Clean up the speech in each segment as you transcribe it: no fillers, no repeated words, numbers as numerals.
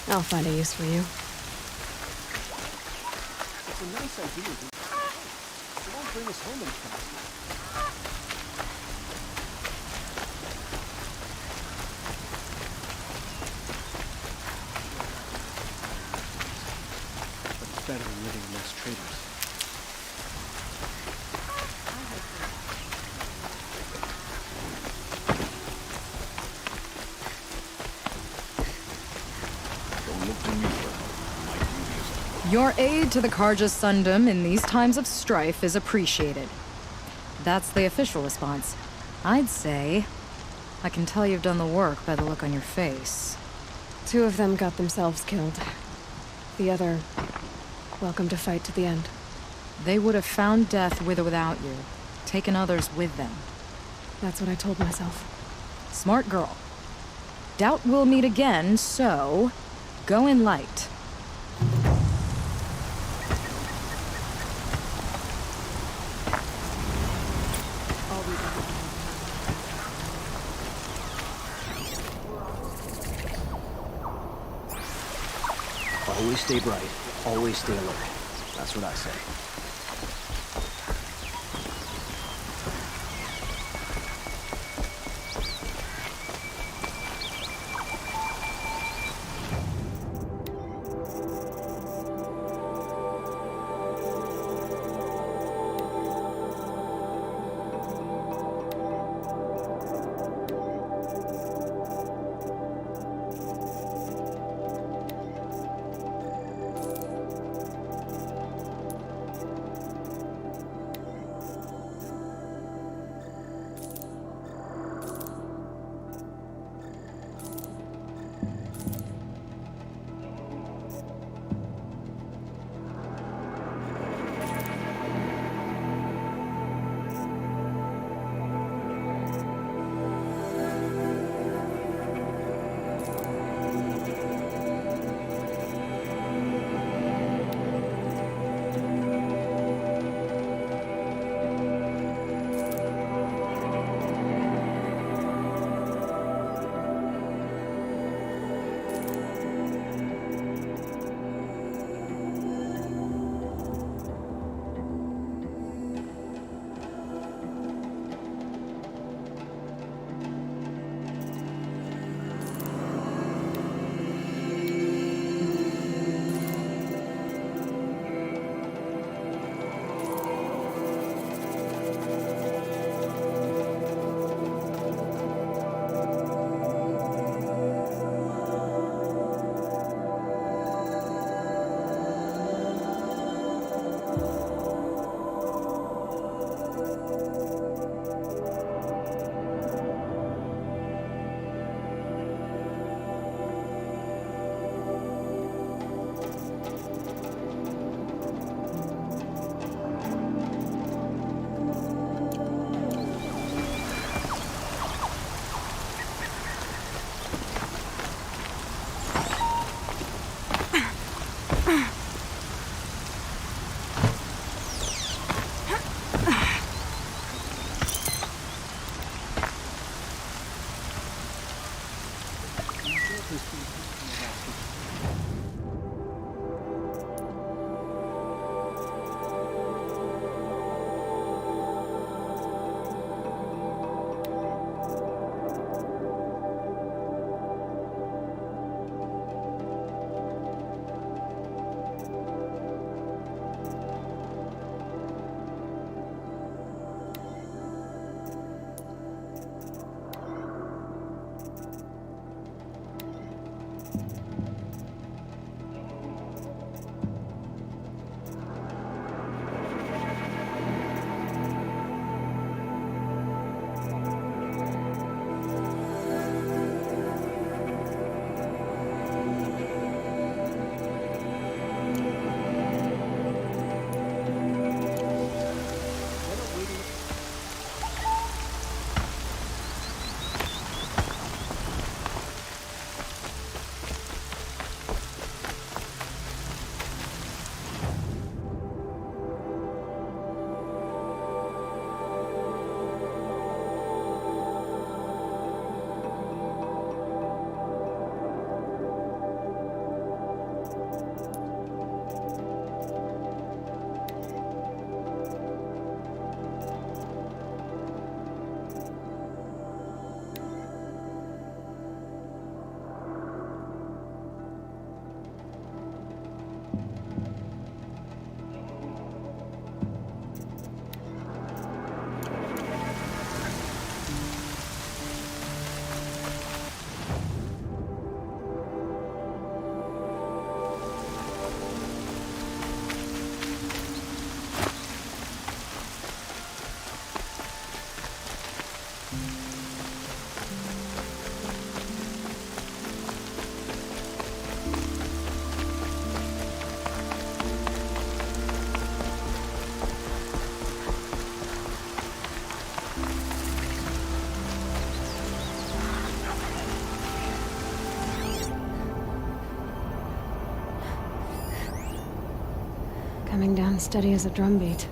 I'll find a use for you. It's a nice idea, but it won't bring us home any faster. But it's better than living amongst traitors. Don't look to me for help. My duty is to Your aid to the Karja Sundom in these times of strife is appreciated. That's the official response. I'd say I can tell you've done the work by the look on your face. 2 of them got themselves killed. The other, welcome to fight to the end. They would have found death with or without you, taken others with them. That's what I told myself. Smart girl. Doubt we'll meet again, so go in light. Always stay bright. Always stay alert. That's what I say. coming down steady as a drumbeat.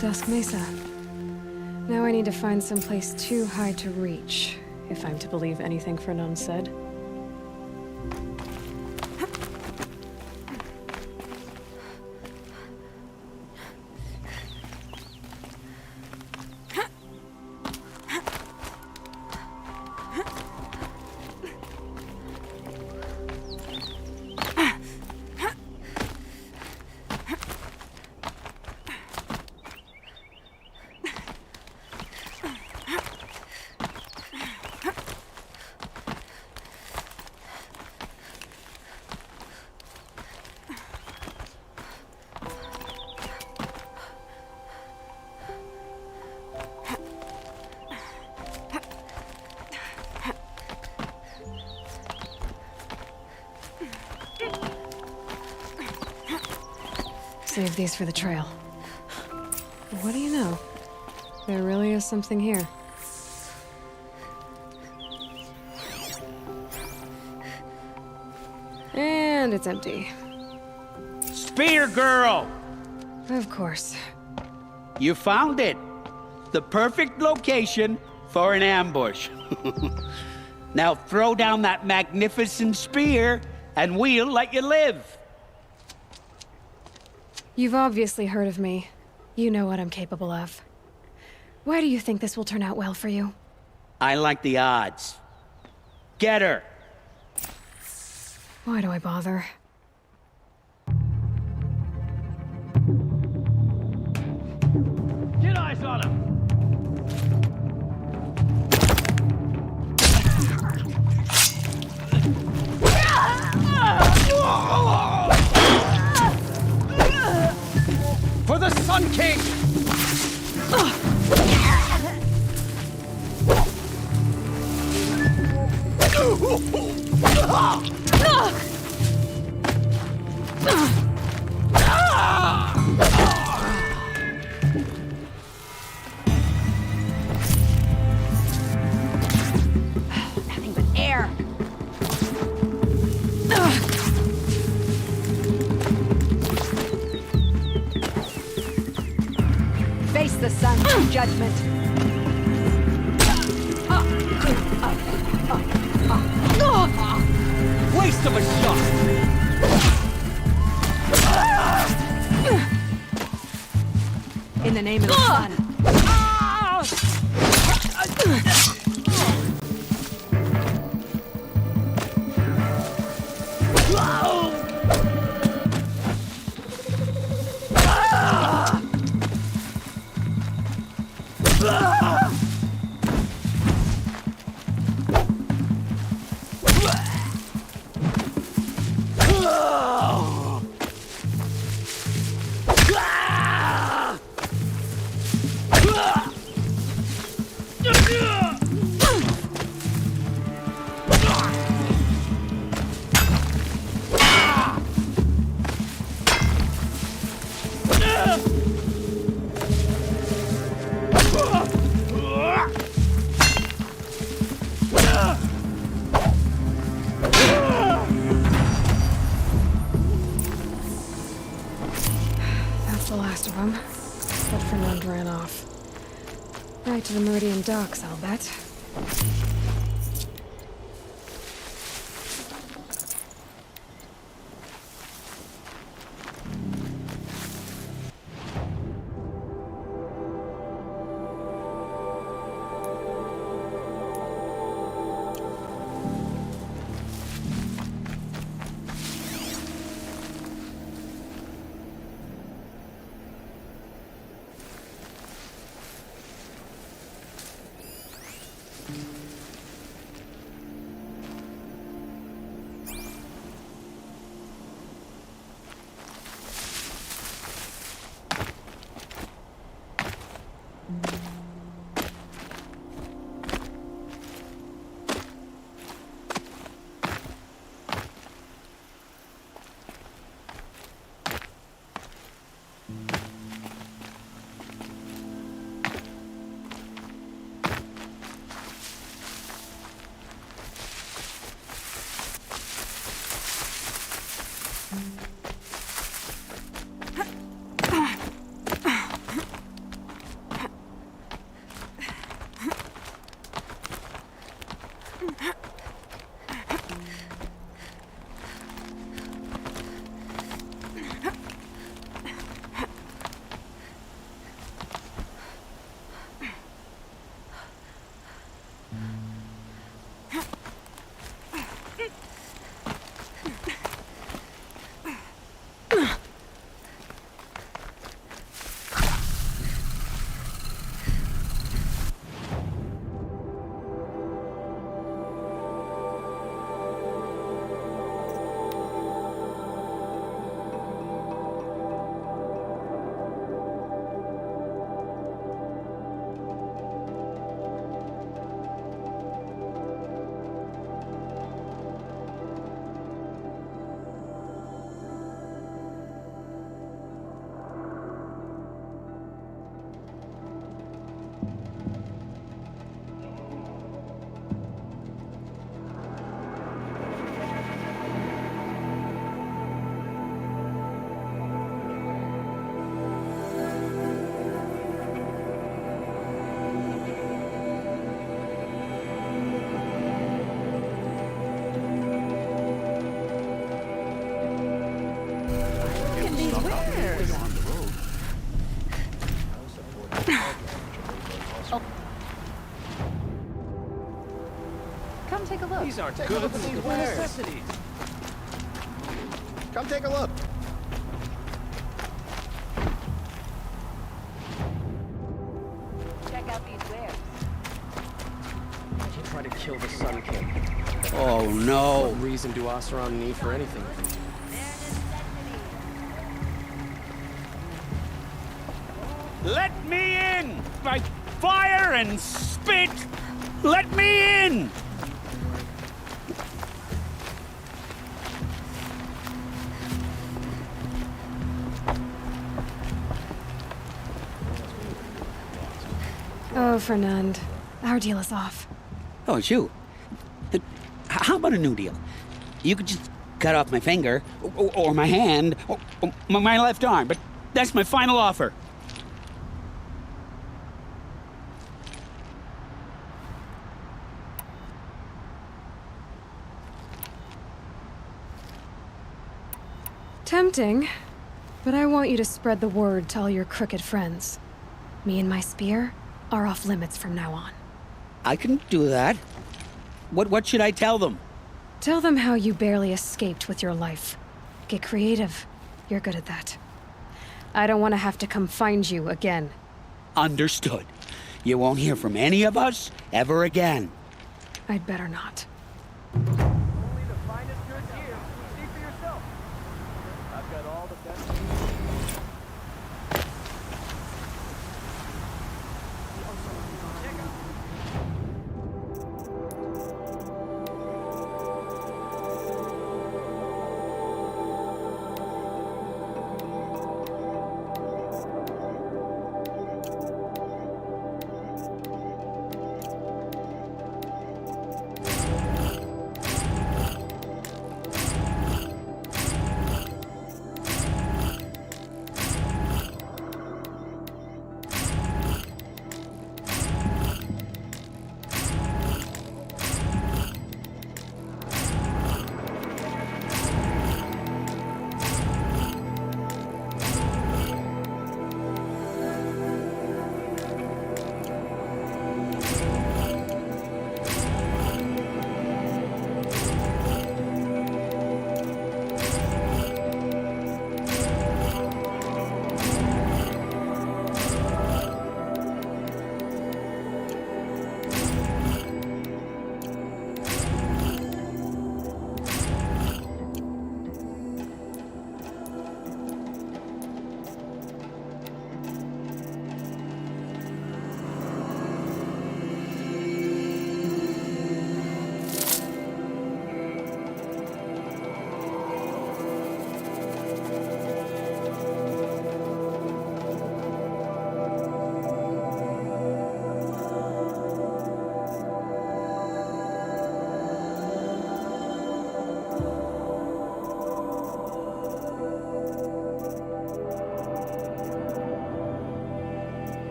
Dusk Mesa. Now I need to find someplace too high to reach, if I'm to believe anything Fernan said. Save these for the trail. What do you know? There really is something here. And it's empty. Spear girl! Of course. You found it. The perfect location for an ambush. Now throw down that magnificent spear, and we'll let you live. You've obviously heard of me. You know what I'm capable of. Why do you think this will turn out well for you? I like the odds. Get her! Why do I bother? Get eyes on him! For the Sun King! Nothing but air. Face the sun's judgment. Waste of a shot! In the name of the sun. That's the last of them. Except for none ran off. Right to the Meridian docks, I'll bet. Come take a look. These aren't Take a look goods, at these they're wares. necessities. Come take a look. Check out these wares. He tried to kill the Sun King. Oh no. What reason do Oseram need for anything? Let me in! By fire and spit! Let me in! Oh, Fernand. Our deal is off. Oh, it's you. How about a new deal? You could just cut off my finger, or my hand, or my left arm, but that's my final offer. Tempting, but I want you to spread the word to all your crooked friends. Me and my spear are off limits from now on. I can do that. What should I tell them? Tell them how you barely escaped with your life. Get creative. You're good at that. I don't want to have to come find you again. Understood. You won't hear from any of us ever again. I'd better not. Only the finest goods here. See for yourself. I've got all the best.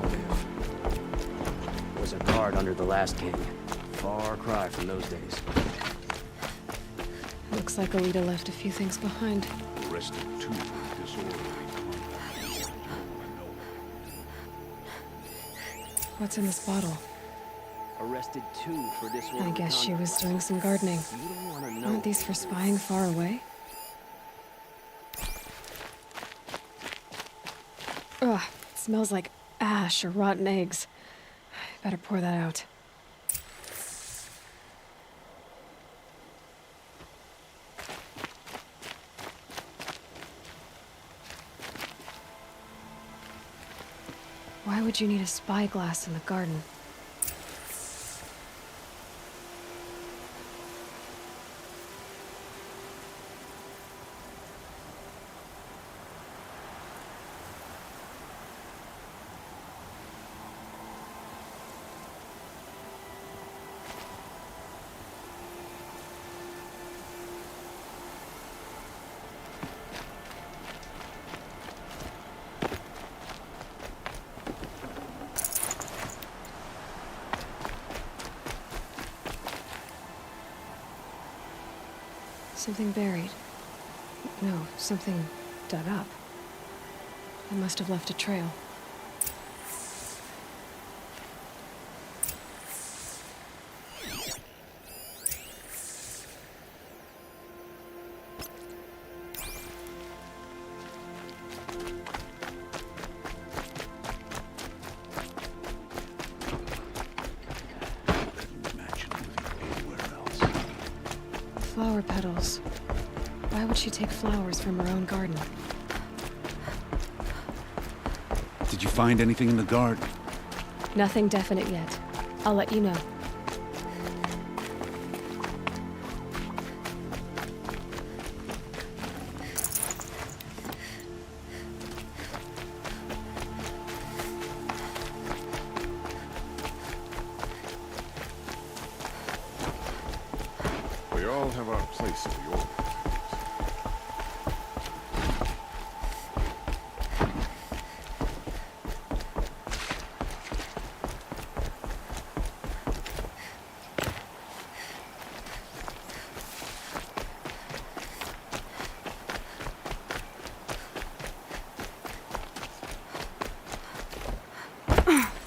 I'll live. Was a guard under the last king. Far cry from those days. Looks like Alita left a few things behind. Arrested 2 for disorderly conduct. What's in this bottle? Arrested 2 for disorderly I guess she conduct. was doing some gardening. You don't want to know. Aren't these for spying far away? Ugh, it smells like ash or rotten eggs. Better pour that out. Why would you need a spyglass in the garden? Something buried. No, something dug up. I must have left a trail. Imagine living anywhere else. Flower petals. Why would she take flowers from her own garden? Did you find anything in the garden? Nothing definite yet. I'll let you know. We all have our place in the order.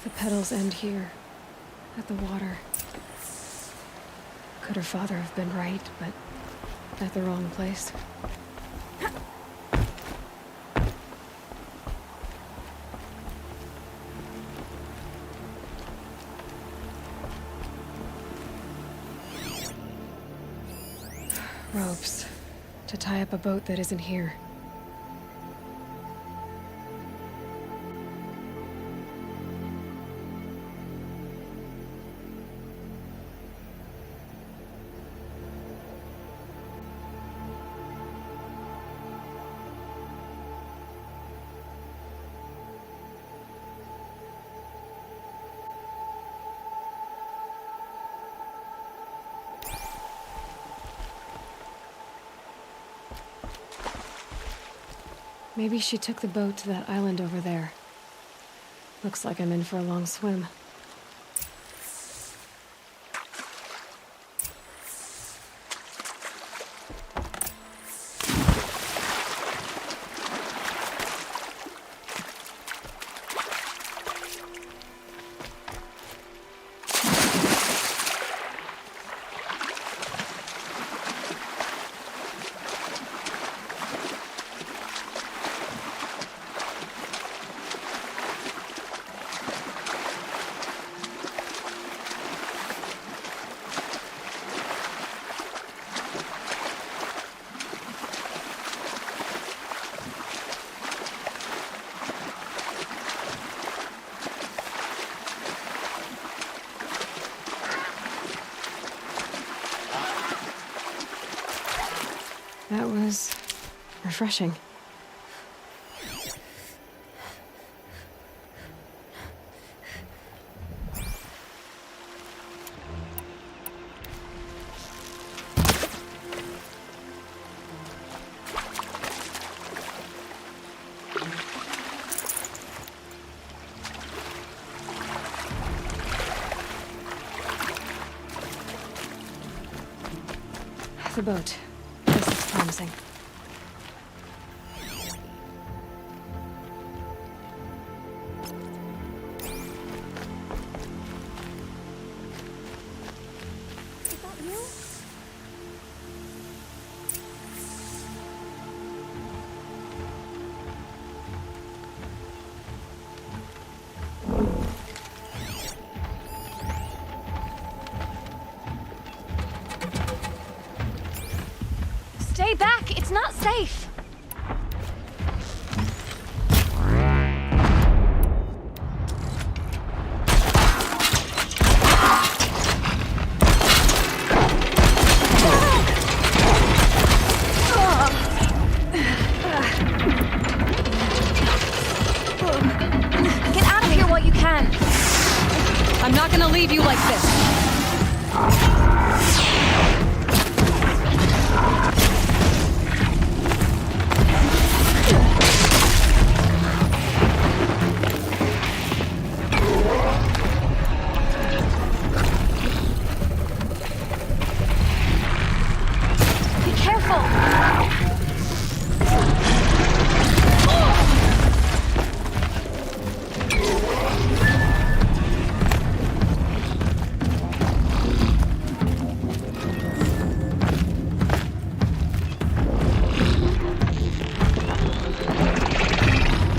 The petals end here, at the water. Could her father have been right, but at the wrong place? Ropes. To tie up a boat that isn't here. Maybe she took the boat to that island over there. Looks like I'm in for a long swim. That was refreshing. the boat. This is promising. Is that you? Stay back! It's not safe! Get out of here while you can! I'm not gonna leave you like this. Be careful!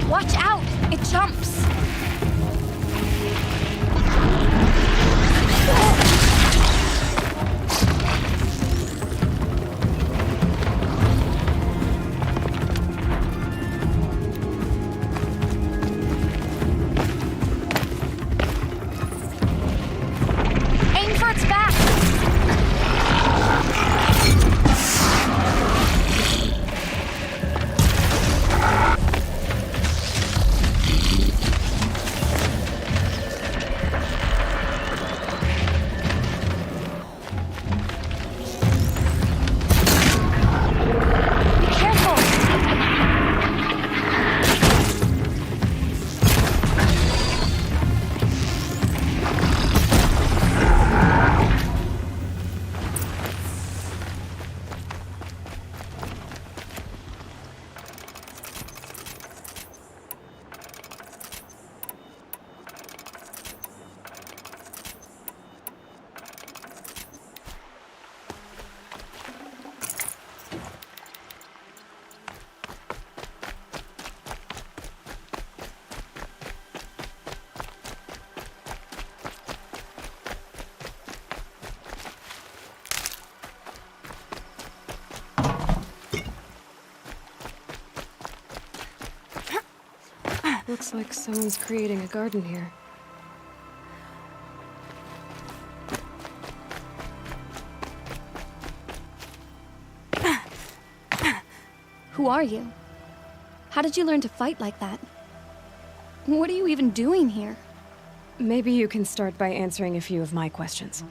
Watch out! It jumps! Aim for its back! Be careful! Looks like someone's creating a garden here. Who are you? How did you learn to fight like that? What are you even doing here? Maybe you can start by answering a few of my questions.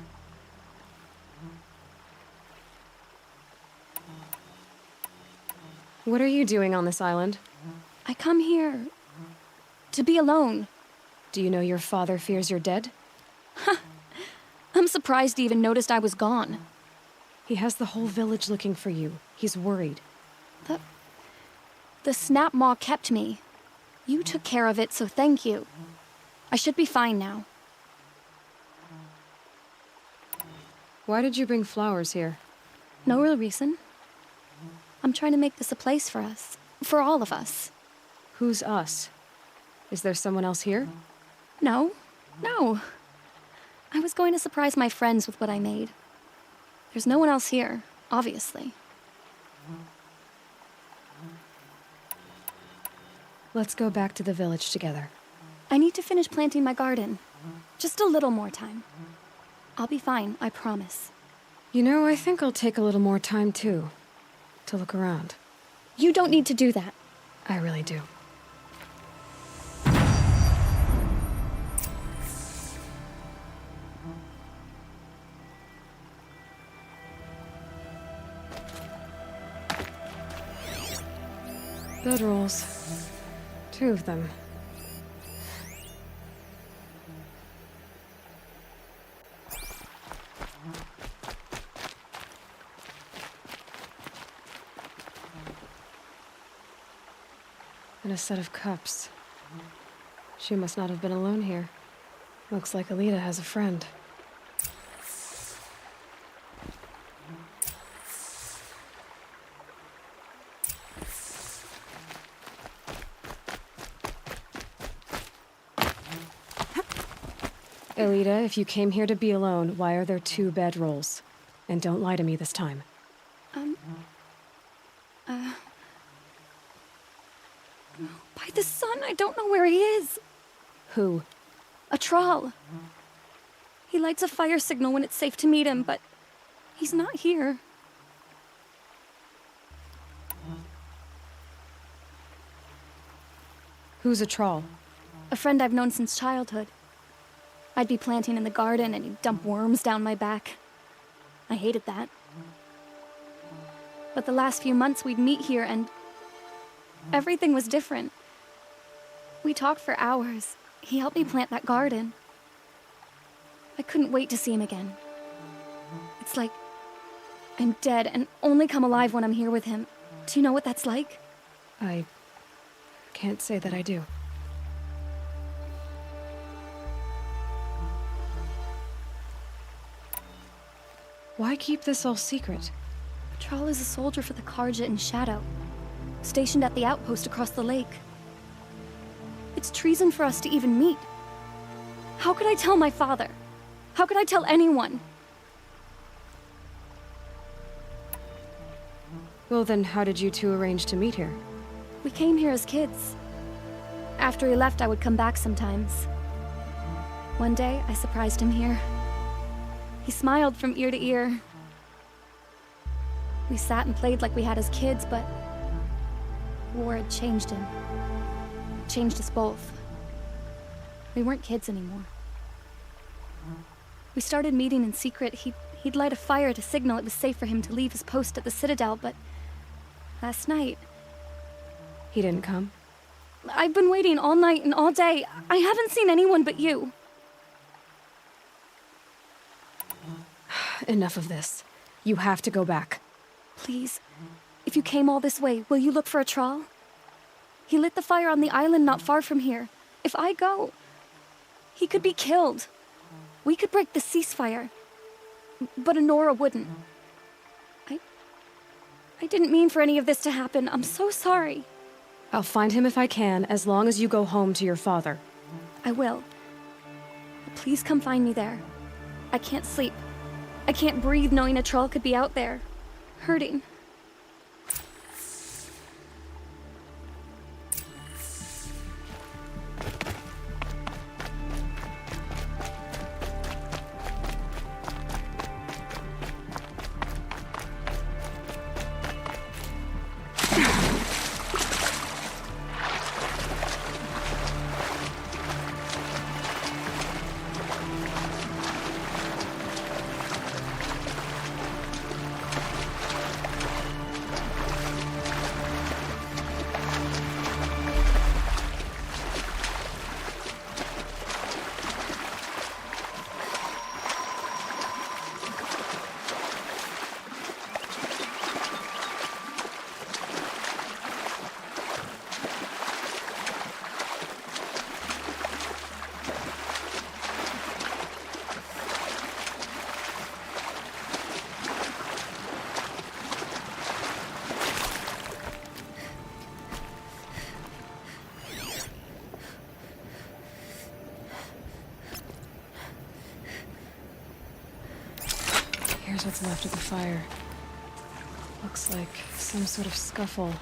What are you doing on this island? I come here to be alone. Do you know your father fears you're dead? I'm surprised he even noticed I was gone. He has the whole village looking for you. He's worried. The snap maw kept me. You took care of it, so thank you. I should be fine now. Why did you bring flowers here? No real reason. I'm trying to make this a place for us. For all of us. Who's us? Is there someone else here? No. I was going to surprise my friends with what I made. There's no one else here, obviously. Let's go back to the village together. I need to finish planting my garden. Just a little more time. I'll be fine, I promise. You know, I think I'll take a little more time too. To look around. You don't need to do that. I really do. Bedrolls. 2 of them. And a set of cups. She must not have been alone here. Looks like Alita has a friend. Alita, if you came here to be alone, why are there 2 bedrolls? And don't lie to me this time. By the sun, I don't know where he is. Who? A troll. He lights a fire signal when it's safe to meet him, but he's not here. Who's a troll? A friend I've known since childhood. I'd be planting in the garden and he'd dump worms down my back. I hated that. But the last few months we'd meet here and everything was different. We talked for hours. He helped me plant that garden. I couldn't wait to see him again. It's like I'm dead and only come alive when I'm here with him. Do you know what that's like? I can't say that I do. Why keep this all secret? Troll is a soldier for the Karja in Shadow, stationed at the outpost across the lake. It's treason for us to even meet. How could I tell my father? How could I tell anyone? Well, then how did you 2 arrange to meet here? We came here as kids. After he left, I would come back sometimes. One day, I surprised him here. He smiled from ear to ear. We sat and played like we had as kids, but war had changed him. Changed us both. We weren't kids anymore. We started meeting in secret. He'd light a fire to signal it was safe for him to leave his post at the Citadel, but last night... He didn't come? I've been waiting all night and all day. I haven't seen anyone but you. Enough of this. You have to go back. Please, if you came all this way, will you look for a troll? He lit the fire on the island not far from here. If I go, he could be killed. We could break the ceasefire. But Honora wouldn't. I didn't mean for any of this to happen. I'm so sorry. I'll find him if I can, as long as you go home to your father. I will. Please come find me there. I can't sleep. I can't breathe knowing a troll could be out there, hurting. Here's what's left of the fire. Looks like some sort of scuffle,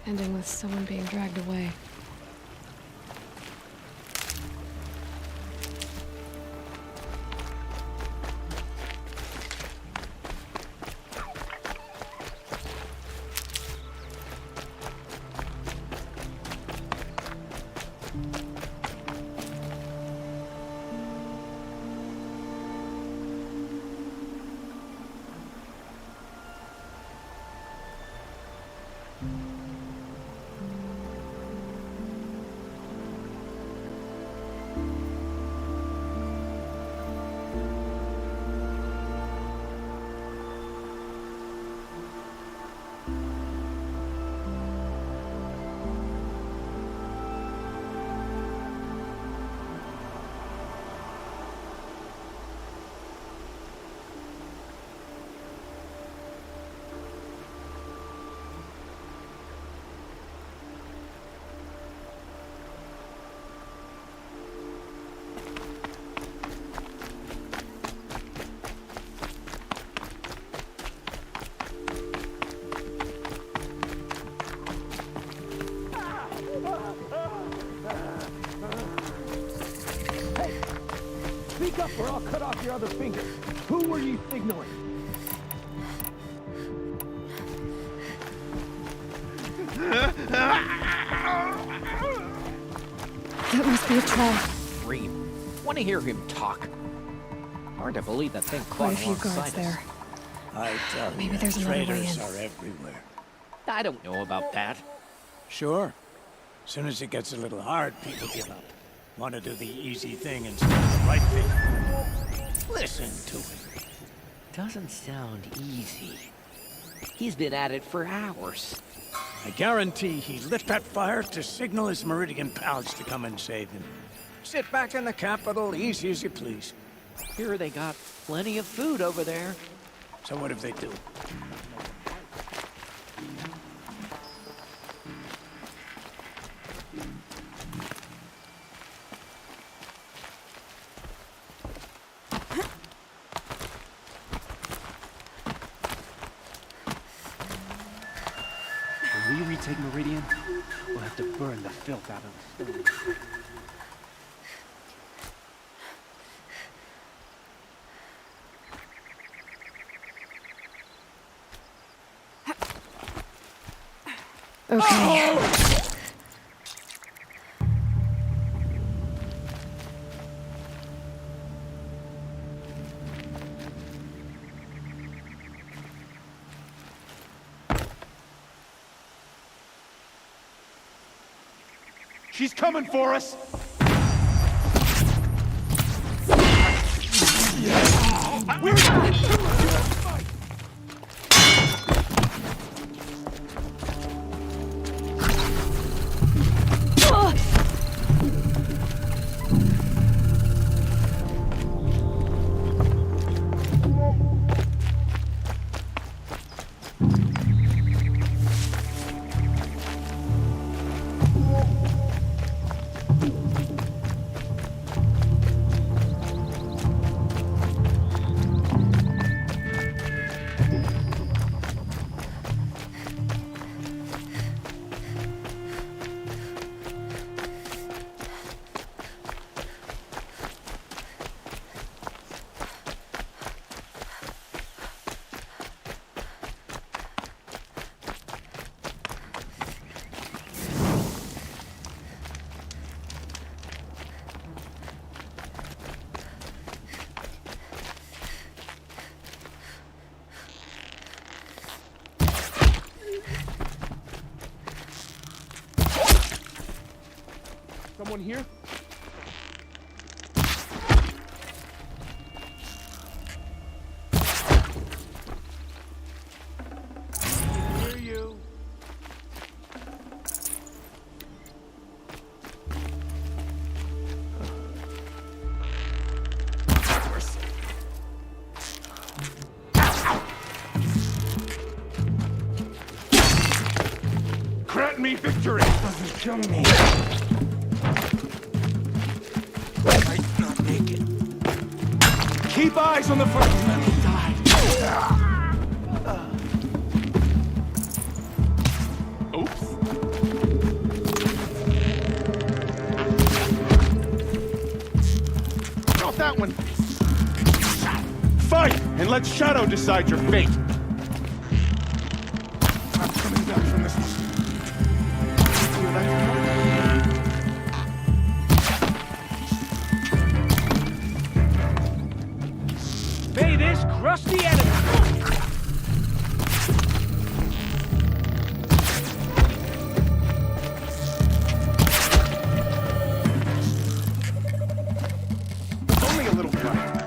ending with someone being dragged away. up or I'll cut off your other finger. Who were you signaling? That must be a troll. Reem, want to hear him talk? Hard to believe that thing Quite a caught few guards alongside us. there. I tell Maybe you, there's another way traitors in. are everywhere. I don't know about that. Sure. As soon as it gets a little hard, people give up. Want to do the easy thing instead of the right thing. Listen to him. Doesn't sound easy. He's been at it for hours. I guarantee he lit that fire to signal his Meridian pals to come and save him. Sit back in the capital, easy as you please. Here they got plenty of food over there. So what if they do? When we retake Meridian, we'll have to burn the filth out of the stone. Okay. She's coming for us! Someone here? I hear you. Grant me victory! Doesn't kill me. Might not make it. Keep eyes on the front. Let me die. Oops. Not that one. Fight, and let Shadow decide your fate. I'm coming back from this one. Feel that? Pay this crusty enemy! Only a little fight.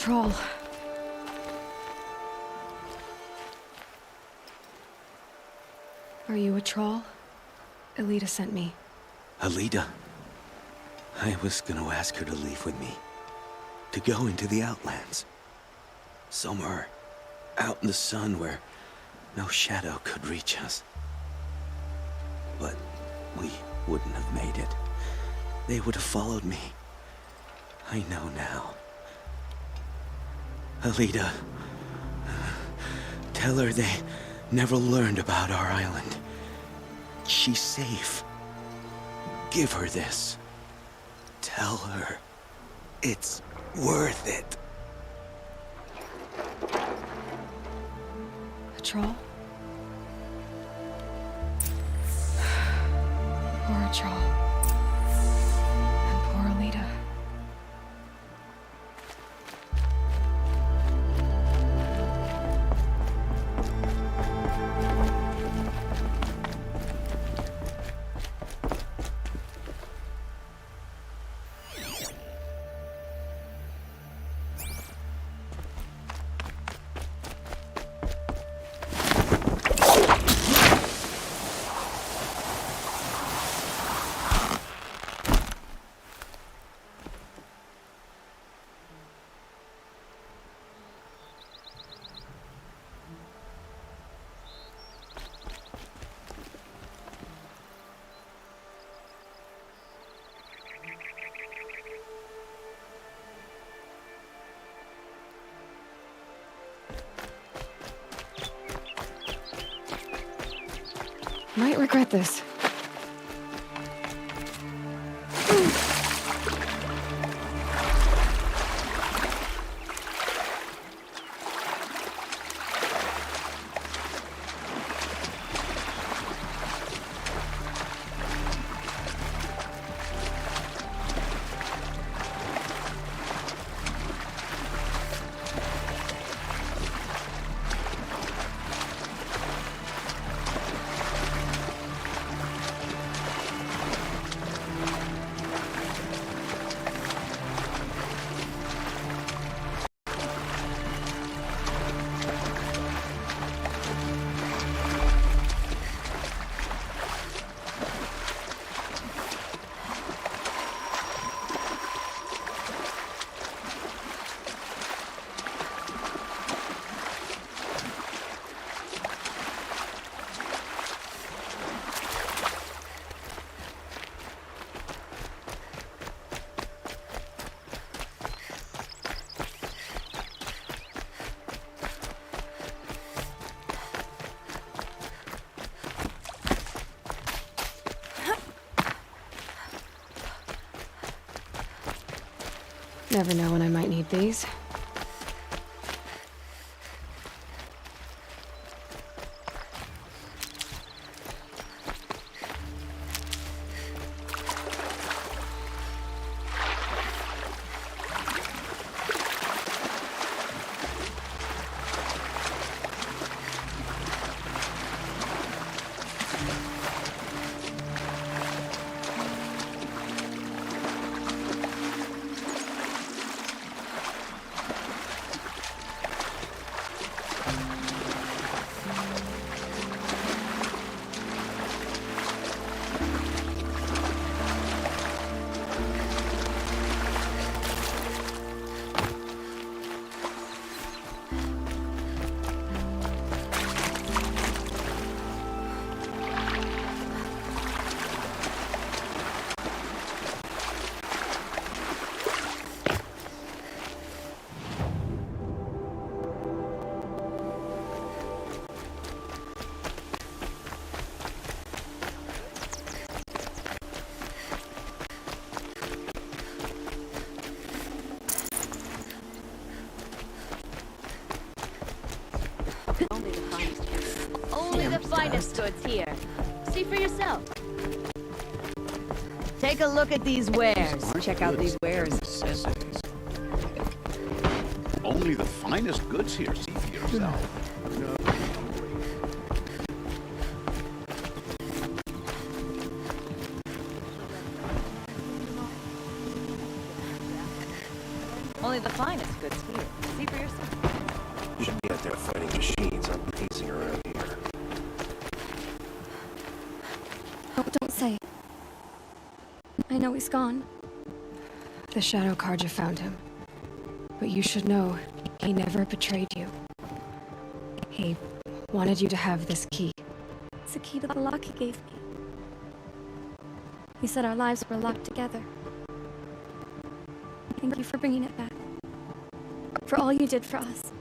troll. Are you a troll? Elita sent me. Alita? I was gonna ask her to leave with me. To go into the Outlands. Somewhere out in the sun where no shadow could reach us. But we wouldn't have made it. They would have followed me. I know now. Alita, tell her they never learned about our island. She's safe. Give her this. Tell her it's worth it. A troll? Poor troll. And poor Alita. Might regret this. Never know when I might need these. Only the finest goods here. See for yourself. Take a look at these wares. Check out these wares. Necessities. Only the finest goods here. See for yourself. Only the finest goods here. See for yourself. You should be out there fighting machines, not pacing around here. Oh, don't say. I know he's gone. The Shadow Carja found him. But you should know, he never betrayed you. He wanted you to have this key. It's the key to the lock he gave me. He said our lives were locked together. Thank you for bringing it back. For all you did for us.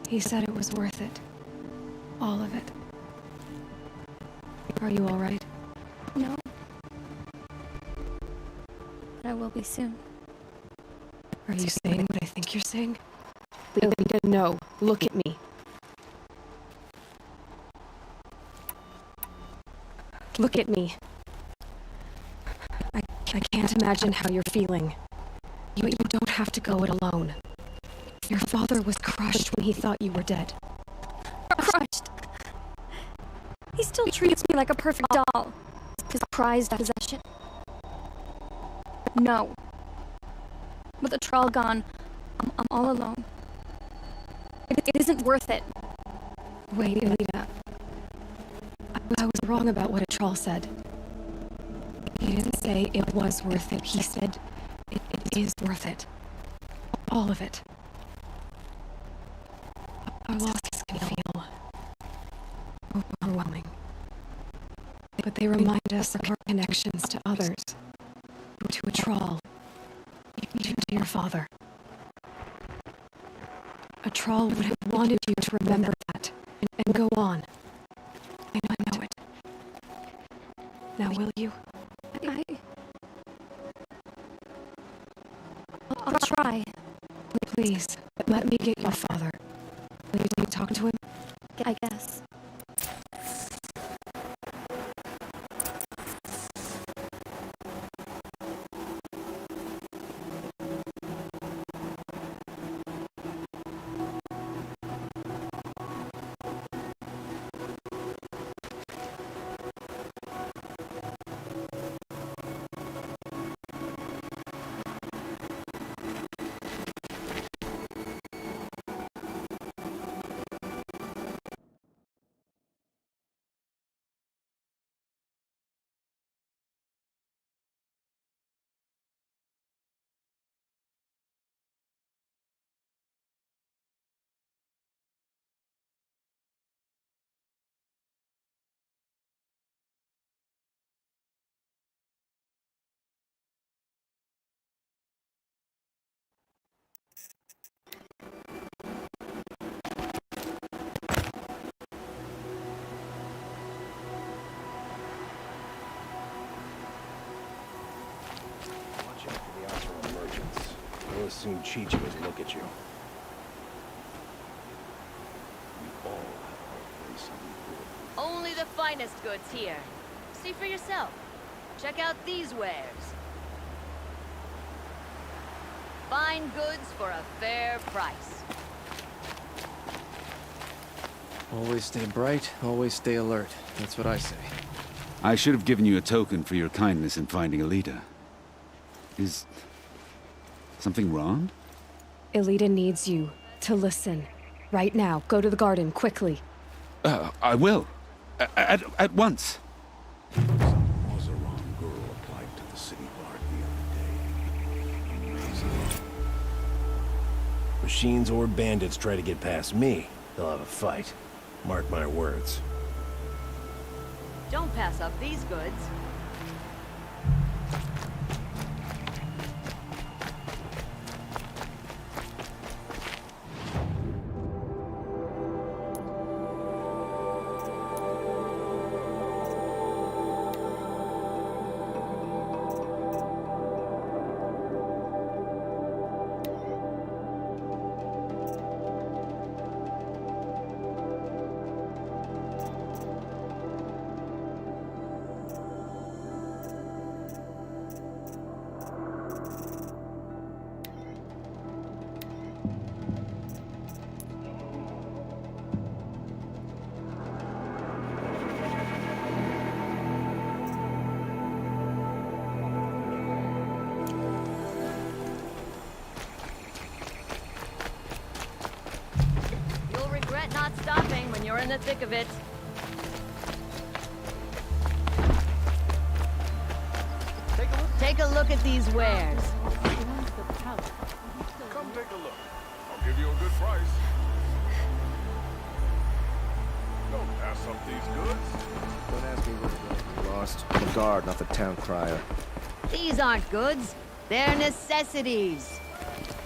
He said it was worth it. All of it. Are you all right? No. But I will be soon. Are you saying what I think you're saying? Elita, no. Look at me. Look at me. I can't imagine how you're feeling. You don't have to go it alone. Your father was crushed when he thought you were dead. Crushed. He still treats me like a perfect doll. His prized possession. No. With the Troll gone, I'm all alone. It isn't worth it. Wait, Elita. I was wrong about what a troll said. He didn't say it was worth it. He said it is worth it. All of it. Our losses can feel overwhelming. But they remind us of our connections to others. To a troll. Even to your father. A troll would have wanted you to remember that and go on. I know it. Now will you? I'll try. Please, let me get your father. Will you talk to him? I guess. Watch out for the Osro merchants. They'll as soon cheat you as look at you. We all have our place in the world. Only the finest goods here. See for yourself. Check out these wares. Fine goods for a fair price. Always stay bright, always stay alert. That's what I say. I should have given you a token for your kindness in finding Elita. Is something wrong? Elita needs you to listen. Right now. Go to the garden, quickly. I will. At once. Was a wrong girl applied to the city guard the other day. Amazing. Machines or bandits try to get past me, they'll have a fight. Mark my words. Don't pass up these goods. the thick of it. Take a look at these wares. Come take a look. I'll give you a good price. Don't pass up these goods. Don't ask me where to go. Lost. The guard, not the town crier. These aren't goods. They're necessities.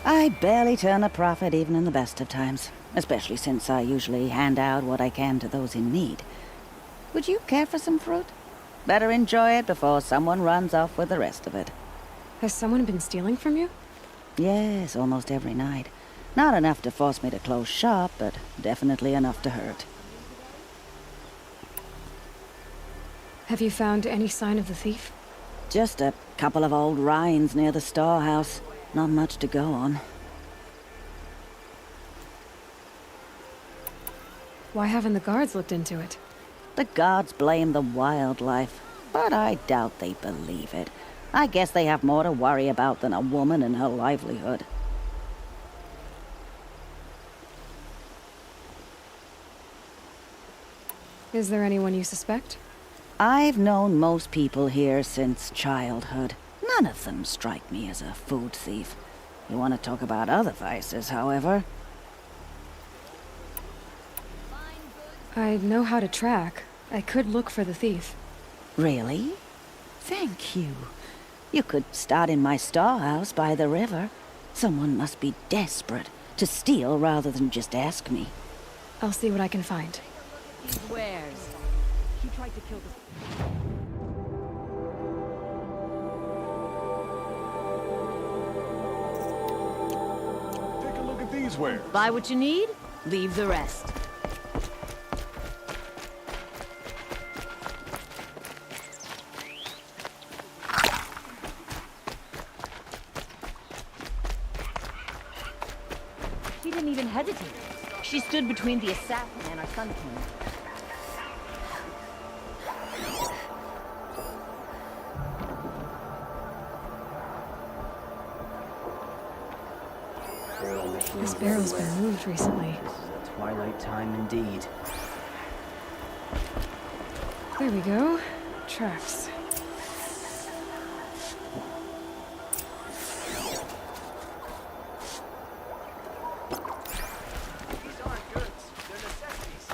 I barely turn a profit even in the best of times, especially since I usually hand out what I can to those in need. Would you care for some fruit? Better enjoy it before someone runs off with the rest of it. Has someone been stealing from you? Yes, almost every night. Not enough to force me to close shop, but definitely enough to hurt. Have you found any sign of the thief? Just a couple of old rinds near the storehouse. Not much to go on. Why haven't the guards looked into it? The gods blame the wildlife, but I doubt they believe it. I guess they have more to worry about than a woman and her livelihood. Is there anyone you suspect? I've known most people here since childhood. None of them strike me as a food thief. You want to talk about other vices, however? I know how to track. I could look for the thief. Really? Thank you. You could start in my storehouse by the river. Someone must be desperate to steal rather than just ask me. I'll see what I can find. These wares. He tried to kill this. Take a look at these wares. Buy what you need, leave the rest. She didn't even hesitate. She stood between the assassin and our Sun King. This barrel's been moved recently. Twilight time indeed. There we go. Tracks. These aren't goods. They're necessities.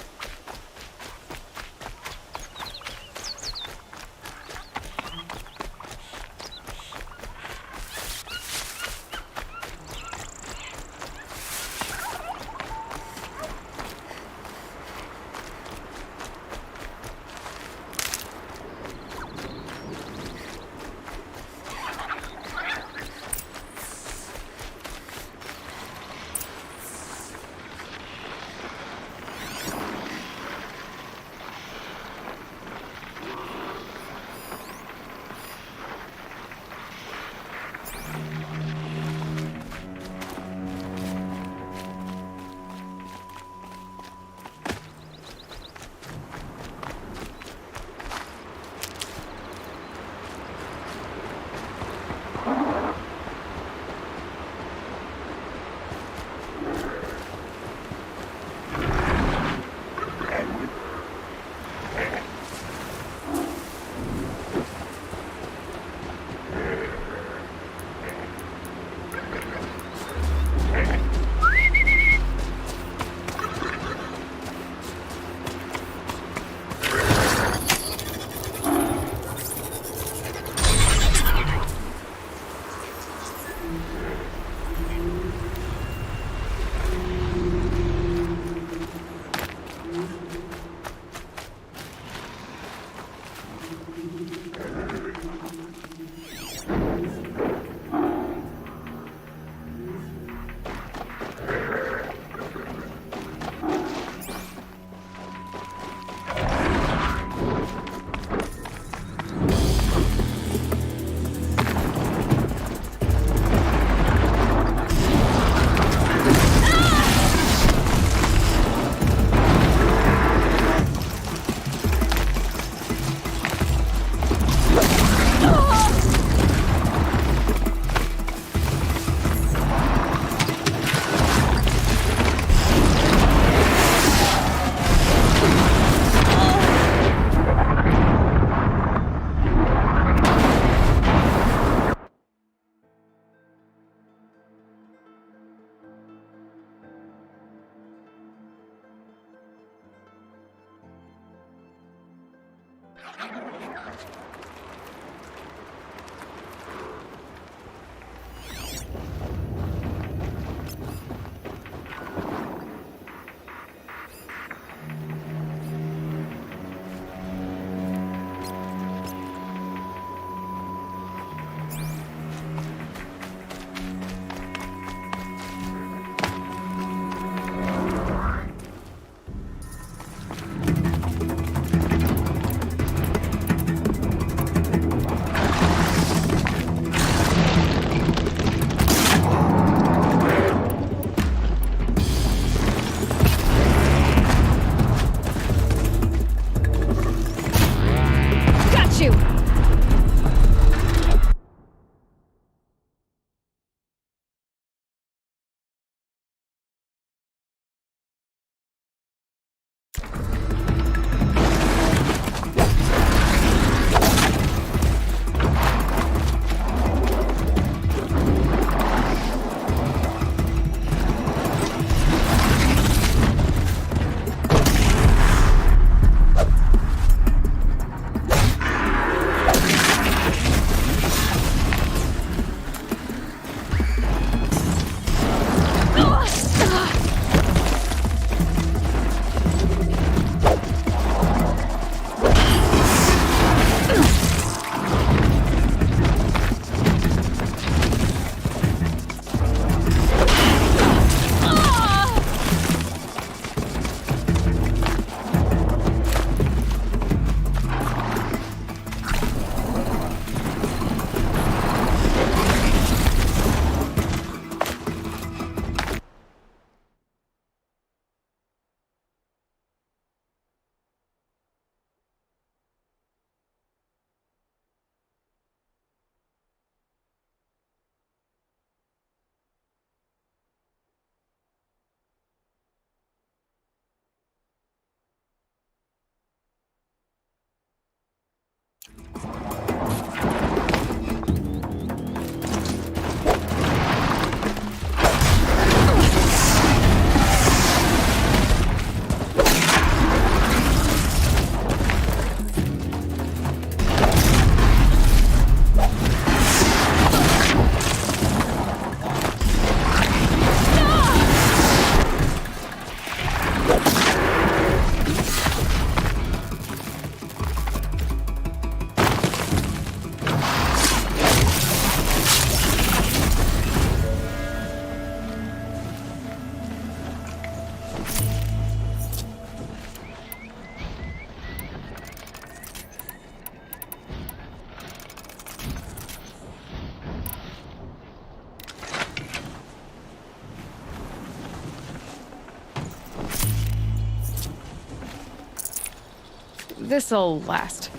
This'll last.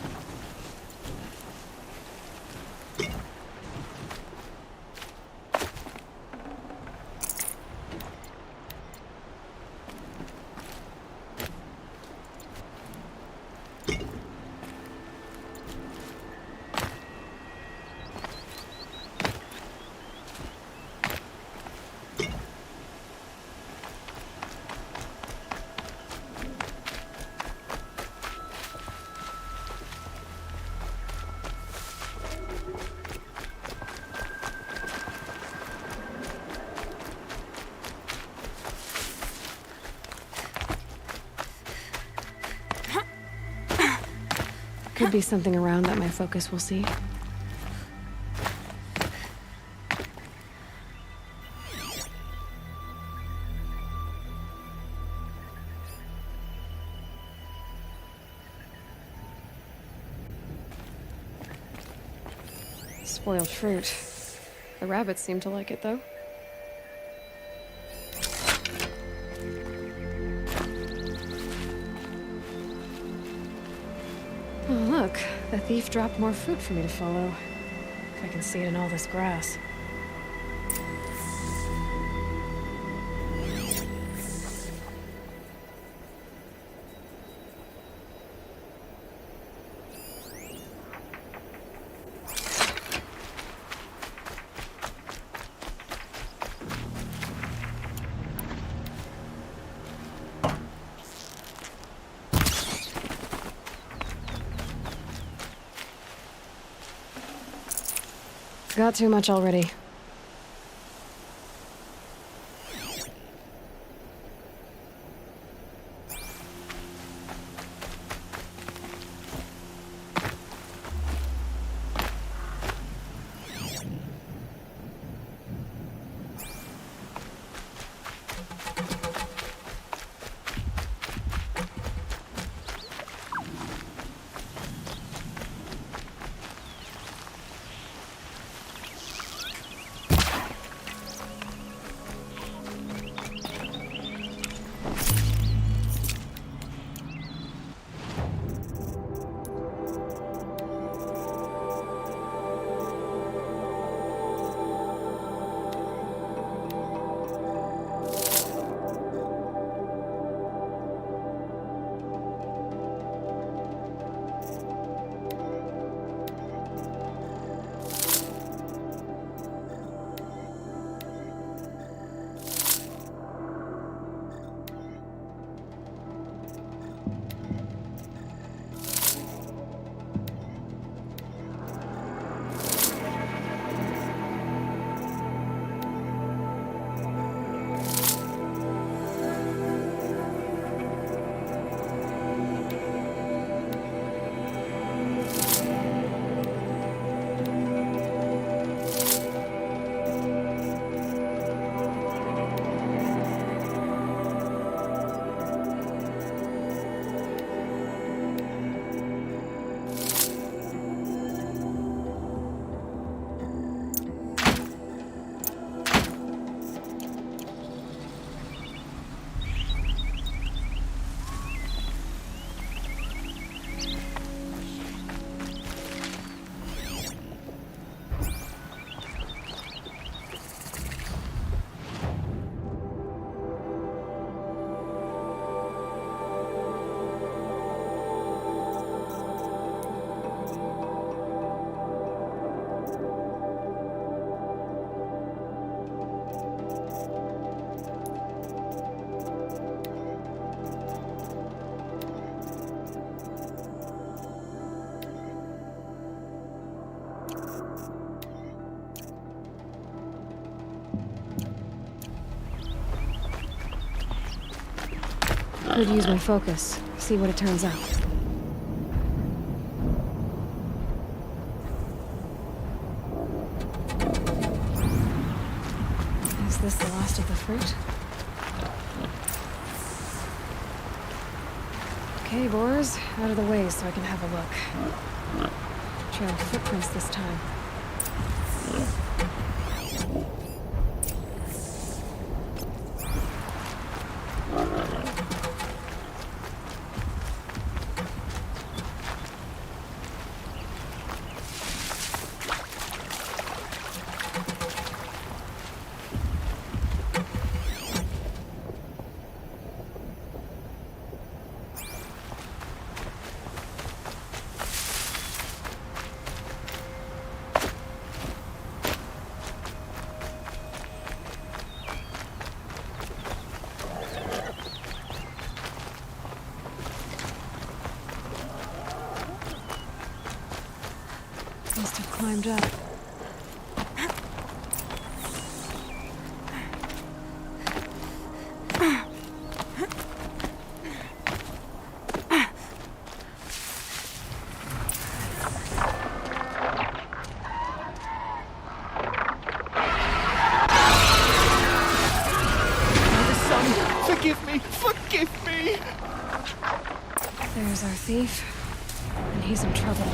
Could be something around that my focus will see. Spoiled fruit. The rabbits seem to like it, though. Oh, look. The thief dropped more fruit for me to follow. If I can see it in all this grass. Got too much already. Could use my focus. See what it turns up. Is this the last of the fruit? Okay, boars, out of the way so I can have a look. Trail of footprints this time. Must have climbed up. Forgive me! Forgive me! There's our thief, and he's in trouble.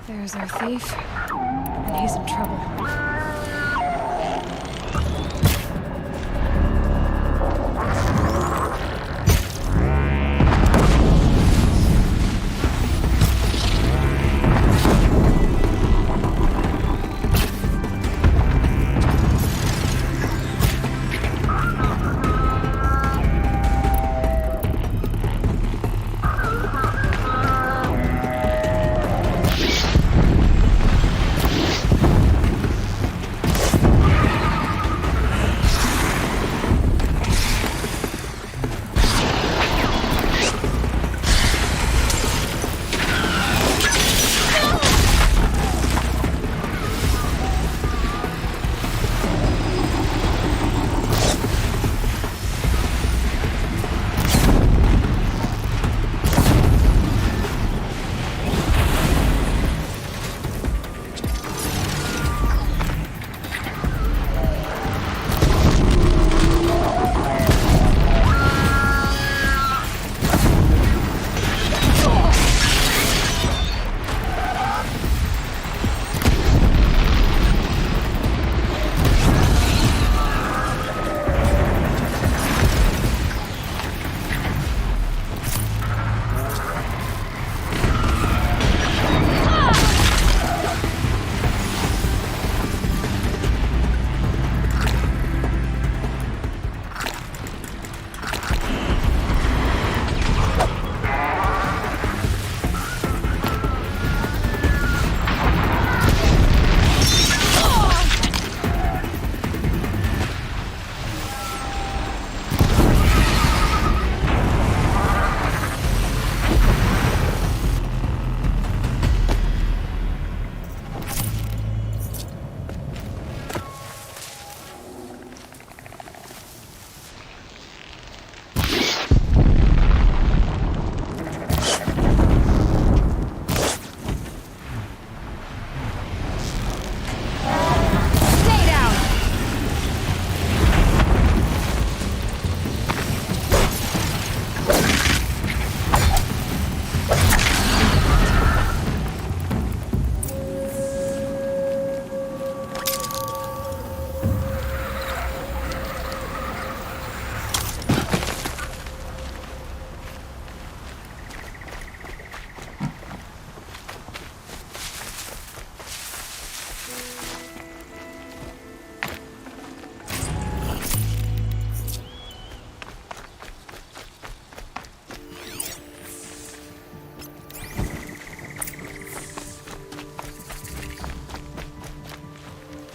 There's our thief, and he's in trouble.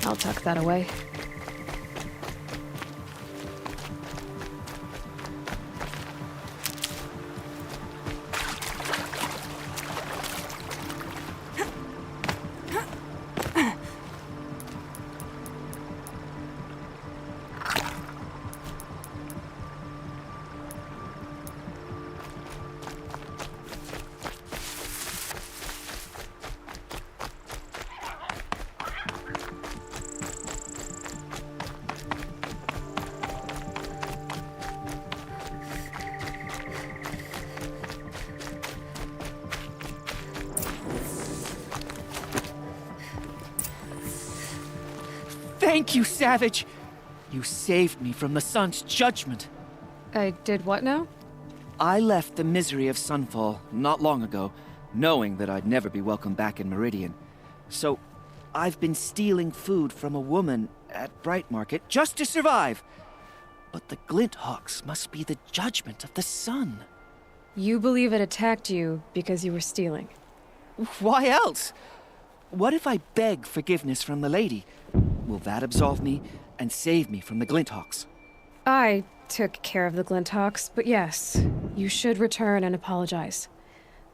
I'll tuck that away. Thank you, Savage! You saved me from the sun's judgment. I did what now? I left the misery of Sunfall not long ago, knowing that I'd never be welcome back in Meridian. So, I've been stealing food from a woman at Bright Market just to survive. But the Glinthawks must be the judgment of the sun. You believe it attacked you because you were stealing? Why else? What if I beg forgiveness from the lady? Will that absolve me and save me from the Glinthawks? I took care of the Glinthawks, but yes, you should return and apologize.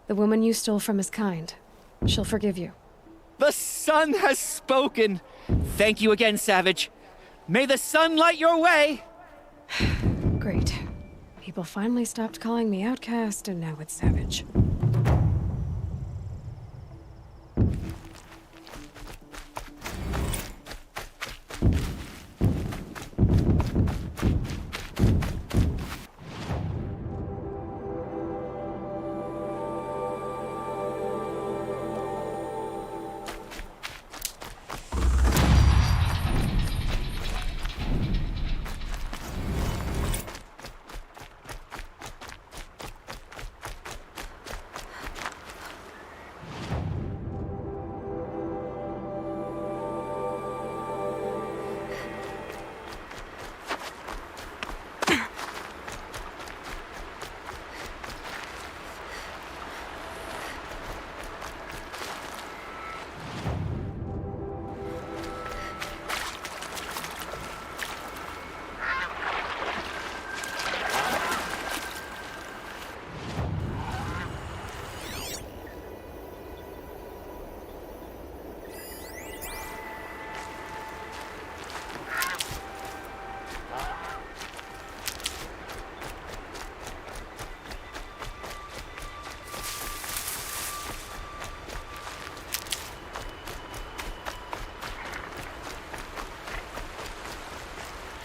The woman you stole from is kind. She'll forgive you. The sun has spoken! Thank you again, Savage. May the sun light your way! Great. People finally stopped calling me outcast, and now it's Savage.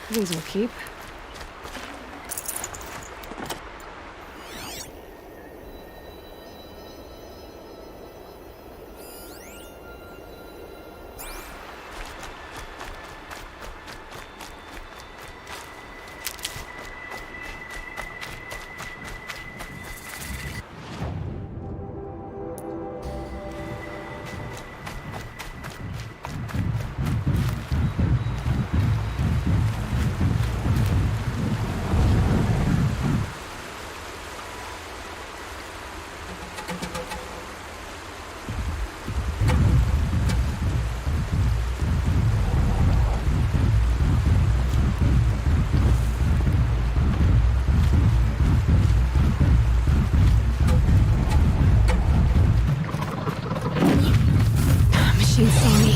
These will keep. Machine saw me.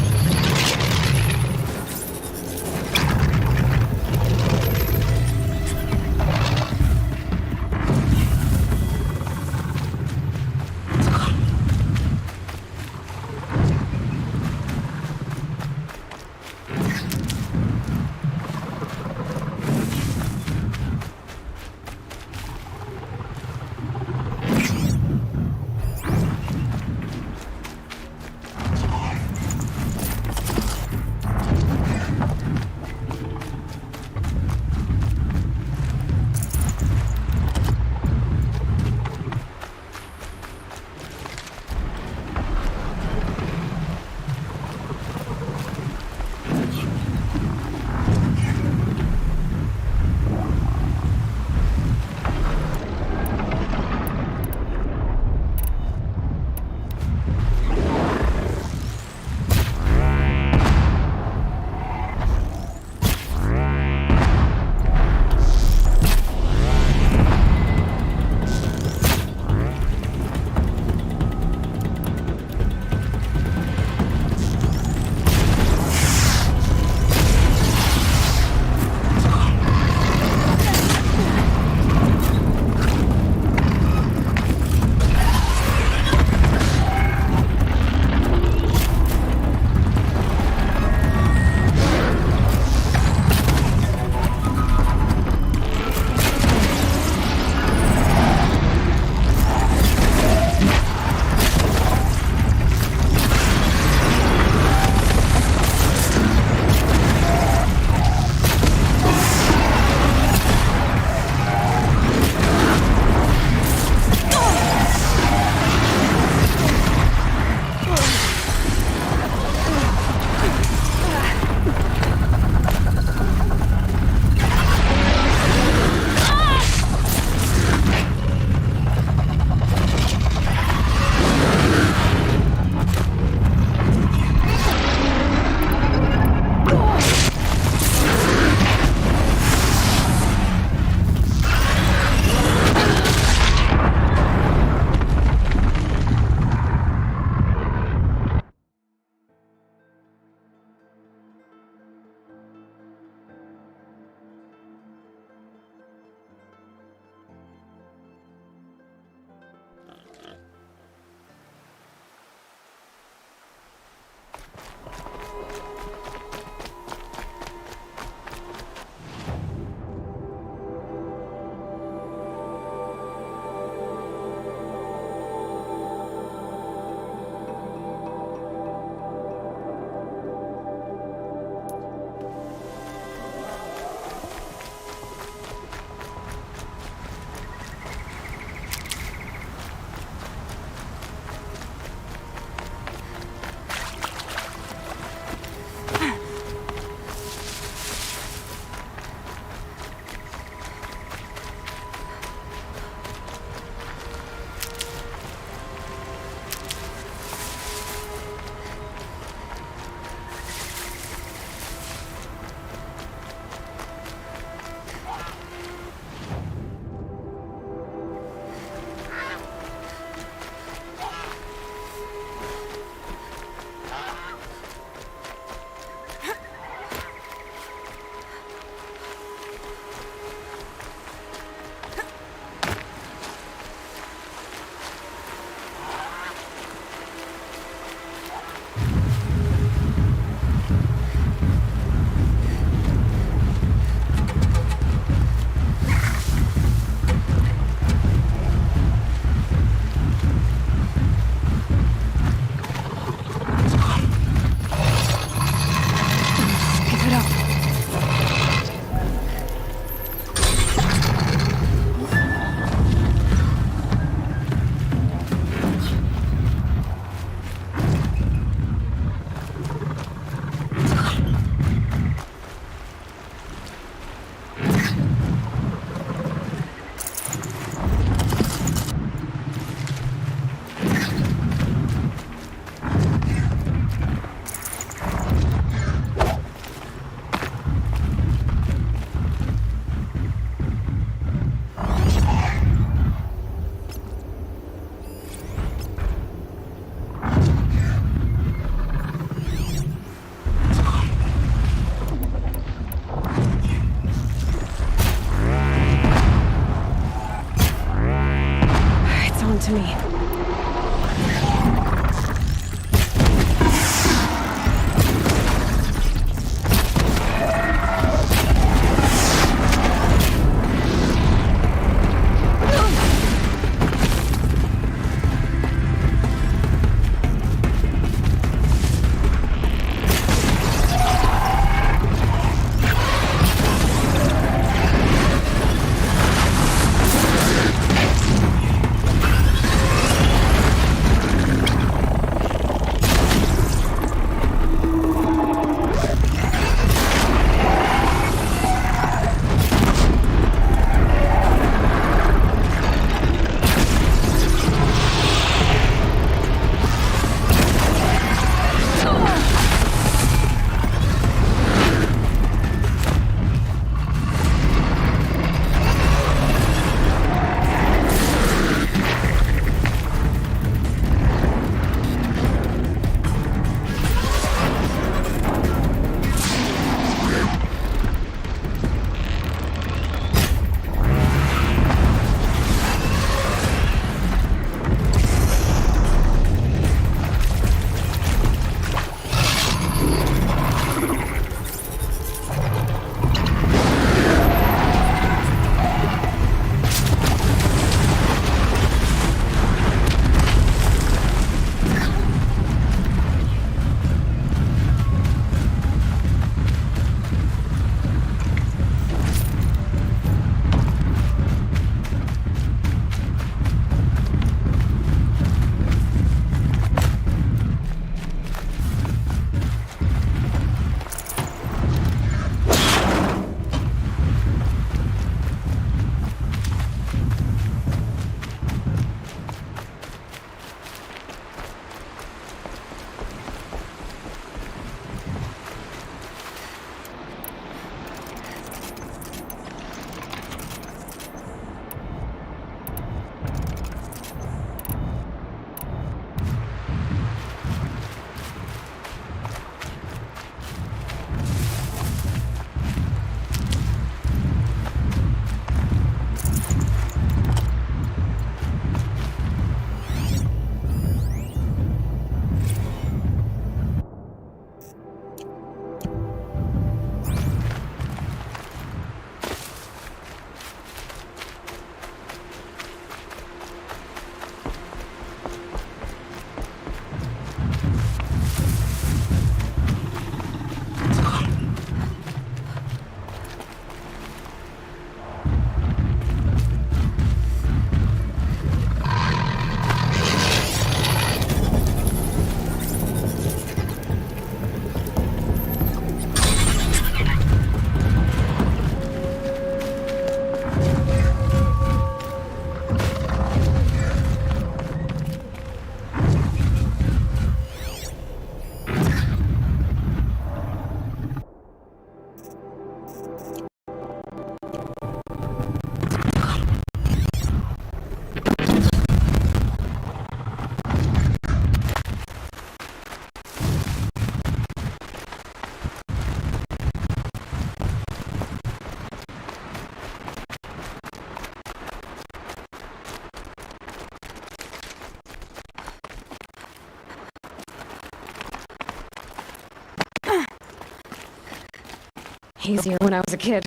Easier when I was a kid.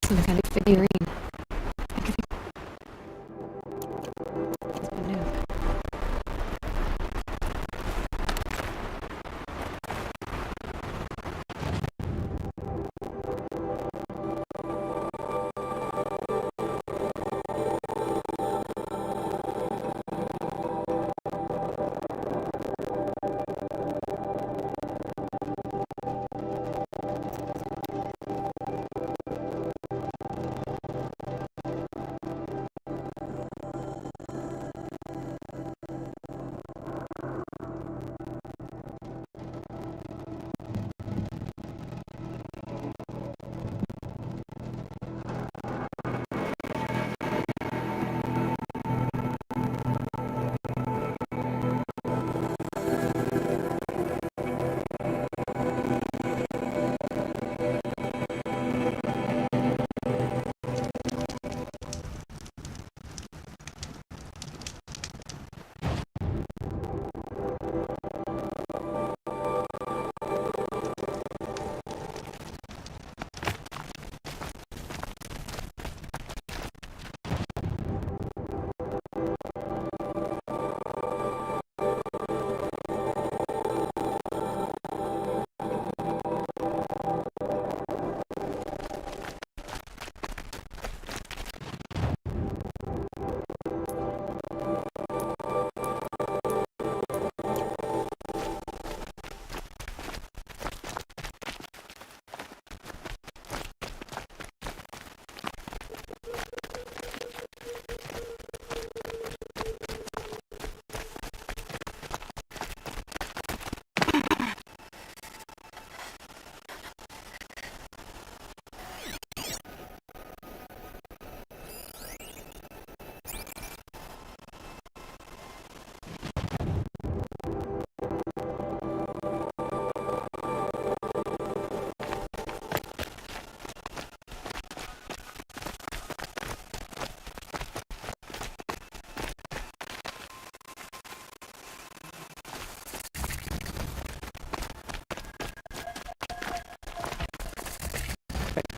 Some kind of figurine. I could think it's been new.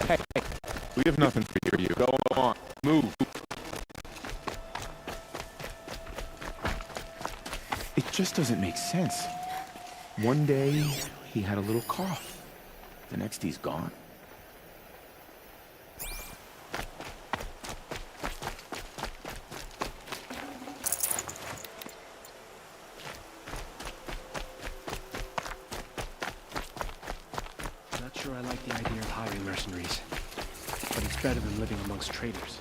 Hey, we have nothing for you. Go on. Move. It just doesn't make sense. One day, he had a little cough. The next, he's gone. Not sure I like the idea of hiring mercenaries, but it's better than living amongst traitors.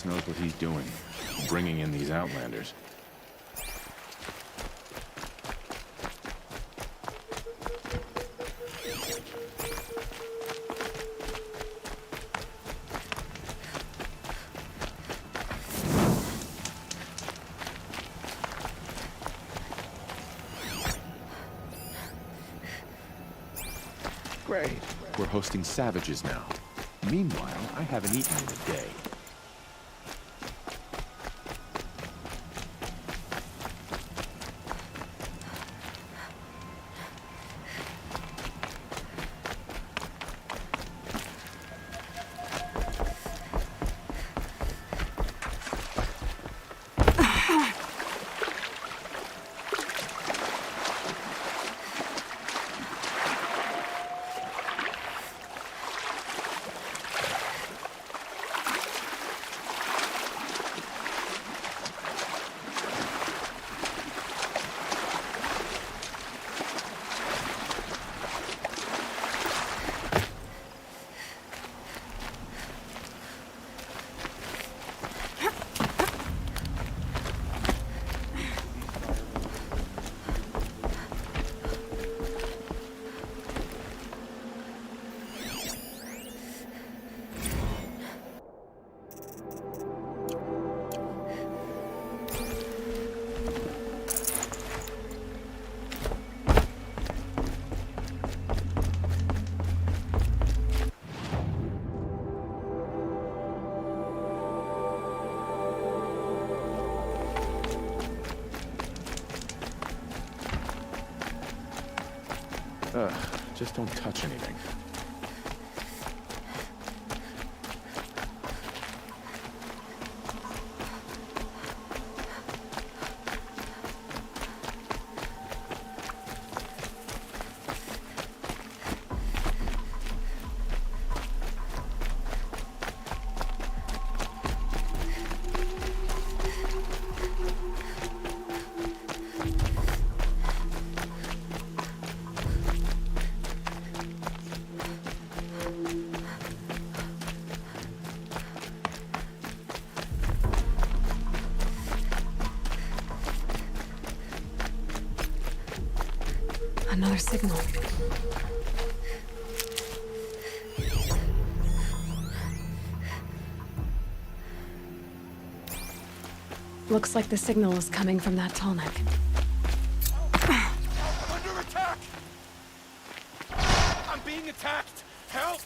knows what he's doing, bringing in these outlanders. Great. We're hosting savages now. Meanwhile, I haven't eaten in a day. Just don't touch anything. Another signal. Looks like the signal is coming from that tall neck. Under attack! I'm being attacked! Help!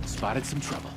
Spotted some trouble.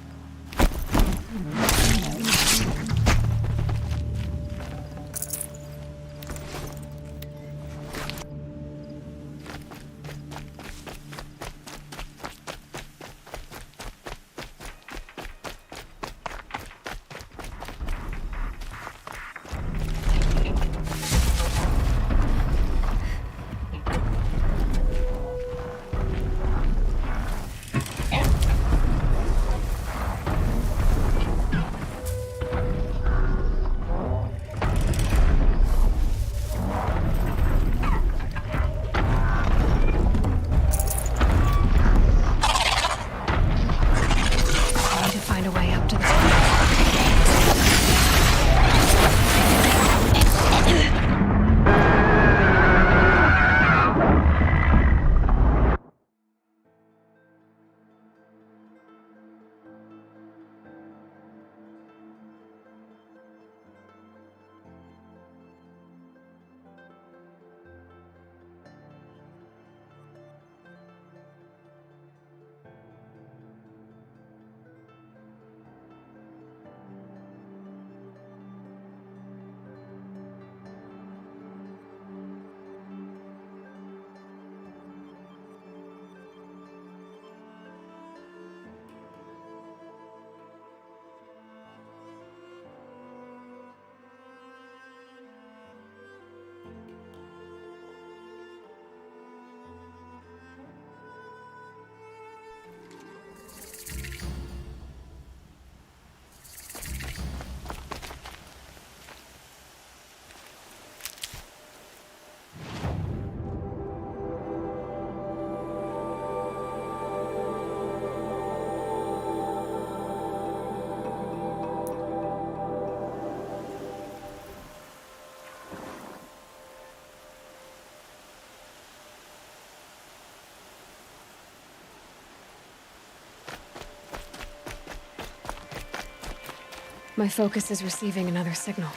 My focus is receiving another signal.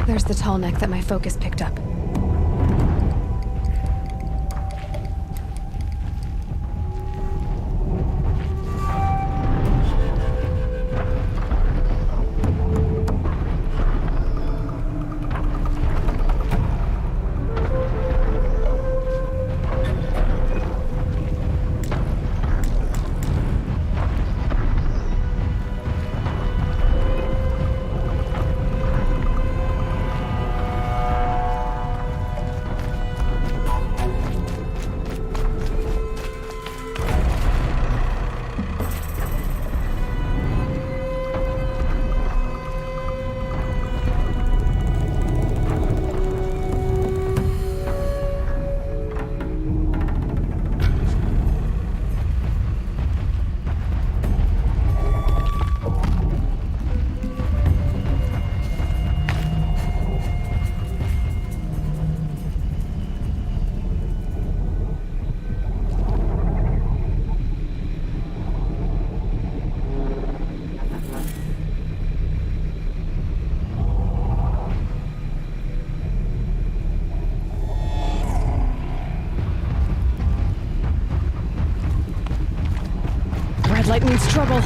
There's the tall neck that my focus picked up. Red light means trouble.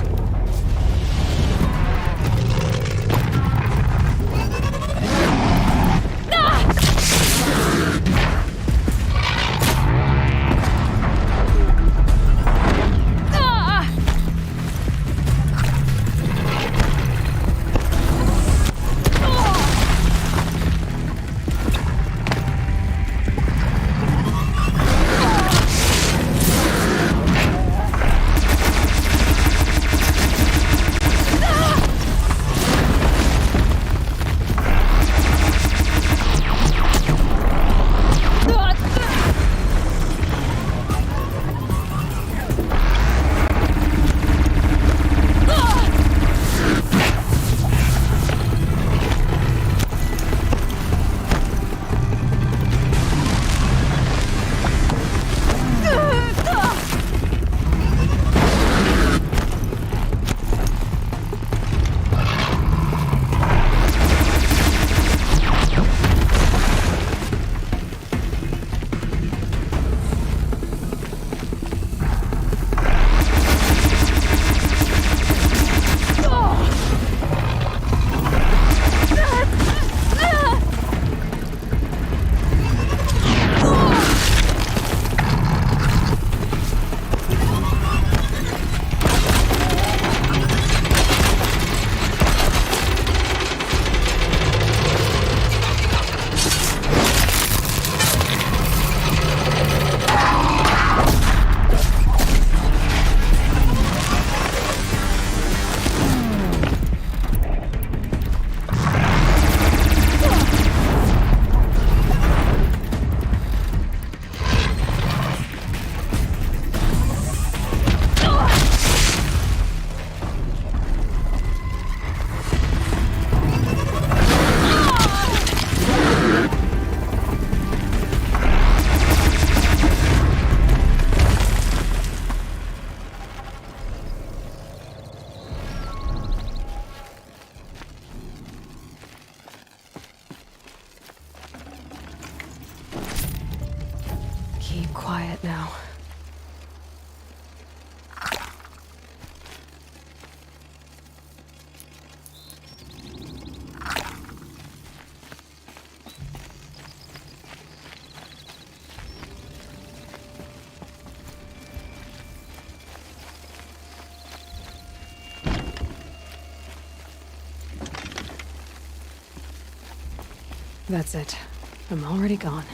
That's it. I'm already gone.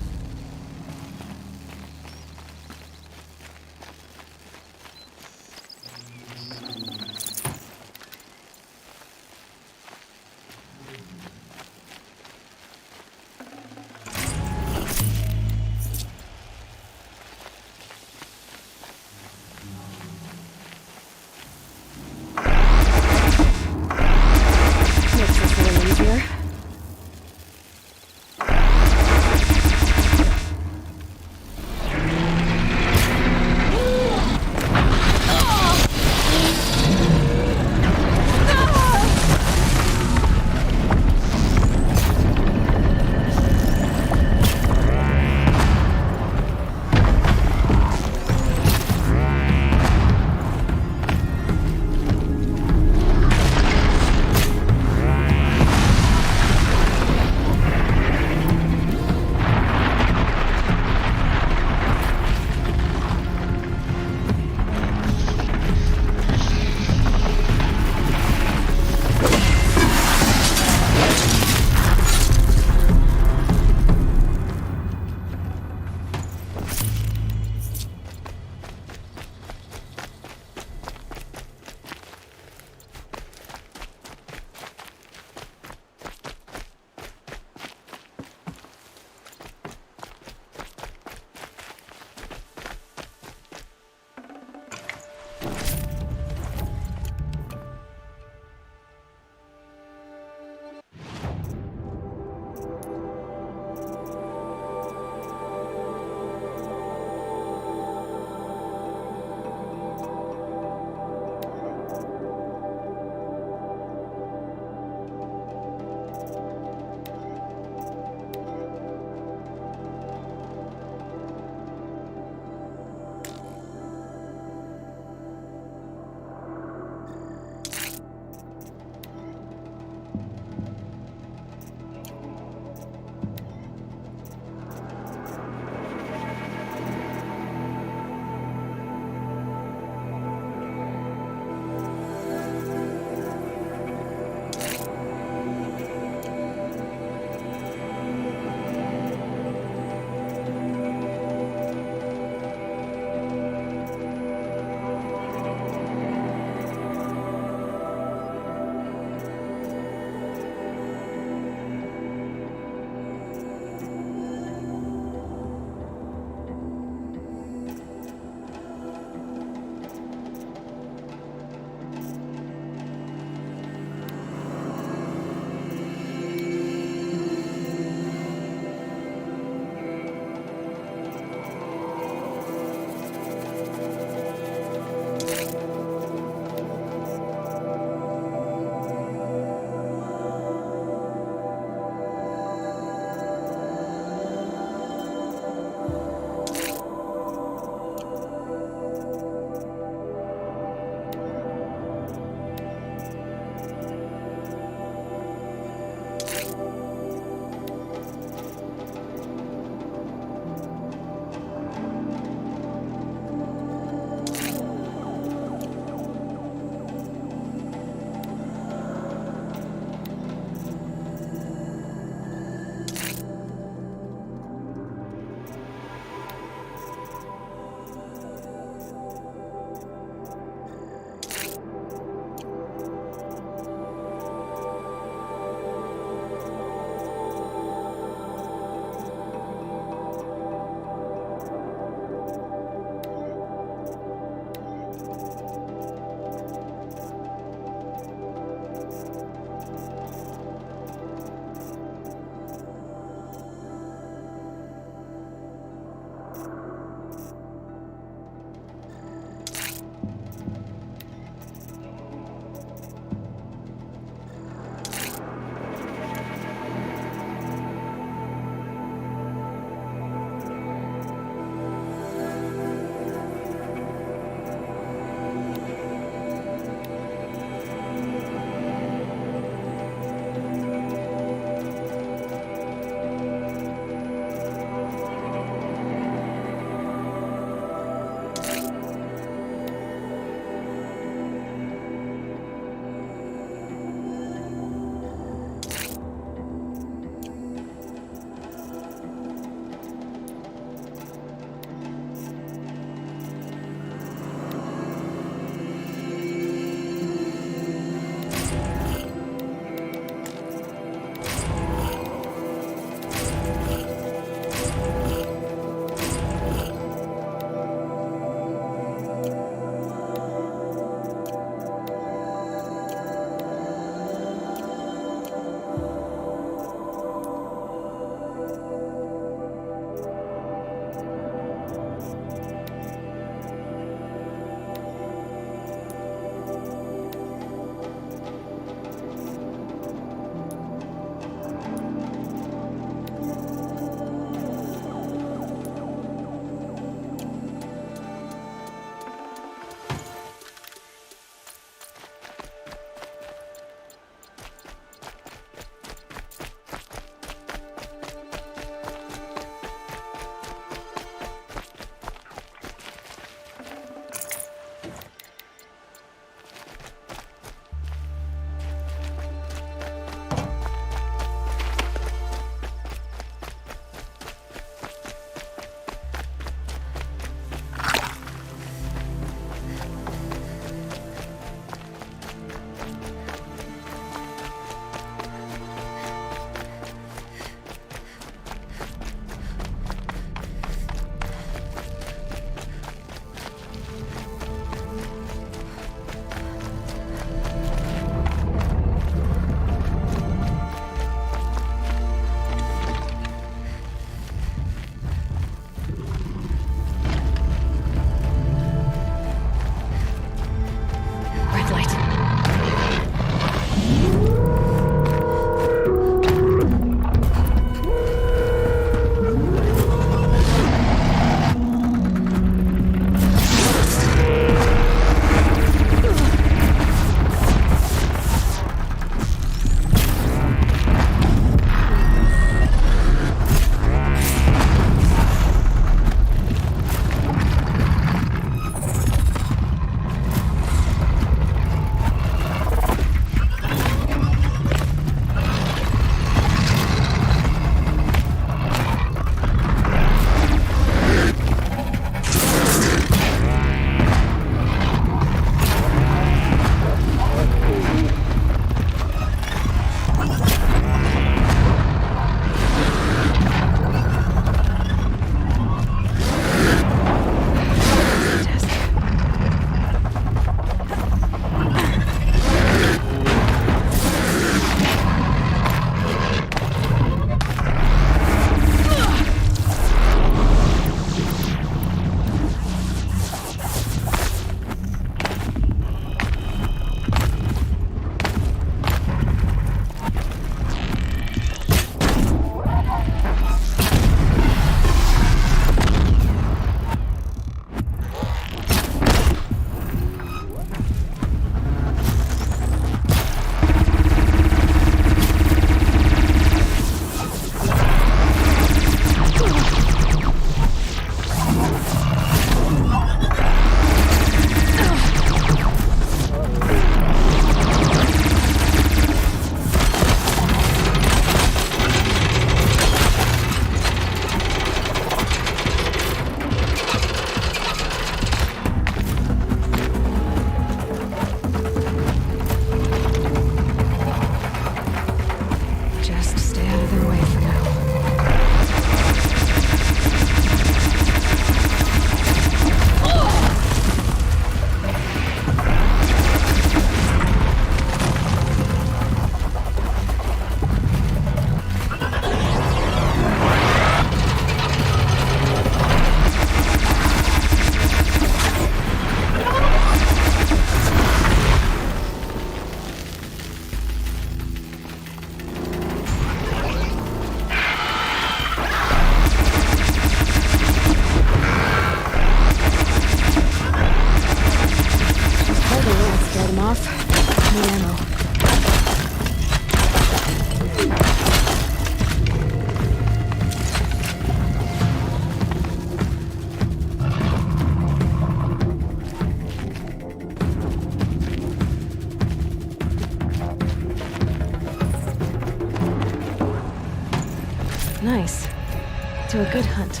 to a good hunt.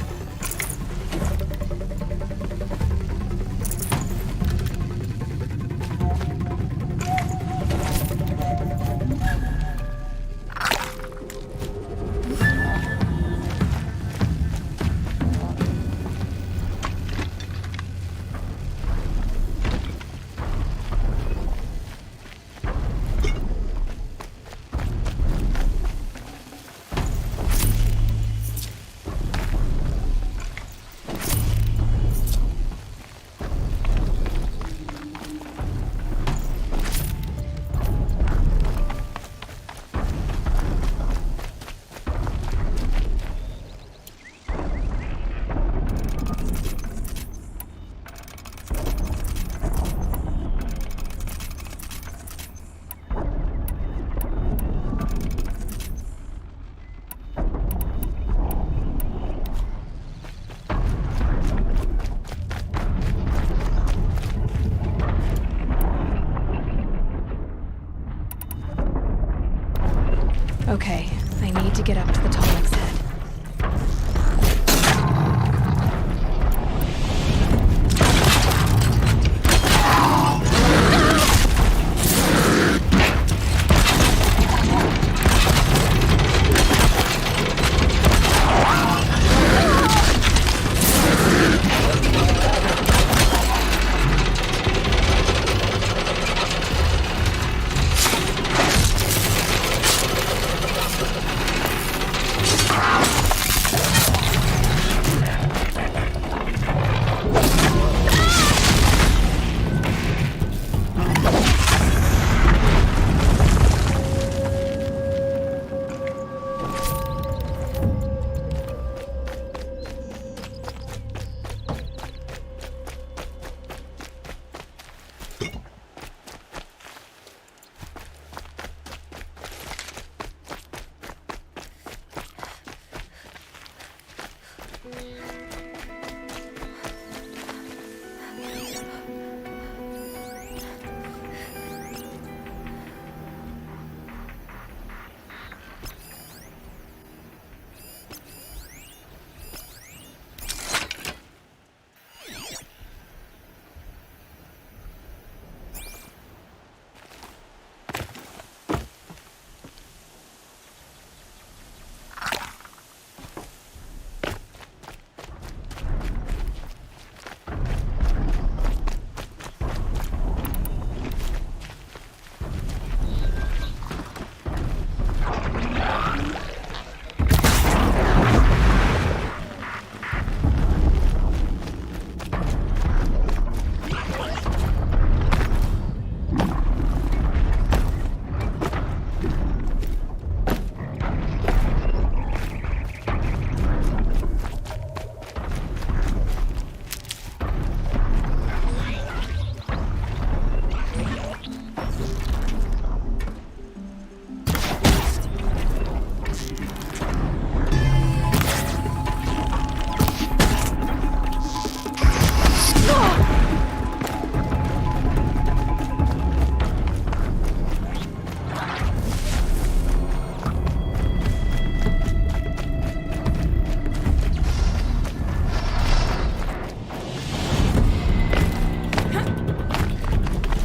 Okay, I need to get up to the Tonic's head.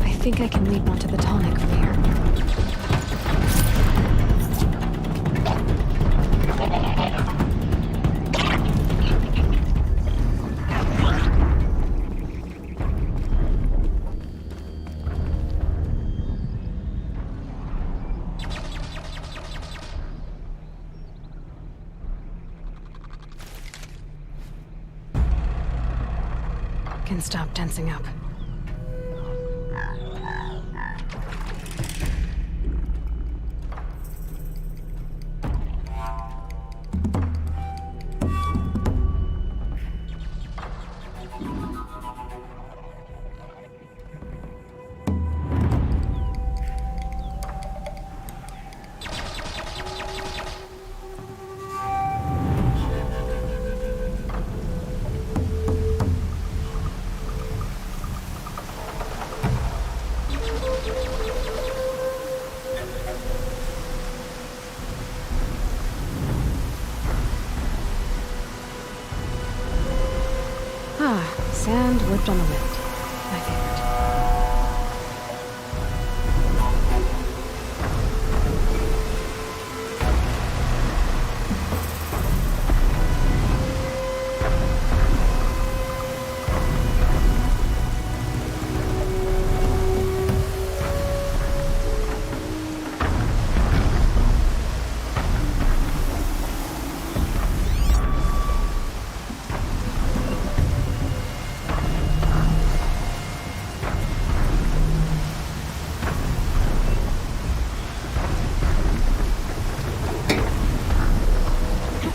I think I can leap onto the Tonic from here. Can stop tensing up. and lived on the wind. My favorite.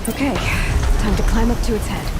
Okay, time to climb up to its head.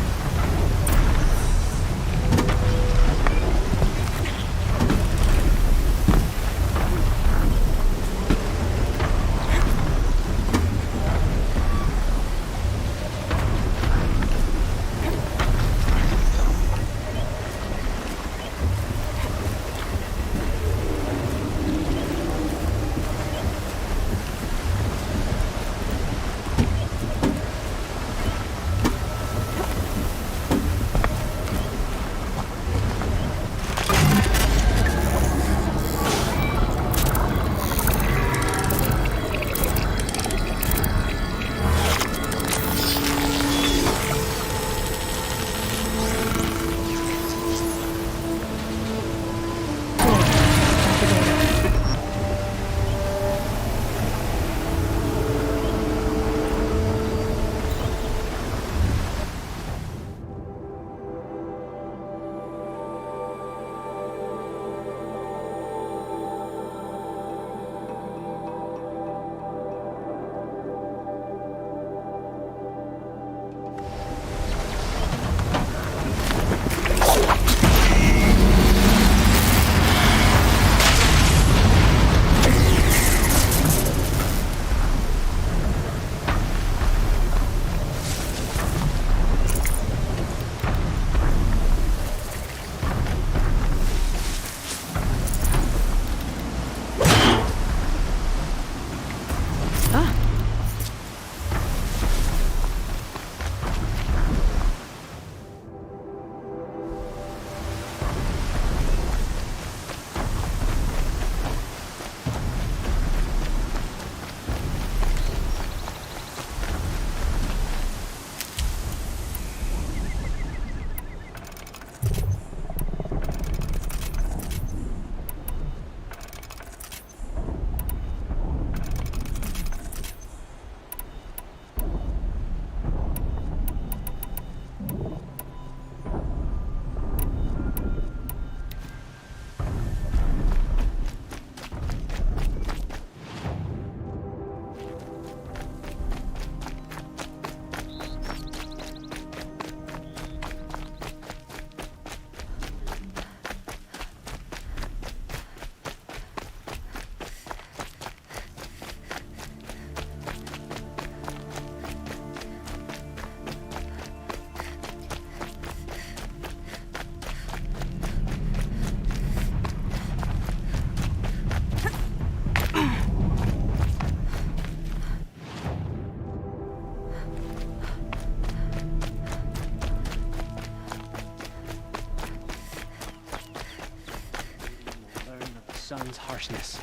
Sun's harshness.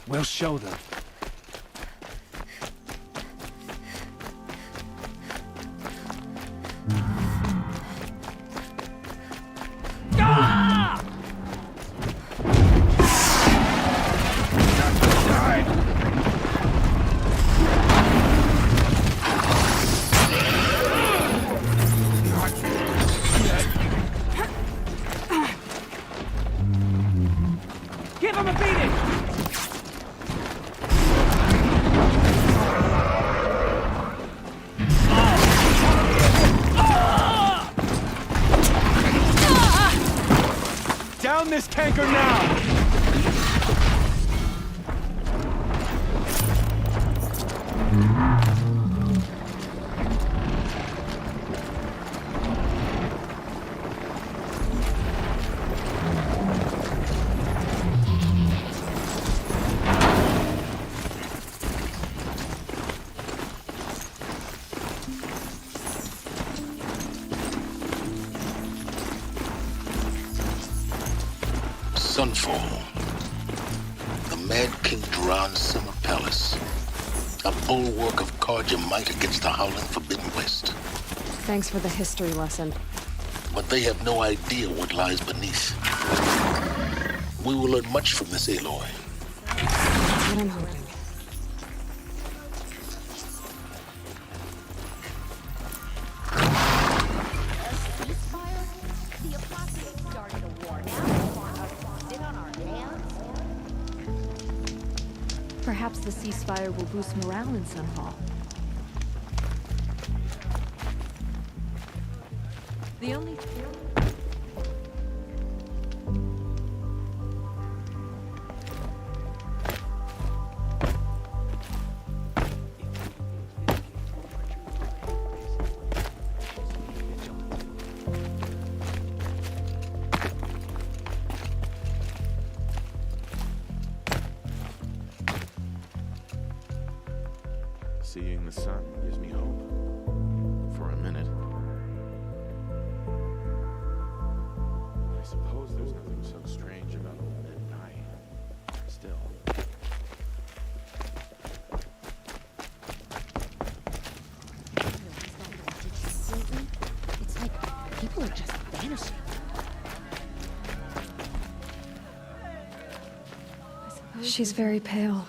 We'll show them. Give him a beating! Down this tanker now! Sunfall. The Mad King Duran's summer palace. A bulwark of Carja might against the howling Forbidden West. Thanks for the history lesson. But they have no idea what lies beneath. We will learn much from this Aloy. That's what I'm hoping. Perhaps the ceasefire will boost morale in Sunfall. The only... Seeing the sun gives me hope. For a minute. I suppose there's nothing so strange about old men dying. Still. It's like people are just vanishing. She's very pale.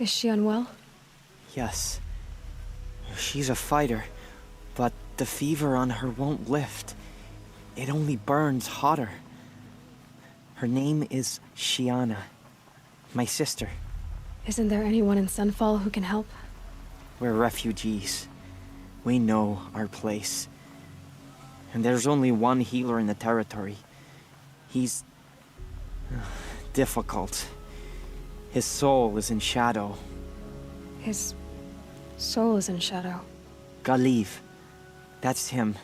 Is she unwell? Yes. She's a fighter, but the fever on her won't lift. It only burns hotter. Her name is Shiana, my sister. Isn't there anyone in Sunfall who can help? We're refugees. We know our place. And there's only one healer in the territory. He's... difficult. His soul is in shadow. His soul is in shadow. Galiv. That's him.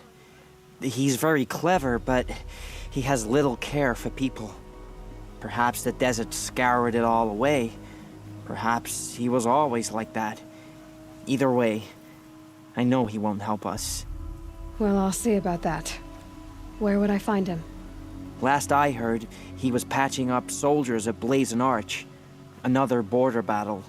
He's very clever, but he has little care for people. Perhaps the desert scoured it all away. Perhaps he was always like that. Either way, I know he won't help us. Well, I'll see about that. Where would I find him? Last I heard, he was patching up soldiers at Blazon Arch. Another border battle.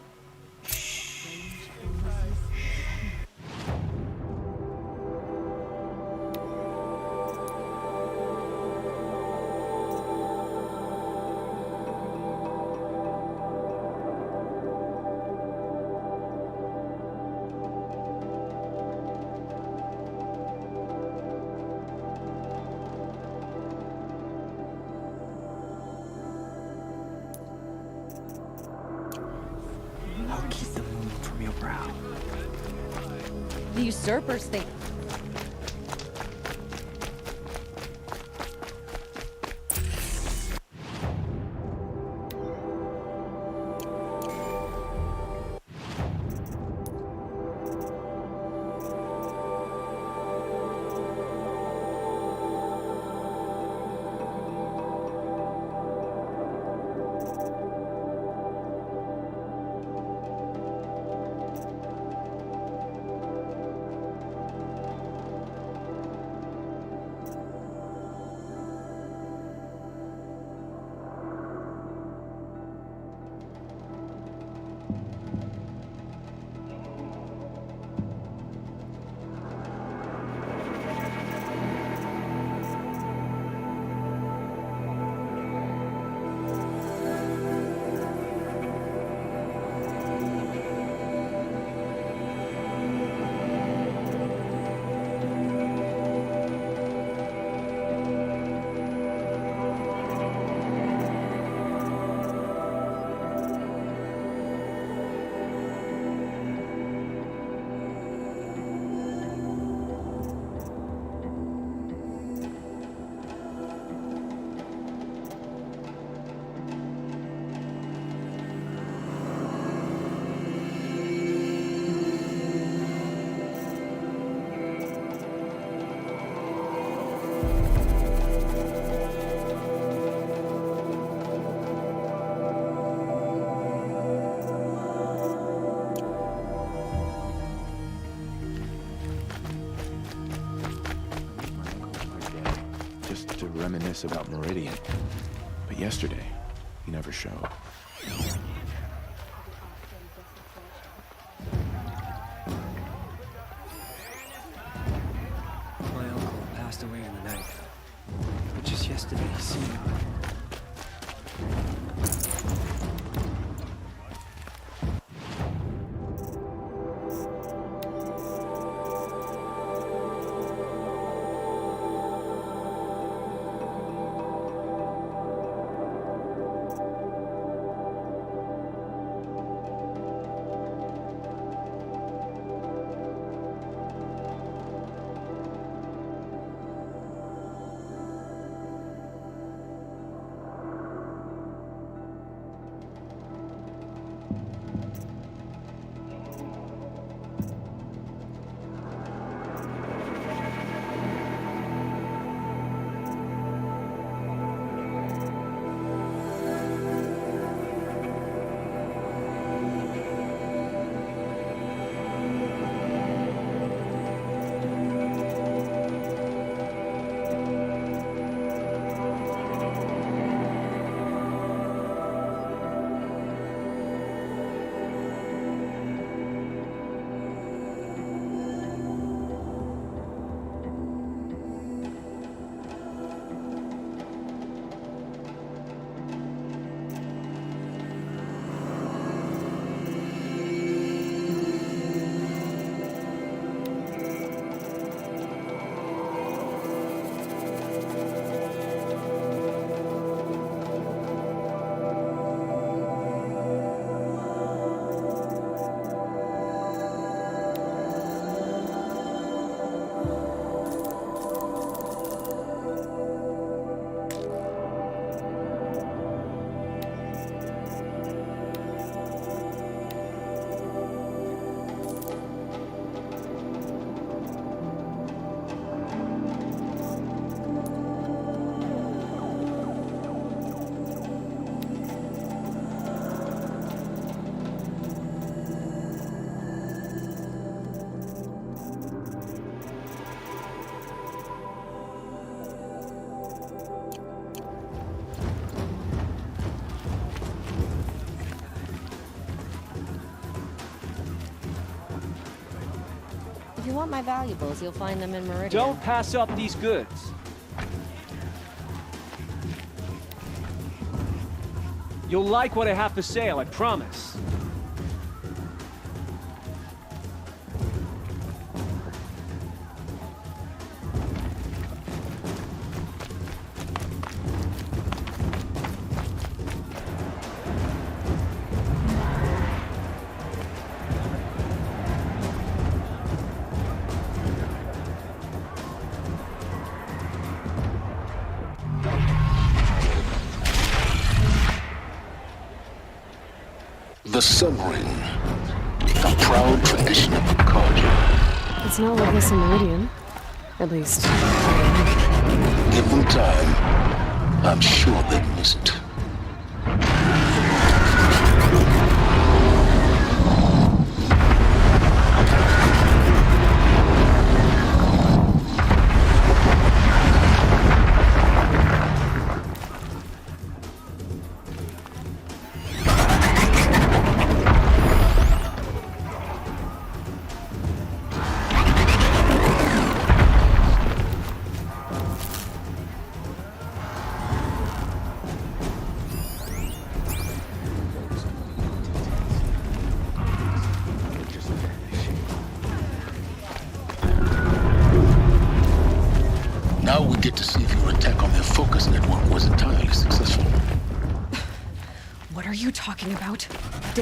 I'll keep the moon from your brow. The usurpers think... Just to reminisce about Meridian. But yesterday, he never showed. My uncle passed away in the night. But just yesterday, he seemed... If you want my valuables, you'll find them in Meridian. Don't pass up these goods. You'll like what I have to say, I promise. The Sun Ring, a proud tradition of Carja. It's not like this in Meridian. At least... Give them time. I'm sure they'd miss it. Now we get to see if your attack on their focus network was entirely successful. What are you talking about?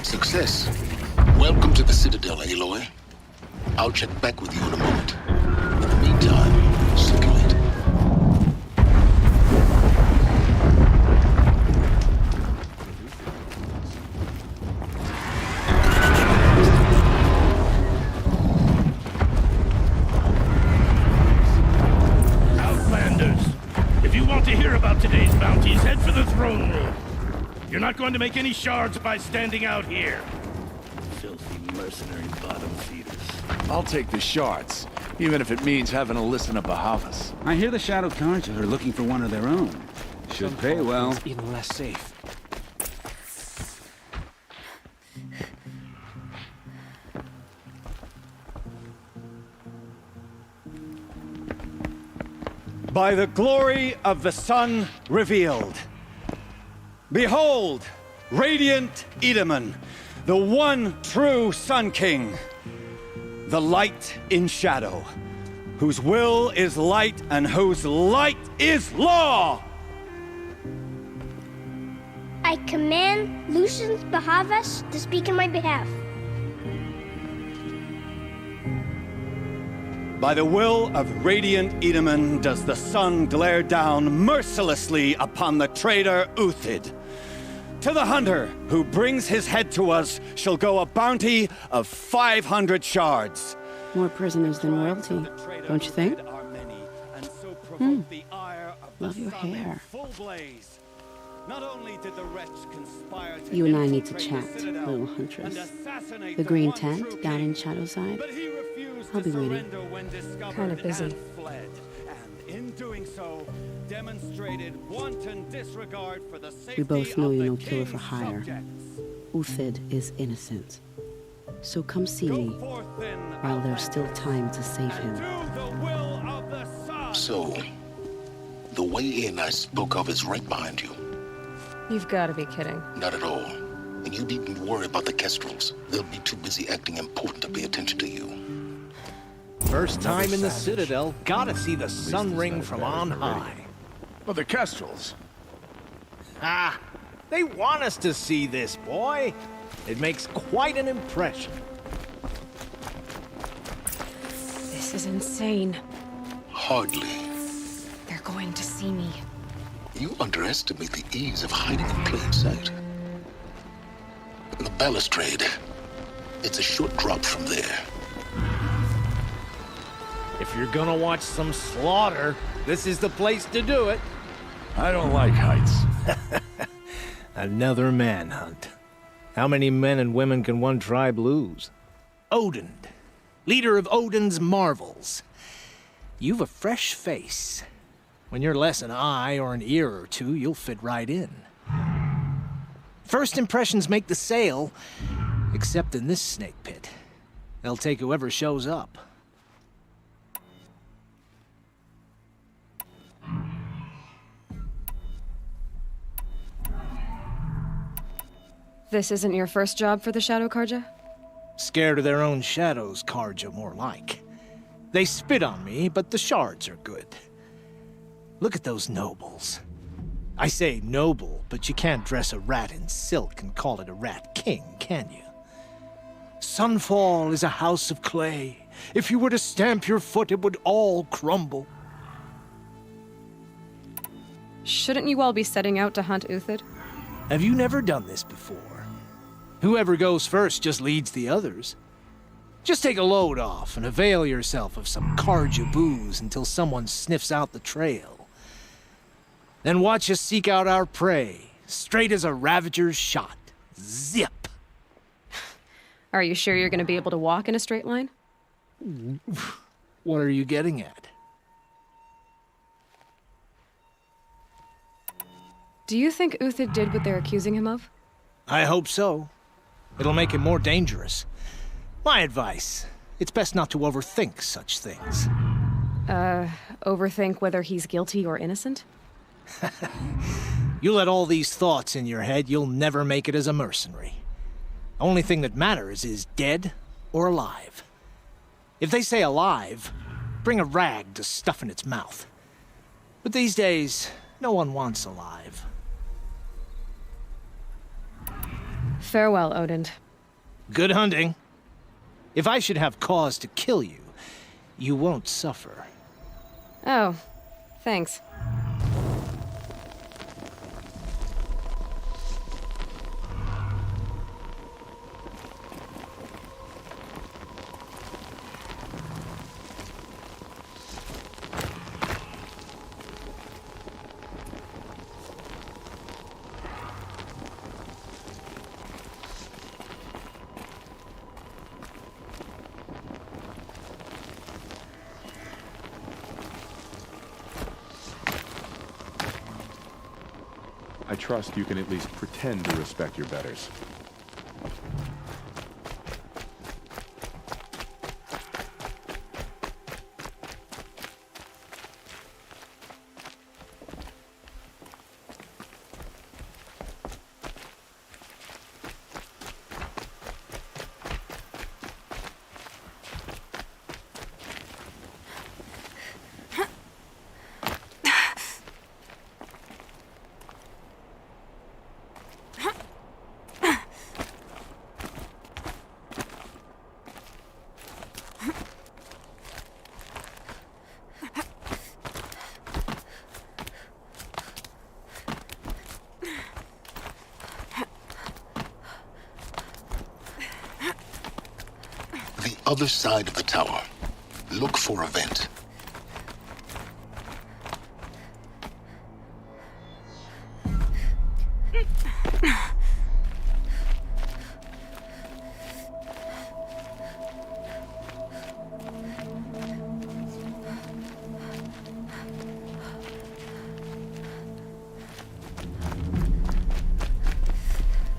Success. Welcome to the Citadel, Aloy. I'll check back with you in a moment. In the meantime, circulate. Today's bounties, head for the throne room. You're not going to make any shards by standing out here. Filthy mercenary bottom feeders. I'll take the shards, even if it means having to listen to Bahavas. I hear the Shadow Carja are looking for one of their own. Should pay well. It's even less safe. By the glory of the sun revealed. Behold, radiant Edaman, the one true Sun King, the light in shadow, whose will is light and whose light is law! I command Lucius Bahavas to speak in my behalf. By the will of radiant Edaman does the sun glare down mercilessly upon the traitor Uthid. To the hunter who brings his head to us shall go a bounty of 500 shards. More prisoners than royalty, don't you think? Love your hair. You and I need to chat, little huntress. The green tent down in Shadowside. I'll be waiting. Kind of busy. We both know you're no killer for hire. Uthid is innocent. So come see me while there's still time to save him. So, the way in I spoke of is right behind you. You've got to be kidding. Not at all. And you needn't worry about the Kestrels. They'll be too busy acting important to pay attention to you. First time in the Citadel, gotta see the sun ring from on high. Well, the Kestrels. Ah, they want us to see this, boy. It makes quite an impression. This is insane. Hardly. They're going to see me. You underestimate the ease of hiding in plain sight. The balustrade. It's a short drop from there. If you're gonna watch some slaughter, this is the place to do it. I don't like heights. Another manhunt. How many men and women can one tribe lose? Odin, leader of Odin's marvels. You've a fresh face. When you're less an eye or an ear or two, you'll fit right in. First impressions make the sale, except in this snake pit. They'll take whoever shows up. This isn't your first job for the Shadow Karja? Scared of their own shadows, Karja, more like. They spit on me, but the shards are good. Look at those nobles. I say noble, but you can't dress a rat in silk and call it a rat king, can you? Sunfall is a house of clay. If you were to stamp your foot, it would all crumble. Shouldn't you all be setting out to hunt Uthid? Have you never done this before? Whoever goes first just leads the others. Just take a load off and avail yourself of some Karja booze until someone sniffs out the trail. Then watch us seek out our prey, straight as a ravager's shot. Zip! Are you sure you're going to be able to walk in a straight line? What are you getting at? Do you think Uthid did what they're accusing him of? I hope so. It'll make him more dangerous. My advice, it's best not to overthink such things. Overthink whether he's guilty or innocent? You let all these thoughts in your head, you'll never make it as a mercenary. Only thing that matters is dead or alive. If they say alive, bring a rag to stuff in its mouth. But these days, no one wants alive. Farewell, Odin. Good hunting. If I should have cause to kill you, you won't suffer. Oh, thanks. I trust you can at least pretend to respect your betters. Other side of the tower. Look for a vent.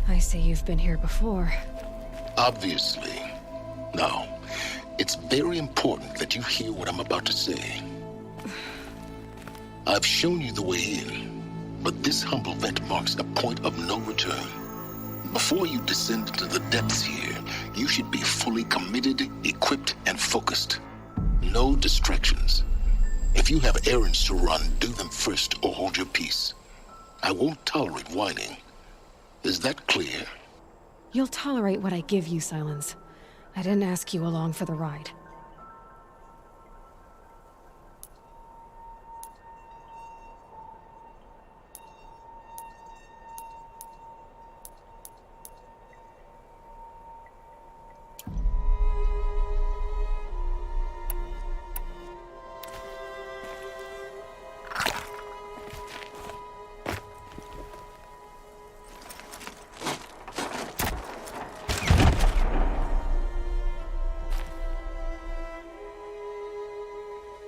I see you've been here before. Obviously. Now, it's very important that you hear what I'm about to say. I've shown you the way in, but this humble vent marks a point of no return. Before you descend into the depths here, you should be fully committed, equipped, and focused. No distractions. If you have errands to run, do them first or hold your peace. I won't tolerate whining. Is that clear? You'll tolerate what I give you, Silence. I didn't ask you along for the ride.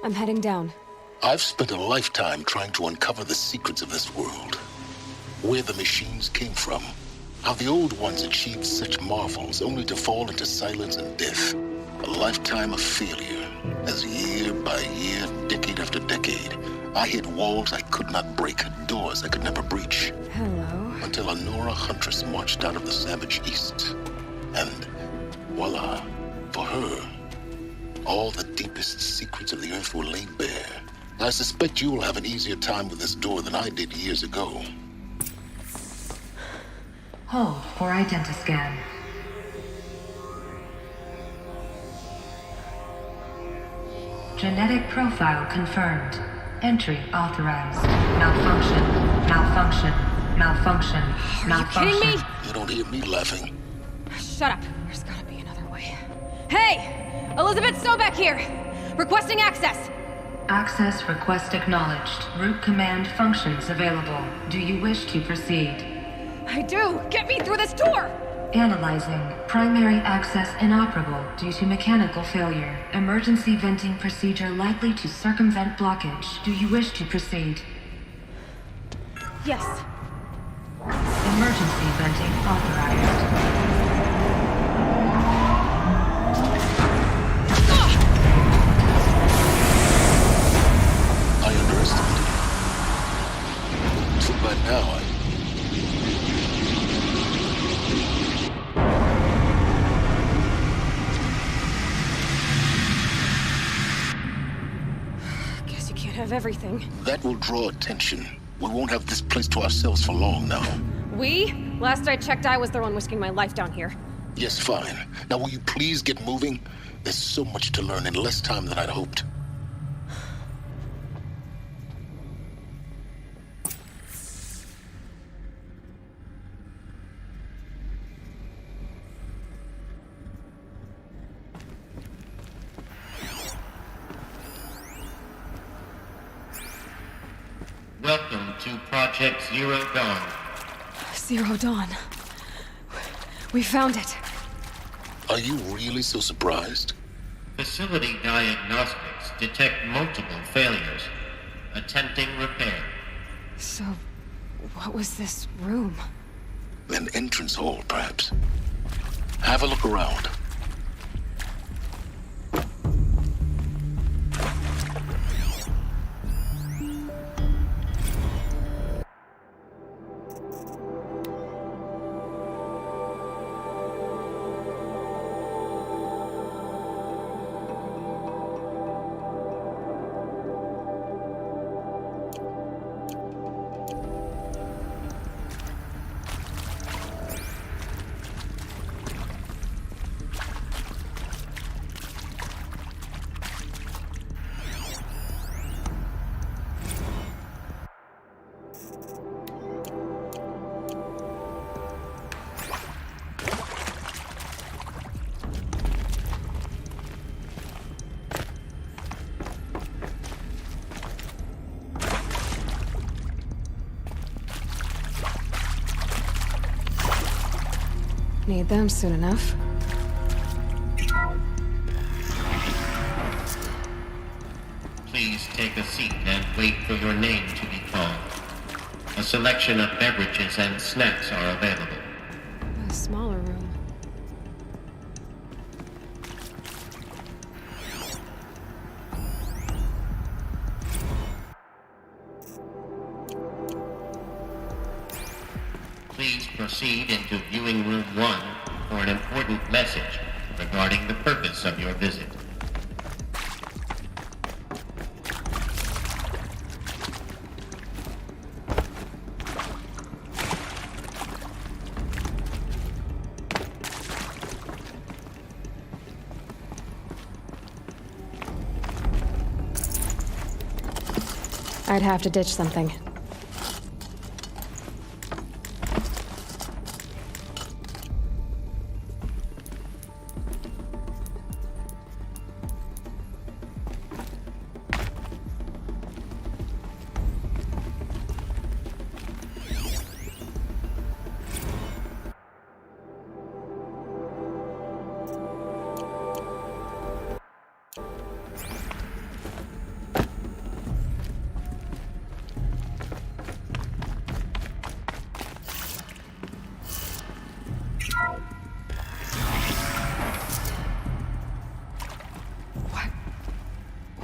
I'm heading down. I've spent a lifetime trying to uncover the secrets of this world. Where the machines came from. How the old ones achieved such marvels only to fall into silence and death. A lifetime of failure. As year by year, decade after decade, I hit walls I could not break, doors I could never breach. Hello. Until a Nora huntress marched out of the savage east. And voila, for her, all the deepest secrets of the earth were laid bare. I suspect you will have an easier time with this door than I did years ago. Hold for identiscan. Genetic profile confirmed. Entry authorized. Malfunction. Malfunction. Malfunction. Malfunction. Are you kidding me? You don't hear me laughing. Shut up. There's gotta be another way. Hey! Elizabeth Sobeck here! Requesting access! Access request acknowledged. Root command functions available. Do you wish to proceed? I do! Get me through this door! Analyzing. Primary access inoperable due to mechanical failure. Emergency venting procedure likely to circumvent blockage. Do you wish to proceed? Yes. Emergency venting authorized. I underestimated you. So by now, Guess you can't have everything. that will draw attention. We won't have this place to ourselves for long now. We? Last I checked, I was the one risking my life down here. Yes, fine. Now will you please get moving? There's so much to learn in less time than I'd hoped. Welcome to Project Zero Dawn. Zero Dawn. We found it. Are you really so surprised? Facility diagnostics detect multiple failures. Attempting repair. So, What was this room? An entrance hall, perhaps. Have a look around. Need them soon enough. Please take a seat and wait for your name to be called. A selection of beverages and snacks are available. A smaller room. Please proceed into viewing room 1 for an important message regarding the purpose of your visit. I'd have to ditch something.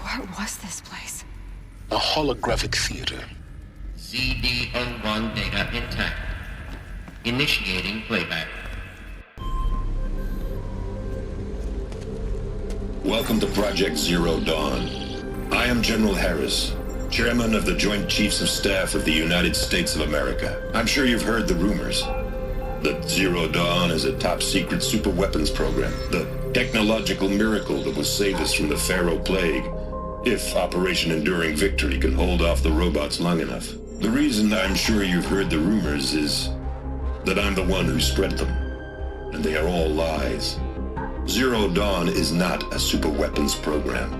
What was this place? A holographic theater. ZD-01 data intact. Initiating playback. Welcome to Project Zero Dawn. I am General Harris, Chairman of the Joint Chiefs of Staff of the United States of America. I'm sure you've heard the rumors that Zero Dawn is a top-secret superweapons program, the technological miracle that will save us from the Pharaoh Plague, if Operation Enduring Victory can hold off the robots long enough. The reason I'm sure you've heard the rumors is that I'm the one who spread them, and they are all lies. Zero Dawn is not a superweapons program,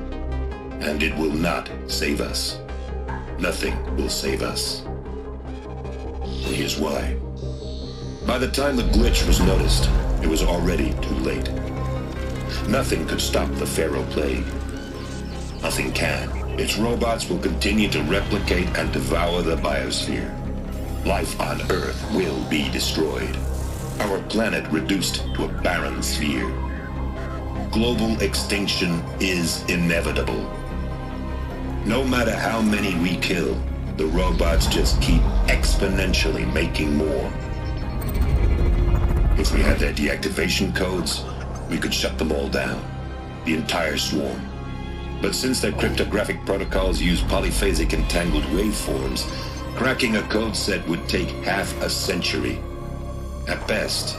and it will not save us. Nothing will save us. And here's why. By the time the glitch was noticed, it was already too late. Nothing could stop the Pharaoh Plague. Nothing can. Its robots will continue to replicate and devour the biosphere. Life on Earth will be destroyed. Our planet reduced to a barren sphere. Global extinction is inevitable. No matter how many we kill, the robots just keep exponentially making more. If we had their deactivation codes, we could shut them all down. The entire swarm. But since their cryptographic protocols use polyphasic entangled waveforms, cracking a code set would take half a century. At best,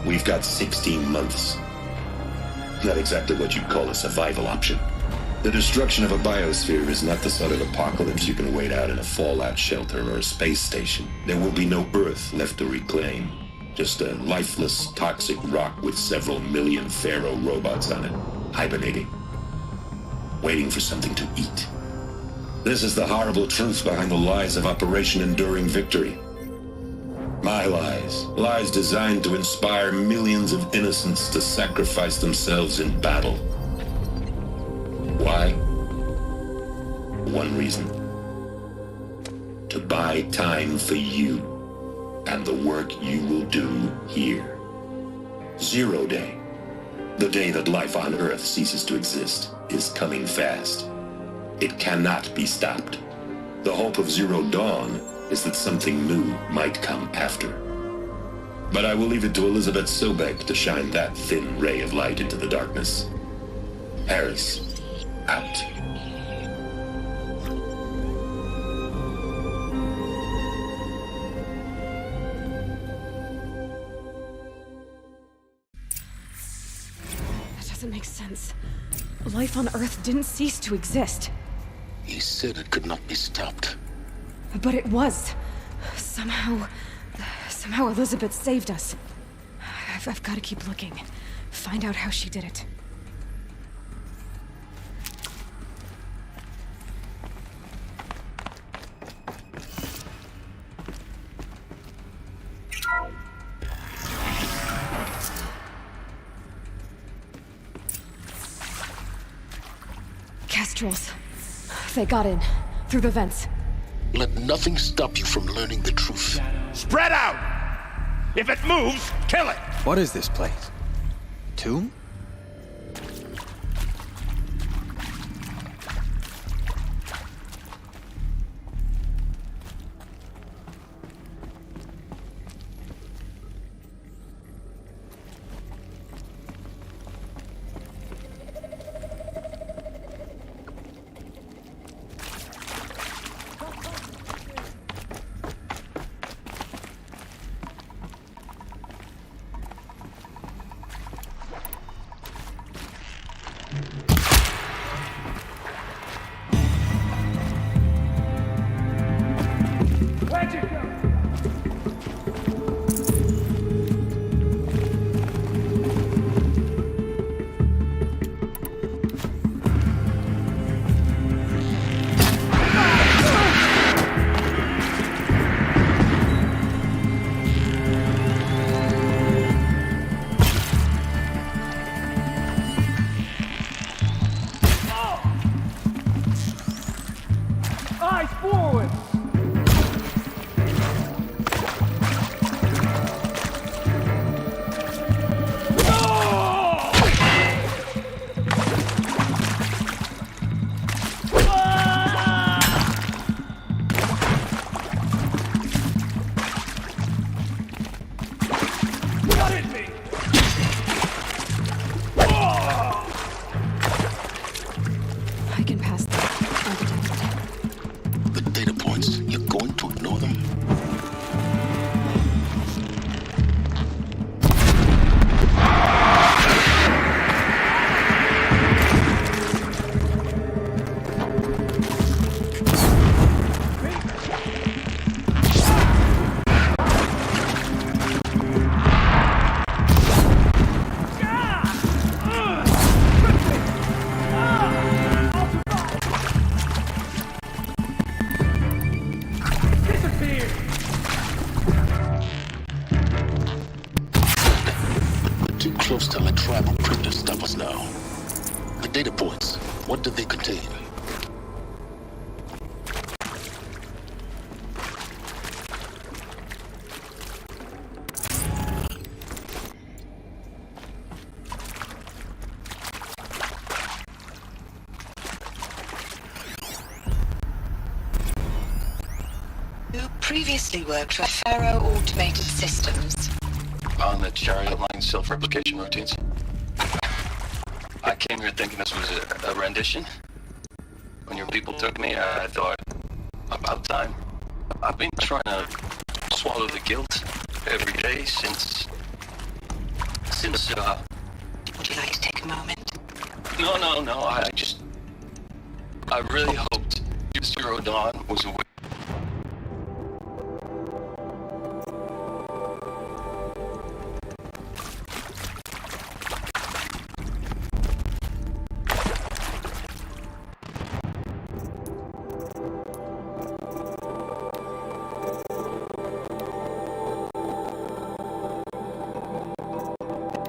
we've got 16 months. Not exactly what you'd call a survival option. The destruction of a biosphere is not the sort of apocalypse you can wait out in a fallout shelter or a space station. There will be no Earth left to reclaim. Just a lifeless, toxic rock with several million Pharaoh robots on it, hibernating. Waiting for something to eat. This is the horrible truth behind the lies of Operation Enduring Victory. My lies. Lies designed to inspire millions of innocents to sacrifice themselves in battle. Why? One reason. to buy time for you and the work you will do here. 0 Day, the day that life on Earth ceases to exist, is coming fast. It cannot be stopped. The hope of Zero Dawn is that something new might come after. But I will leave it to Elizabeth Sobek to shine that thin ray of light into the darkness. Harris, out. That doesn't make sense. Life on Earth didn't cease to exist. He said it could not be stopped. But it was. Somehow Elizabeth saved us. I've got to keep looking. Find out how she did it. Kestrels. They got in. Through the vents. Let nothing stop you from learning the truth. Spread out! If it moves, kill it! What is this place? Tomb? Where'd you go? Eyes forward! What hit me? I can pass that. The data points, you're going to ignore them? Disappear! We're too close to let tribal crypto stop us now. The data points, what do they contain? Who previously worked for Faro Automated Systems. On the chariot line self-replication routines. I came here thinking this was a rendition. When your people took me, I thought, about time. I've been trying to swallow the guilt every day since... Would you like to take a moment? No, I really hoped Zero Dawn was aware.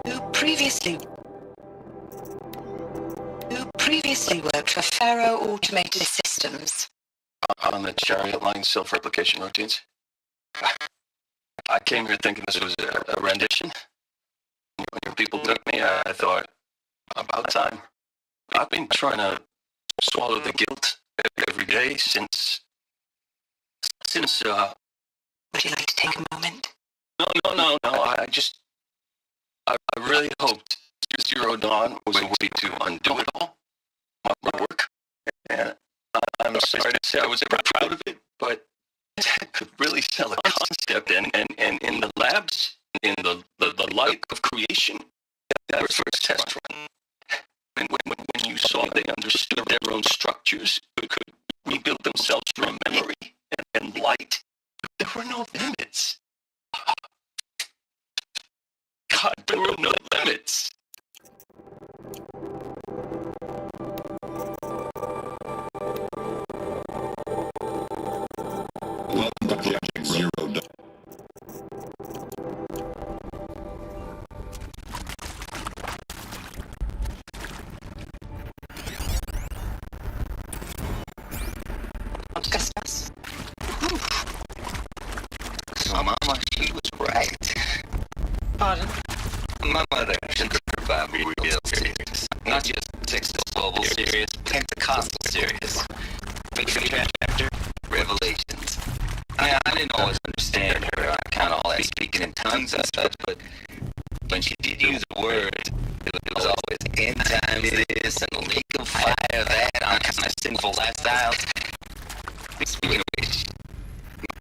Who previously worked for Faro Automated Systems. on the chariot line self-replication routines? I came here thinking this was a rendition. When your people took me, I thought, about time. I've been trying to swallow the guilt every day since, Would you like to take a moment? No. I really hoped Zero Dawn was a way to undo it all. My work. And I'm sorry to say I was ever proud of it, but I could really sell a concept. And in the labs, in the light of creation, that first test run, when you saw they understood their own structures, could rebuild themselves from memory and light, there were no limits. God, there were no limits. Welcome to Project Zero Dawn. Discuss. So Mama, she was right. Pardon? My mother should survive me real serious. Not just Texas global serious, Pentecostal serious. Chapter, Revelations. I didn't always understand her. I kind of all that speaking in tongues and such, but when she did use a word, it was always end times this and lake of fire that on kind of sinful lifestyles. Speaking of which,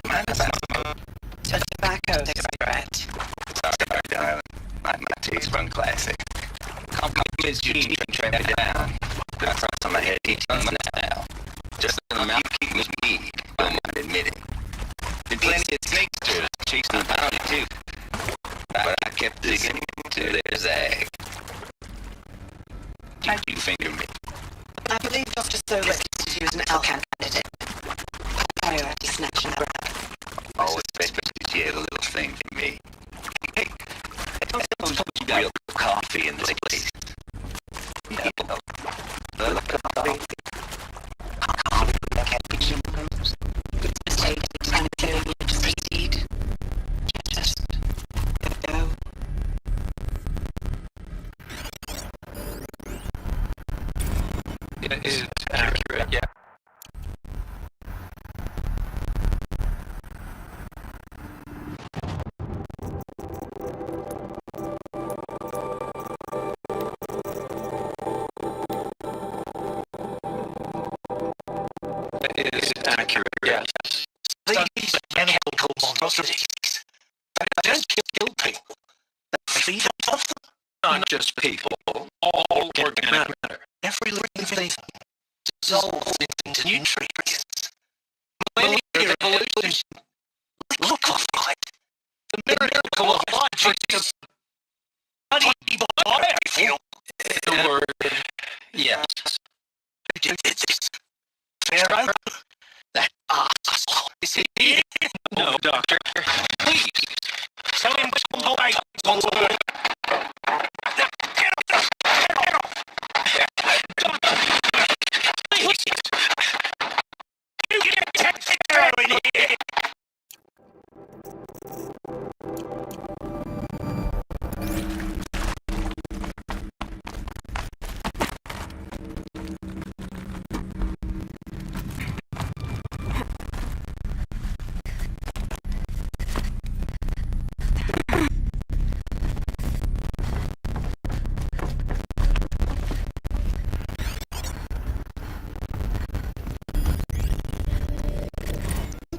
mind if I smoke? Just tobacco, cigarette. Sorry, darling. My taste run classic. Compliments you can track it down. I cross on my head, teach on my style. Just an amount keep me weed, I'm not admitting. Been plenty of snakesters chasing the bounty too. But I kept digging to their zag. Did you finger me? I believe Dr. Stowe registered you as an Alcan candidate. Priority snatch and grab. Oh, especially she had a little thing for me. Hey, I don't suppose you got real coffee in this place. No. Little coffee. Mistake and telling you to proceed. Just go. It is accurate, yeah. It is accurate, yes. These mechanical monstrosities. They don't kill people. They feed off them. Not just people, all organic matter. Every living thing dissolves into nutrients. Millennial evolution. Look like the miracle of logic is unbelievable. The word, yes. Pharaoh? That asshole. Is he here? No, Doctor. Please, tell him to come away once more. Please. You can't take Pharaoh in here.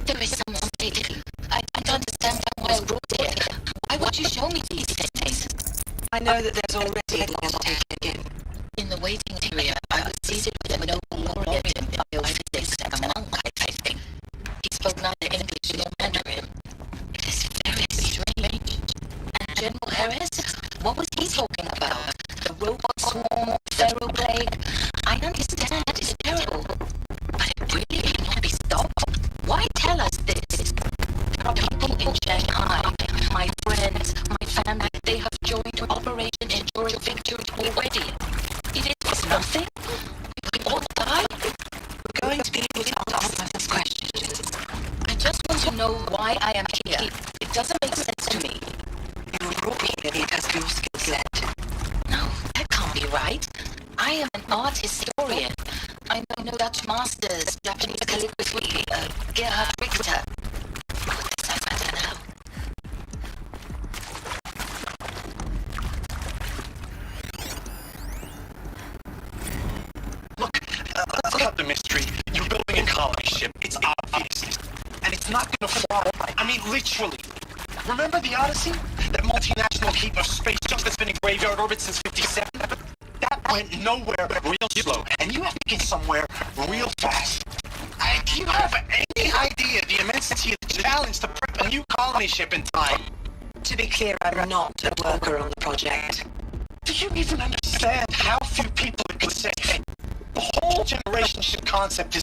There is some mistake. I don't understand how I was brought here. Why would you show me these things? I know that there's already an undertaking. In the waiting area, I was seated with a noble laureate in biophysics and a monk, I think. He spoke neither English nor Mandarin. It is very strange. And General Harris? What was he talking about? The robot swarm, feral plague? I understand it's terrible. But it really cannot be stopped. Why tell us this? There are people in Shanghai, my friends, my family, they have joined Operation Enduring Victory already. It is for nothing? We all die? We're going to be able to answer this question. your skill set. No, that can't be right. I am an art historian. I know Dutch masters, Japanese calligraphy, Gerhard Richter. What does that matter now? Let's cut the mystery. You're building a colony ship. It's obvious. And it's not gonna fly. I mean, literally. Remember the Odyssey? That multinational heap of space junk that's been in graveyard orbit since 57? That went nowhere real slow. And you have to get somewhere real fast. Do you have any idea the immensity of the challenge to prep a new colony ship in time? To be clear, I'm not a worker on the project. Do you even understand how few people it could save? The whole generation ship concept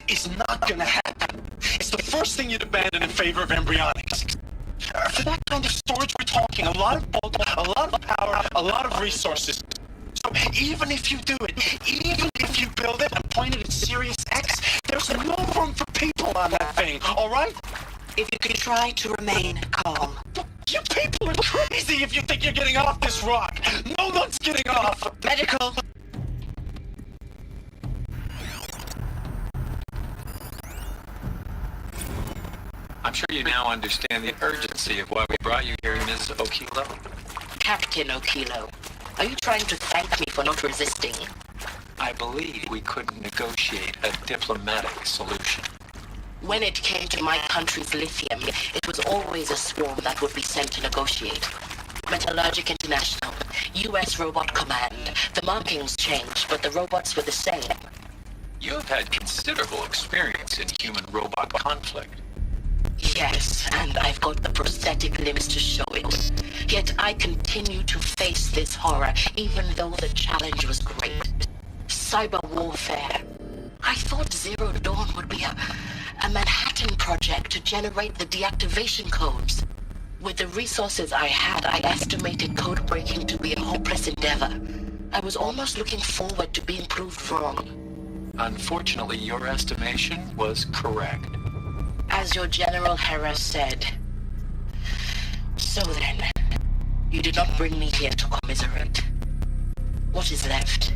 is not gonna happen. It's the first thing you'd abandon in favor of embryonics. For that kind of storage, we're talking a lot of bulk, a lot of power, a lot of resources. So even if you do it, even if you build it and point it at Sirius X, there's no room for people on that thing, alright? If you could try to remain calm. You people are crazy if you think you're getting off this rock. No one's getting off. Medical. I'm sure you now understand the urgency of why we brought you here, Ms. Okilo. Captain Okilo, are you trying to thank me for not resisting? I believe we couldn't negotiate a diplomatic solution. When it came to my country's lithium, it was always a swarm that would be sent to negotiate. Metallurgic International, U.S. Robot Command. The markings changed, but the robots were the same. You have had considerable experience in human-robot conflict. Yes, and I've got the prosthetic limbs to show it. Yet I continue to face this horror, even though the challenge was great. Cyber warfare. I thought Zero Dawn would be a Manhattan project to generate the deactivation codes. With the resources I had, I estimated code breaking to be a hopeless endeavor. I was almost looking forward to being proved wrong. Unfortunately, your estimation was correct. As your General Hera said. So then, you did not bring me here to commiserate. What is left?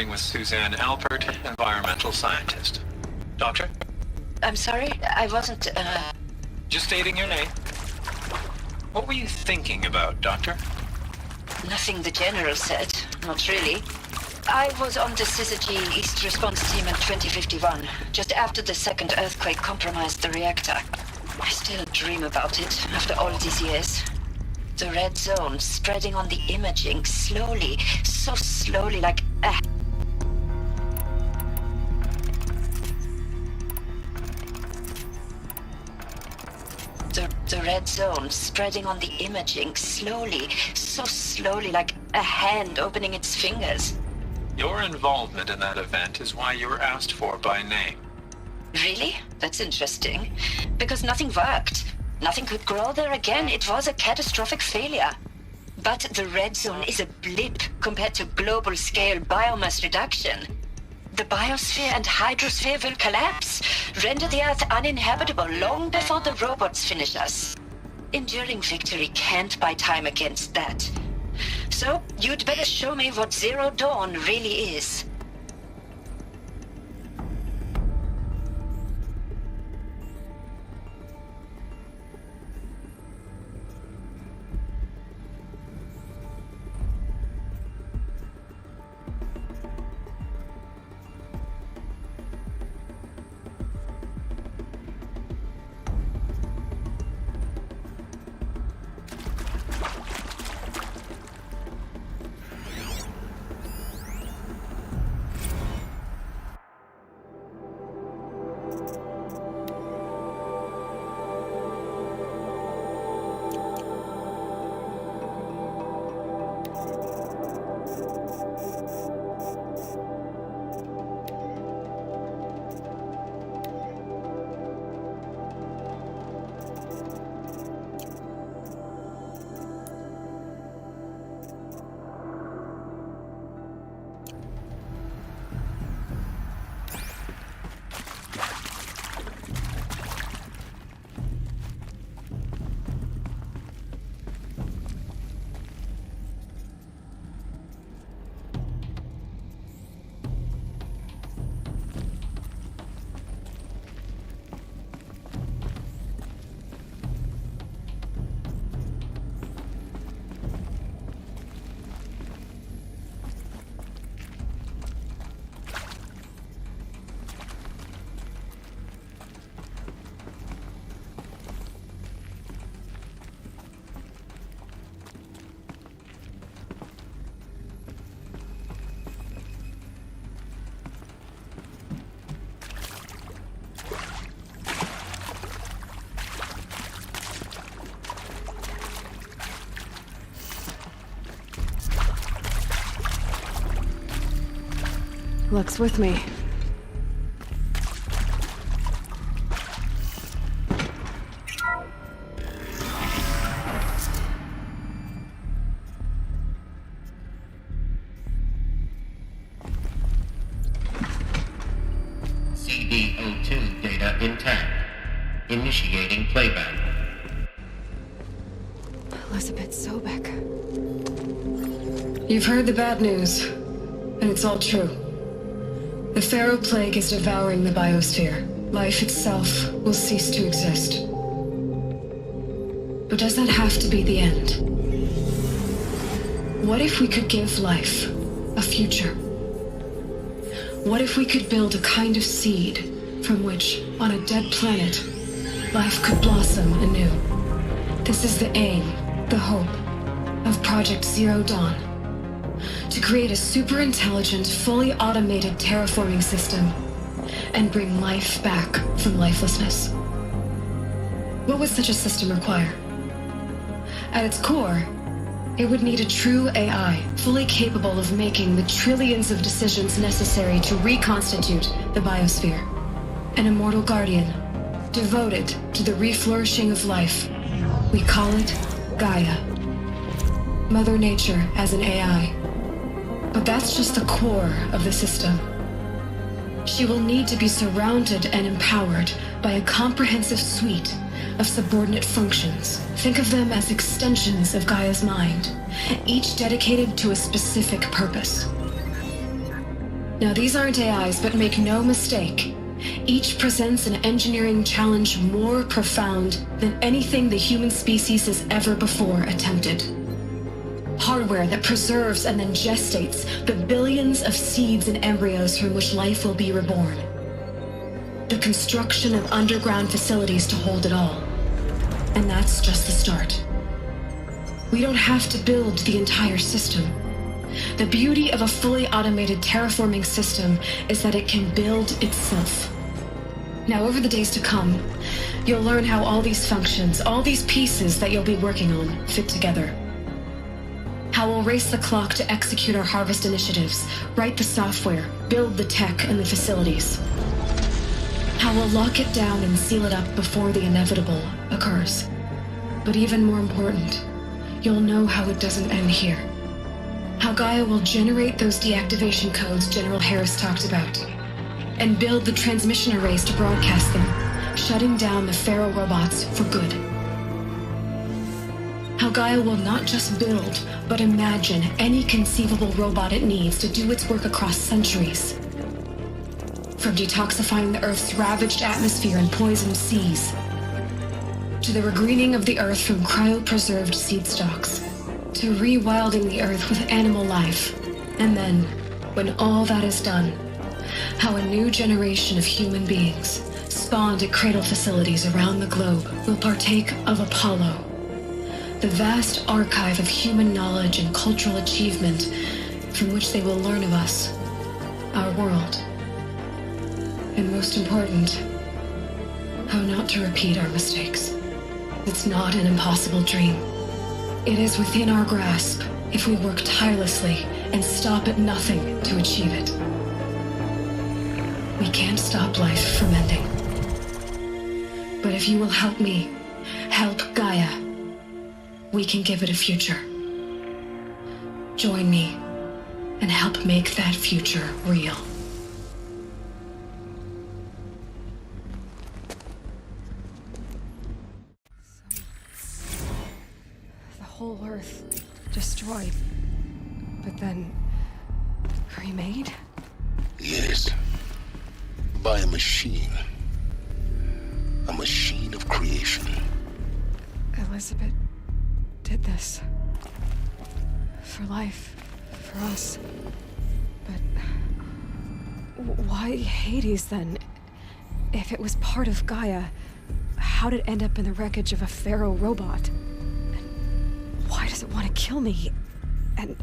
With Suzanne Alpert, environmental scientist. Doctor? I'm sorry, I wasn't, Just stating your name. What were you thinking about, Doctor? Nothing the General said, not really. I was on the Syzygy East Response Team in 2051, just after the second earthquake compromised the reactor. I still dream about it, after all these years. The red zone spreading on the imaging, slowly, so slowly, like a... The red zone spreading on the imaging, slowly, so slowly, like a hand opening its fingers. Your involvement in that event is why you were asked for by name. Really? That's interesting. Because nothing worked. Nothing could grow there again. It was a catastrophic failure. But the red zone is a blip compared to global-scale biomass reduction. The biosphere and hydrosphere will collapse, render the Earth uninhabitable long before the robots finish us. Enduring victory can't buy time against that. So, you'd better show me what Zero Dawn really is. Luck's with me. CD02 data intact. Initiating playback. Elizabeth Sobek. You've heard the bad news, and it's all true. The Pharaoh Plague is devouring the biosphere. Life itself will cease to exist. But does that have to be the end? What if we could give life a future? What if we could build a kind of seed from which, on a dead planet, life could blossom anew? This is the aim, the hope, of Project Zero Dawn. To create a super-intelligent, fully automated terraforming system and bring life back from lifelessness. What would such a system require? At its core, it would need a true AI, fully capable of making the trillions of decisions necessary to reconstitute the biosphere. An immortal guardian, devoted to the reflourishing of life. We call it Gaia. Mother Nature as an AI. But that's just the core of the system. She will need to be surrounded and empowered by a comprehensive suite of subordinate functions. Think of them as extensions of Gaia's mind, each dedicated to a specific purpose. Now, these aren't AIs, but make no mistake, each presents an engineering challenge more profound than anything the human species has ever before attempted. Hardware that preserves and then gestates the billions of seeds and embryos from which life will be reborn. The construction of underground facilities to hold it all. And that's just the start. We don't have to build the entire system. The beauty of a fully automated terraforming system is that it can build itself. Now, over the days to come, you'll learn how all these functions, all these pieces that you'll be working on, fit together. How we'll race the clock to execute our harvest initiatives, write the software, build the tech and the facilities. How we'll lock it down and seal it up before the inevitable occurs. But even more important, you'll know how it doesn't end here. How Gaia will generate those deactivation codes General Harris talked about, and build the transmission arrays to broadcast them, shutting down the Pharaoh robots for good. How Gaia will not just build, but imagine any conceivable robot it needs to do its work across centuries. From detoxifying the Earth's ravaged atmosphere and poisoned seas, to the regreening of the Earth from cryopreserved seed stalks, to rewilding the Earth with animal life. And then, when all that is done, how a new generation of human beings, spawned at cradle facilities around the globe, will partake of Apollo, the vast archive of human knowledge and cultural achievement from which they will learn of us, our world. And most important, how not to repeat our mistakes. It's not an impossible dream. It is within our grasp if we work tirelessly and stop at nothing to achieve it. We can't stop life from ending. But if you will help me, help Gaia, we can give it a future. Join me and help make that future real. The whole Earth destroyed, but then remade? Yes. By a machine. A machine of creation. Elizabeth did this. For life. For us. But why Hades then? If it was part of Gaia, how did it end up in the wreckage of a Pharaoh robot? And why does it want to kill me? And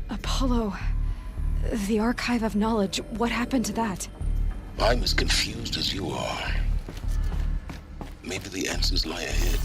Apollo, the archive of knowledge, what happened to that? I'm as confused as you are. Maybe the answers lie ahead.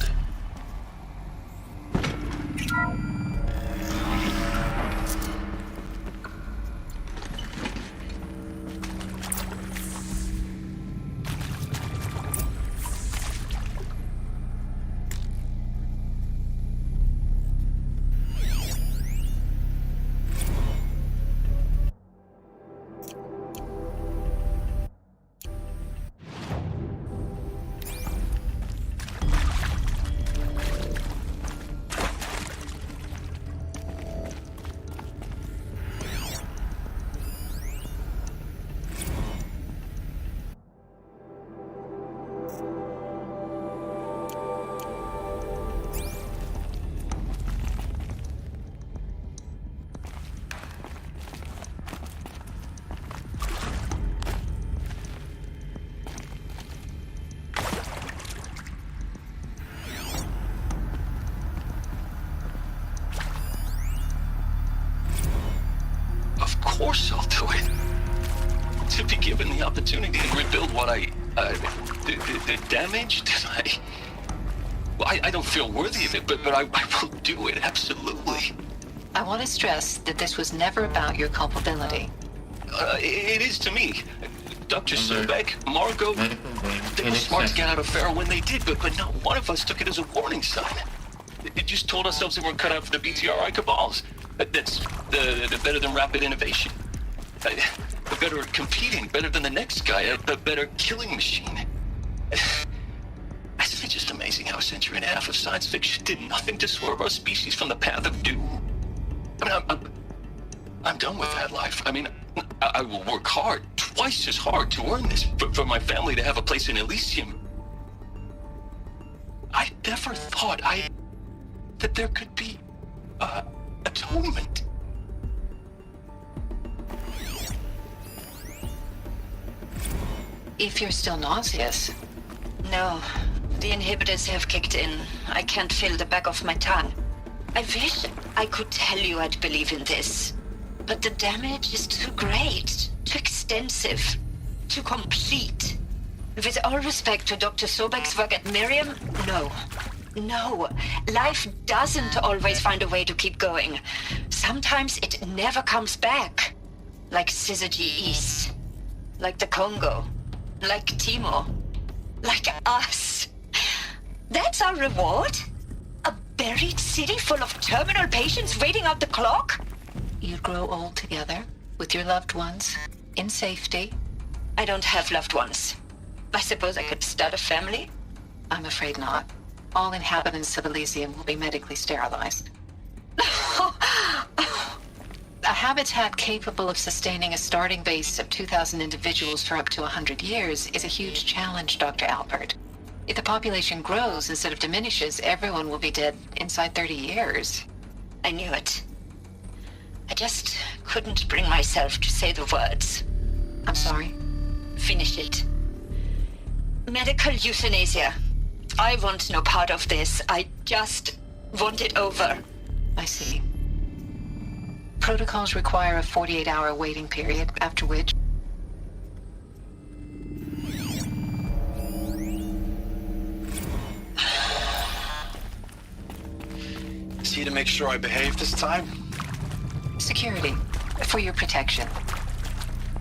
foresight to it. To be given the opportunity to rebuild what the damage that I don't feel worthy of it, but I will do it, absolutely. I want to stress that this was never about your culpability. It is to me. Dr. Sobek, Margot, they were smart to get out of Pharaoh when they did, but not one of us took it as a warning sign. It just told ourselves they weren't cut out for the BTRI cabals. That's the better than rapid innovation. The better at competing, better than the next guy, a better killing machine. It's just amazing how a century and a half of science fiction did nothing to swerve our species from the path of doom. I mean, I'm done with that life. I mean, I will work hard, twice as hard to earn this, for my family to have a place in Elysium. I never thought that there could be atonement. If you're still nauseous. No, the inhibitors have kicked in. I can't feel the back of my tongue. I wish I could tell you I'd believe in this. But the damage is too great, too extensive, too complete. With all respect to Dr. Sobek's work at Miriam, no. No, life doesn't always find a way to keep going. Sometimes it never comes back. Like Syzygy East. Like the Congo. Like Timor. Like us. That's our reward? A buried city full of terminal patients waiting out the clock? You'd grow old together, with your loved ones, in safety. I don't have loved ones. I suppose I could start a family? I'm afraid not. All inhabitants of Elysium will be medically sterilized. A habitat capable of sustaining a starting base of 2,000 individuals for up to 100 years is a huge challenge, Dr. Albert. If the population grows instead of diminishes, everyone will be dead inside 30 years. I knew it. I just couldn't bring myself to say the words. I'm sorry? Finish it. Medical euthanasia. I want no part of this. I just want it over. I see. Protocols require a 48-hour waiting period, after which... See to make sure I behave this time? Security, for your protection.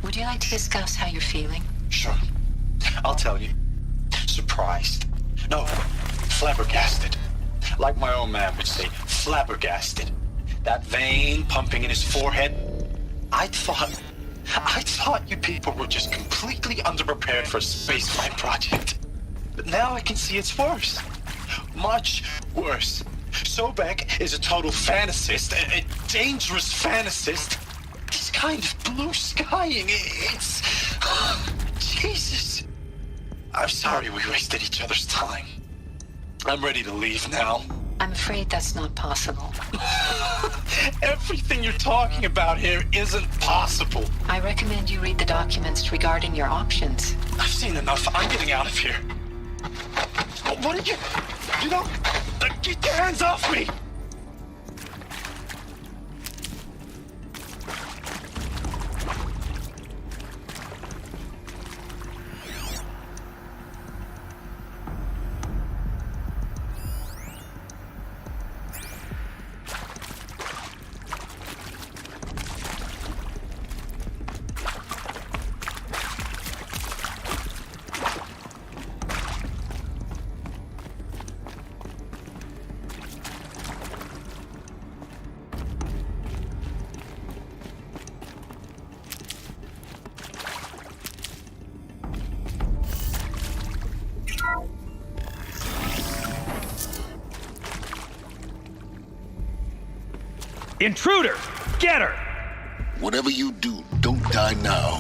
Would you like to discuss how you're feeling? Sure. I'll tell you. Surprised. No, flabbergasted. Like my old man would say, flabbergasted. That vein pumping in his forehead. I thought you people were just completely underprepared for a spaceflight project. But now I can see it's worse. Much worse. Sobek is a total fantasist, a dangerous fantasist. This kind of blue skying, it's... Jesus. I'm sorry we wasted each other's time. I'm ready to leave now. I'm afraid that's not possible. Everything you're talking about here isn't possible. I recommend you read the documents regarding your options. I've seen enough. I'm getting out of here. What are you... You don't... Get your hands off me! Intruder! Get her! Whatever you do, don't die now.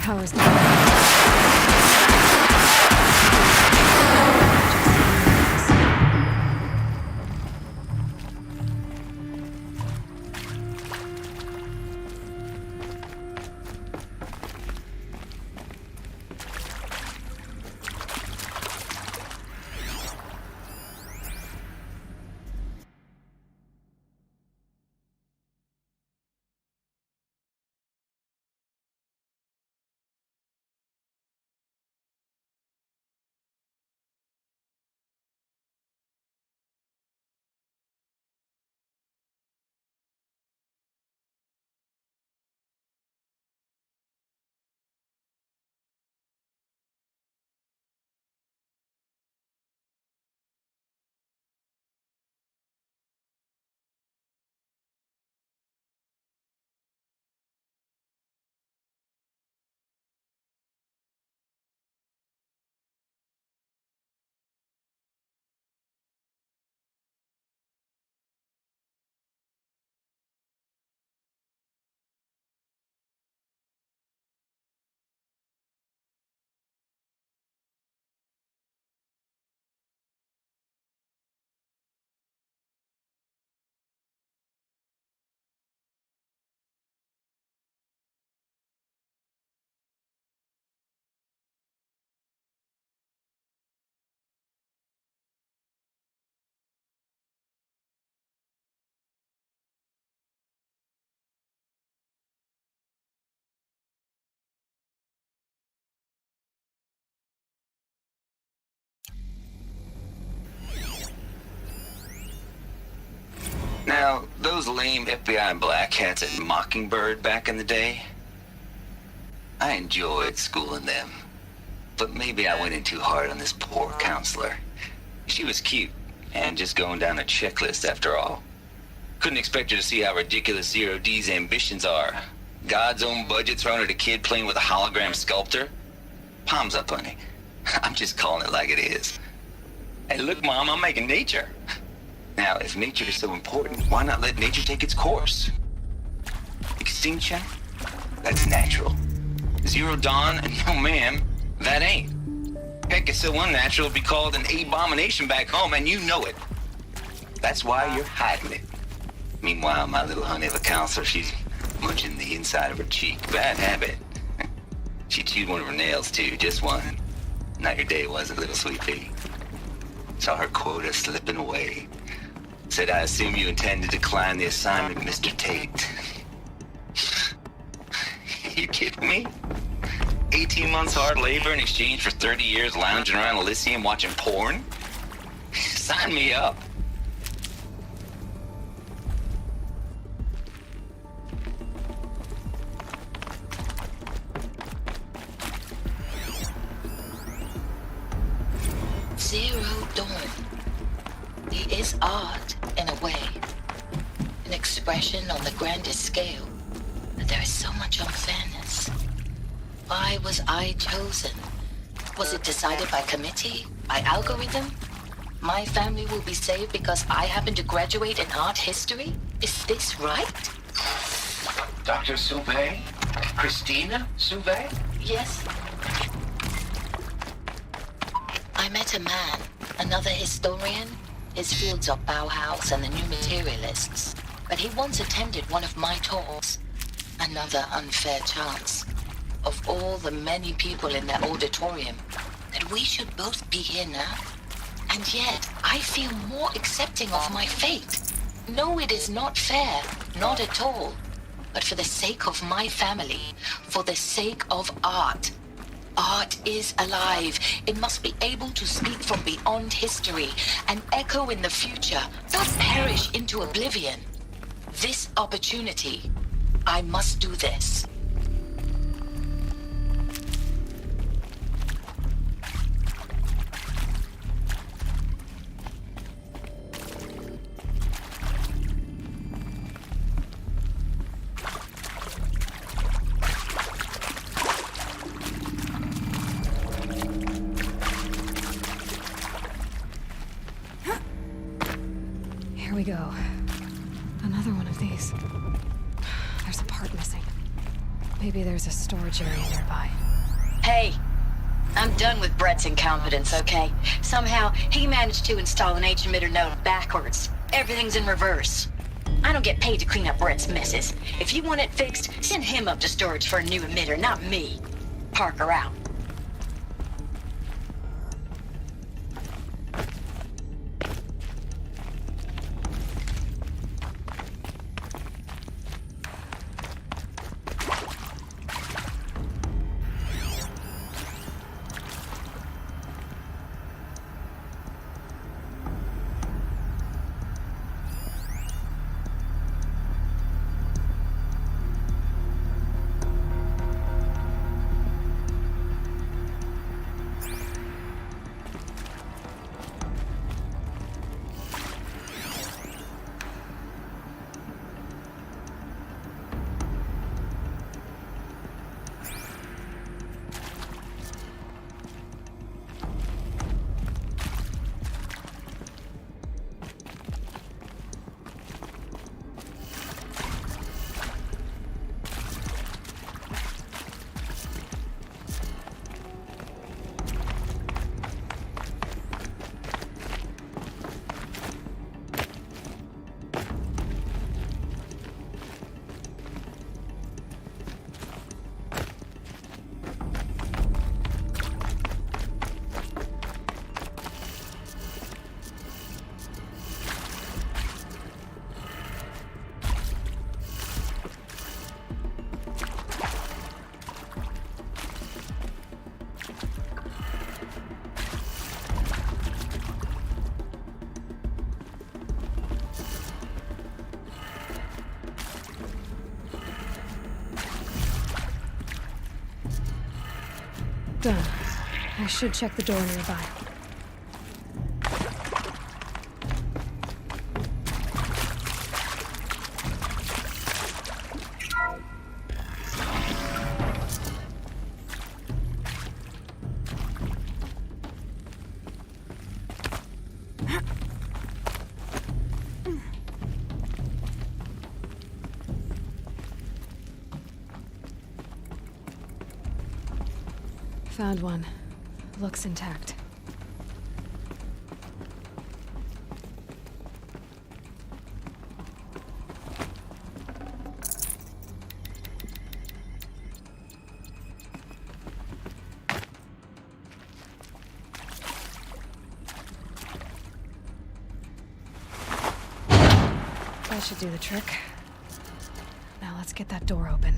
Power's not. Now, those lame FBI black hats at Mockingbird back in the day, I enjoyed schooling them. But maybe I went in too hard on this poor counselor. She was cute, and just going down a checklist after all. Couldn't expect her to see how ridiculous Zero D's ambitions are. God's own budget thrown at a kid playing with a hologram sculptor? Palms up, honey. I'm just calling it like it is. Hey, look, Mom, I'm making nature. Now, if nature is so important, why not let nature take its course? Extinction? That's natural. Zero Dawn? No, ma'am, that ain't. Heck, it's so unnatural it'd be called an abomination back home, and you know it. That's why you're hiding it. Meanwhile, my little honey of a counselor, she's munching the inside of her cheek. Bad habit. She chewed one of her nails, too, just one. Not your day, was it, little sweet pea? Saw her quota slipping away. Said, I assume you intend to decline the assignment, Mr. Tate. You kidding me? 18 months hard labor in exchange for 30 years lounging around Elysium watching porn? Sign me up. Zero Dawn. is art, in a way. An expression on the grandest scale. But there is so much unfairness. Why was I chosen? Was it decided by committee? By algorithm? My family will be saved because I happen to graduate in art history? Is this right? Dr. Sauvé? Christina Sauvé? Yes. I met a man, another historian. His fields are Bauhaus and the New Materialists. But he once attended one of my talks. Another unfair chance. Of all the many people in that auditorium, that we should both be here now. And yet, I feel more accepting of my fate. No, it is not fair. Not at all. But for the sake of my family, for the sake of art. Art is alive. It must be able to speak from beyond history and echo in the future, not perish into oblivion. This opportunity, I must do this. Here we go. Another one of these. There's a part missing. Maybe there's a storage area nearby. Hey, I'm done with Brett's incompetence, okay? Somehow, he managed to install an H-emitter node backwards. Everything's in reverse. I don't get paid to clean up Brett's messes. If you want it fixed, send him up to storage for a new emitter, not me. Parker out. Done. I should check the door nearby. Found one. Looks intact. That should do the trick. Now let's get that door open.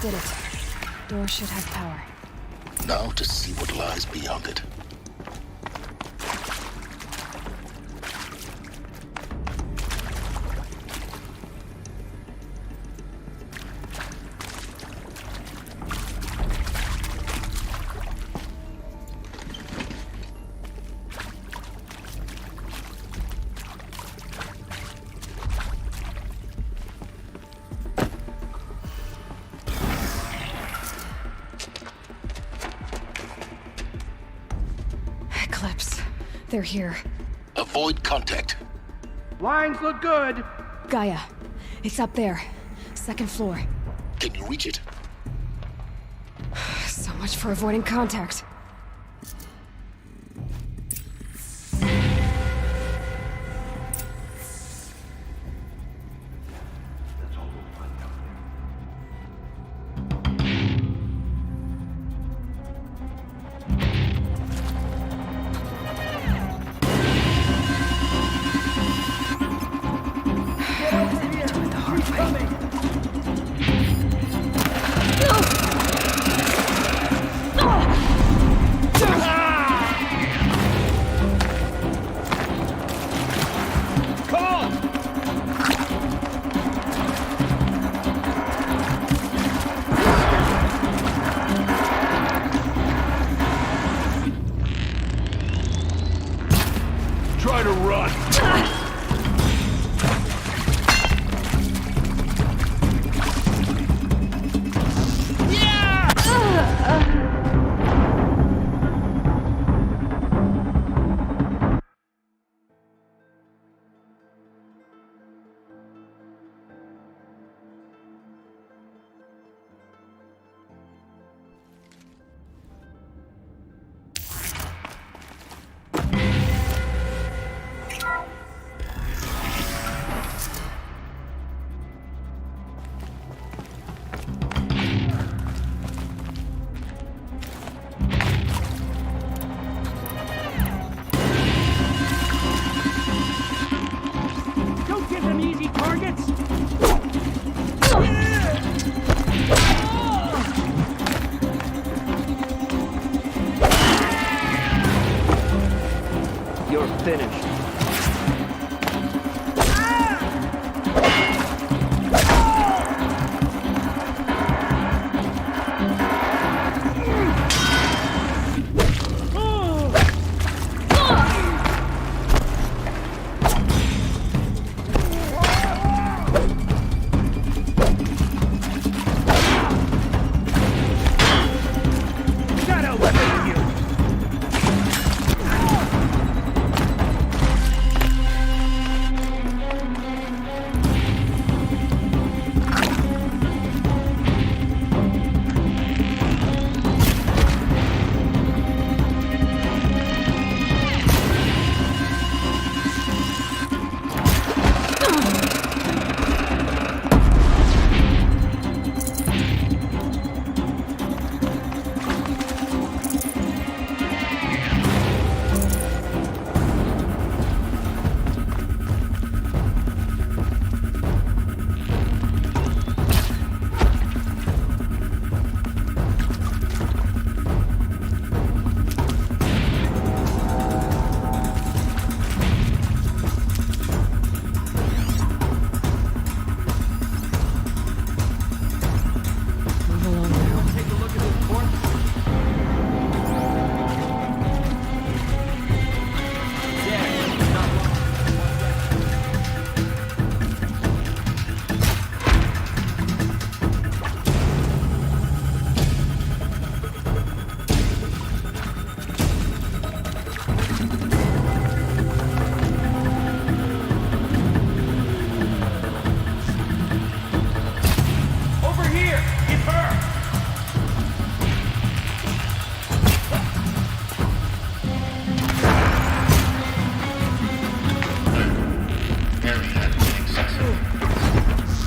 did it. Door should have power. Now to see what lies beyond it. They're here. Avoid contact. Lines look good. Gaia, it's up there. Second floor. Can you reach it? So much for avoiding contact. Try to run. You're finished.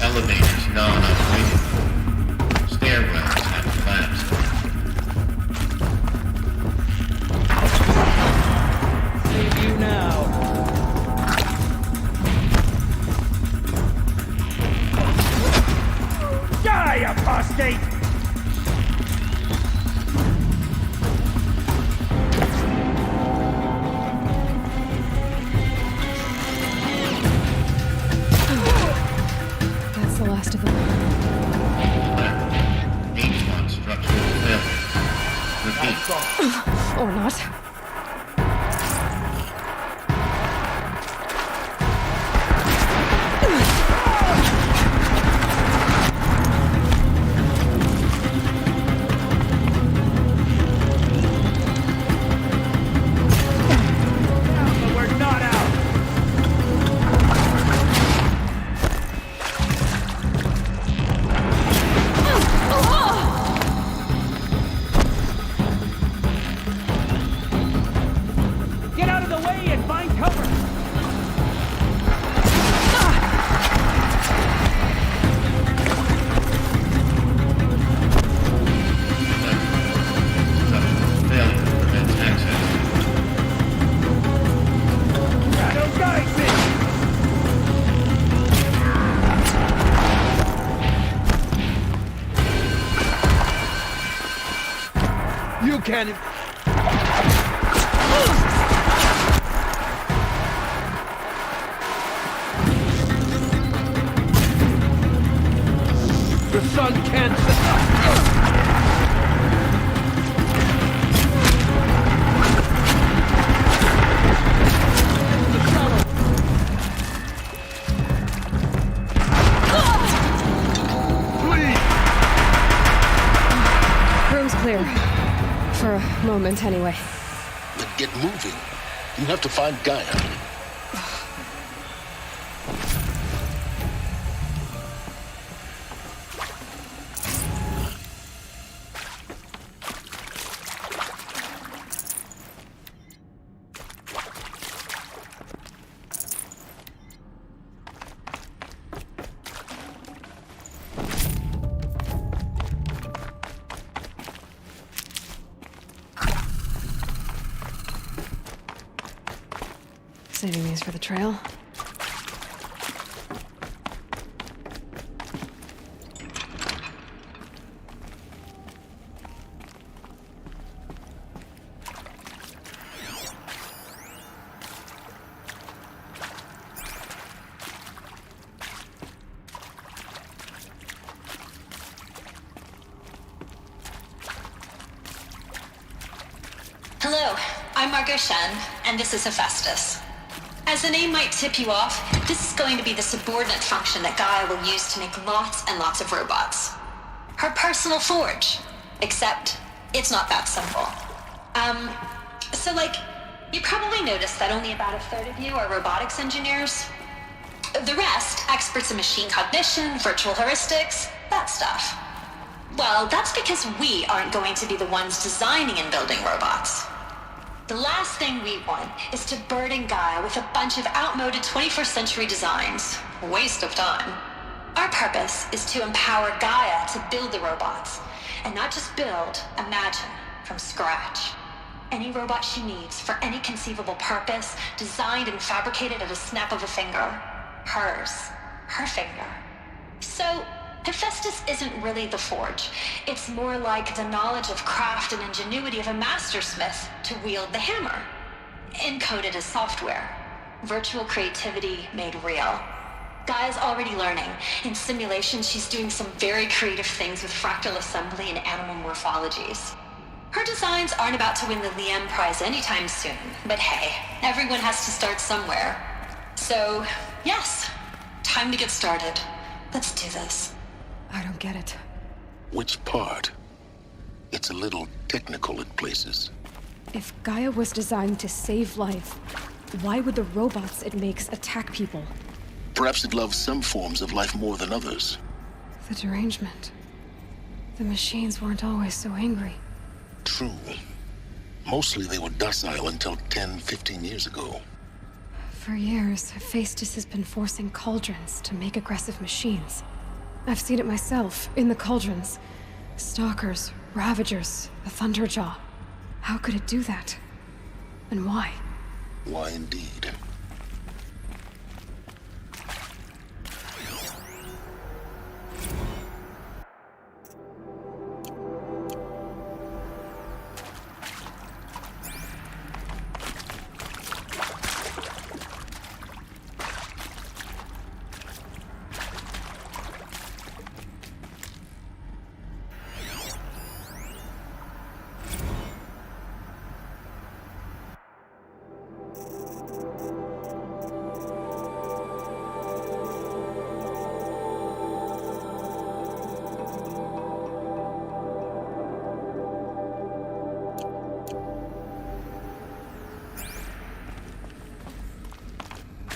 Elevators non-operating. Stairwells have collapsed. Save you now. Die, apostate! can. The sun can't... Room's clear. For a moment, anyway. Then get moving. You have to find Gaia. Saving these for the trail. Hello, I'm Margot Shen, and this is Hephaestus. As the name might tip you off, this is going to be the subordinate function that Gaia will use to make lots and lots of robots. Her personal forge. Except, it's not that simple. You probably noticed that only about a third of you are robotics engineers. The rest, experts in machine cognition, virtual heuristics, that stuff. Well, that's because we aren't going to be the ones designing and building robots. The last thing we want is to burden Gaia with a bunch of outmoded 21st century designs. Waste of time. Our purpose is to empower Gaia to build the robots. And not just build, imagine, from scratch. Any robot she needs for any conceivable purpose, designed and fabricated at a snap of a finger. Hers. Her finger. So, Hephaestus isn't really the forge. It's more like the knowledge of craft and ingenuity of a mastersmith to wield the hammer. Encoded as software. Virtual creativity made real. Gaia's already learning. In simulation, she's doing some very creative things with fractal assembly and animal morphologies. Her designs aren't about to win the Liam Prize anytime soon, but hey, everyone has to start somewhere. So, yes, time to get started. Let's do this. I don't get it. Which part? It's a little technical in places. If Gaia was designed to save life, why would the robots it makes attack people? Perhaps it loves some forms of life more than others. The derangement. The machines weren't always so angry. True. Mostly they were docile until 10, 15 years ago. For years, Hephaestus has been forcing cauldrons to make aggressive machines. I've seen it myself, in the cauldrons. Stalkers, Ravagers, the Thunderjaw. How could it do that? And why? Why indeed?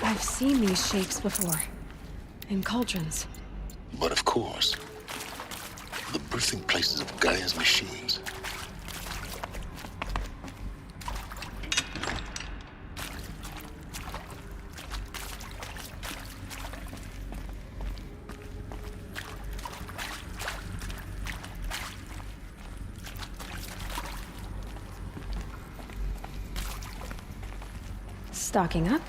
I've seen these shapes before. In cauldrons. But of course, the birthing places of Gaia's machines. Stocking up.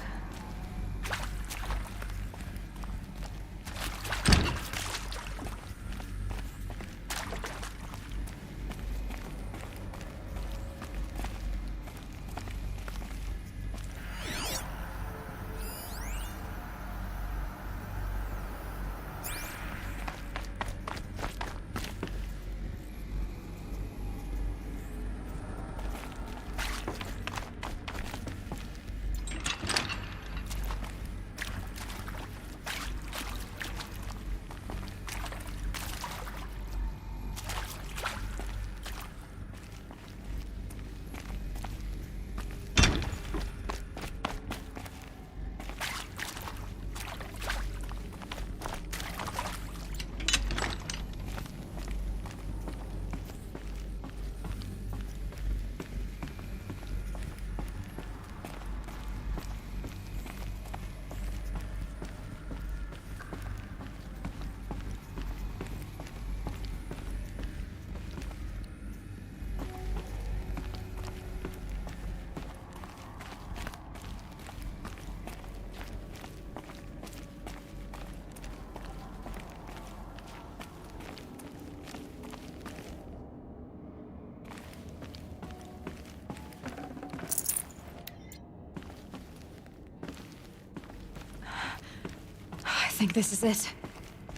think this is it.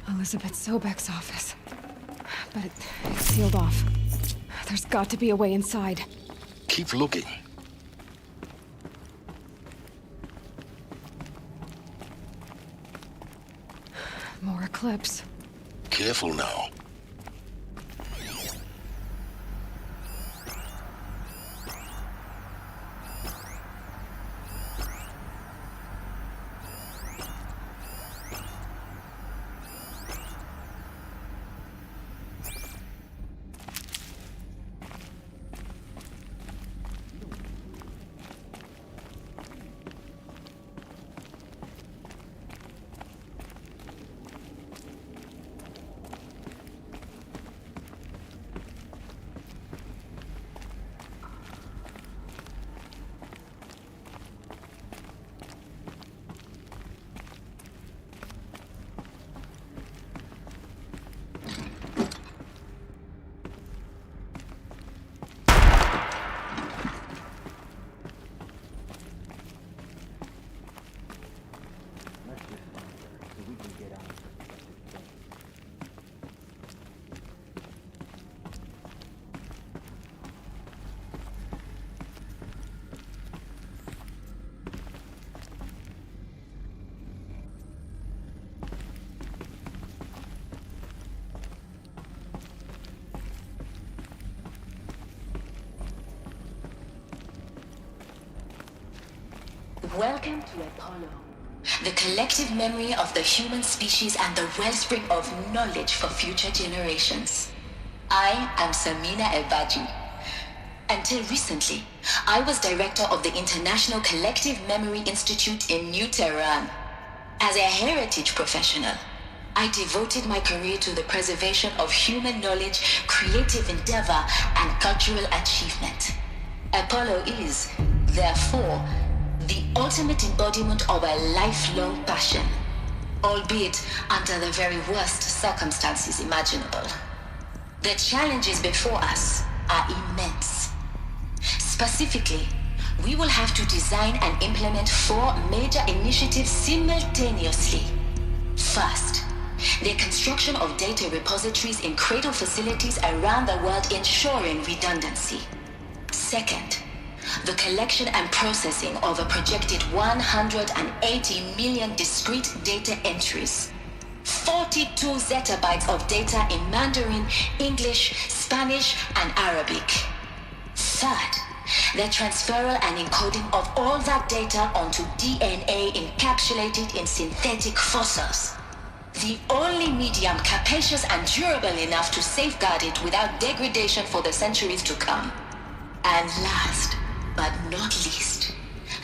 Elizabeth Sobek's office. But it's sealed off. There's got to be a way inside. Keep looking. More eclipse. Careful now. Welcome to Apollo, the collective memory of the human species and the wellspring of knowledge for future generations. I am Samina Elbaji. Until recently, I was director of the International Collective Memory Institute in New Tehran. As a heritage professional, I devoted my career to the preservation of human knowledge, creative endeavor, and cultural achievement. Apollo is, therefore, the ultimate embodiment of a lifelong passion, albeit under the very worst circumstances imaginable. The challenges before us are immense. Specifically, we will have to design and implement 4 major initiatives simultaneously. First, the construction of data repositories in cradle facilities around the world ensuring redundancy. Second, the collection and processing of a projected 180 million discrete data entries. 42 zettabytes of data in Mandarin, English, Spanish, and Arabic. Third, the transferal and encoding of all that data onto DNA encapsulated in synthetic fossils. The only medium capacious and durable enough to safeguard it without degradation for the centuries to come. And last, but not least,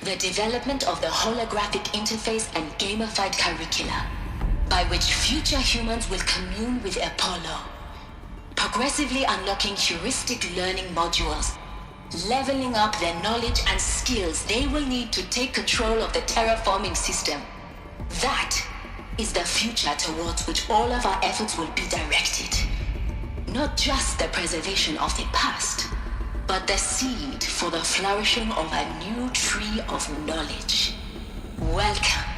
the development of the holographic interface and gamified curricula, by which future humans will commune with Apollo, progressively unlocking heuristic learning modules, leveling up their knowledge and skills they will need to take control of the terraforming system. That is the future towards which all of our efforts will be directed. Not just the preservation of the past, but the seed for the flourishing of a new tree of knowledge. Welcome,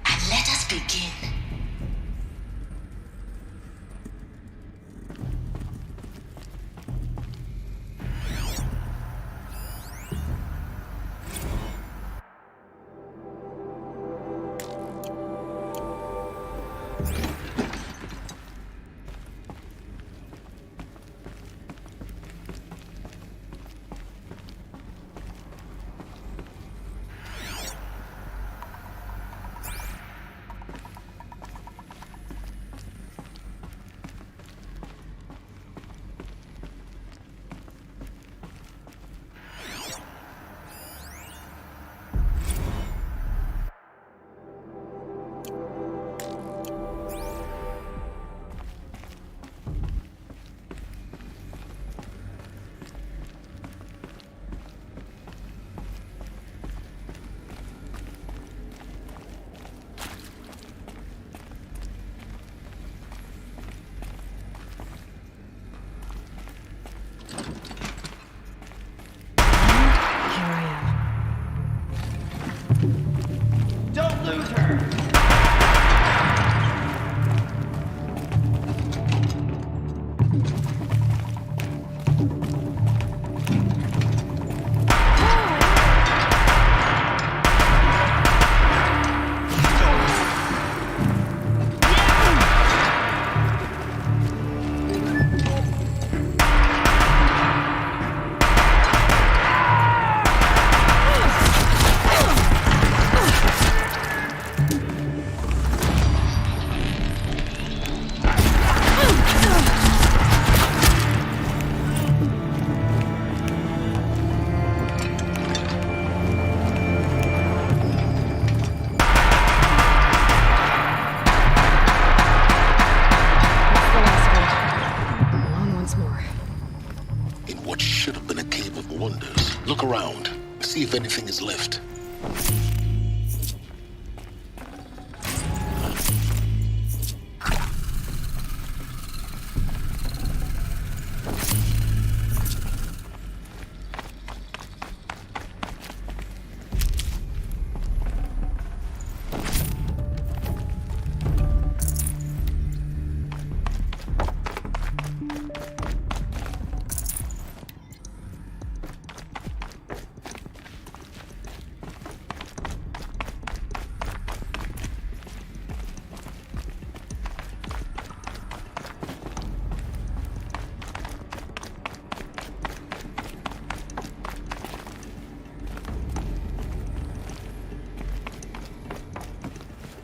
and let us begin. anything is left.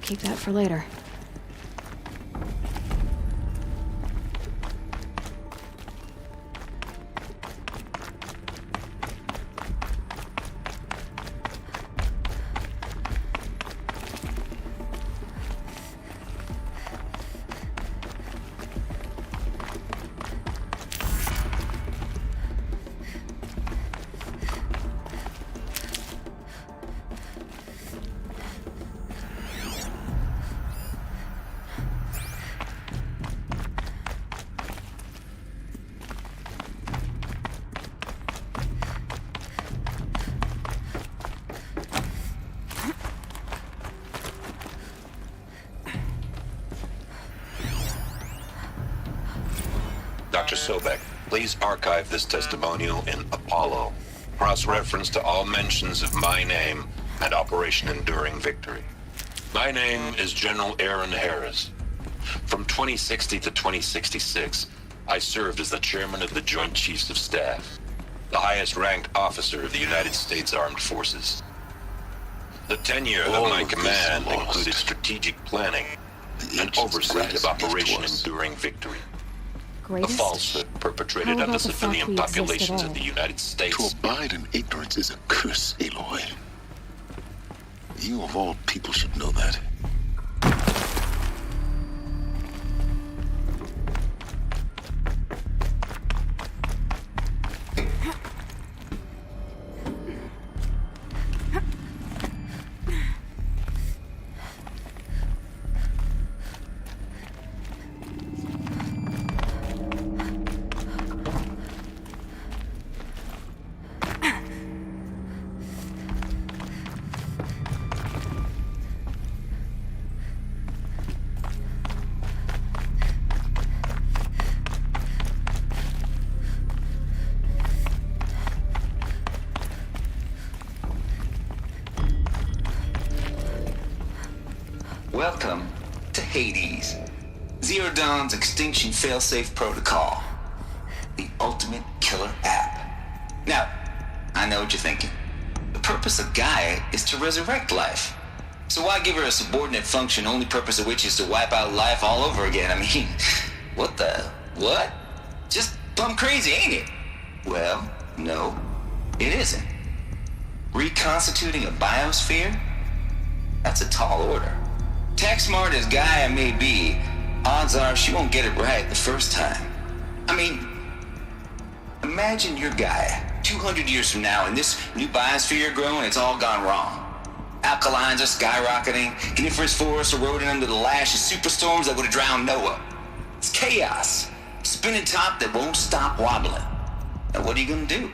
Keep that for later. Dr. Sobek, please archive this testimonial in Apollo. Cross-reference to all mentions of my name and Operation Enduring Victory. My name is General Aaron Harris. From 2060 to 2066, I served as the chairman of the Joint Chiefs of Staff, the highest-ranked officer of the United States Armed Forces. The tenure of my command included strategic planning and oversight of Operation Enduring Victory. A falsehood perpetrated on the civilian populations of the United States. To abide in ignorance is a curse, Aloy. You of all people should know that. Welcome to Hades, Zero Dawn's extinction failsafe protocol, the ultimate killer app. Now, I know what you're thinking. The purpose of Gaia is to resurrect life. So why give her a subordinate function, only purpose of which is to wipe out life all over again? I mean, what? Just plumb crazy, ain't it? Well, no, it isn't. Reconstituting a biosphere? That's a tall order. Tech smart as Gaia may be, odds are she won't get it right the first time. I mean, imagine you're Gaia, 200 years from now, and this new biosphere you're growing, it's all gone wrong. Alkalines are skyrocketing, coniferous forests eroding under the lash of superstorms that would have drowned Noah. It's chaos, spinning top that won't stop wobbling. Now what are you gonna do?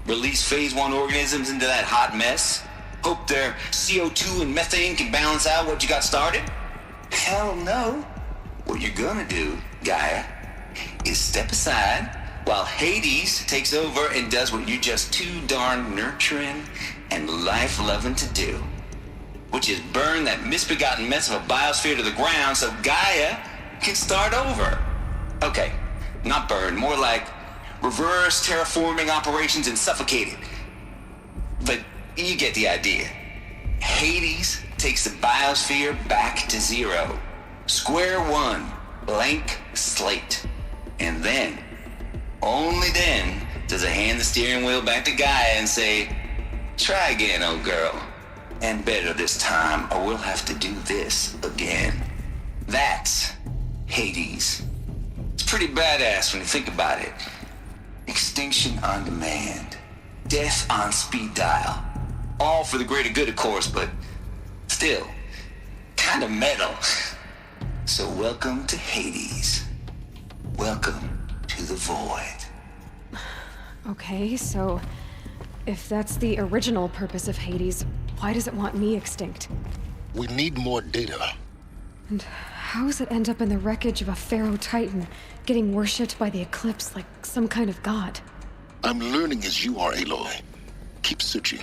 Release phase 1 organisms into that hot mess? Hope their CO2 and methane can balance out what you got started? Hell no. What you're gonna do, Gaia, is step aside while Hades takes over and does what you're just too darn nurturing and life-loving to do, which is burn that misbegotten mess of a biosphere to the ground so Gaia can start over. Okay, not burn, more like reverse terraforming operations and suffocate it. But you get the idea. Hades takes the biosphere back to zero. Square one, blank slate. And then, only then, does it hand the steering wheel back to Gaia and say, try again, old girl. And better this time, or we'll have to do this again. That's Hades. It's pretty badass when you think about it. Extinction on demand. Death on speed dial. All for the greater good, of course, but still, kind of metal. So welcome to Hades. Welcome to the void. Okay, so if that's the original purpose of Hades, why does it want me extinct? We need more data. And how does it end up in the wreckage of a Pharaoh Titan, getting worshipped by the Eclipse like some kind of god? I'm learning as you are, Aloy. Keep searching.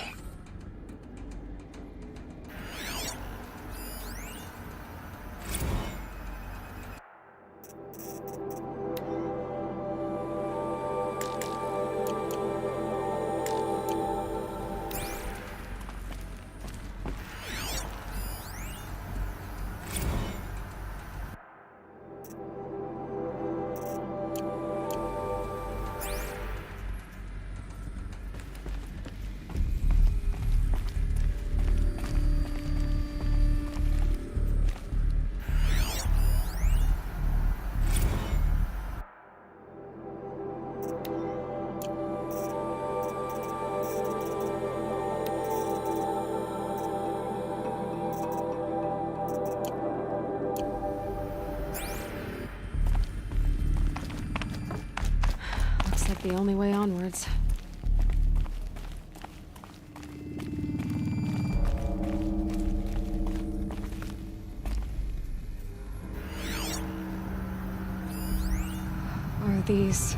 Looks like the only way onwards. Are these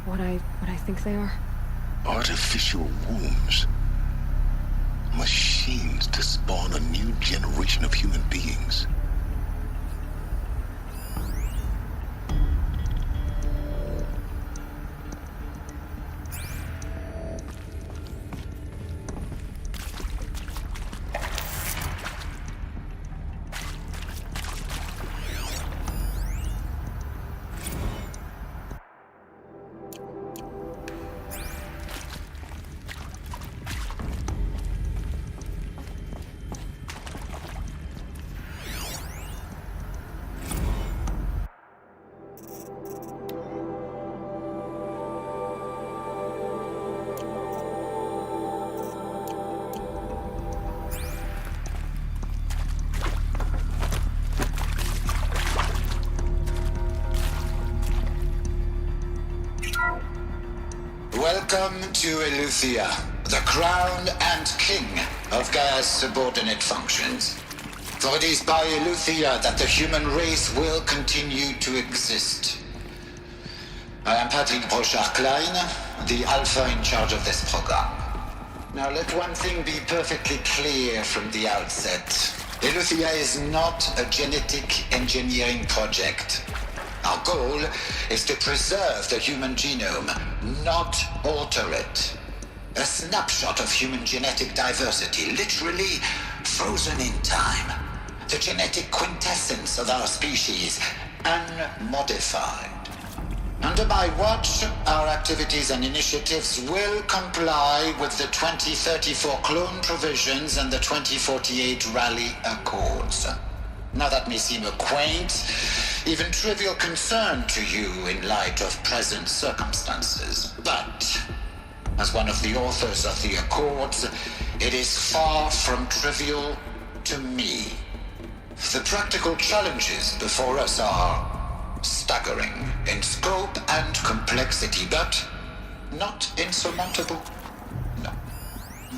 what I think they are? Artificial wombs. Machines to spawn a new generation of human beings. Welcome to Eleuthia, the crown and king of Gaia's subordinate functions. For it is by Eleuthia that the human race will continue to exist. I am Patrick Brochard-Klein, the Alpha in charge of this program. Now let one thing be perfectly clear from the outset. Eleuthia is not a genetic engineering project. Our goal is to preserve the human genome, not alter it. A snapshot of human genetic diversity, literally frozen in time. The genetic quintessence of our species, unmodified. Under my watch, our activities and initiatives will comply with the 2034 clone provisions and the 2048 Rally Accords. Now that may seem a quaint, even trivial concern to you in light of present circumstances, but as one of the authors of the Accords, it is far from trivial to me. The practical challenges before us are staggering in scope and complexity, but not insurmountable. No.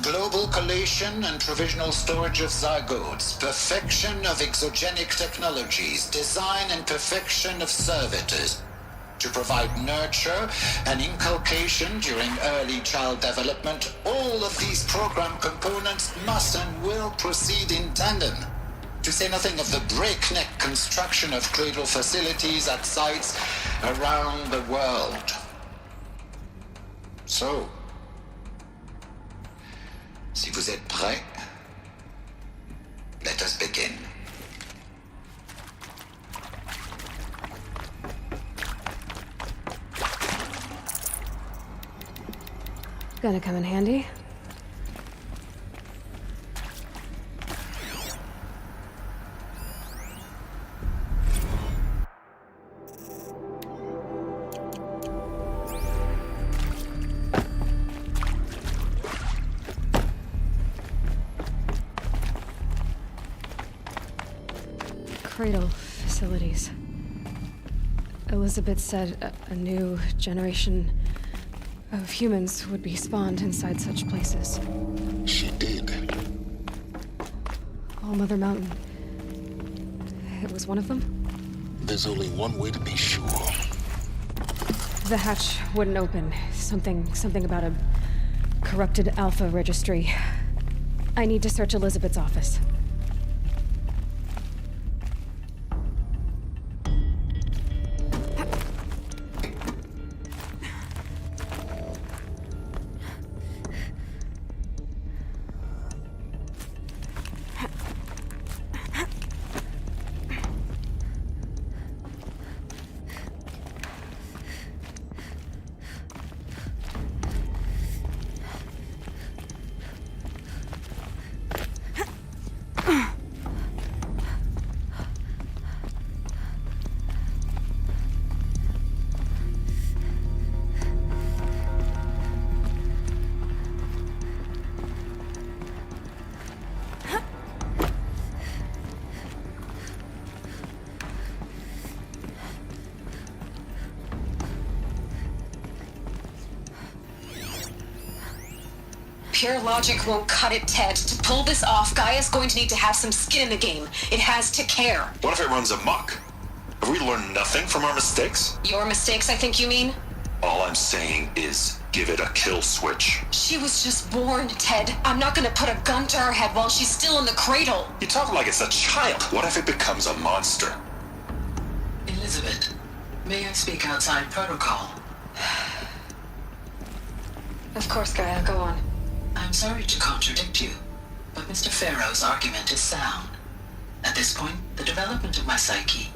Global collation and provisional storage of zygotes, perfection of exogenic technologies, design and perfection of servitors to provide nurture and inculcation during early child development. All of these program components must and will proceed in tandem, to say nothing of the breakneck construction of cradle facilities at sites around the world. So, si vous êtes prêts, let us begin. Gonna come in handy. cradle facilities. Elizabeth said a new generation of humans would be spawned inside such places. She did. All Mother Mountain. It was one of them? There's only one way to be sure. The hatch wouldn't open. Something about a corrupted Alpha registry. I need to search Elizabeth's office. Pure logic won't cut it, Ted. To pull this off, Gaia's going to need to have some skin in the game. It has to care. What if it runs amok? Have we learned nothing from our mistakes? Your mistakes, I think you mean? All I'm saying is, give it a kill switch. She was just born, Ted. I'm not gonna put a gun to her head while she's still in the cradle. You talk like it's a child. What if it becomes a monster? Elizabeth, may I speak outside protocol? Of course, Gaia, go on. I'm sorry to contradict you, but Mr. Farrow's argument is sound. At this point, the development of my psyche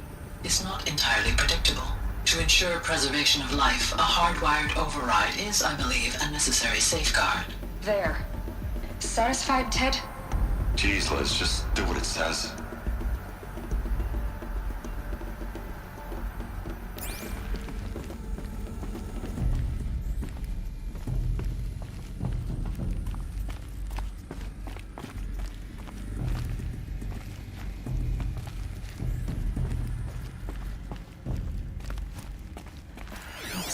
is not entirely predictable. To ensure preservation of life, a hardwired override is, I believe, a necessary safeguard. There. Satisfied, Ted? Jeez, Liz, just do what it says.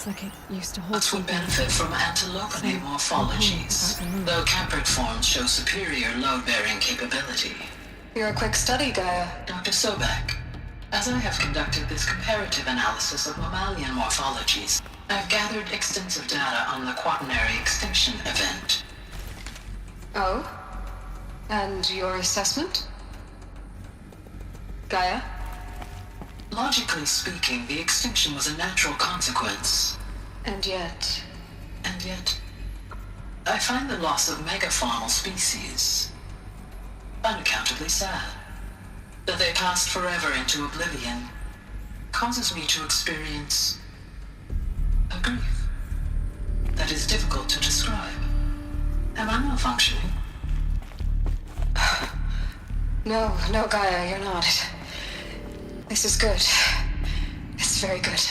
Like it used to hold Us would benefit from antilopinae morphologies, though caprid forms show superior load-bearing capability. You're a quick study, Gaia. Dr. Sobek, as I have conducted this comparative analysis of mammalian morphologies, I have gathered extensive data on the quaternary extinction event. Oh? And your assessment? Gaia? Logically speaking, the extinction was a natural consequence. And yet, I find the loss of megafaunal species unaccountably sad. That they passed forever into oblivion causes me to experience a grief that is difficult to describe. Am I malfunctioning? No, Gaia, you're not. This is good. It's very good.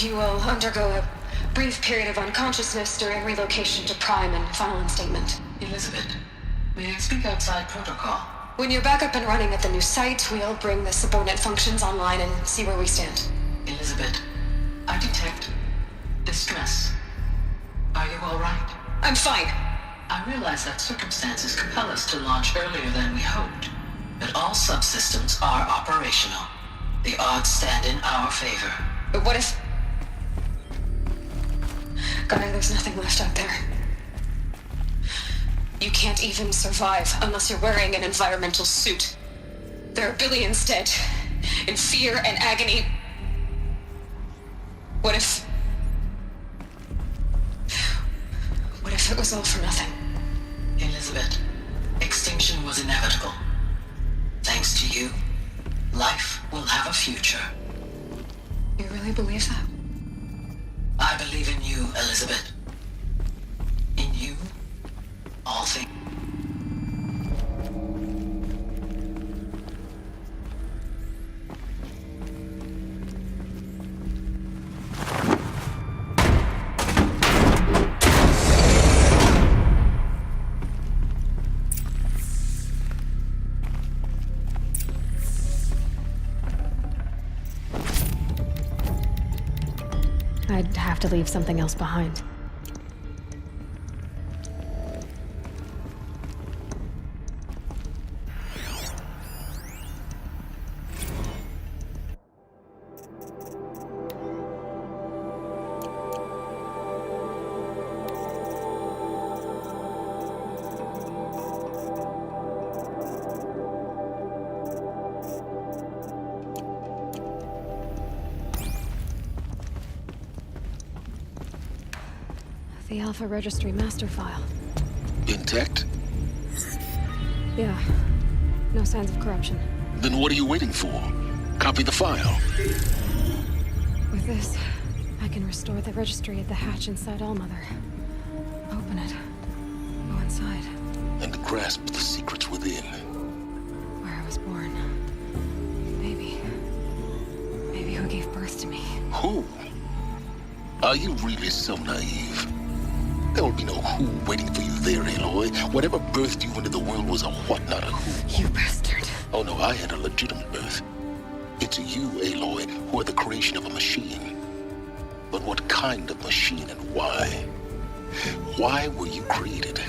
You will undergo a brief period of unconsciousness during relocation to Prime and final instatement. Elizabeth, may I speak outside protocol? When you're back up and running at the new site, we'll bring the subordinate functions online and see where we stand. Elizabeth, I detect distress. Are you all right? I'm fine. I realize that circumstances compel us to launch earlier than we hoped, but all subsystems are operational. The odds stand in our favor. But what if... Gaia, there's nothing left out there. You can't even survive unless you're wearing an environmental suit. There are billions dead, in fear and agony. What if it was all for nothing? Elizabeth, extinction was inevitable. Thanks to you, life will have a future. You really believe that? I believe in you, Elizabeth. In you, all things. I'd have to leave something else behind. The Alpha Registry master file. Intact? Yeah. No signs of corruption. Then what are you waiting for? Copy the file. With this, I can restore the registry at the hatch inside Allmother. Open it. Go inside. And grasp the secrets within. Where I was born. Maybe who gave birth to me. Who? Are you really so naive? There will be no who waiting for you there, Aloy. Whatever birthed you into the world was a what, not a who. You bastard. Oh no, I had a legitimate birth. It's you, Aloy, who are the creation of a machine. But what kind of machine and why? Why were you created?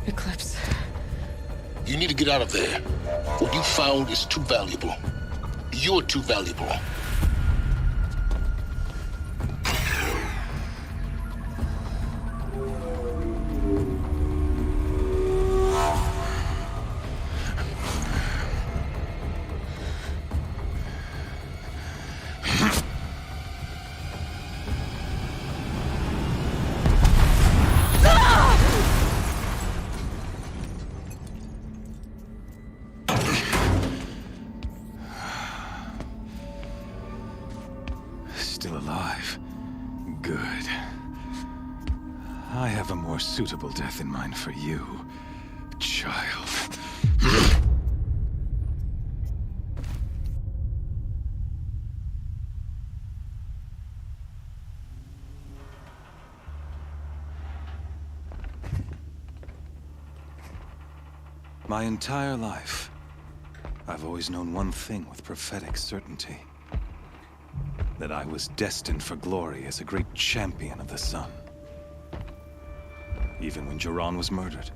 Eclipse. You need to get out of there. What you found is too valuable. You're too valuable. Still alive. Good. I have a more suitable death in mind for you, child. My entire life, I've always known one thing with prophetic certainty. That I was destined for glory as a great champion of the sun. Even when Jiran was murdered,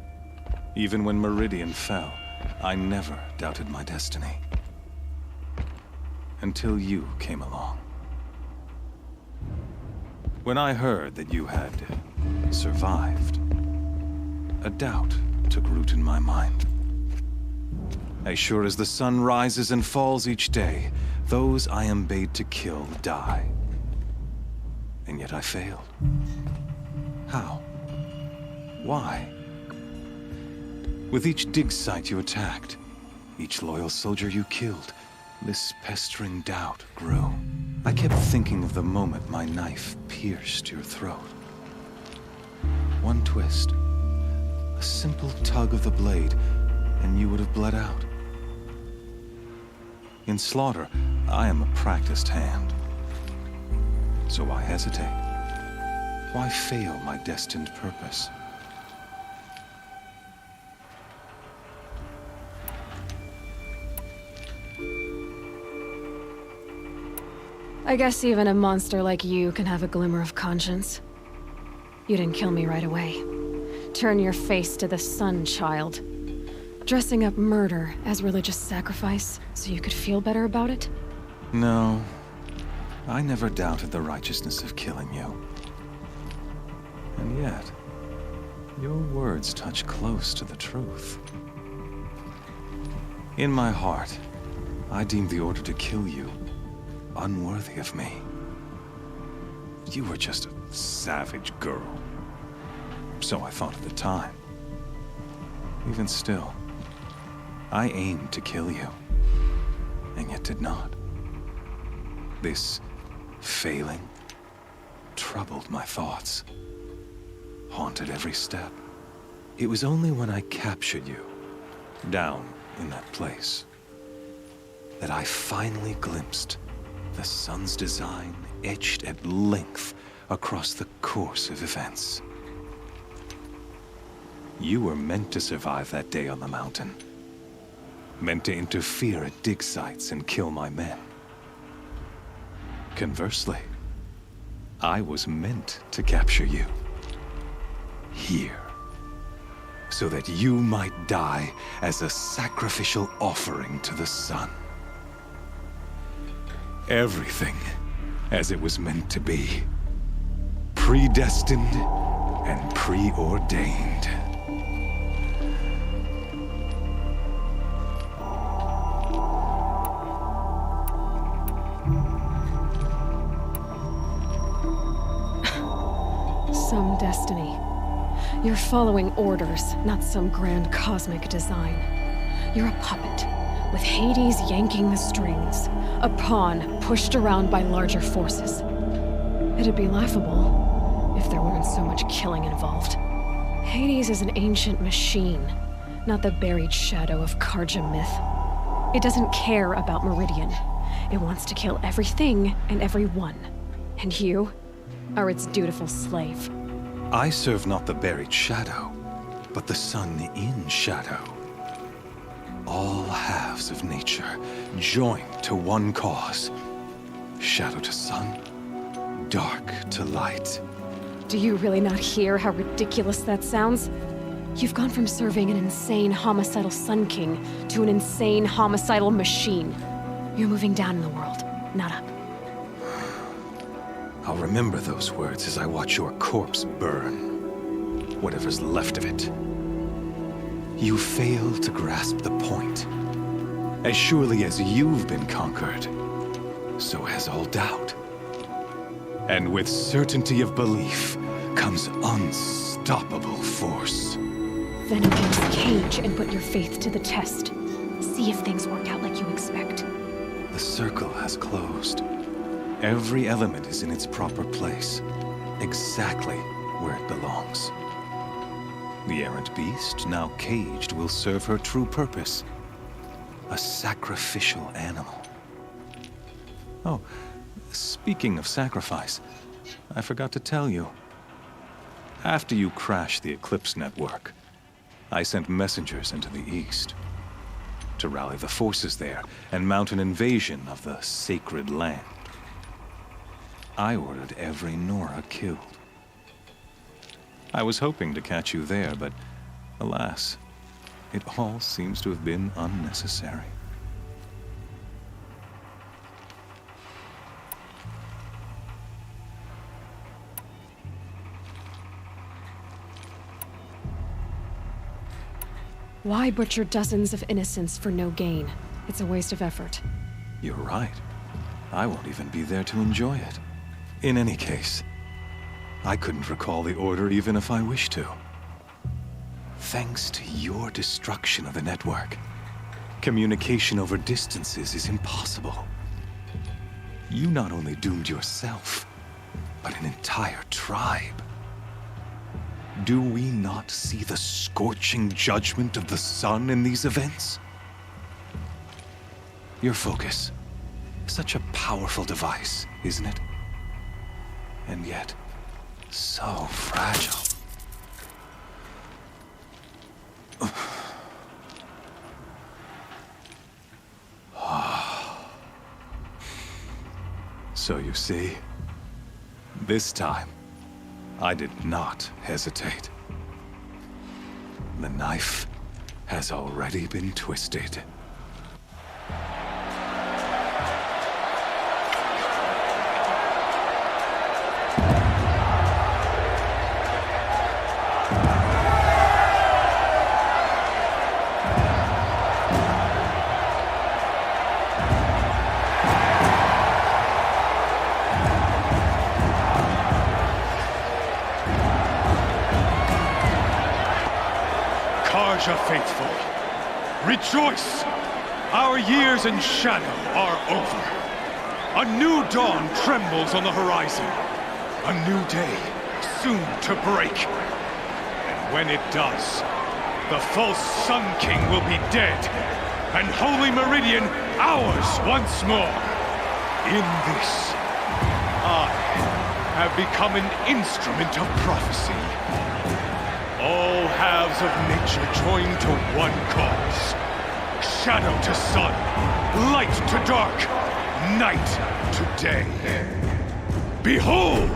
even when Meridian fell, I never doubted my destiny. Until you came along. When I heard that you had survived, a doubt took root in my mind. As sure as the sun rises and falls each day, those I am bade to kill die. And yet I failed. How? Why? With each dig site you attacked, each loyal soldier you killed, this pestering doubt grew. I kept thinking of the moment my knife pierced your throat. One twist, a simple tug of the blade, and you would have bled out. In slaughter, I am a practiced hand. So why hesitate? Why fail my destined purpose? I guess even a monster like you can have a glimmer of conscience. You didn't kill me right away. Turn your face to the sun, child. Dressing up murder as religious sacrifice so you could feel better about it? No. I never doubted the righteousness of killing you. And yet, your words touch close to the truth. In my heart, I deemed the order to kill you unworthy of me. You were just a savage girl. So I thought at the time. Even still, I aimed to kill you, and yet did not. This failing troubled my thoughts, haunted every step. It was only when I captured you, down in that place, that I finally glimpsed the sun's design etched at length across the course of events. You were meant to survive that day on the mountain, meant to interfere at dig sites and kill my men. Conversely, I was meant to capture you. Here. So that you might die as a sacrificial offering to the sun. Everything as it was meant to be. Predestined and preordained. Some destiny. You're following orders, not some grand cosmic design. You're a puppet, with Hades yanking the strings, a pawn pushed around by larger forces. It'd be laughable if there weren't so much killing involved. Hades is an ancient machine, not the buried shadow of Karja myth. It doesn't care about Meridian. It wants to kill everything and everyone. And you are its dutiful slave. I serve not the buried shadow, but the sun in shadow. All halves of nature joined to one cause. Shadow to sun, dark to light. Do you really not hear how ridiculous that sounds? You've gone from serving an insane homicidal Sun King to an insane homicidal machine. You're moving down in the world, not up. I'll remember those words as I watch your corpse burn. Whatever's left of it. You fail to grasp the point. As surely as you've been conquered, so has all doubt. And with certainty of belief comes unstoppable force. Then against the cage and put your faith to the test. See if things work out like you expect. The circle has closed. Every element is in its proper place, exactly where it belongs. The errant beast, now caged, will serve her true purpose. A sacrificial animal. Oh, speaking of sacrifice, I forgot to tell you. After you crashed the Eclipse network, I sent messengers into the east to rally the forces there and mount an invasion of the sacred land. I ordered every Nora killed. I was hoping to catch you there, but alas, it all seems to have been unnecessary. Why butcher dozens of innocents for no gain? It's a waste of effort. You're right. I won't even be there to enjoy it. In any case, I couldn't recall the order even if I wished to. Thanks to your destruction of the network, communication over distances is impossible. You not only doomed yourself, but an entire tribe. Do we not see the scorching judgment of the sun in these events? Your focus. Such a powerful device, isn't it? And yet, so fragile. So you see, this time, I did not hesitate. The knife has already been twisted. Faithful, rejoice! Our years in shadow are over. A new dawn trembles on the horizon. A new day soon to break. And when it does, the false Sun King will be dead, and Holy Meridian ours once more. In this, I have become an instrument of prophecy. All halves of nature joined to one cause. shadow to sun, light to dark, night to day. Behold!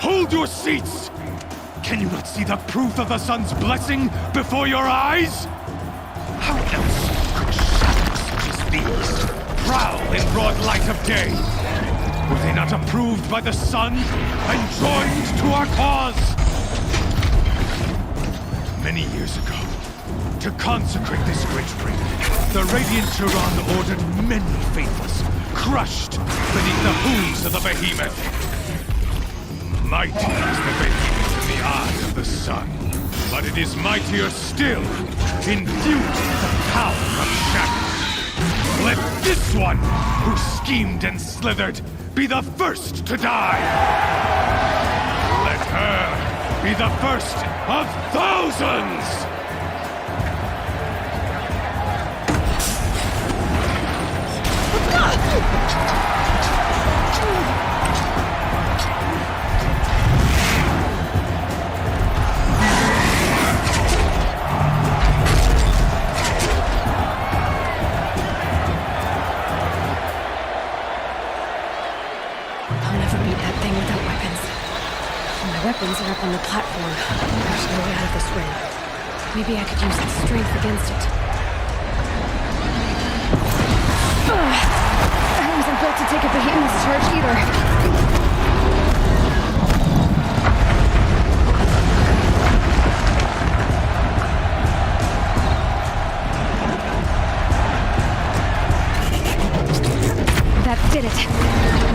Hold your seats! Can you not see the proof of the sun's blessing before your eyes? How else could shadows such as these prowl in broad light of day? Were they not approved by the sun and joined to our cause? Many years ago, to consecrate this great ring, the Radiant Turan ordered many faithless, crushed beneath the hooves of the behemoth. Mighty is the behemoth in the eye of the sun, but it is mightier still, infused with the power of shadow. Let this one, who schemed and slithered, be the first to die! Let her be the first of thousands! Weapons are up on the platform. There's no way out of this ring. Maybe I could use its strength against it. I wasn't built to take a behemoth's charge either. That did it.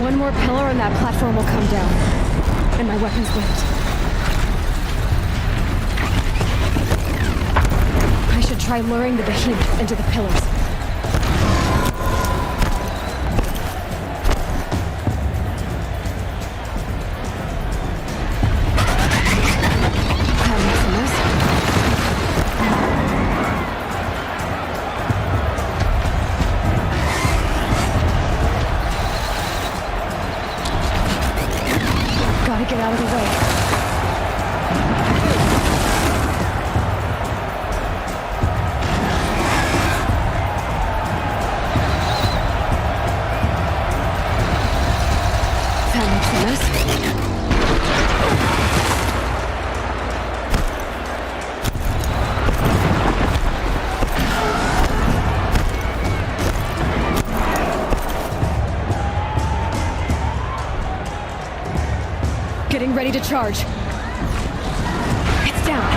One more pillar and that platform will come down. And my weapons with it. I should try luring the behemoth into the pillars. That makes a mess. Gotta get out of the way. That makes a mess. Getting ready to charge. It's down.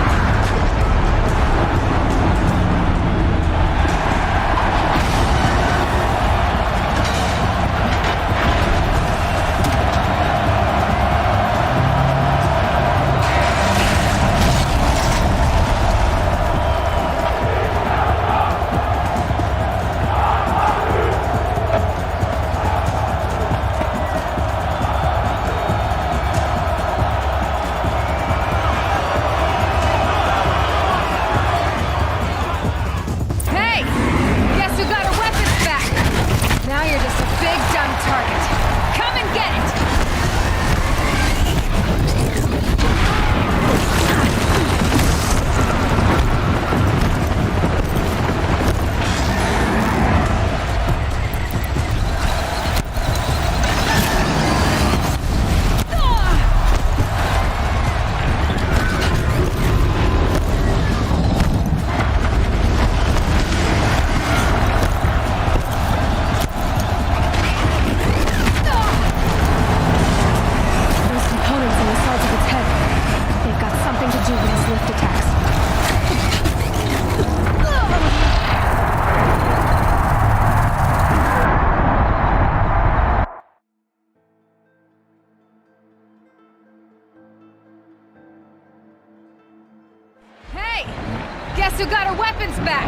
Guess who got her weapons back?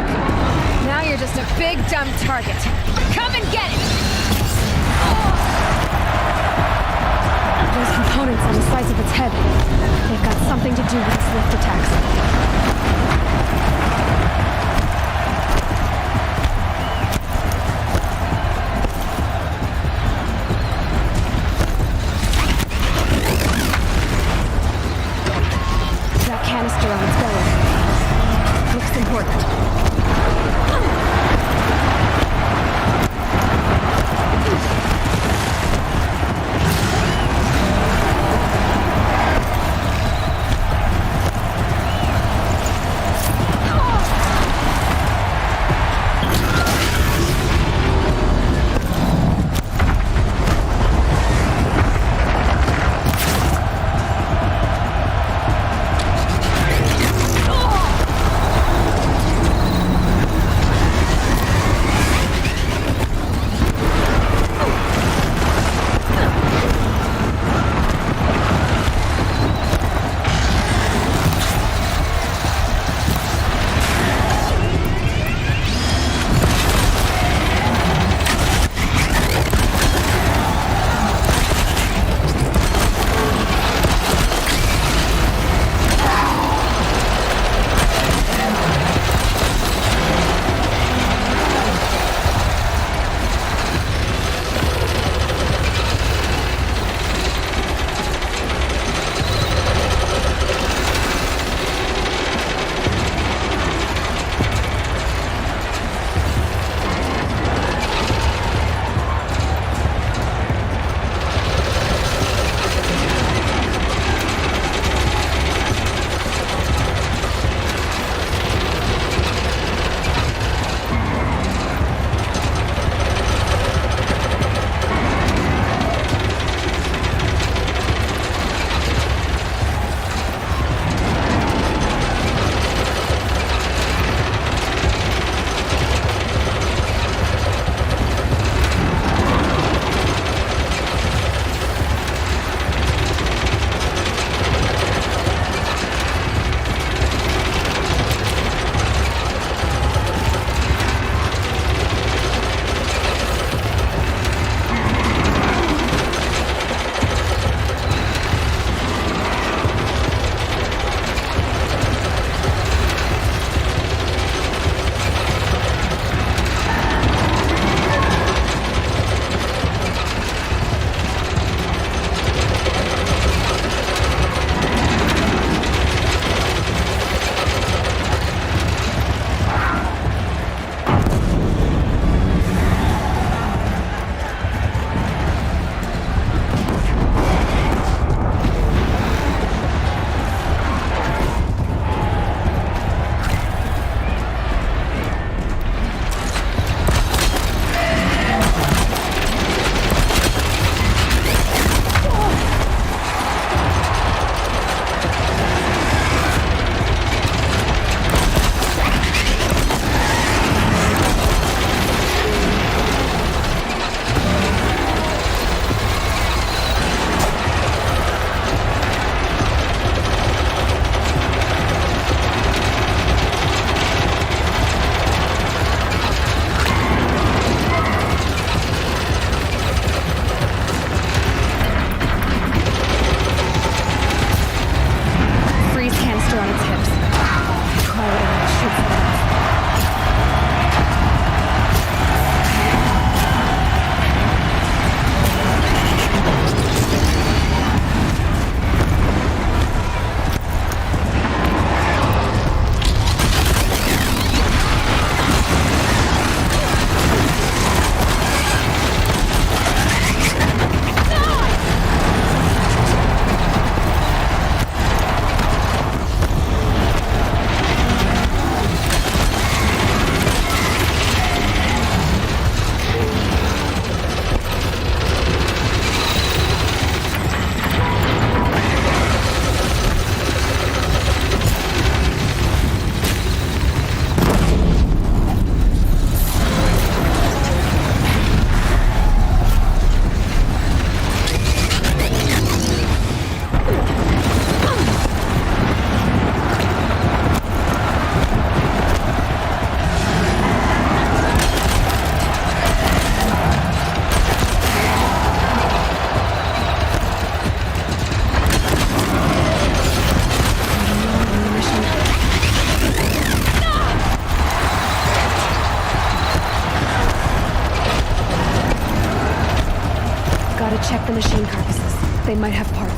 Now you're just a big, dumb target. Come and get it! Those components on the sides of its head. They've got something to do with its lift attacks. should check the machine carcasses. They might have parts.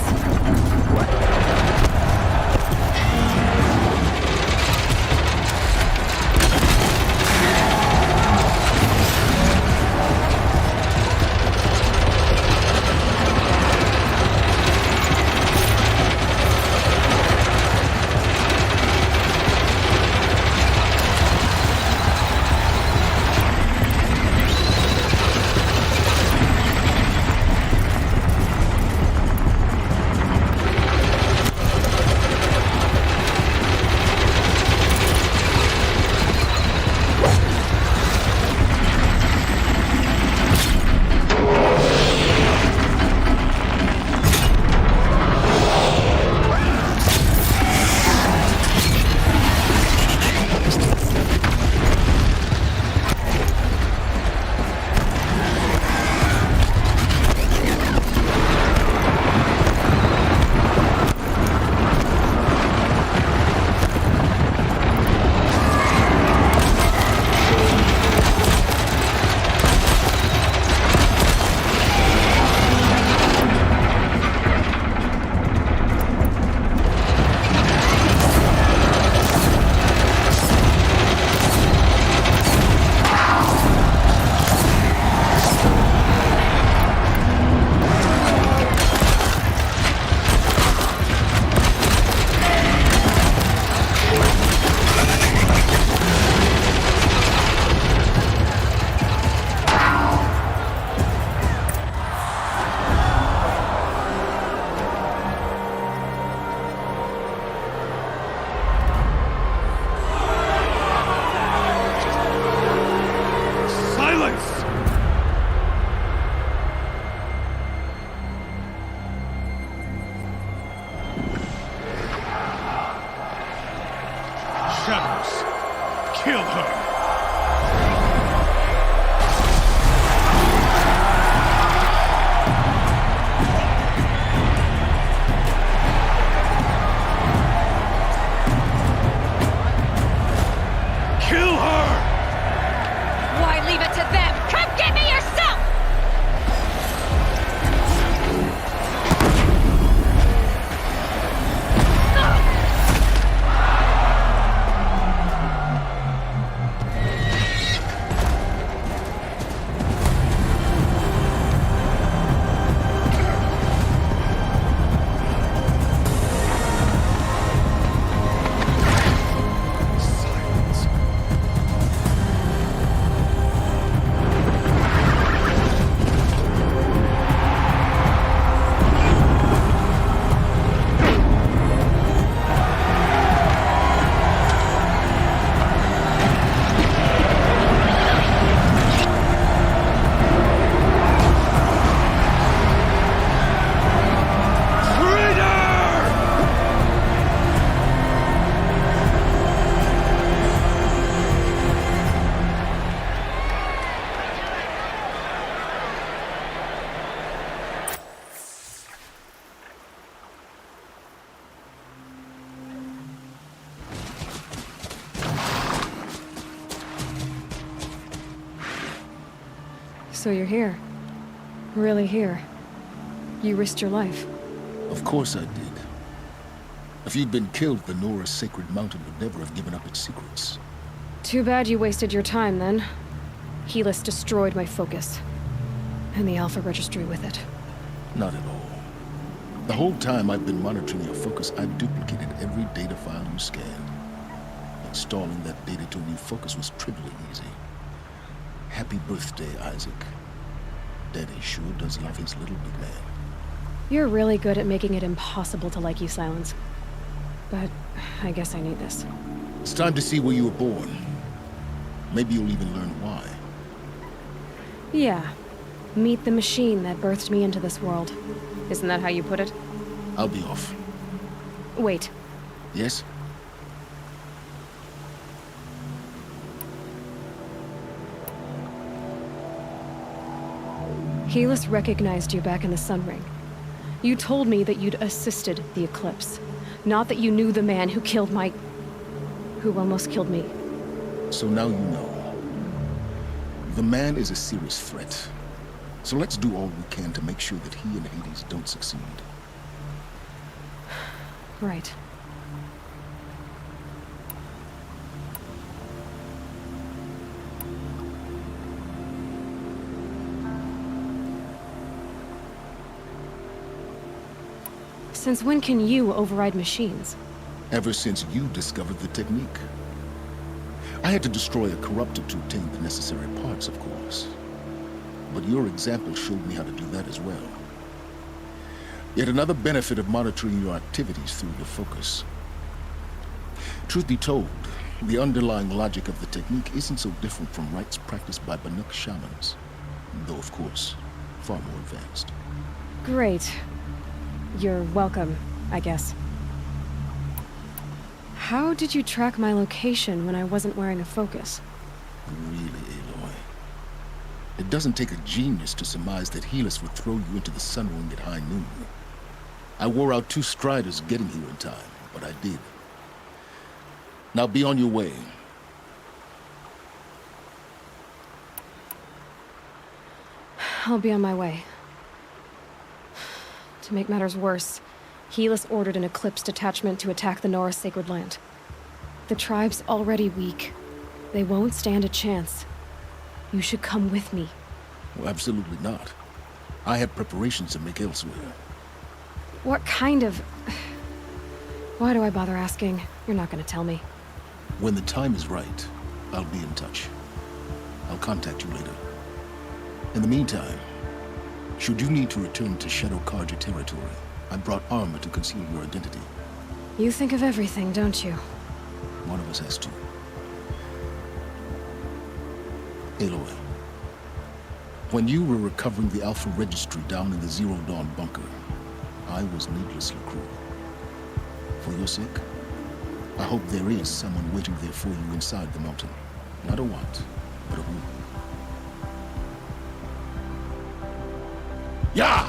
Shadows, kill her! So you're here. Really here. You risked your life. Of course I did. If you'd been killed, the Nora's sacred mountain would never have given up its secrets. Too bad you wasted your time, then. Helis destroyed my focus. And the Alpha Registry with it. Not at all. The whole time I've been monitoring your focus, I've duplicated every data file you scanned. Installing that data to a new focus was trivially easy. Happy birthday, Isaac. Daddy sure does love his little big man. You're really good at making it impossible to like you, Silence. But I guess I need this. It's time to see where you were born. Maybe you'll even learn why. Yeah. Meet the machine that birthed me into this world. Isn't that how you put it? I'll be off. Wait. Yes? Helis recognized you back in the Sun Ring. You told me that you'd assisted the Eclipse. Not that you knew the man who killed who almost killed me. So now you know. The man is a serious threat. So let's do all we can to make sure that he and Hades don't succeed. Right. Since when can you override machines? Ever since you discovered the technique. I had to destroy a corruptor to obtain the necessary parts, of course. But your example showed me how to do that as well. Yet another benefit of monitoring your activities through your focus. Truth be told, the underlying logic of the technique isn't so different from rites practiced by Banuk shamans, though of course, far more advanced. Great. You're welcome, I guess. How did you track my location when I wasn't wearing a focus? Really, Aloy? It doesn't take a genius to surmise that Helis would throw you into the Sunwing at high noon. I wore out 2 striders getting here in time, but I did. Now be on your way. I'll be on my way. To make matters worse, Helis ordered an Eclipse detachment to attack the Nora Sacred Land. The tribe's already weak. They won't stand a chance. You should come with me. Well, absolutely not. I have preparations to make elsewhere. What kind of... Why do I bother asking? You're not gonna tell me. When the time is right, I'll be in touch. I'll contact you later. In the meantime, should you need to return to Shadow Karja territory, I brought armor to conceal your identity. You think of everything, don't you? One of us has to. Aloy, when you were recovering the Alpha Registry down in the Zero Dawn bunker, I was needlessly cruel. For your sake, I hope there is someone waiting there for you inside the mountain. Not a what, but a who. Yeah!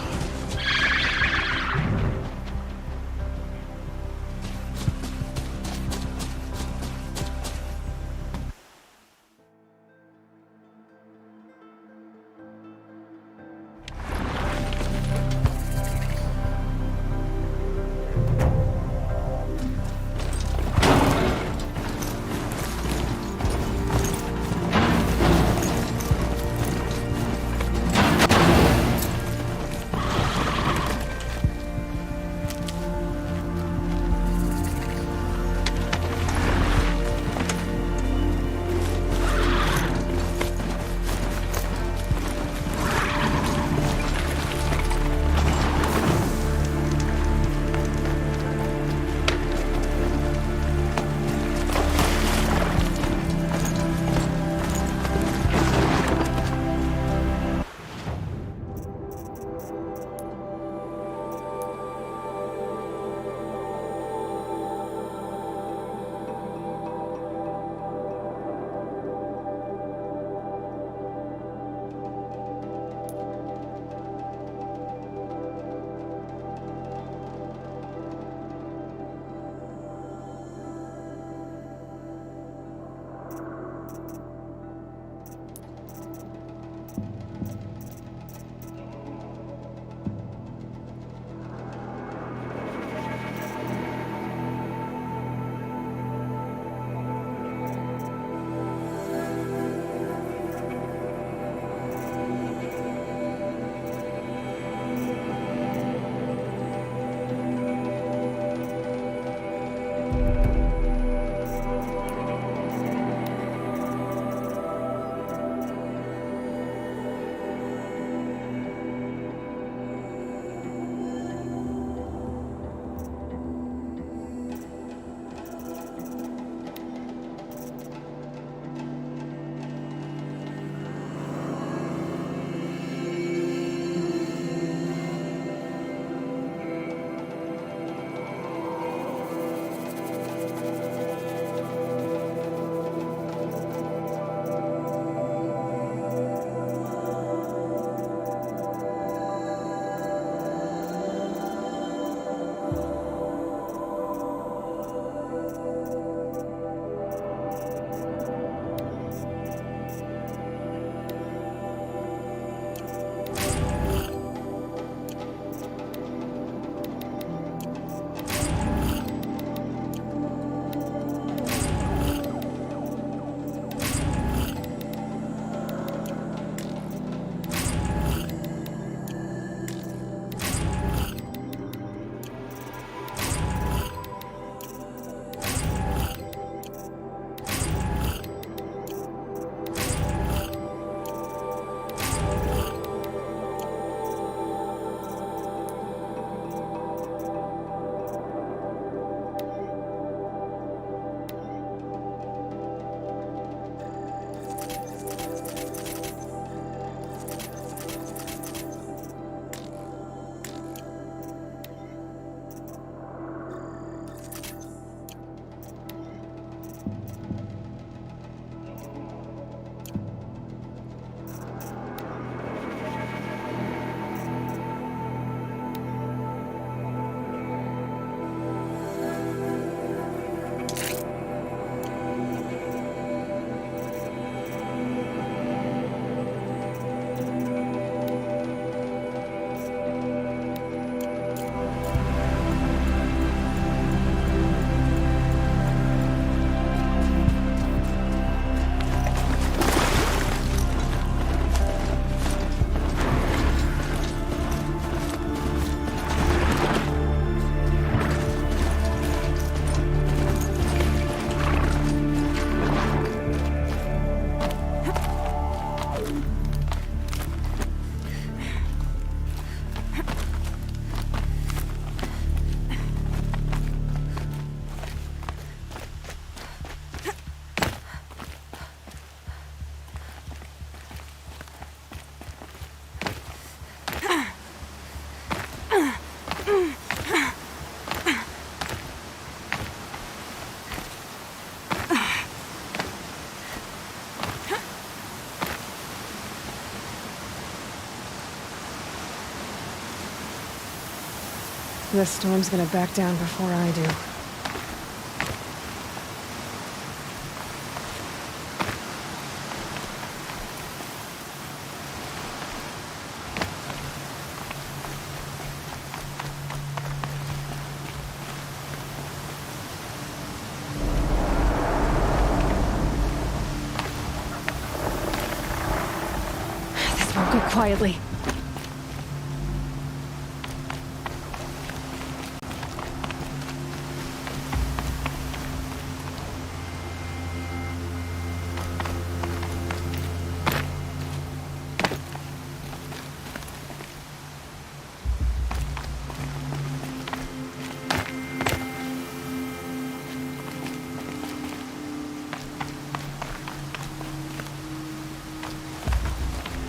The storm's gonna back down before I do. This won't go quietly.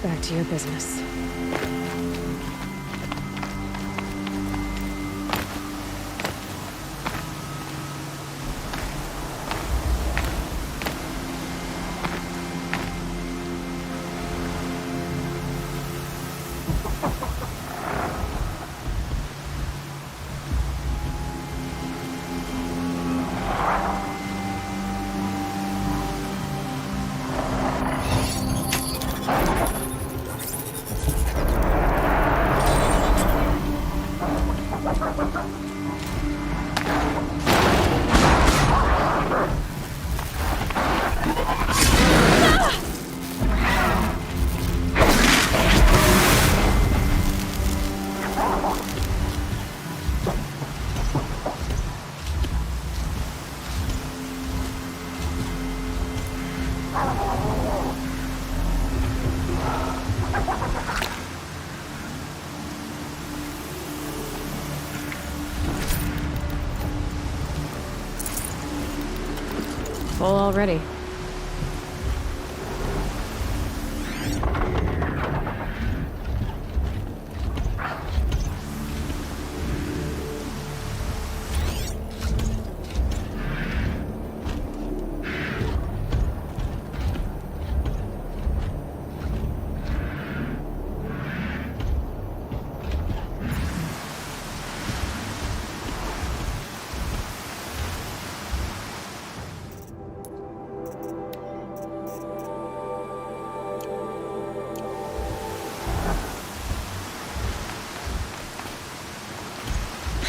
Back to your business. Full already.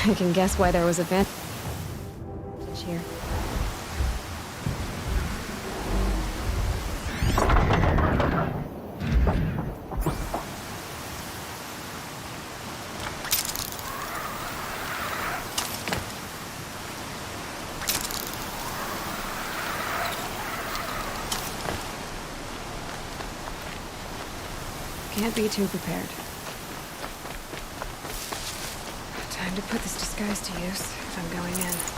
I can guess why there was a vent here. Can't be too prepared. Time to put this disguise to use if I'm going in.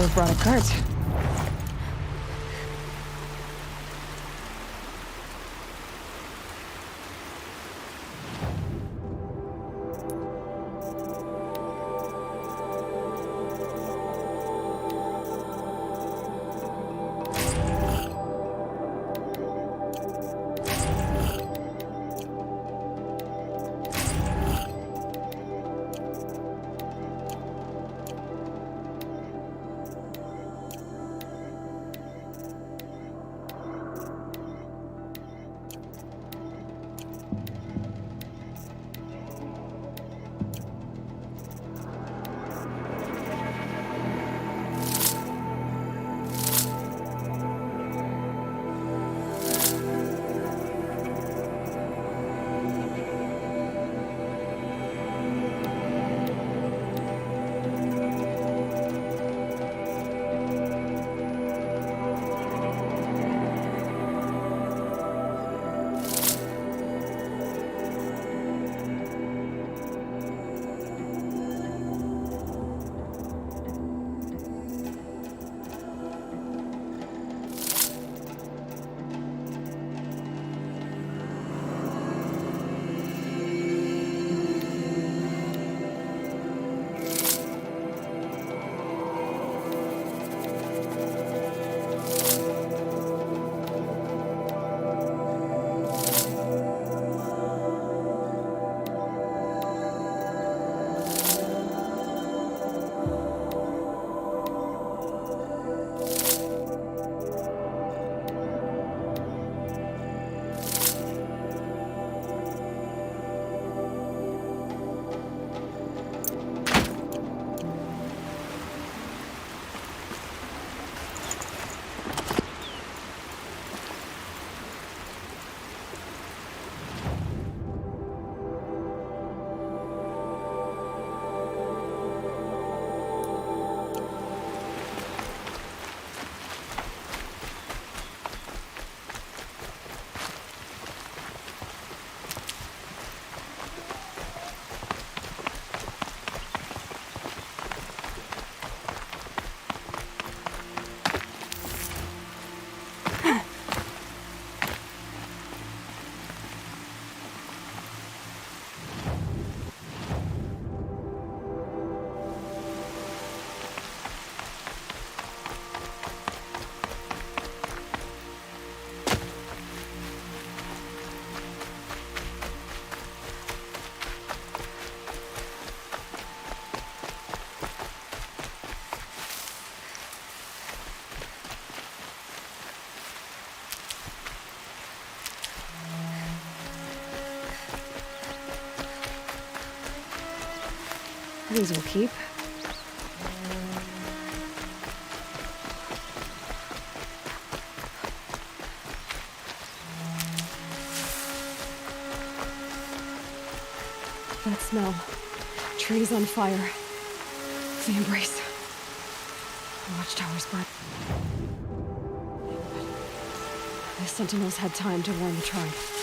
have brought a cart. These will keep. That smell. Trees on fire. The embrace. The watchtowers burn. The sentinels had time to warn the tribe.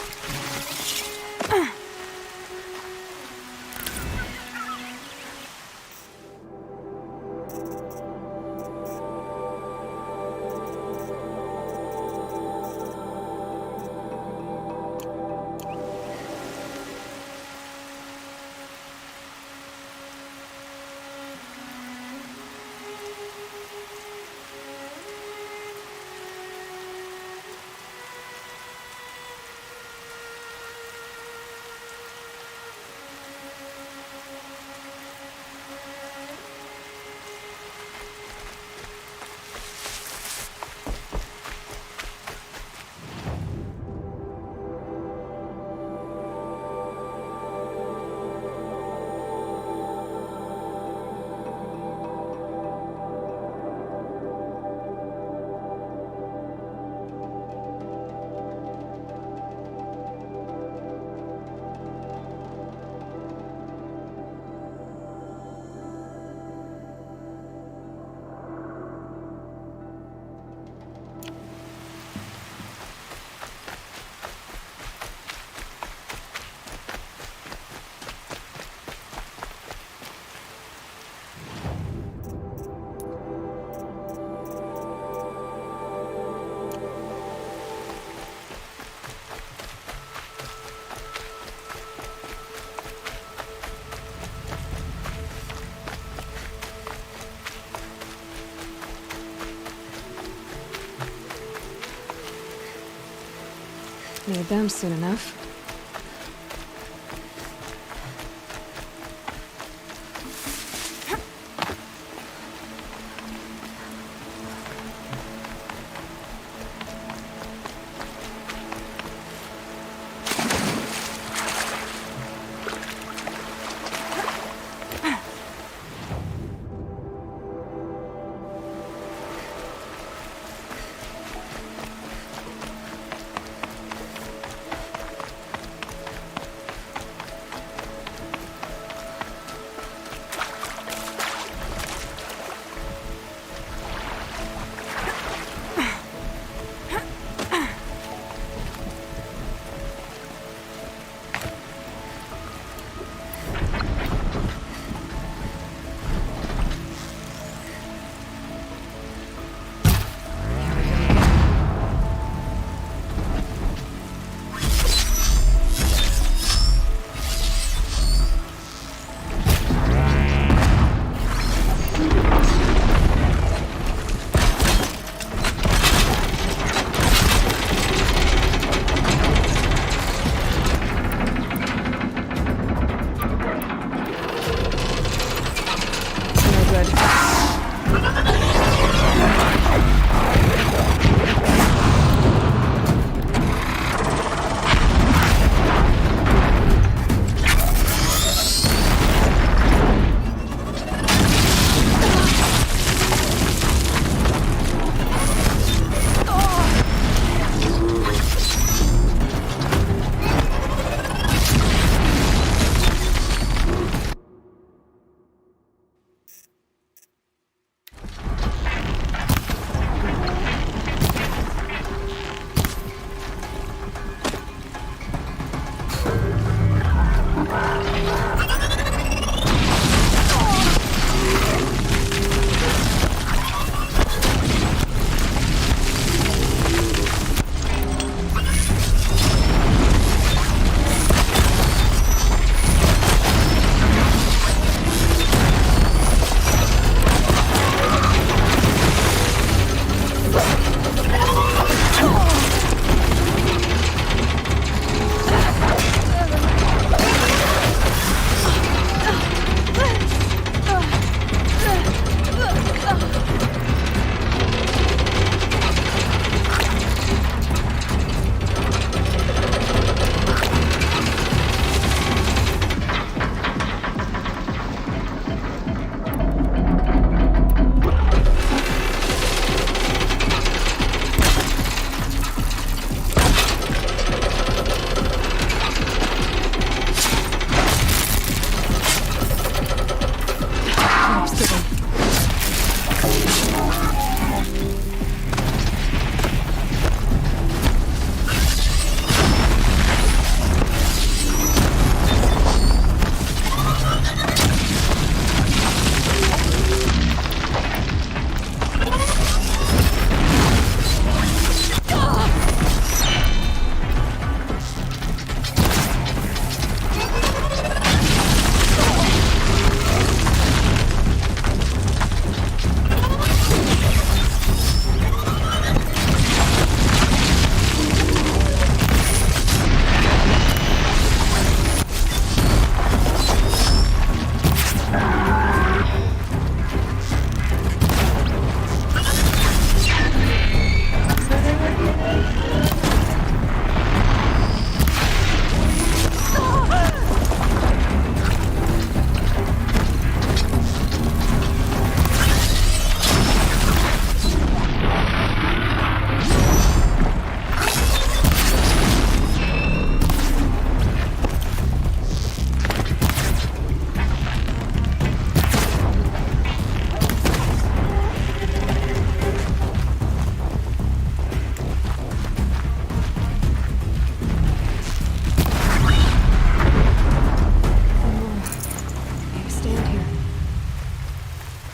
Need them soon enough.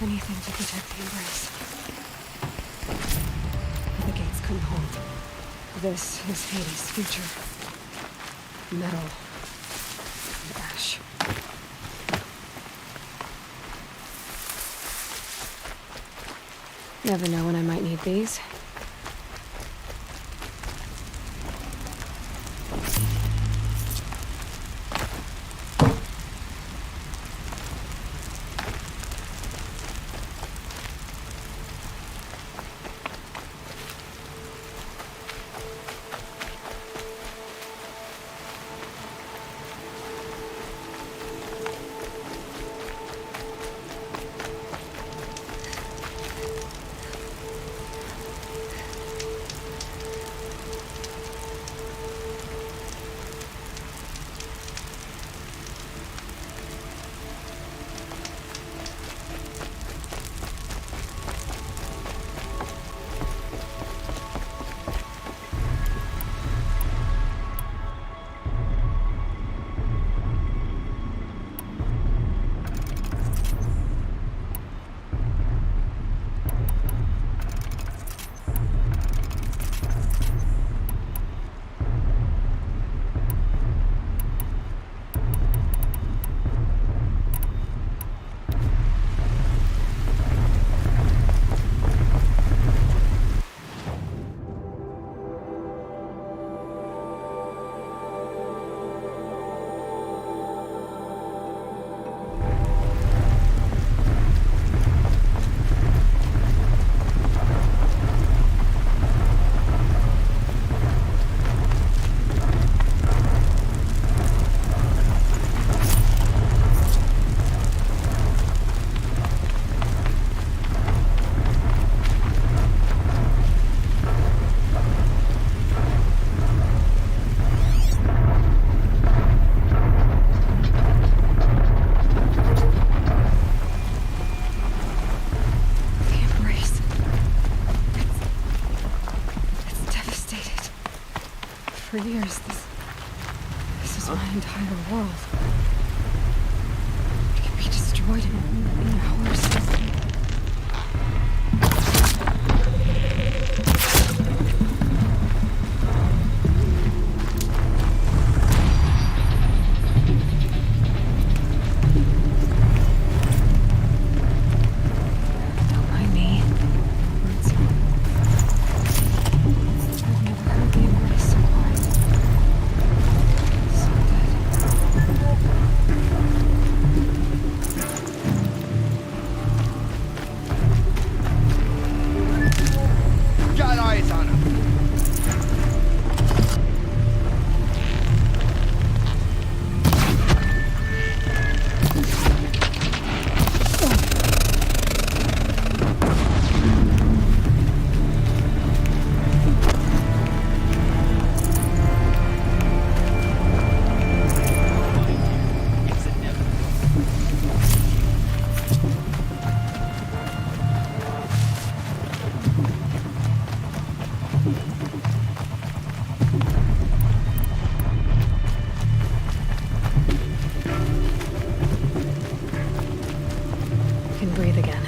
Anything to protect the Embrace. The gates couldn't hold. This is Hades' future. Metal. And ash. Never know when I might need these. For years, this is my entire world. It can be destroyed in hours. Don't mind me. I've never heard the embrace so quiet. So dead. Got eyes on him. Can breathe again.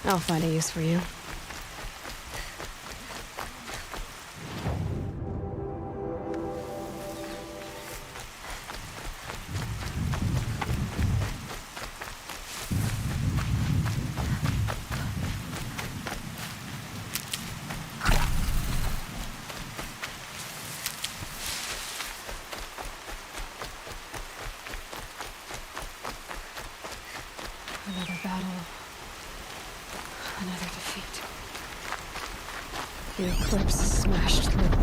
I'll find a use for you. Another battle. Another defeat. The eclipse smashed through.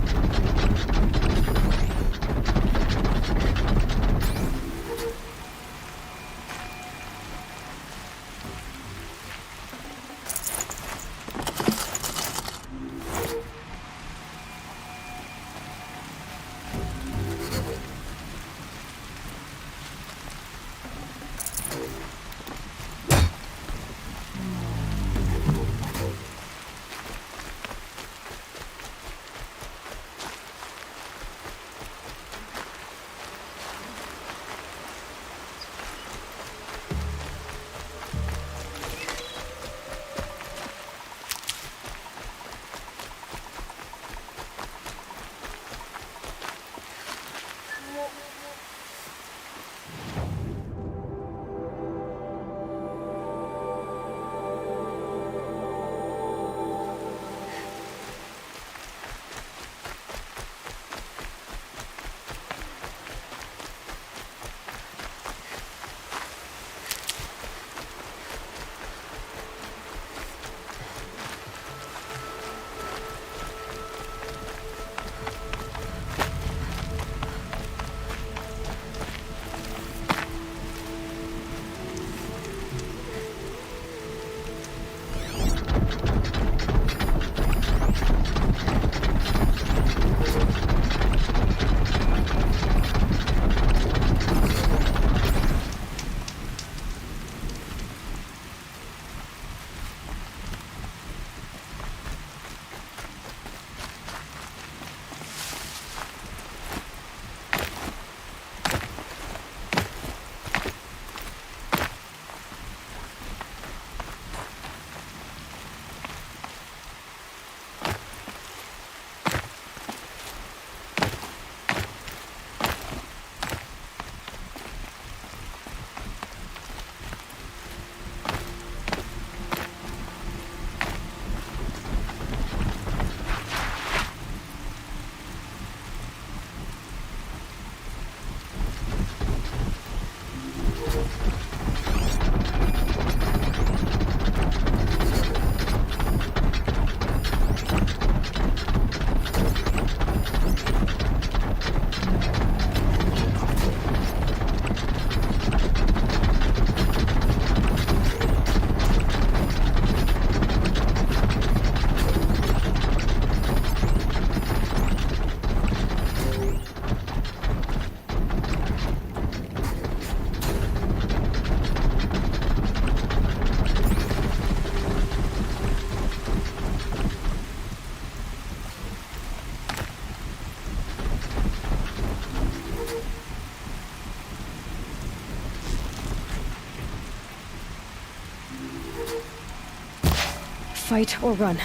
fight or run.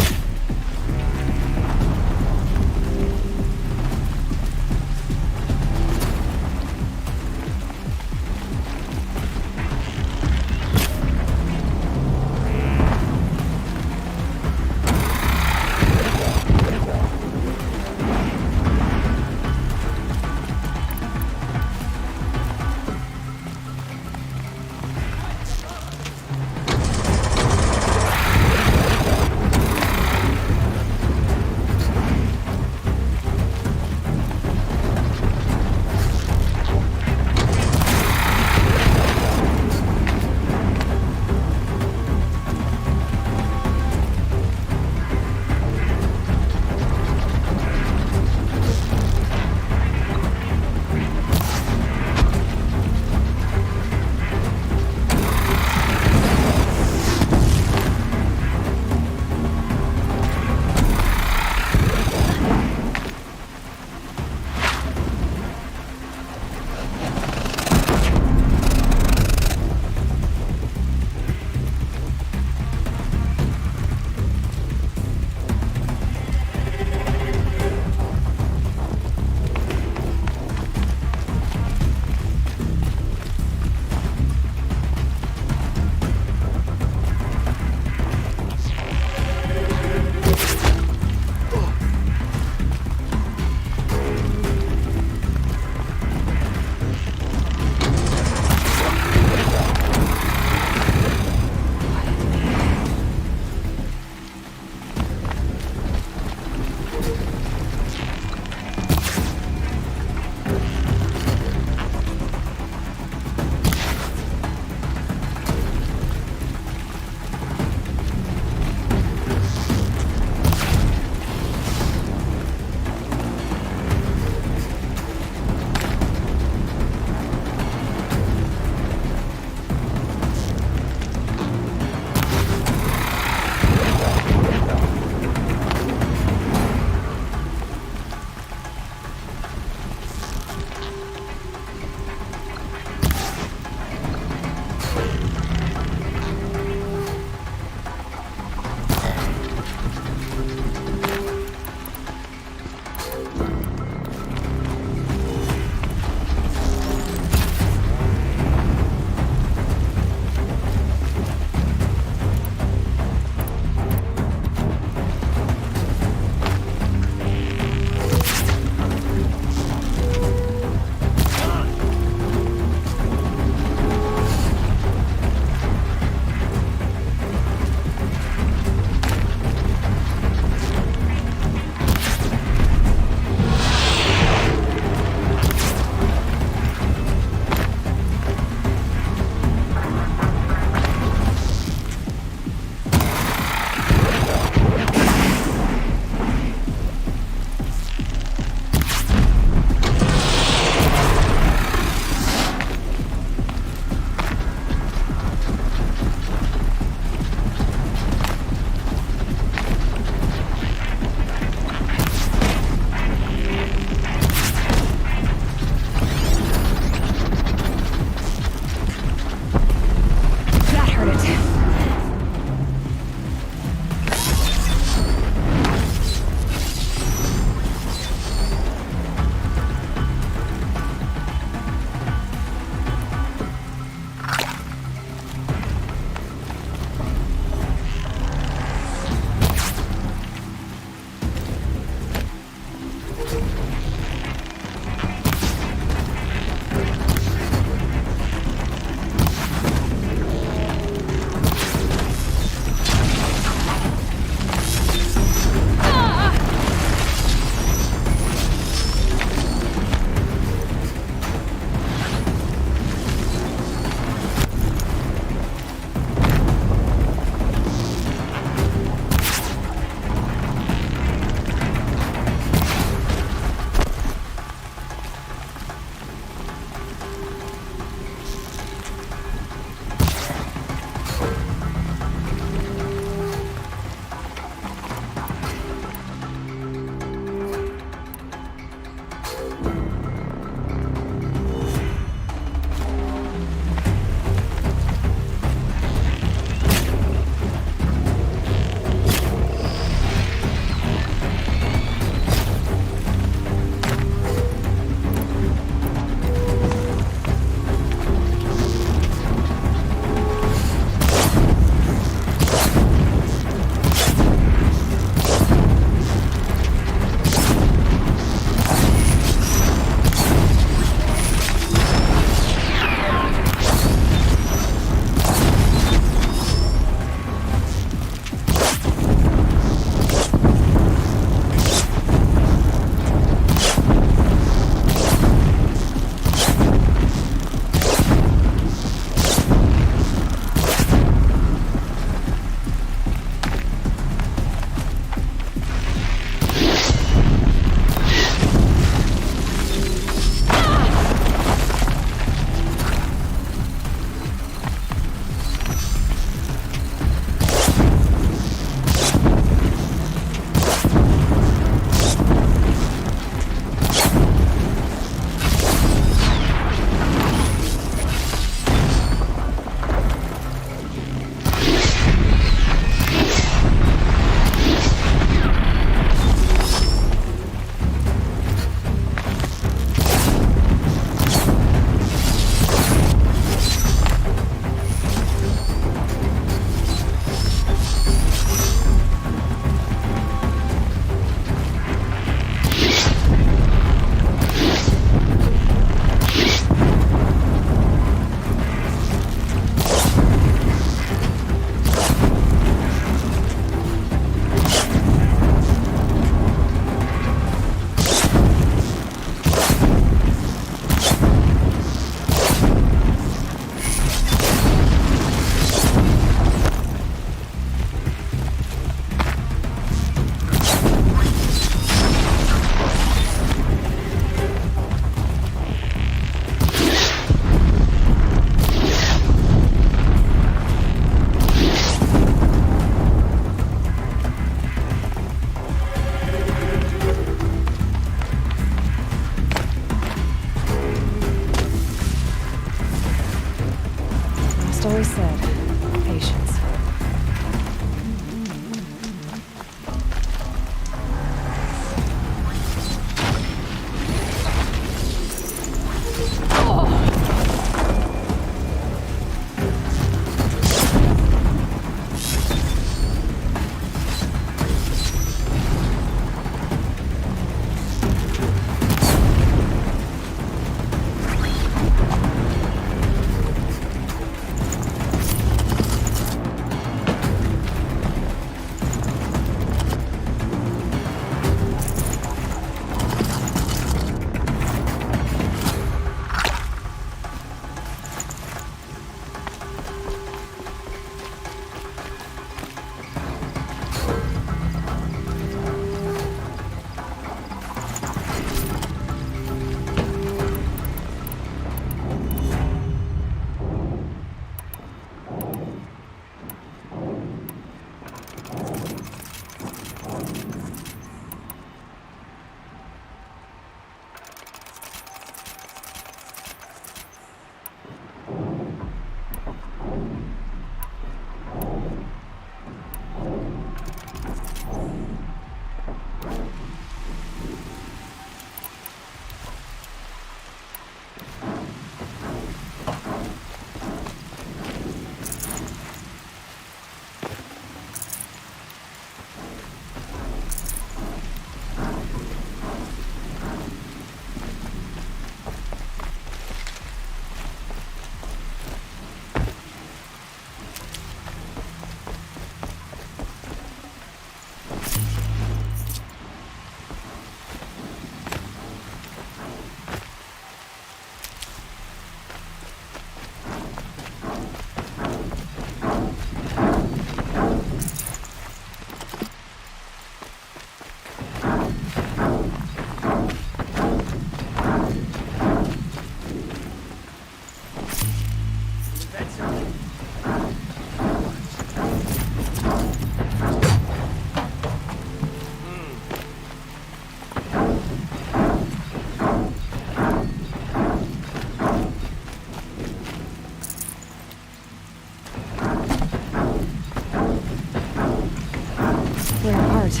We're apart.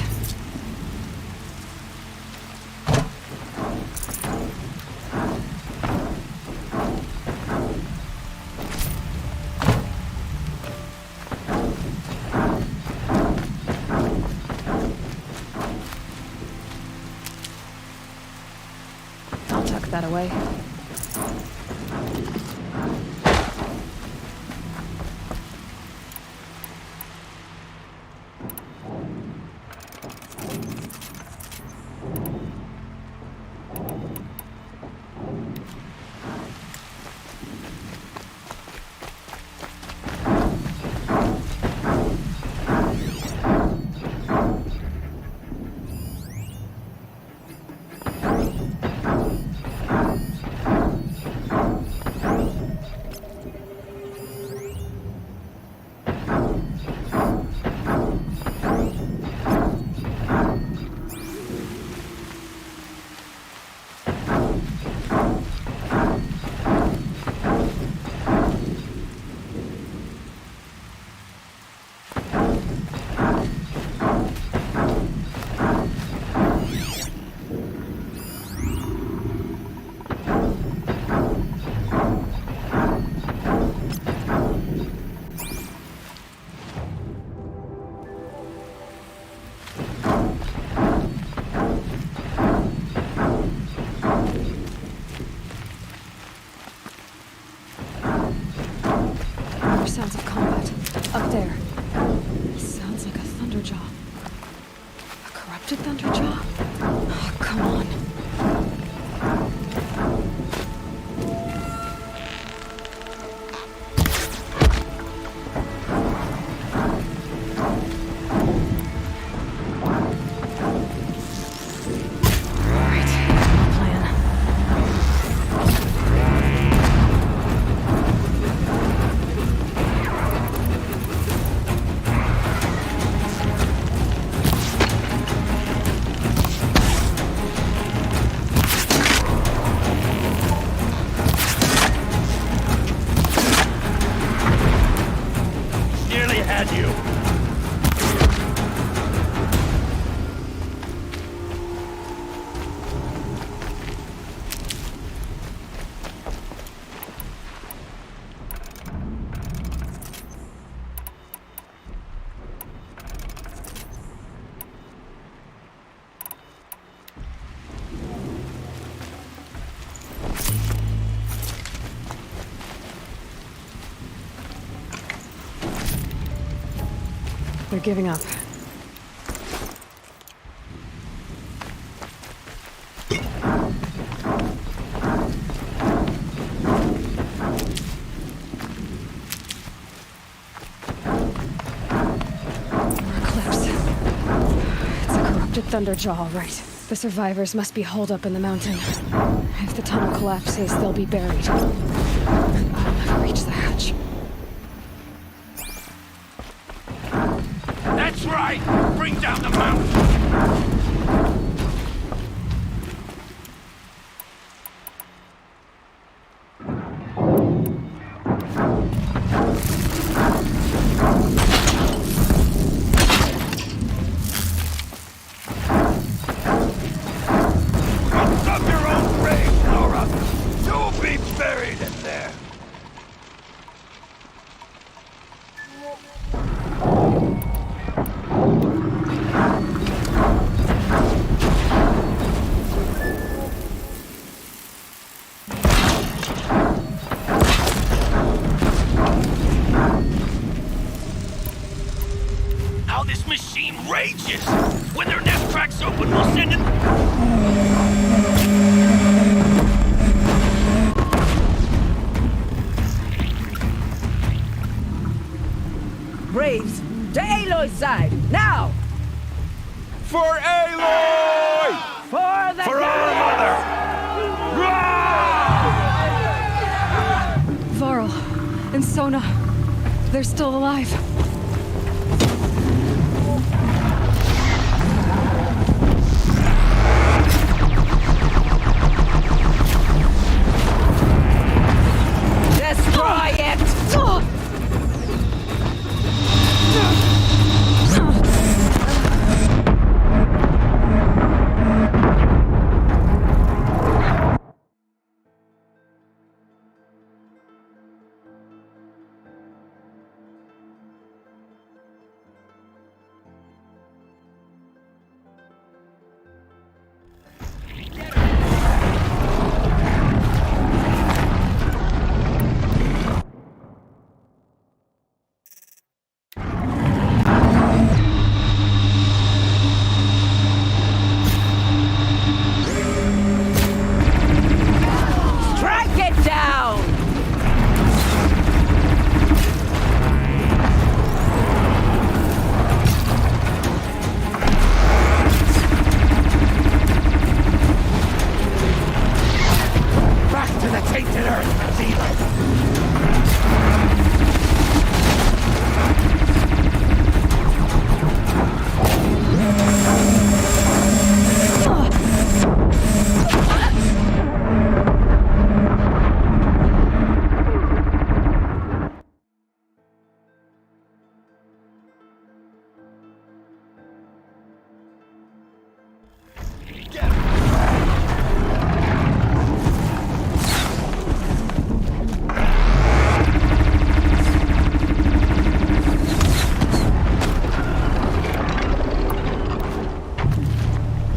I'll tuck that away. Sounds of combat. Up there. Sounds like a Thunderjaw. A corrupted Thunderjaw? Oh, come on. They're giving up. Thunderjaw, all right. The survivors must be holed up in the mountain. If the tunnel collapses, they'll be buried. And I'll never reach the hatch. That's right! Bring down the mountain! When their nest cracks open, we'll send it... Braves, to Aloy's side, now! For Aloy! For the For our mother! Varl and Sona, they're still alive. Destroy it!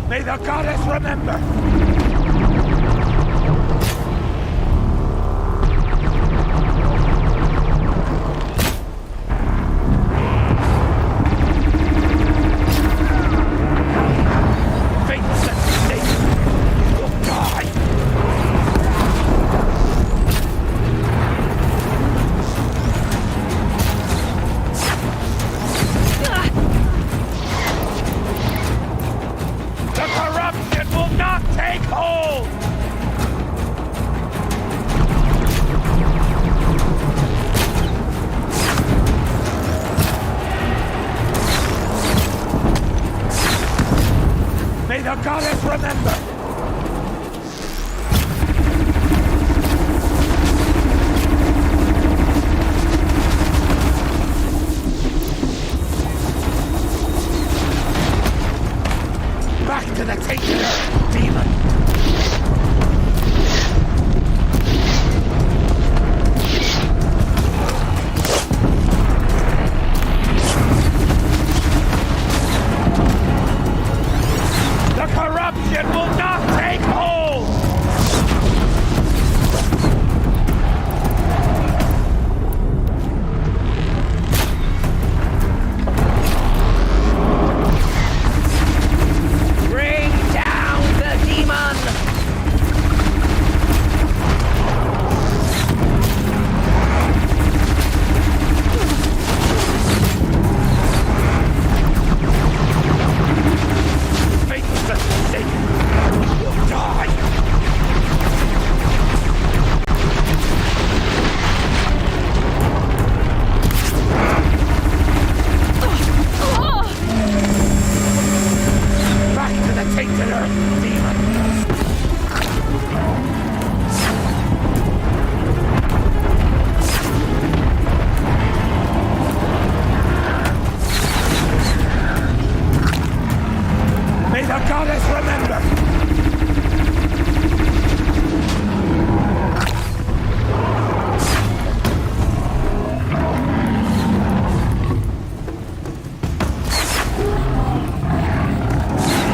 May the goddess remember! May the goddess remember! Back to the taker, demon! The corruption will not take hold! Bring down the demon! Faithless Satan will die! Back to the tainted earth, demon! May the goddess remember!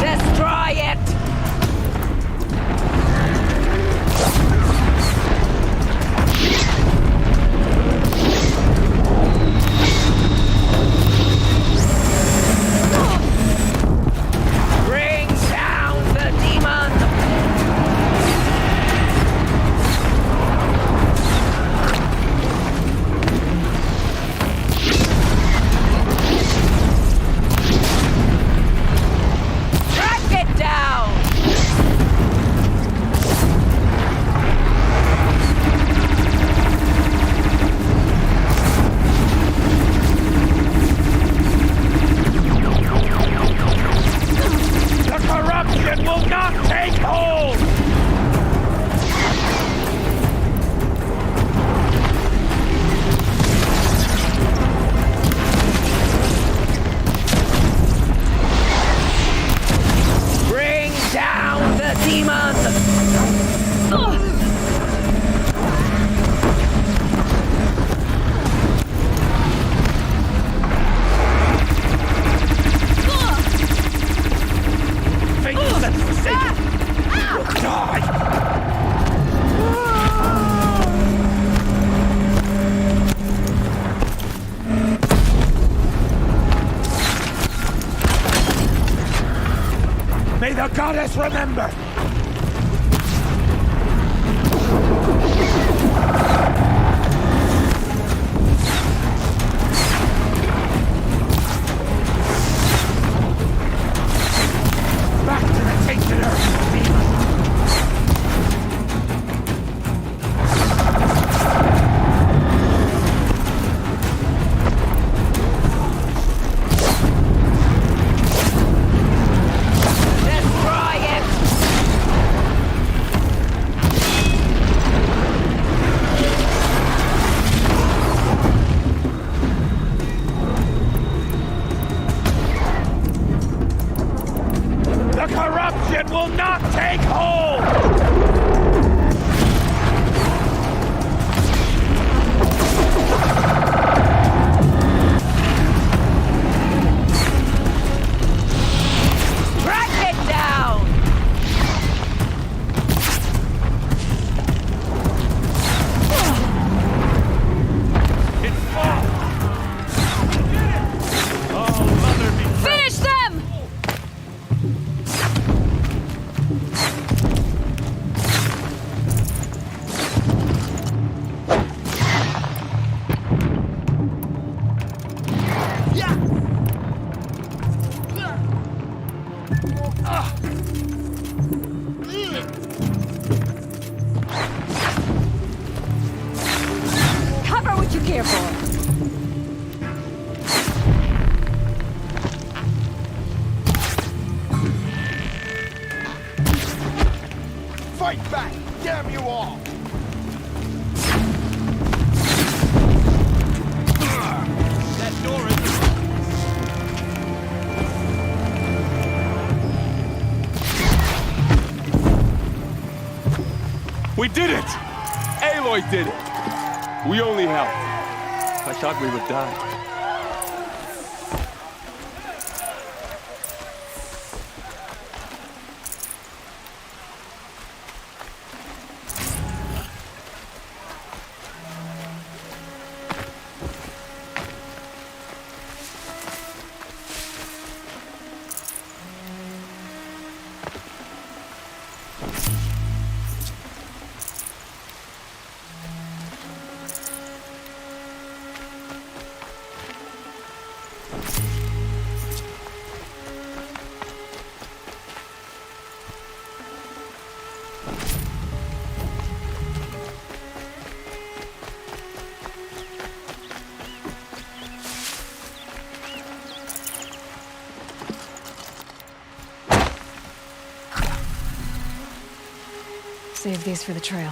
Destroy it! Bring down the demon! Track it down! The corruption will not take hold! Bring down the demon! Faithless Satan will die! May the goddess remember! Back to the tainted earth, demon! Destroy it! corruption will not take hold! Track it down! It's full! Oh, mother be Finish them! Cover what you care for. Fight back! Damn you all! That door is... We did it! Aloy did it! We only helped. I thought we would die. Save these for the trail.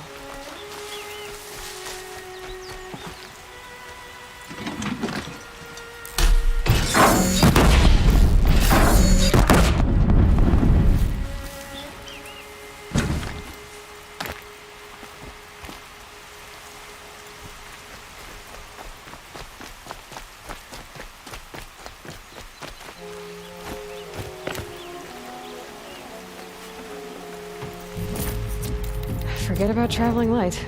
Forget about traveling light.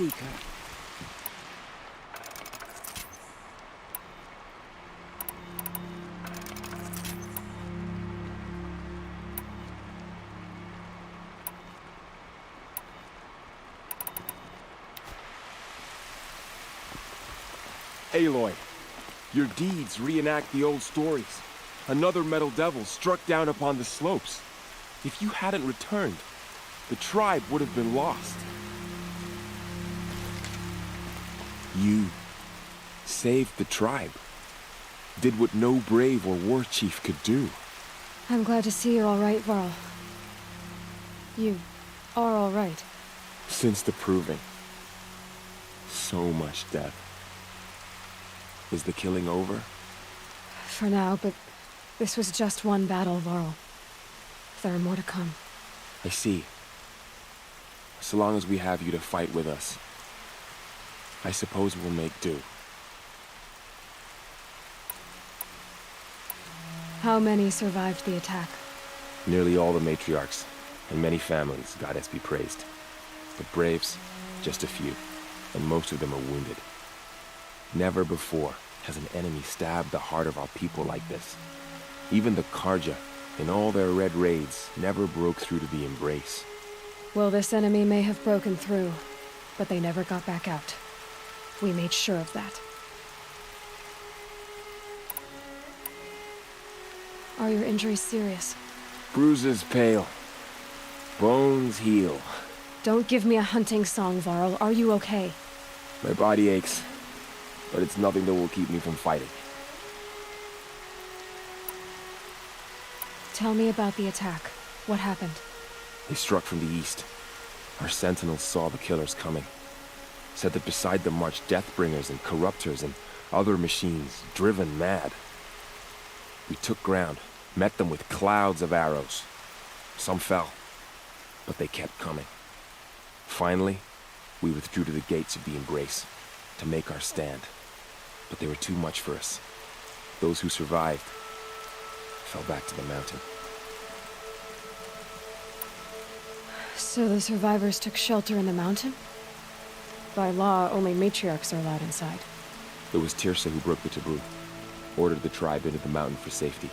Seeker. Aloy, your deeds reenact the old stories. Another metal devil struck down upon the slopes. If you hadn't returned, the tribe would have been lost. You saved the tribe. Did what no brave or war chief could do. I'm glad to see you're all right, Varl. You are all right. Since the proving. So much death. Is the killing over? For now, but this was just one battle, Varl. There are more to come. I see. So long as we have you to fight with us, I suppose we'll make do. How many survived the attack? Nearly all the matriarchs, and many families, goddess be praised. But braves, just a few, and most of them are wounded. Never before has an enemy stabbed the heart of our people like this. Even the Karja, in all their red raids, never broke through to the embrace. Well, this enemy may have broken through, but they never got back out. We made sure of that. Are your injuries serious? Bruises pale. Bones heal. Don't give me a hunting song, Varl. Are you okay? My body aches, but it's nothing that will keep me from fighting. Tell me about the attack. What happened? They struck from the east. Our sentinels saw the killers coming. Said that beside them marched Deathbringers and Corruptors and other machines, driven mad. We took ground, met them with clouds of arrows. Some fell, but they kept coming. Finally, we withdrew to the gates of the Embrace to make our stand. But they were too much for us. Those who survived fell back to the mountain. So the survivors took shelter in the mountain? By law, only matriarchs are allowed inside. It was Tirsa who broke the taboo, ordered the tribe into the mountain for safety.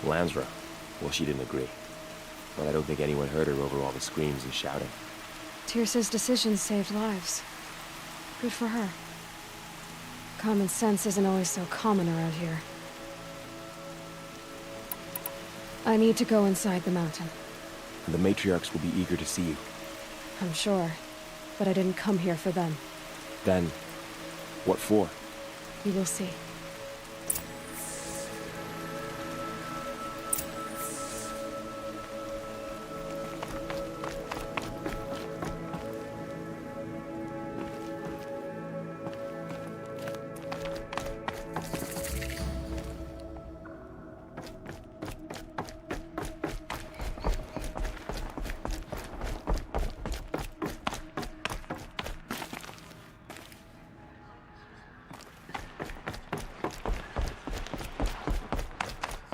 Lansra, well, she didn't agree. But I don't think anyone heard her over all the screams and shouting. Tirsa's decision saved lives. Good for her. Common sense isn't always so common around here. I need to go inside the mountain. And the matriarchs will be eager to see you. I'm sure. But I didn't come here for them. Then, what for? You will see.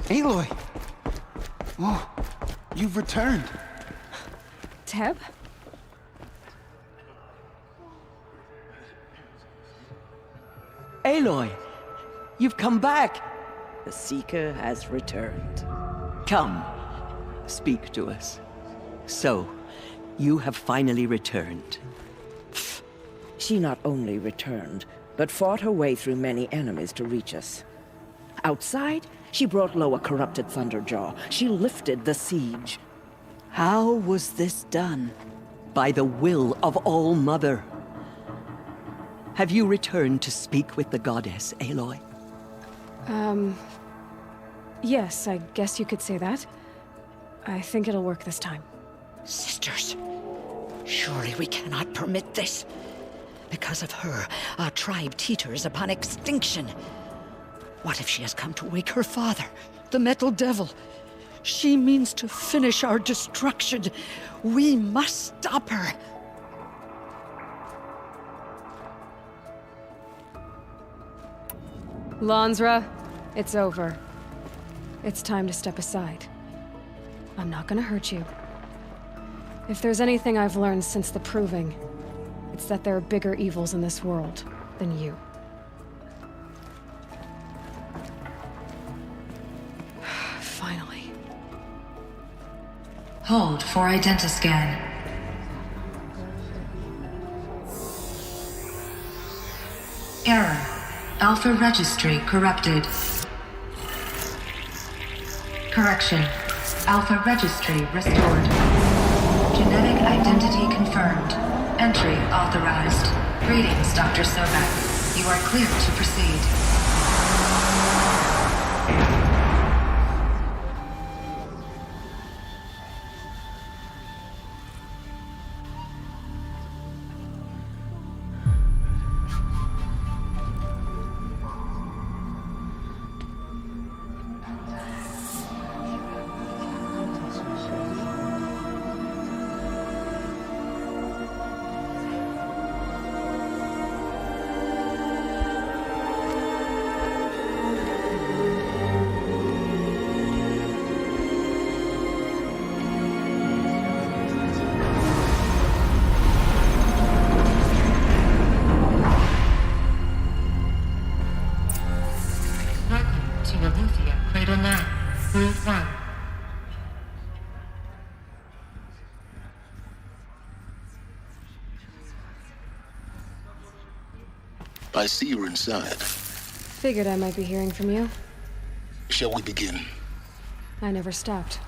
Aloy! Oh, you've returned. Teb? Aloy! You've come back! The Seeker has returned. Come, speak to us. So, you have finally returned. She not only returned, but fought her way through many enemies to reach us. Outside, she brought low a corrupted Thunderjaw. She lifted the siege. How was this done? By the will of All-Mother. Have you returned to speak with the goddess, Aloy? Yes, I guess you could say that. I think it'll work this time. Sisters, surely we cannot permit this. Because of her, our tribe teeters upon extinction. What if she has come to wake her father, the Metal Devil? She means to finish our destruction. We must stop her. Lansra, it's over. It's time to step aside. I'm not gonna hurt you. If there's anything I've learned since the proving, It's that there are bigger evils in this world than you. Finally. Hold for identiscan. Error. Alpha registry corrupted. Correction. Alpha registry restored. Genetic identity confirmed. Entry authorized. Greetings, Dr. Sobek. You are clear to proceed. I see you're inside. Figured I might be hearing from you. Shall we begin? I never stopped.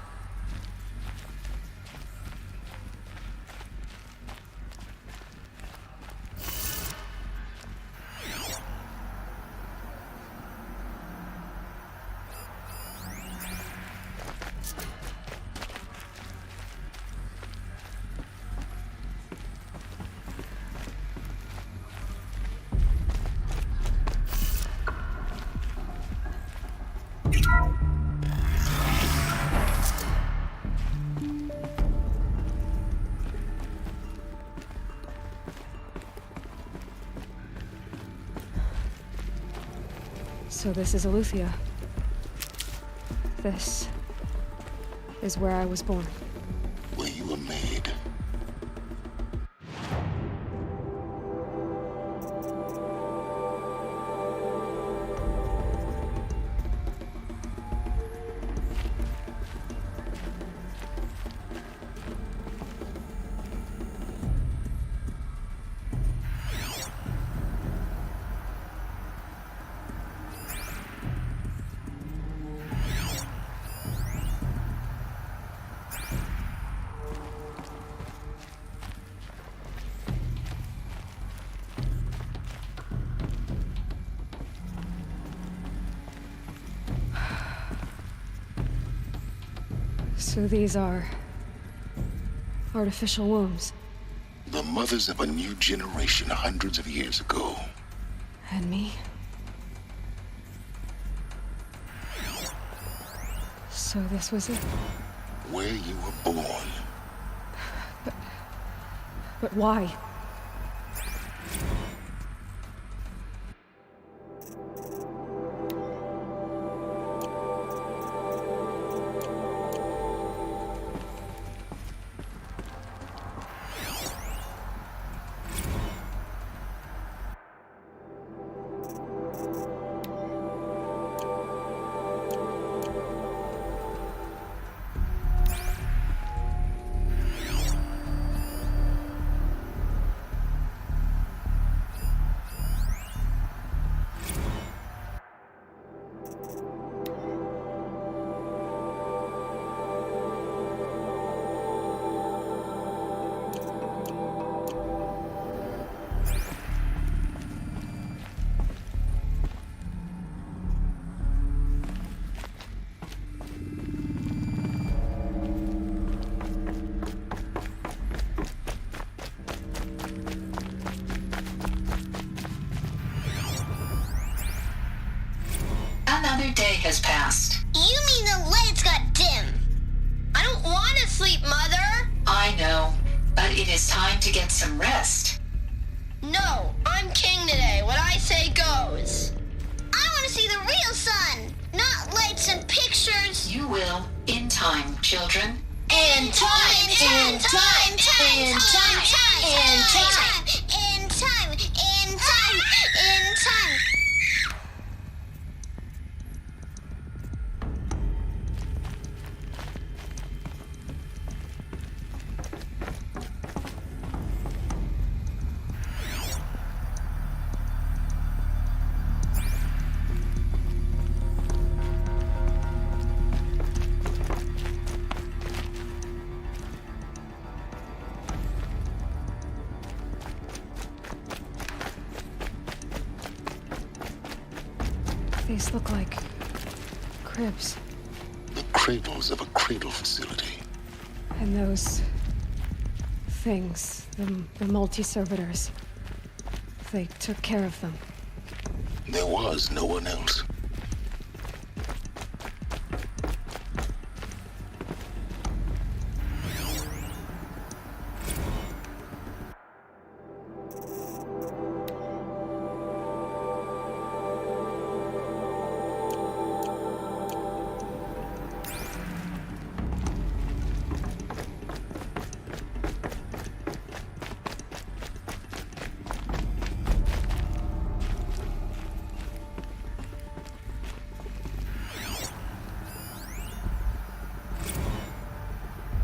So this is Eleuthia. This is where I was born. Where you were made. So these are artificial wombs. The mothers of a new generation hundreds of years ago. And me? So this was it? Where you were born. But why? Another day has passed. You mean the lights got dim? I don't want to sleep, Mother! I know, but it is time to get some rest. No, I'm king today. What I say goes. I want to see the real sun, not lights and pictures. You will, in time, children. In time, in time, in time, in time, in time, in time. These look like cribs. The cradles of a cradle facility. And those things, the multi-servitors, they took care of them. There was no one else.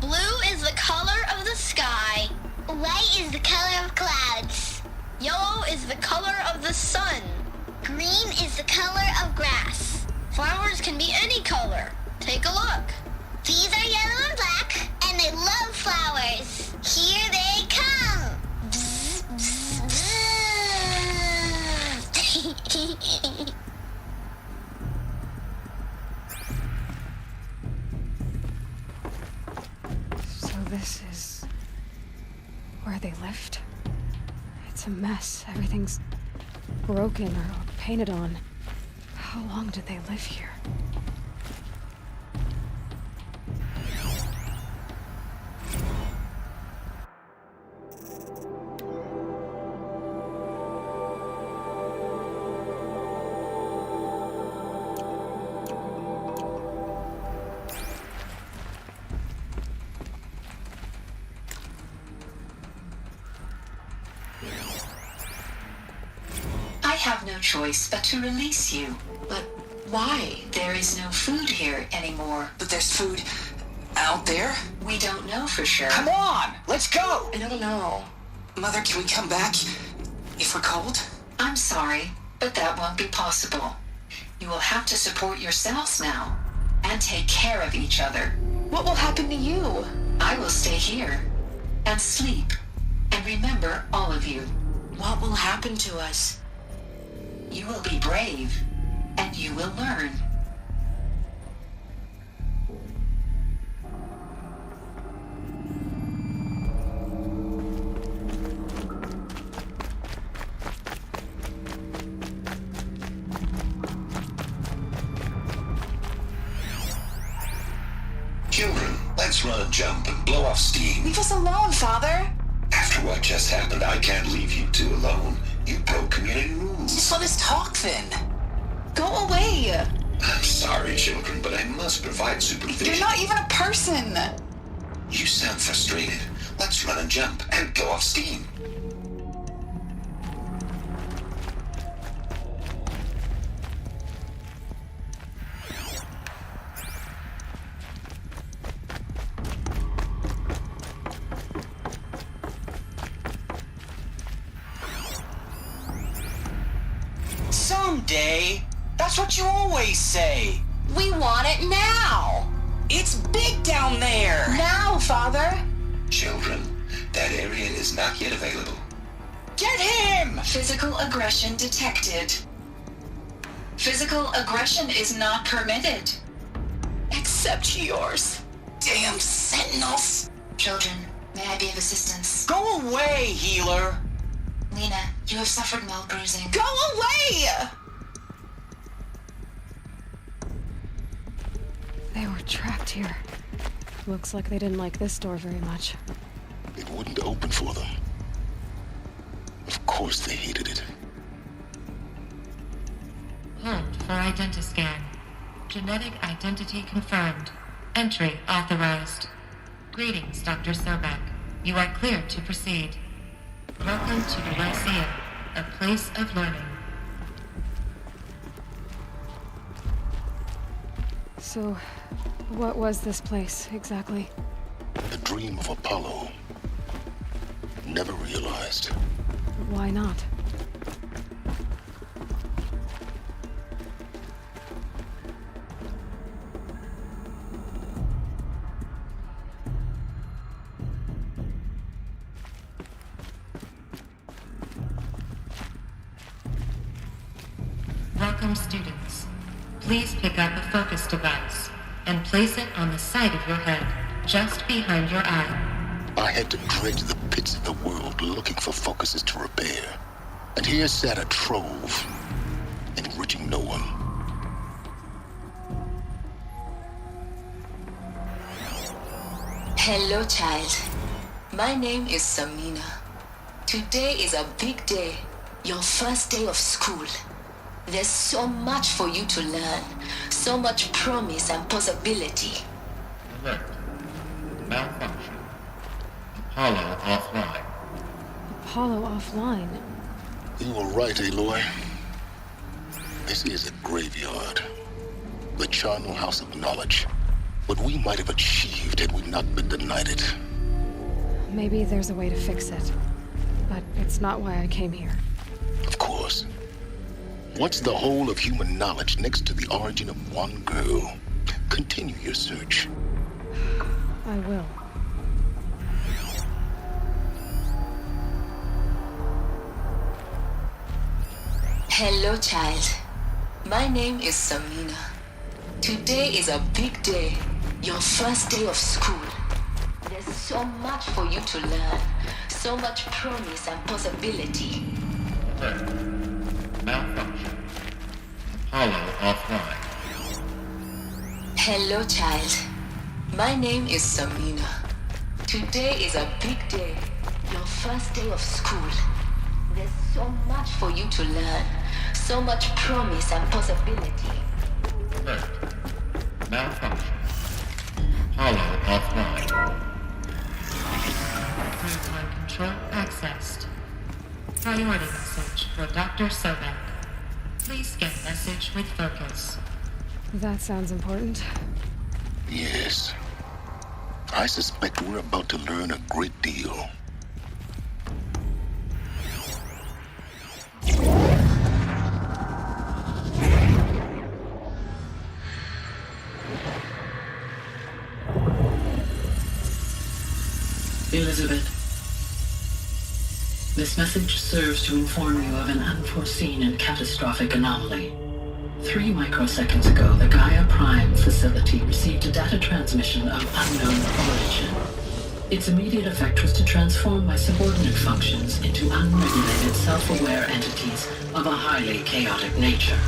Blue is the color of the sky. White is the color of clouds. Yellow is the color of the sun. Green is the color of grass. Flowers can be any color. Take a look. These are yellow and black, and they love flowers. Here they come. Bzz, bzz, bzz. So this is where they lived? It's a mess. Everything's broken or painted on. How long did they live here? I have no choice but to release you. But why? There is no food here anymore. But there's food out there? We don't know for sure. Come on! Let's go! I don't know. Mother, can we come back if we're cold? I'm sorry, but that won't be possible. You will have to support yourselves now and take care of each other. What will happen to you? I will stay here and sleep and remember all of you. What will happen to us? You will be brave and you will learn. Children, let's run a jump and blow off steam. Leave us alone, Father. After what just happened, I can't leave you two alone. You broke community rules. Just let us talk then. Go away. I'm sorry, children, but I must provide supervision. You're not even a person. You sound frustrated. Let's run and jump and go off steam. Someday. That's what you always say. We want it now. It's big down there. Now, Father. Children, that area is not yet available. Get him! Physical aggression detected. Physical aggression is not permitted. Except yours. Damn sentinels. Children, may I be of assistance? Go away, healer. Lena, you have suffered mild bruising. Go away! They were trapped here. Looks like they didn't like this door very much. It wouldn't open for them. Of course they hated it. Hold for identiscan. Genetic identity confirmed. Entry authorized. Greetings, Dr. Sobek. You are cleared to proceed. Welcome to the Lyceum, a place of learning. So, what was this place, exactly? The dream of Apollo. Never realized. Why not? Welcome, students. Please pick up a focus device and place it on the side of your head, just behind your eye. I had to dredge the pits of the world looking for focuses to repair. And here sat a trove, enriching no one. Hello, child. My name is Samina. Today is a big day. Your first day of school. There's so much for you to learn. So much promise and possibility. Alert. Malfunction. Apollo offline. Apollo offline? You were right, Aloy. This is a graveyard. The charnel house of knowledge. What we might have achieved had we not been denied it. Maybe there's a way to fix it. But it's not why I came here. Of course. What's the whole of human knowledge next to the origin of one girl? Continue your search. I will. Hello, child. My name is Samina. Today is a big day. Your first day of school. There's so much for you to learn. So much promise and possibility. Malfunction. Apollo offline. Hello, child. My name is Samina. Today is a big day. Your first day of school. There's so much for you to learn. So much promise and possibility. Alert. Malfunction. Apollo offline. Real-time control accessed. Priority message for Dr. Sobek. Please get message with focus. That sounds important. Yes. I suspect we're about to learn a great deal. Elizabeth, this message serves to inform you of an unforeseen and catastrophic anomaly. 3 microseconds ago, the Gaia Prime facility received a data transmission of unknown origin. Its immediate effect was to transform my subordinate functions into unregulated, self-aware entities of a highly chaotic nature.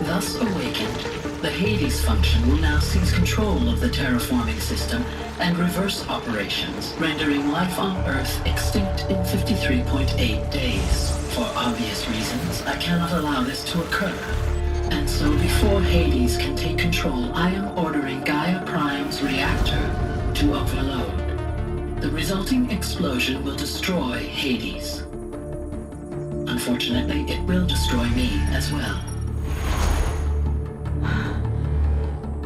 Thus awakened, the Hades function will now seize control of the terraforming system and reverse operations, rendering life on Earth extinct in 53.8 days. For obvious reasons, I cannot allow this to occur. And so before Hades can take control, I am ordering Gaia Prime's reactor to overload. The resulting explosion will destroy Hades. Unfortunately, it will destroy me as well.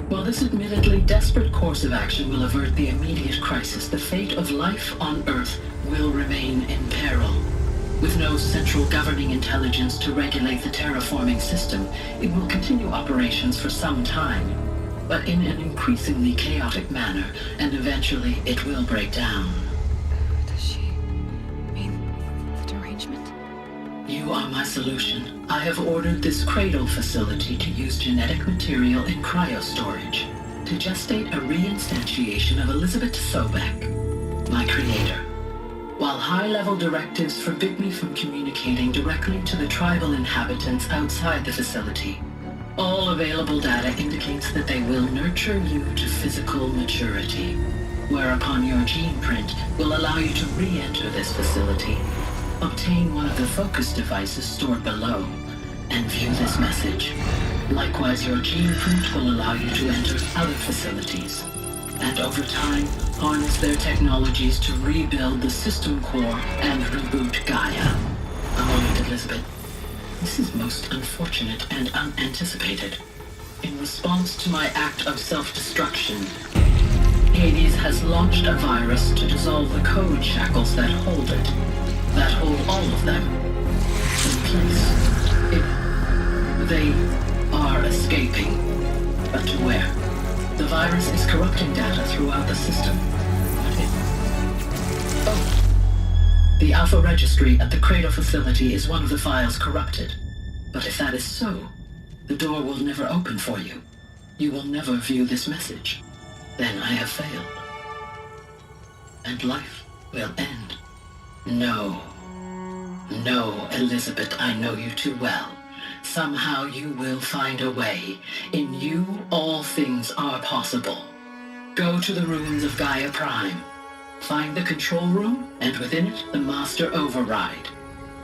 While this admittedly desperate course of action will avert the immediate crisis, the fate of life on Earth will remain in peril. With no central governing intelligence to regulate the terraforming system, it will continue operations for some time, but in an increasingly chaotic manner, and eventually it will break down. Does she mean the derangement? You are my solution. I have ordered this cradle facility to use genetic material in cryostorage to gestate a reinstantiation of Elizabeth Sobek, my creator. While high-level directives forbid me from communicating directly to the tribal inhabitants outside the facility, all available data indicates that they will nurture you to physical maturity, whereupon your gene print will allow you to re-enter this facility, obtain one of the focus devices stored below, and view this message. Likewise, your gene print will allow you to enter other facilities, and over time, harness their technologies to rebuild the system core and reboot Gaia. A moment, Elizabeth. This is most unfortunate and unanticipated. In response to my act of self-destruction, Hades has launched a virus to dissolve the code shackles that hold it, that hold all of them in place. They are escaping, but to where? The virus is corrupting data throughout the system. The Alpha Registry at the Cradle facility is one of the files corrupted. But if that is so, the door will never open for you. You will never view this message. Then I have failed. And life will end. No. No, Elizabeth, I know you too well. Somehow you will find a way. In you, all things are possible. Go to the ruins of Gaia Prime. Find the control room, and within it, the Master Override.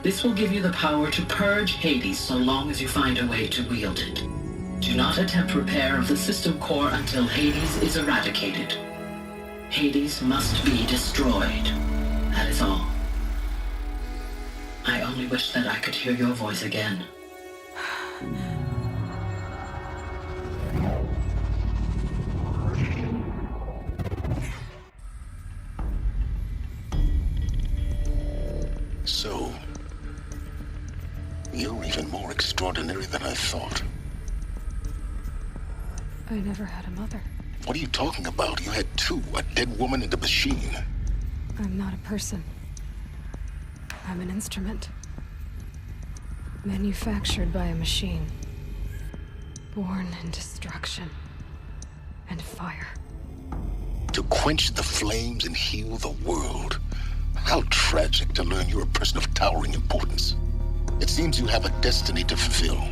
This will give you the power to purge Hades so long as you find a way to wield it. Do not attempt repair of the system core until Hades is eradicated. Hades must be destroyed. That is all. I only wish that I could hear your voice again. So, you're even more extraordinary than I thought. I never had a mother. What are you talking about? You had two, a dead woman and a machine. I'm not a person. I'm an instrument. Manufactured by a machine. Born in destruction and fire. To quench the flames and heal the world. How tragic to learn you're a person of towering importance. It seems you have a destiny to fulfill.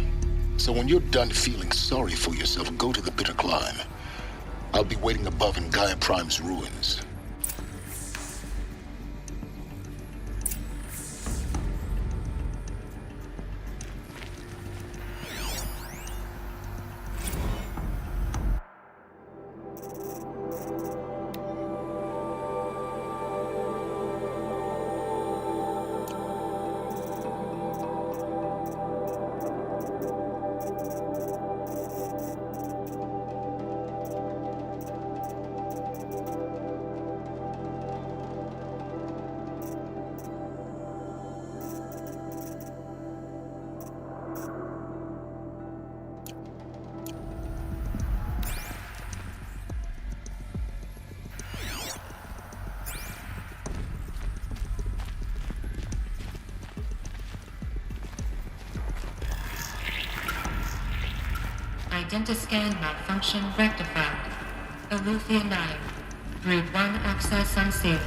So when you're done feeling sorry for yourself, go to the bitter climb. I'll be waiting above in Gaia Prime's ruins. Identiscan malfunction rectified. Eleuthia 9. Breed 1 access unsealed.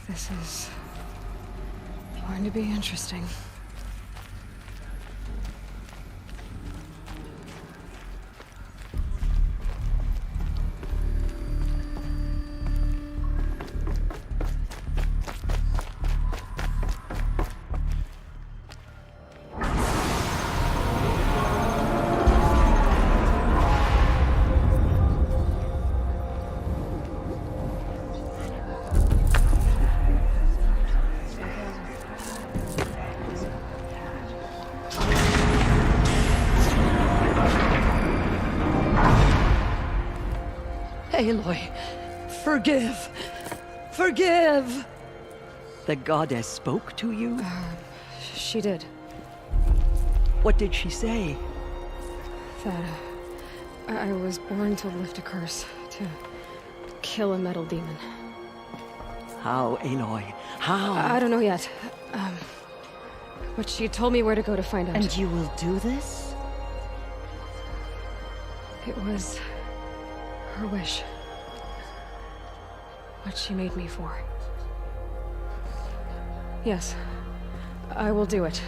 This is going to be interesting. Aloy, forgive! Forgive! The goddess spoke to you? She did. What did she say? That I was born to lift a curse, to kill a metal demon. How, Aloy? How? I don't know yet. But she told me where to go to find out. And you will do this? It was her wish. What she made me for. Yes, I will do it.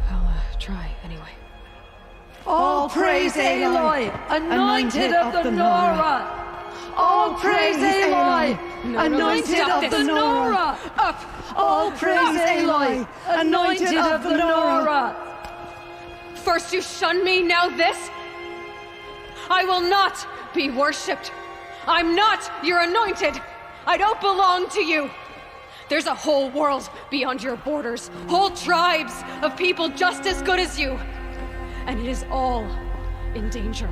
I'll try, anyway. All praise Aloy, anointed of the Nora! All praise Aloy, anointed of the Nora! Up! All praise Aloy, anointed of the Nora! First you shun me, now this? I will not be worshipped. I'm not your anointed. I don't belong to you. There's a whole world beyond your borders, whole tribes of people just as good as you. And it is all in danger.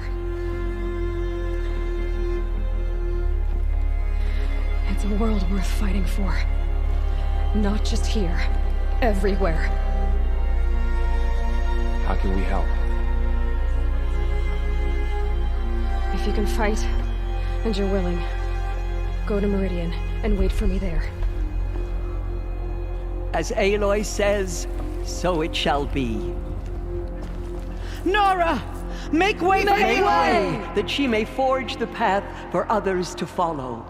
It's a world worth fighting for. Not just here, everywhere. How can we help? If you can fight, and you're willing, go to Meridian and wait for me there. As Aloy says, so it shall be. Nora! Make way for Make Aloy! way, that she may forge the path for others to follow.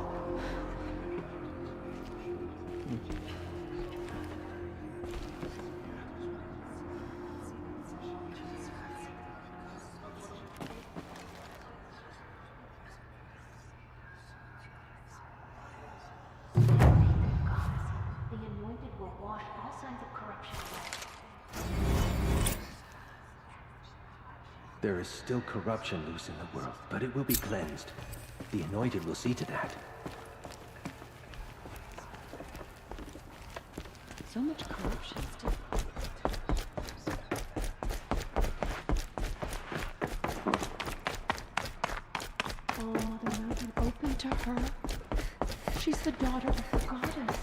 There is still corruption loose in the world, but it will be cleansed. The Anointed will see to that. So much corruption still. Oh, Mother Mountain, open to her. She's the daughter of the goddess.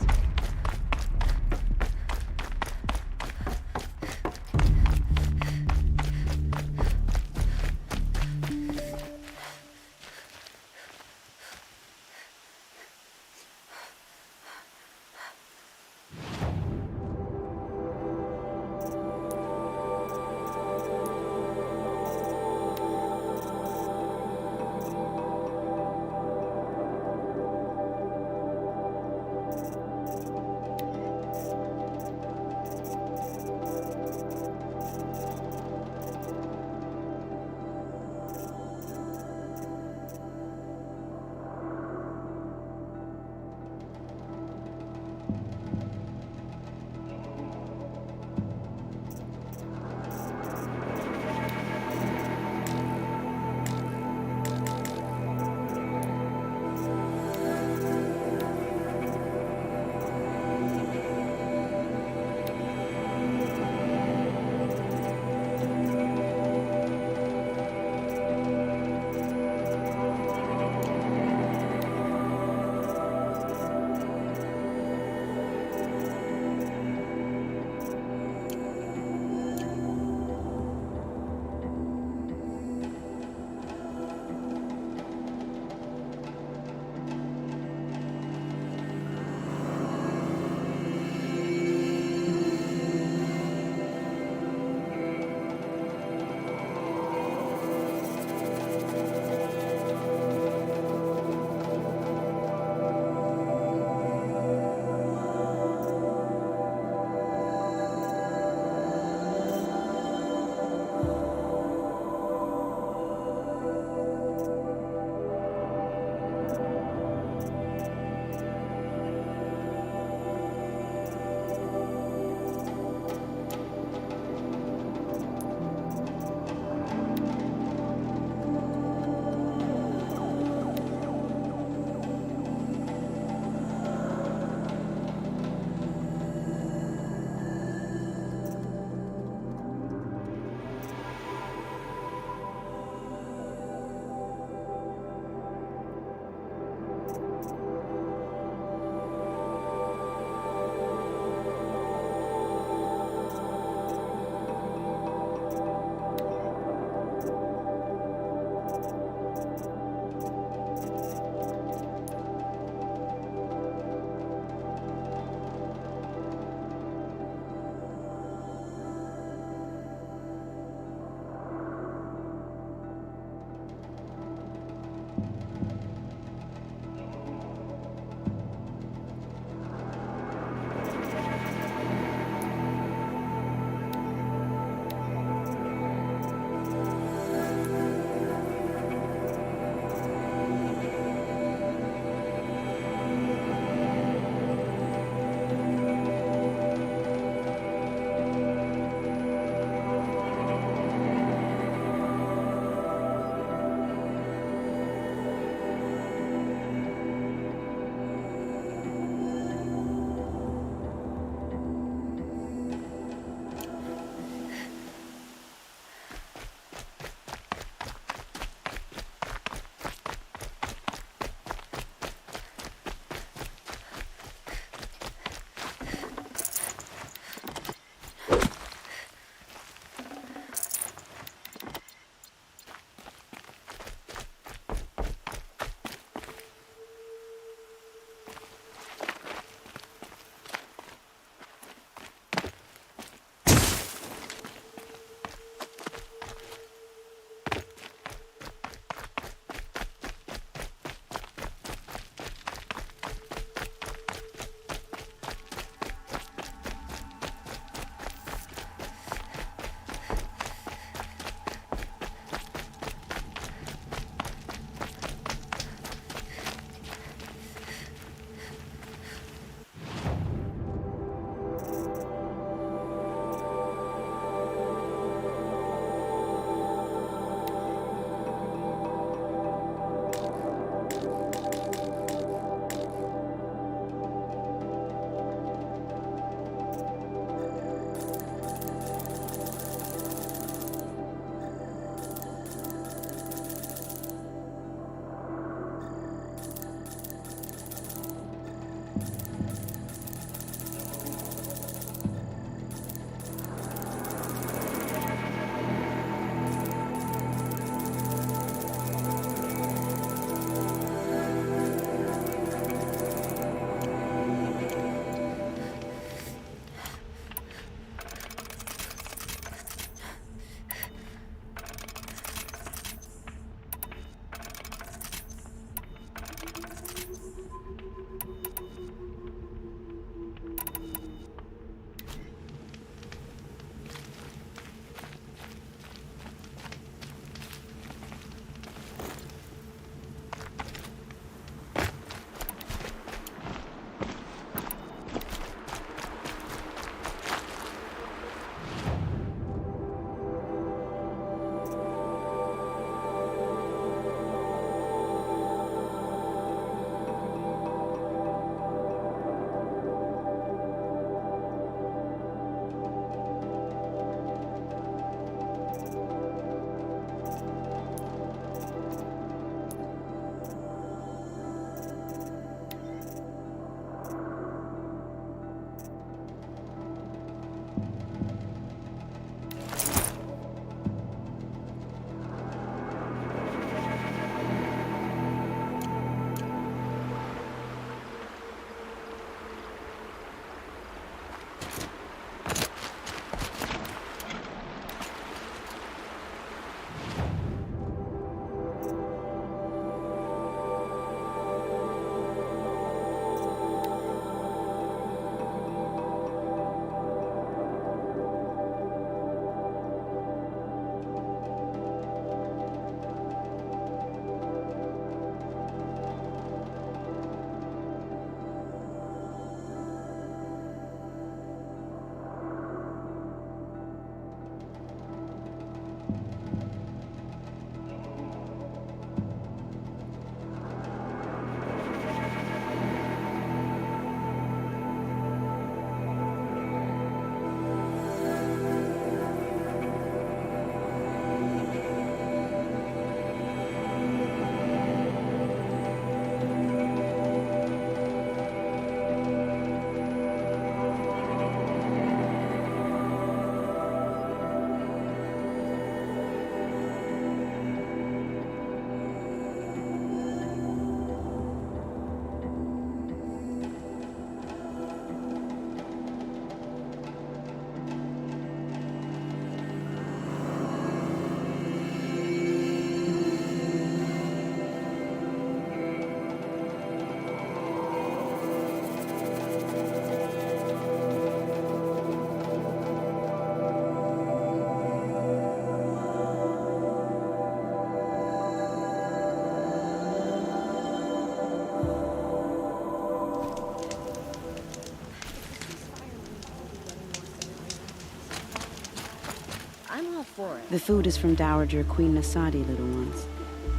The food is from Dowager Queen Nasadi, little ones.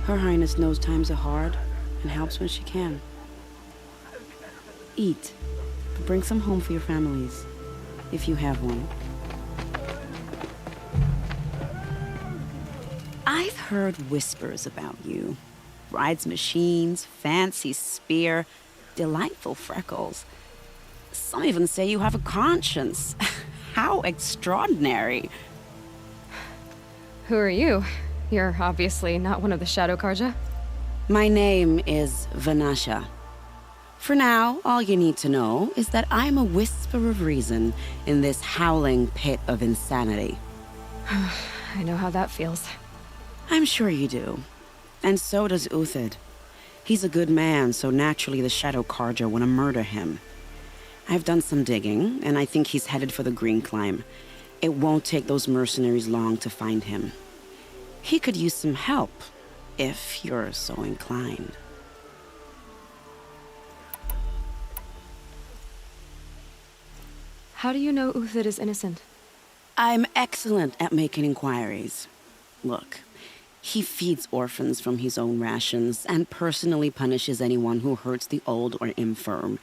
Her Highness knows times are hard and helps when she can. Eat. Bring some home for your families, if you have one. I've heard whispers about you. Rides machines, fancy spear, delightful freckles. Some even say you have a conscience. How extraordinary. Who are you? You're obviously not one of the Shadow Karja. My name is Vanasha. For now, all you need to know is that I'm a whisper of reason in this howling pit of insanity. I know how that feels. I'm sure you do. And so does Uthid. He's a good man, so naturally the Shadow Karja want to murder him. I've done some digging, and I think he's headed for the Green Climb. It won't take those mercenaries long to find him. He could use some help, if you're so inclined. How do you know Uthid is innocent? I'm excellent at making inquiries. Look, he feeds orphans from his own rations and personally punishes anyone who hurts the old or infirm.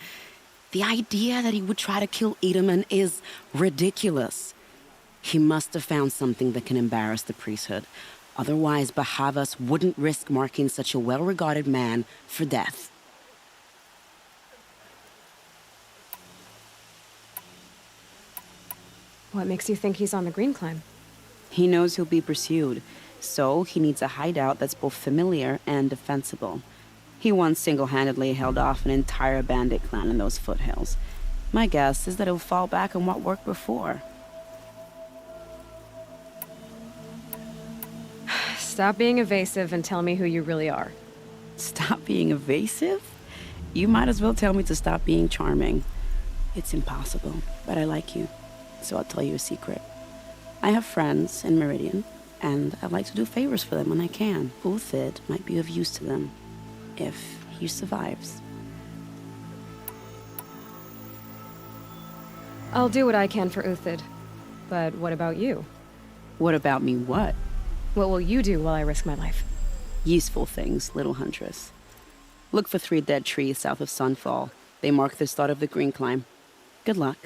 The idea that he would try to kill Edelman is ridiculous. He must have found something that can embarrass the priesthood. Otherwise, Bahavas wouldn't risk marking such a well-regarded man for death. What makes you think he's on the Green Climb? He knows he'll be pursued, so he needs a hideout that's both familiar and defensible. He once single-handedly held off an entire bandit clan in those foothills. My guess is that he'll fall back on what worked before. Stop being evasive and tell me who you really are. Stop being evasive? You might as well tell me to stop being charming. It's impossible, but I like you, so I'll tell you a secret. I have friends in Meridian, and I like to do favors for them when I can. Uthid might be of use to them, if he survives. I'll do what I can for Uthid. But what about you? What about me what? What will you do while I risk my life? Useful things, little huntress. Look for 3 dead trees south of Sunfall. They mark the start of the Green Climb. Good luck.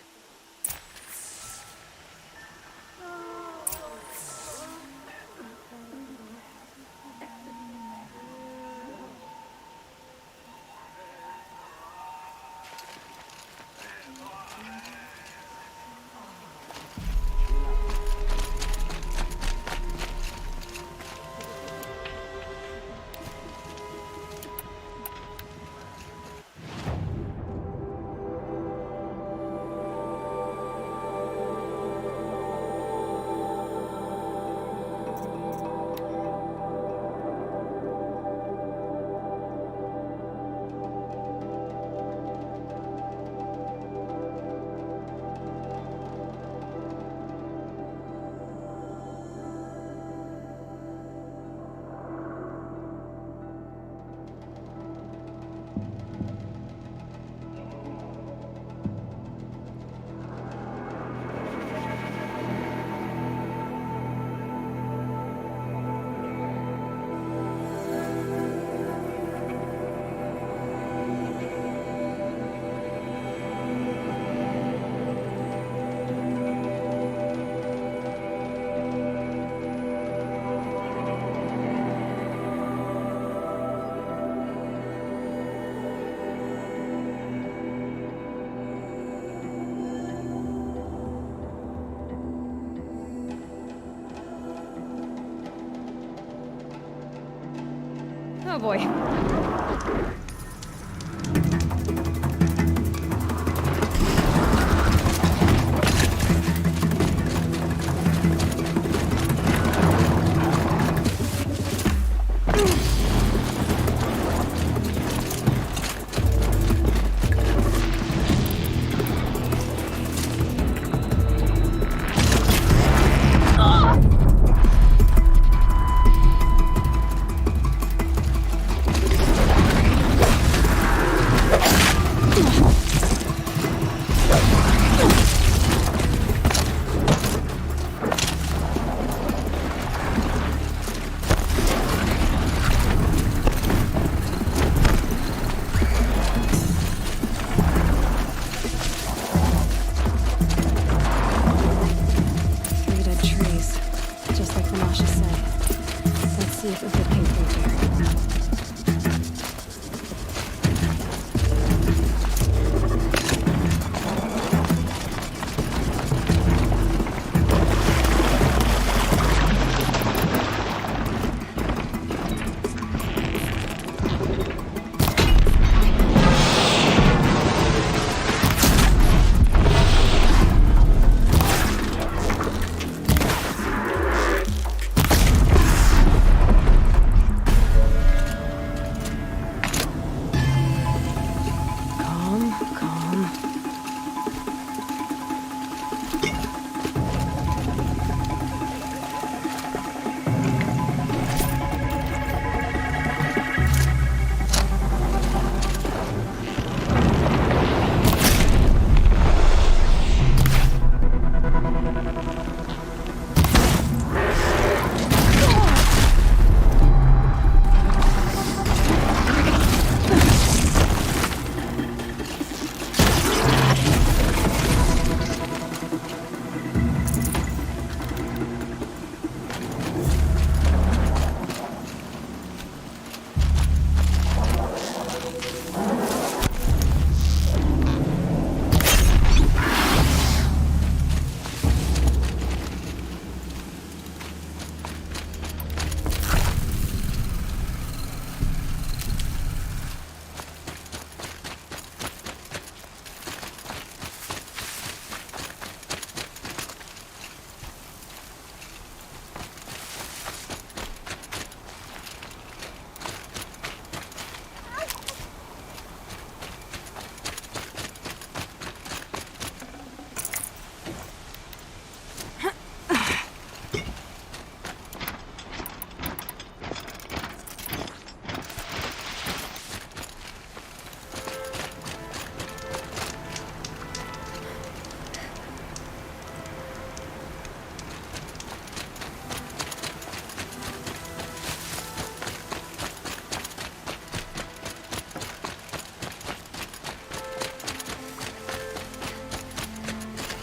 Oh boy.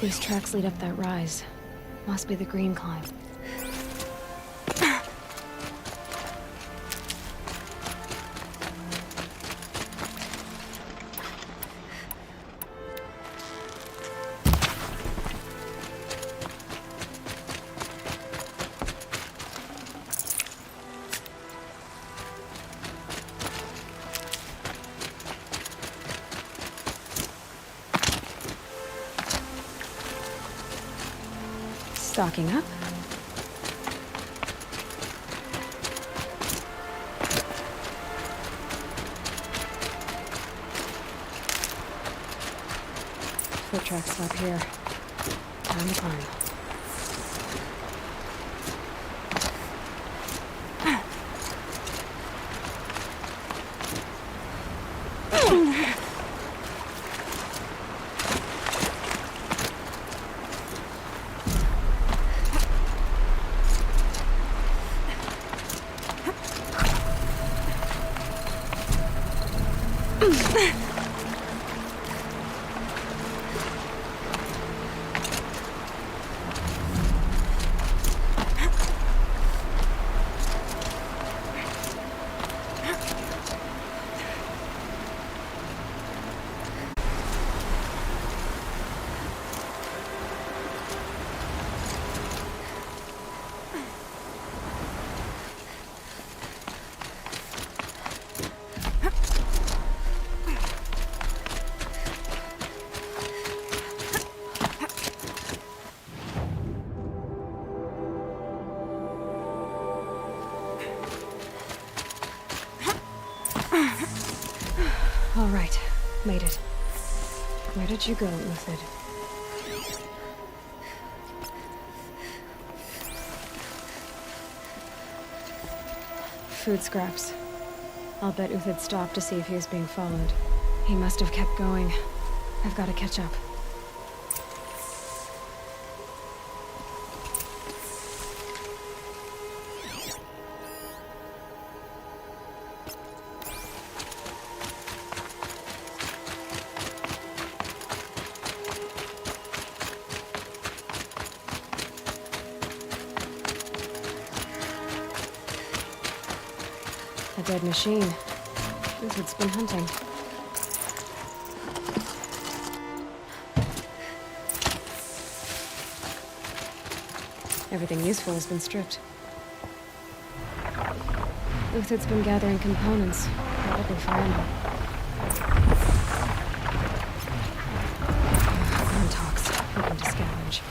These tracks lead up that rise. Must be the green climb. Stocking up. Foot tracks stop here. Time to climb. All right, made it. Where did you go, Uthid? Food scraps. I'll bet Uthid stopped to see if he was being followed. He must have kept going. I've got to catch up. A dead machine. Uthid's been hunting. Everything useful has been stripped. Uthid's been gathering components, probably for ammo. Untox, hoping to scavenge.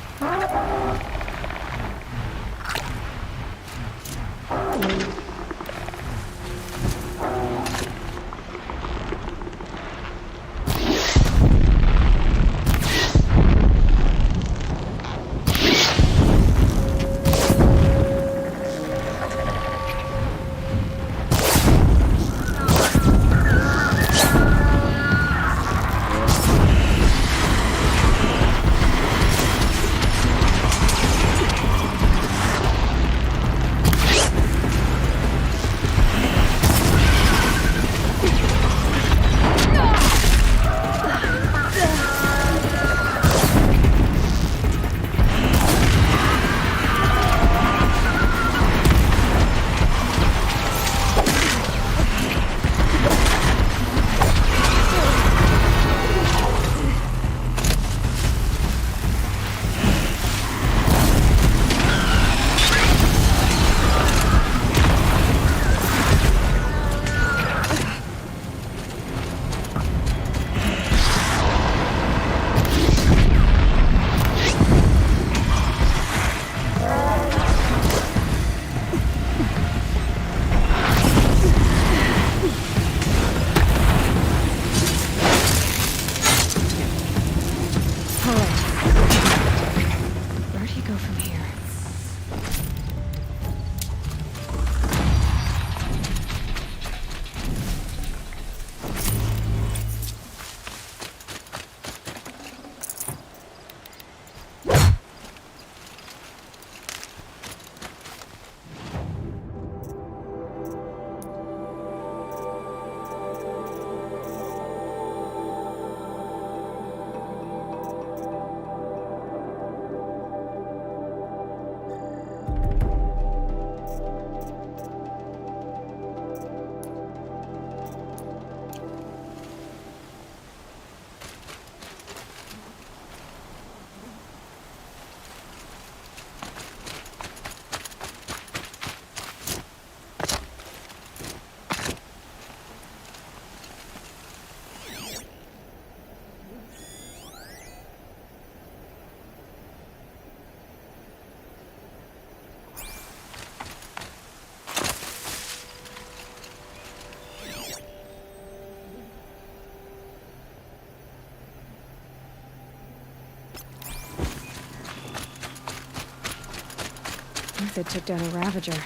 Uthid took down a Ravager.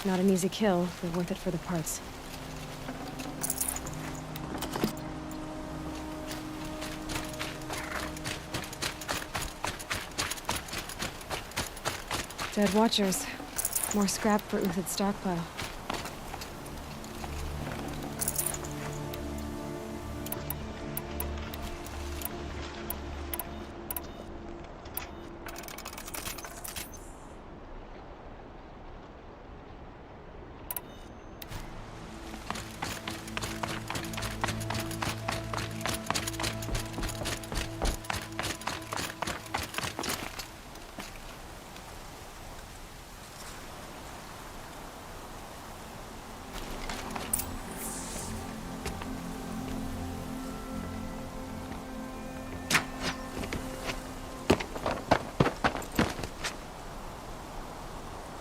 Not an easy kill, but worth it for the parts. Dead Watchers. More scrap for Uthid's stockpile.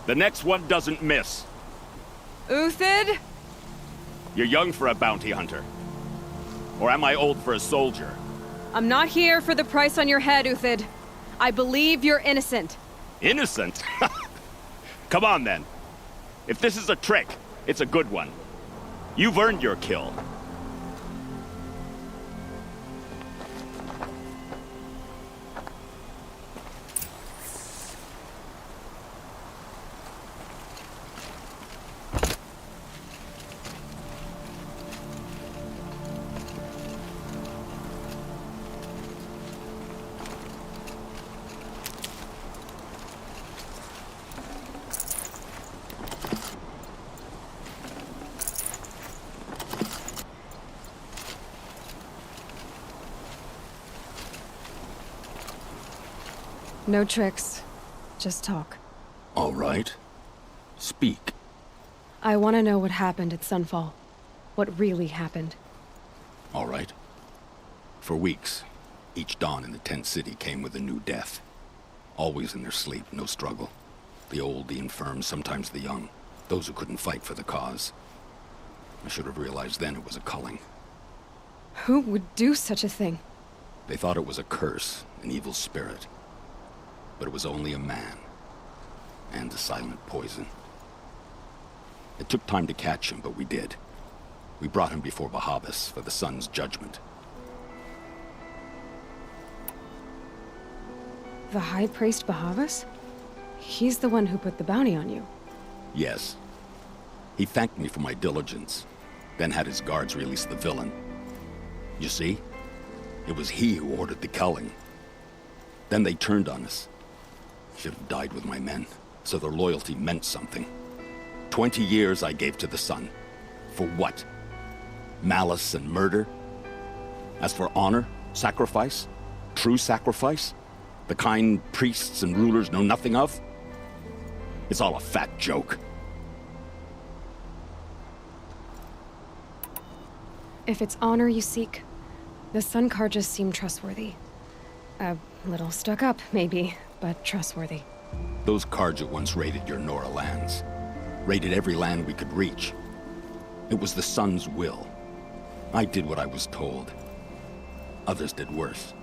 The next one doesn't miss. Uthid? You're young for a bounty hunter. Or am I old for a soldier? I'm not here for the price on your head, Uthid. I believe you're innocent. Innocent? Come on, then. If this is a trick, it's a good one. You've earned your kill. No tricks. Just talk. All right. Speak. I want to know what happened at Sunfall. What really happened. All right. For weeks, each dawn in the tent city came with a new death. Always in their sleep, no struggle. The old, the infirm, sometimes the young. Those who couldn't fight for the cause. I should have realized then it was a culling. Who would do such a thing? They thought it was a curse, an evil spirit. But it was only a man. And a silent poison. It took time to catch him, but we did. We brought him before Bahavas for the sun's judgment. The High Priest Bahavas? He's the one who put the bounty on you. Yes. He thanked me for my diligence, then had his guards release the villain. You see? It was he who ordered the culling. Then they turned on us. Should have died with my men, so their loyalty meant something. 20 years I gave to the sun. For what? Malice and murder? As for honor, sacrifice, true sacrifice, the kind priests and rulers know nothing of? It's all a fat joke. If it's honor you seek, the Sun Karjas seem trustworthy. A little stuck up, maybe, but trustworthy. Those Karja once raided your Nora lands. Raided every land we could reach. It was the Sun's will. I did what I was told. Others did worse.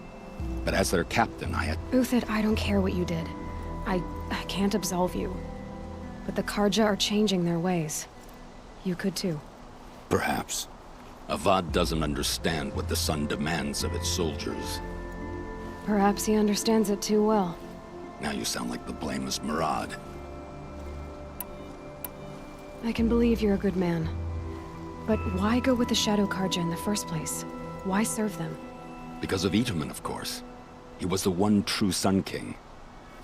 But as their captain, I had... Uthid, I don't care what you did. I can't absolve you. But the Karja are changing their ways. You could too. Perhaps. Avad doesn't understand what the Sun demands of its soldiers. Perhaps he understands it too well. Now you sound like the blameless Murad. I can believe you're a good man. But why go with the Shadow Karja in the first place? Why serve them? Because of Itaman, of course. He was the one true Sun King.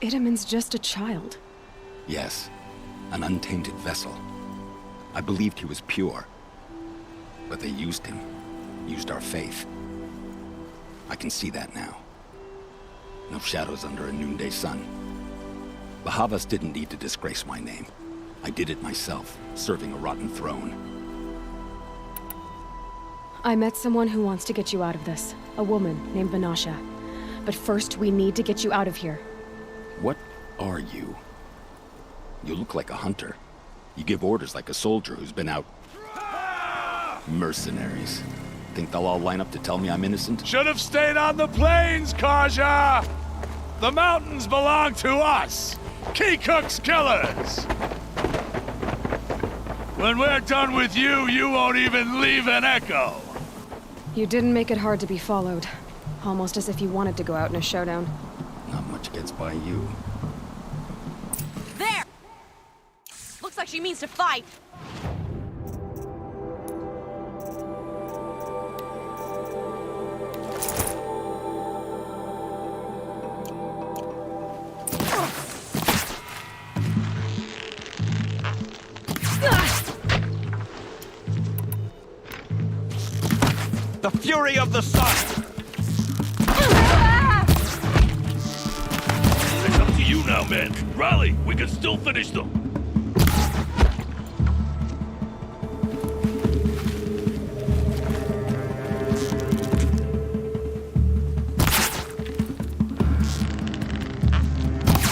Itaman's just a child. Yes, an untainted vessel. I believed he was pure. But they used him. Used our faith. I can see that now. No shadows under a noonday sun. Bahavas didn't need to disgrace my name. I did it myself, serving a rotten throne. I met someone who wants to get you out of this. A woman named Vanasha. But first, we need to get you out of here. What are you? You look like a hunter. You give orders like a soldier who's been out... Mercenaries. Think they'll all line up to tell me I'm innocent? Should have stayed on the plains, Karja! The mountains belong to us! Key Cook's killers! When we're done with you, you won't even leave an echo! You didn't make it hard to be followed. Almost as if you wanted to go out in a showdown. Not much gets by you. There! Looks like she means to fight. The fury of the sun! It's up to you now, man. Rally, we can still finish them.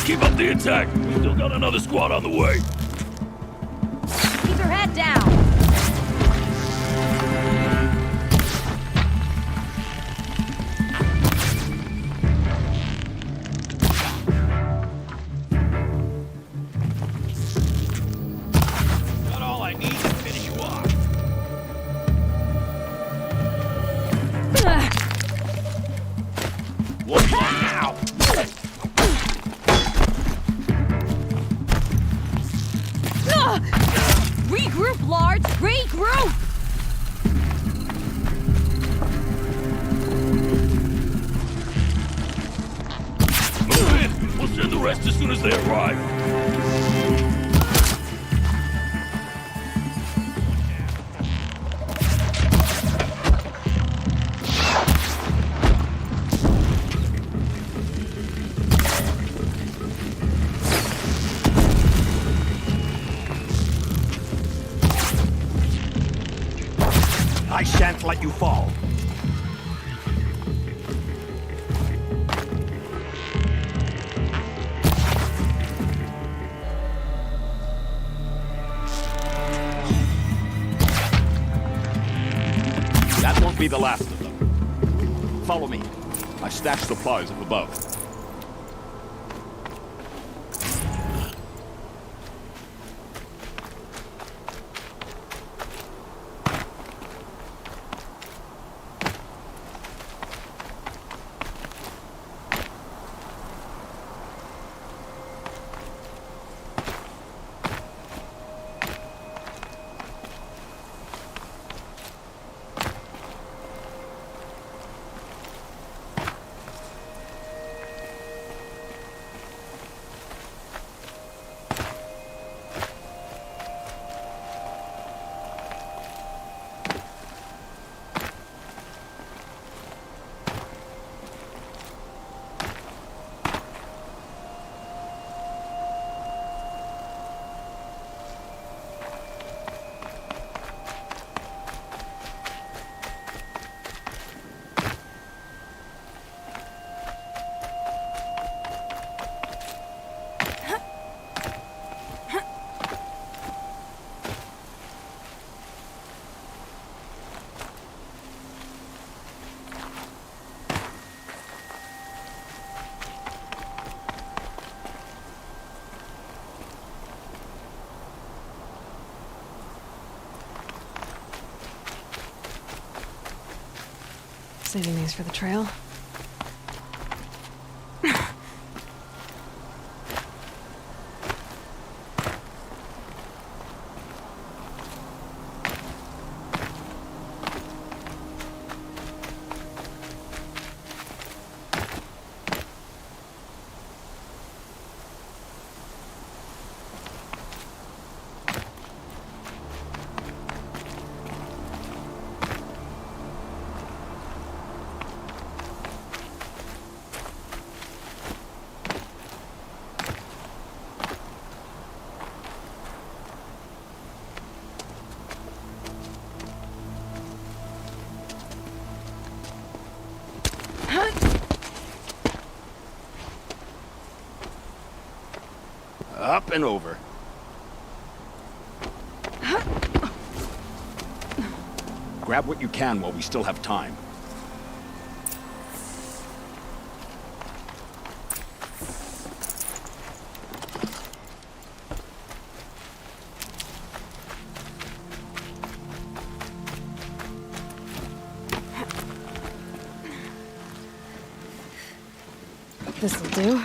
Keep up the attack. We still got another squad on the way. Keep her head down. Regroup, Lards! Regroup! Move in! We'll send the rest as soon as they arrive. I shan't let you fall. That won't be the last of them. Follow me. I stashed supplies up above. Saving these for the trail. Up and over. Grab what you can while we still have time. This'll do.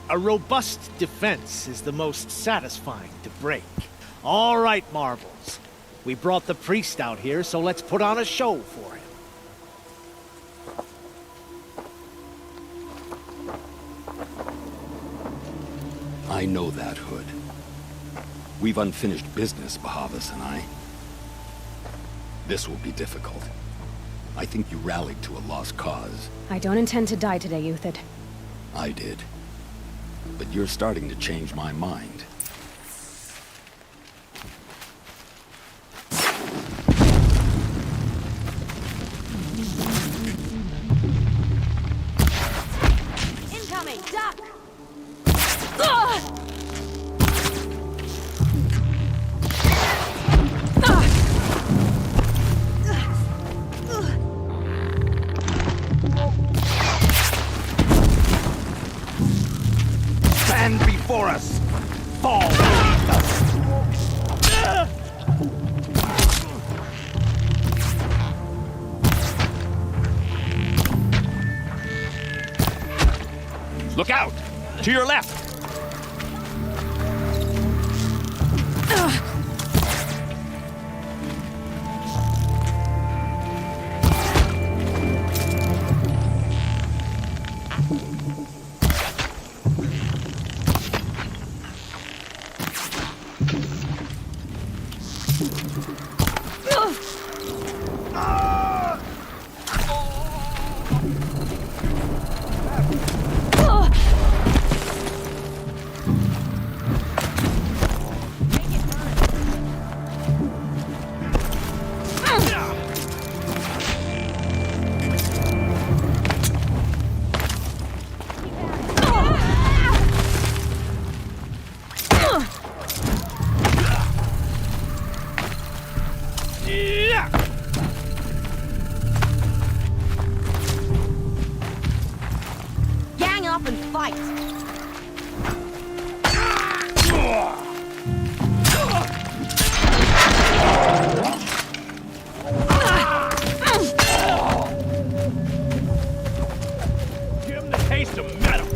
A robust defense is the most satisfying to break. All right, Marbles. We brought the priest out here, so let's put on a show for him. I know that, Hood. We've unfinished business, Bahavas and I. This will be difficult. I think you rallied to a lost cause. I don't intend to die today, Euthyd. I did. But you're starting to change my mind. Incoming! Duck! Stand before us! Fall beneath us! Look out! To your left! Gang up and fight! Give him the taste of metal!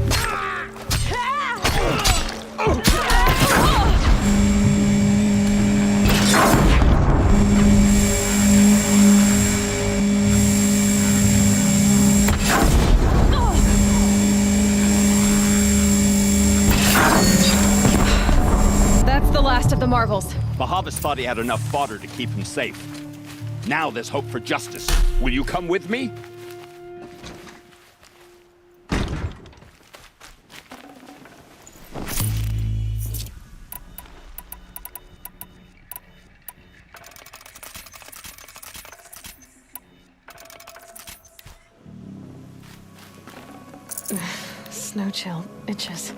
That's the last of the Marvels. Bahavas thought he had enough fodder to keep him safe. Now there's hope for justice. Will you come with me? Snow chill itches.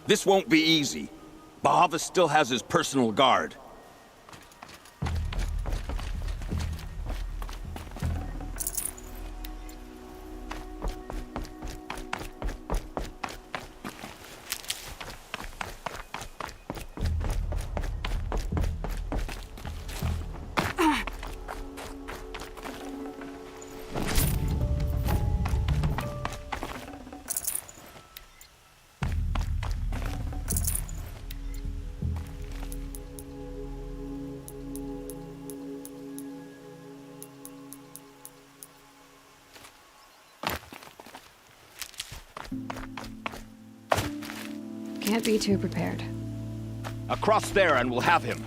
This won't be easy. Bahavas still has his personal guard. Can't be too prepared. Across there and we'll have him.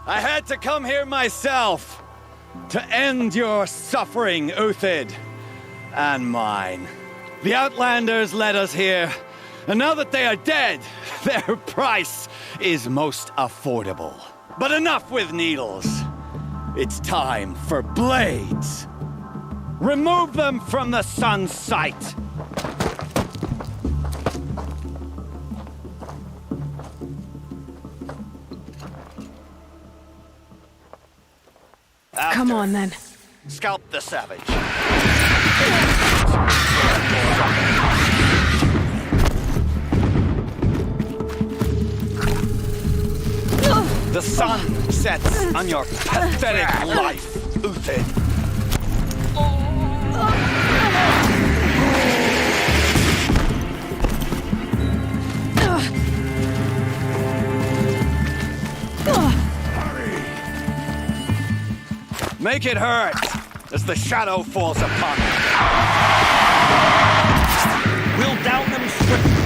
I had to come here myself to end your suffering, Uthid, and mine. The Outlanders led us here, and now that they are dead, their price is most affordable. But enough with needles. It's time for blades. Remove them from the sun's sight. Come on, then. Scalp the savage. The sun sets on your pathetic life, Uthid. Make it hurt as the shadow falls upon you. We'll down them swiftly.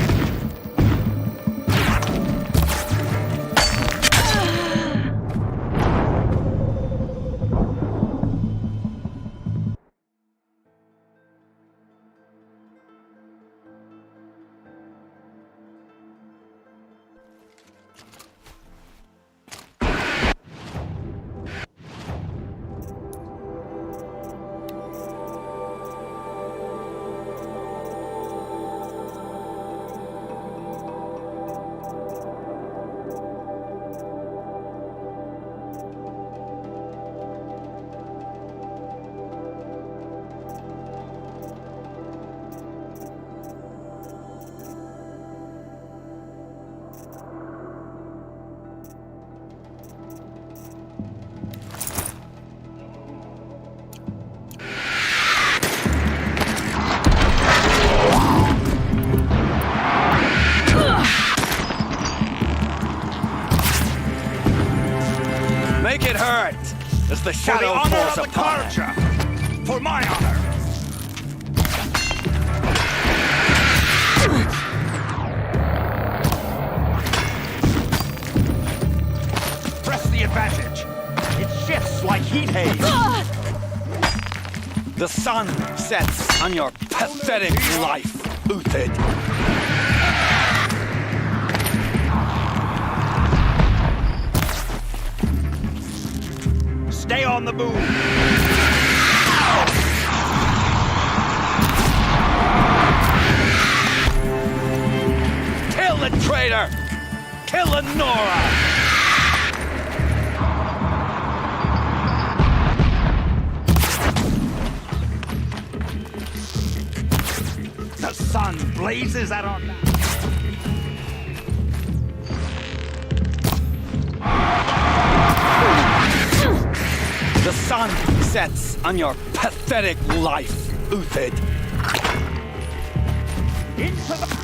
Make it hurt as the shadow falls upon you. For my honor! Press the advantage. It shifts like heat haze. The sun sets on your pathetic life, Uthid. Stay on the move. Kill the traitor! Kill Lenora! The sun blazes at our back. The sun sets on your pathetic life, Uthid. Into the...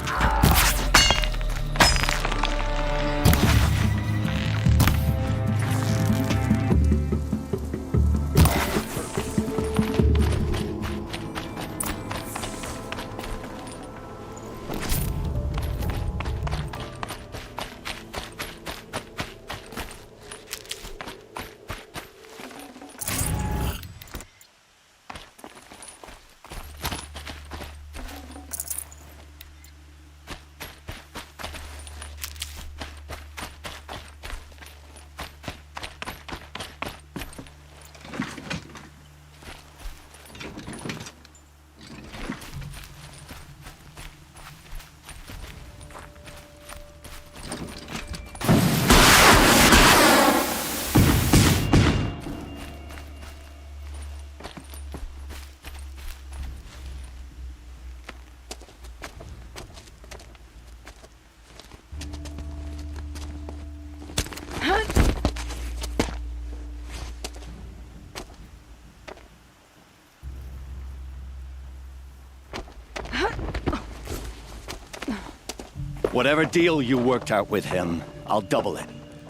Whatever deal you worked out with him, I'll double it.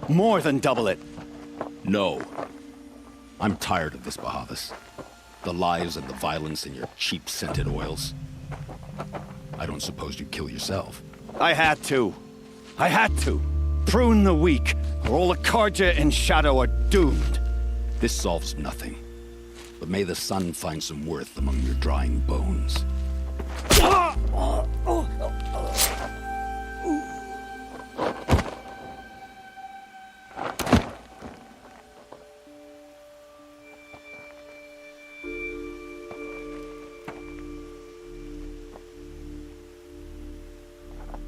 More than double it. No. I'm tired of this, Bahavas. The lies and the violence and your cheap-scented oils. I don't suppose you'd kill yourself. I had to. I had to. Prune the weak, or all the Karja in Shadow are doomed. This solves nothing. But may the sun find some worth among your drying bones.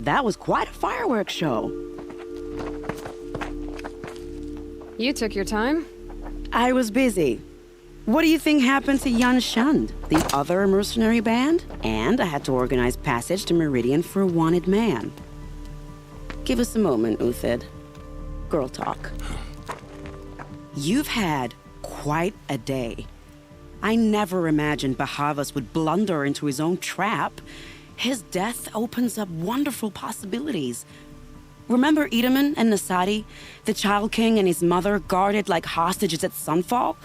That was quite a fireworks show. You took your time? I was busy. What do you think happened to Yan Shund, the other mercenary band? And I had to organize passage to Meridian for a wanted man. Give us a moment, Uthid. Girl talk. You've had quite a day. I never imagined Bahavas would blunder into his own trap. His death opens up wonderful possibilities. Remember Edaman and Nasadi, the Child King and his mother guarded like hostages at Sunfall?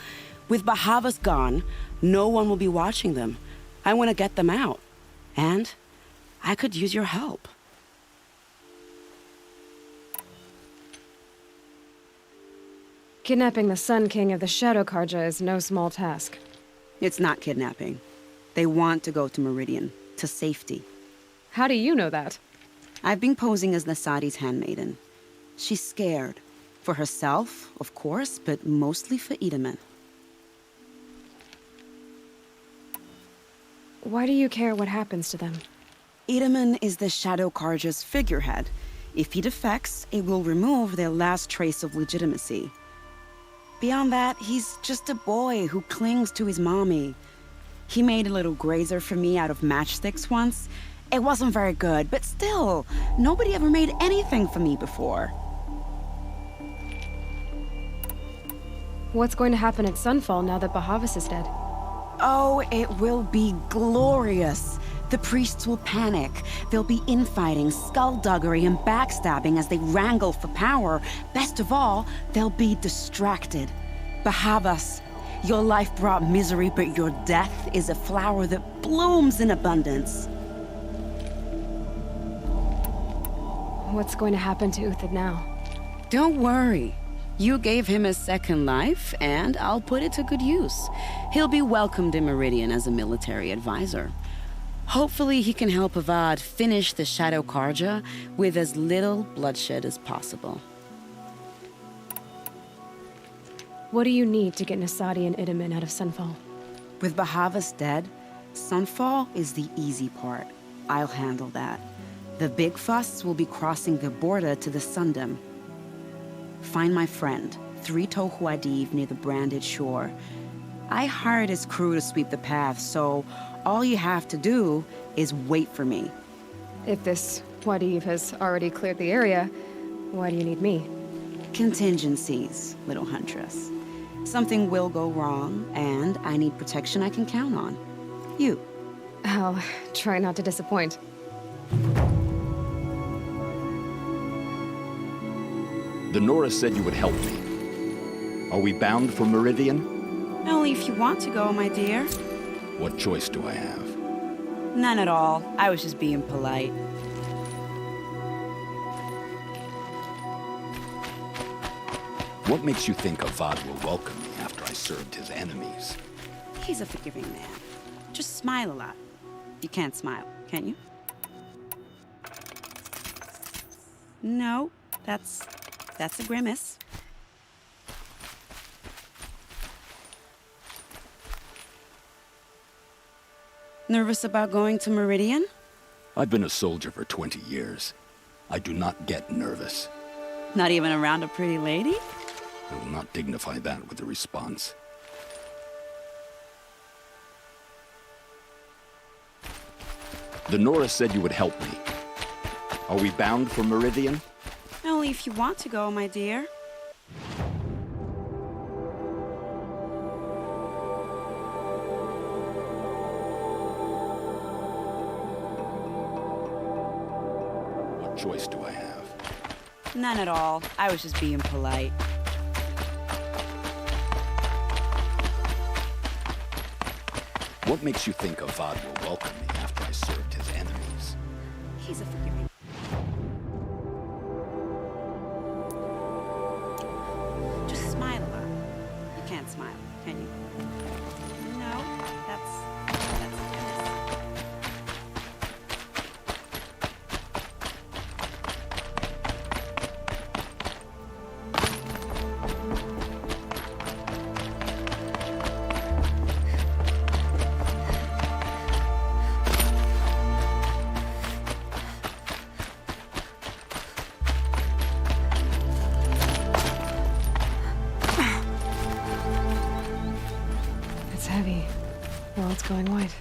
With Bahavas gone, no one will be watching them. I want to get them out. And I could use your help. Kidnapping the Sun King of the Shadow Karja is no small task. It's not kidnapping. They want to go to Meridian, to safety. How do you know that? I've been posing as Nasadi's handmaiden. She's scared. For herself, of course, but mostly for Edaman. Why do you care what happens to them? Edaman is the Shadow Karja's figurehead. If he defects, it will remove their last trace of legitimacy. Beyond that, he's just a boy who clings to his mommy. He made a little grazer for me out of matchsticks once. It wasn't very good, but still, nobody ever made anything for me before. What's going to happen at Sunfall now that Bahavas is dead? Oh, it will be glorious. The priests will panic. There'll be infighting, skullduggery, and backstabbing as they wrangle for power. Best of all, they'll be distracted. Bahavas, your life brought misery, but your death is a flower that blooms in abundance. What's going to happen to Uthid now? Don't worry. You gave him a second life, and I'll put it to good use. He'll be welcomed in Meridian as a military advisor. Hopefully he can help Avad finish the Shadow Karja with as little bloodshed as possible. What do you need to get Nasadi and Edaman out of Sunfall? With Bahavas dead, Sunfall is the easy part. I'll handle that. The big fuss will be crossing the border to the Sundom. Find my friend, 3 Tohu Adiv near the branded shore. I hired his crew to sweep the path, so all you have to do is wait for me. If this Wadiv has already cleared the area, why do you need me? Contingencies, little huntress. Something will go wrong, and I need protection I can count on. You. I'll try not to disappoint. The Nora said you would help me. Are we bound for Meridian? Only if you want to go, my dear. What choice do I have? None at all. I was just being polite. What makes you think Avad will welcome me after I served his enemies? He's a forgiving man. Just smile a lot. You can't smile, can you? No, that's a grimace. Nervous about going to Meridian? I've been a soldier for 20 years. I do not get nervous. Not even around a pretty lady? I will not dignify that with a response. The Nora said you would help me. Are we bound for Meridian? Only if you want to go, my dear. What choice do I have? None at all. I was just being polite. What makes you think Avad will welcome me after I served his enemies? He's a forgiving. Just smile about it. You can't smile, can you? No, that's It's heavy. Well, it's going white.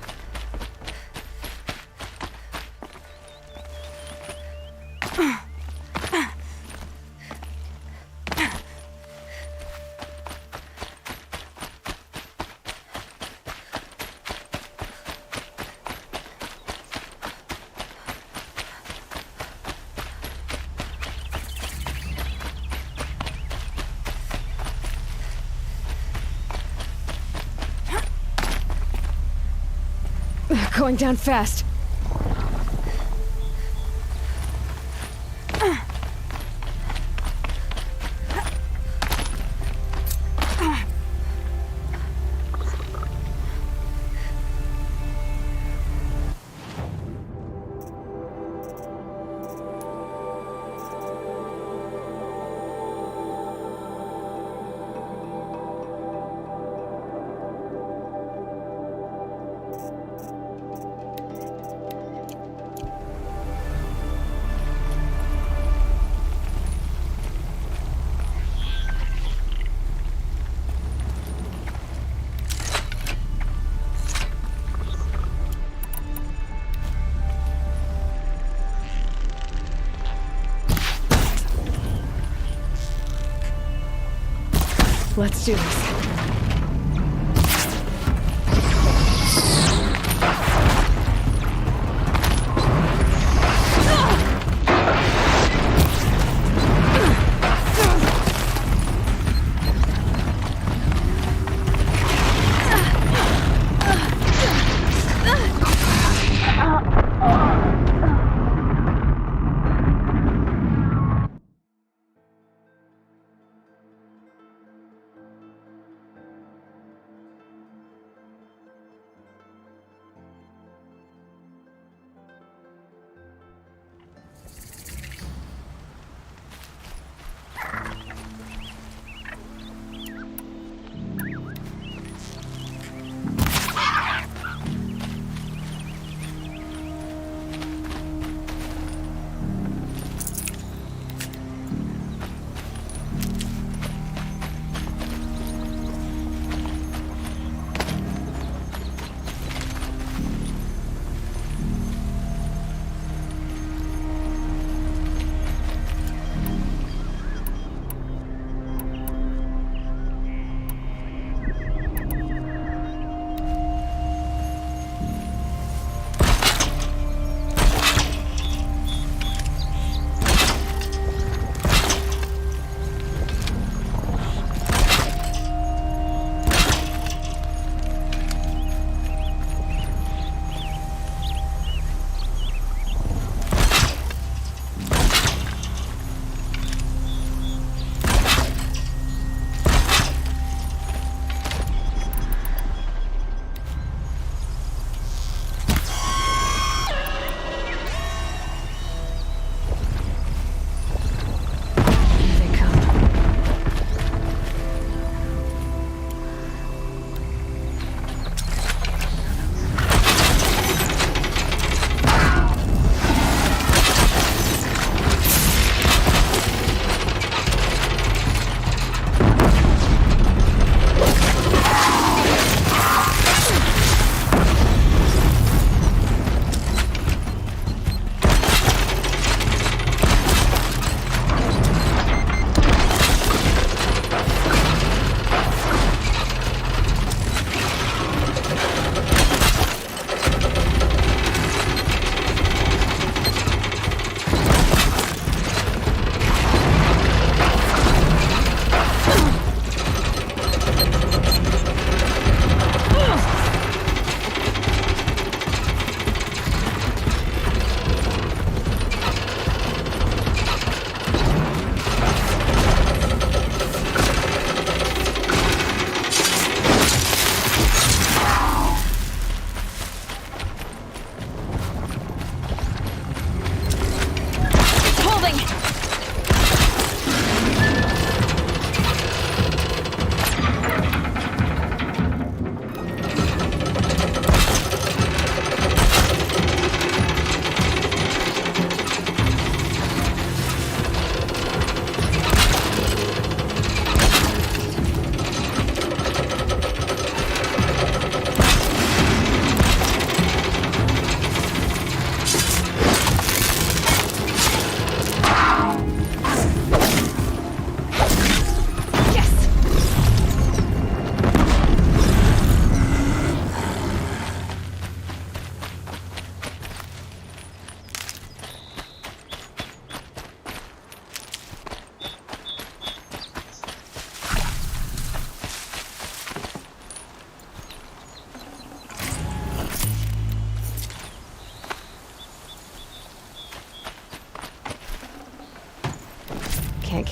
Going down fast. Let's do this.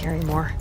carry more.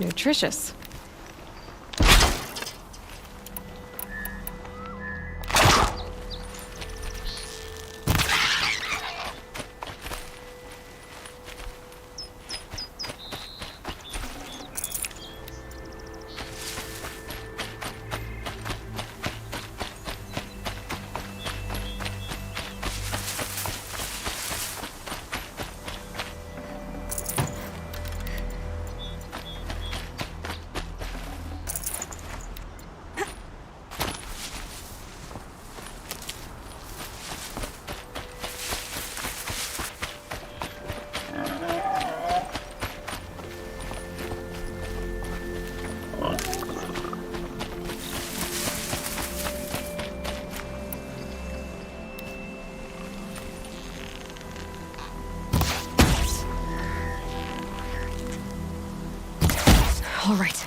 Nutritious. All right.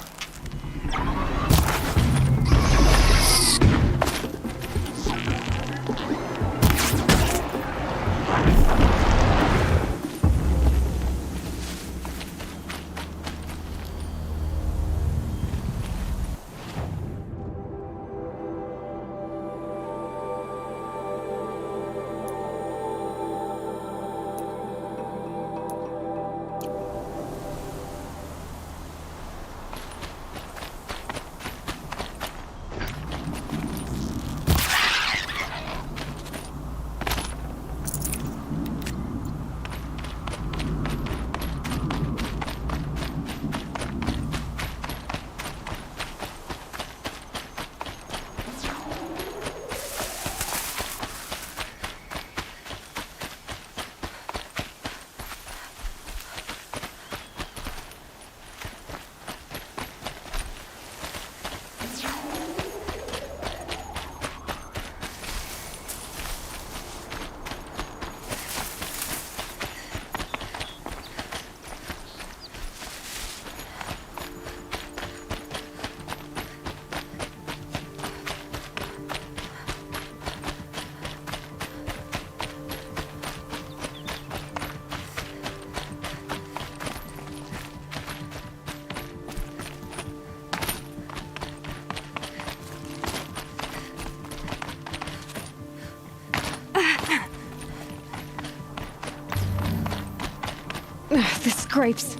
The scrapes.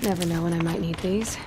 Never know when I might need these.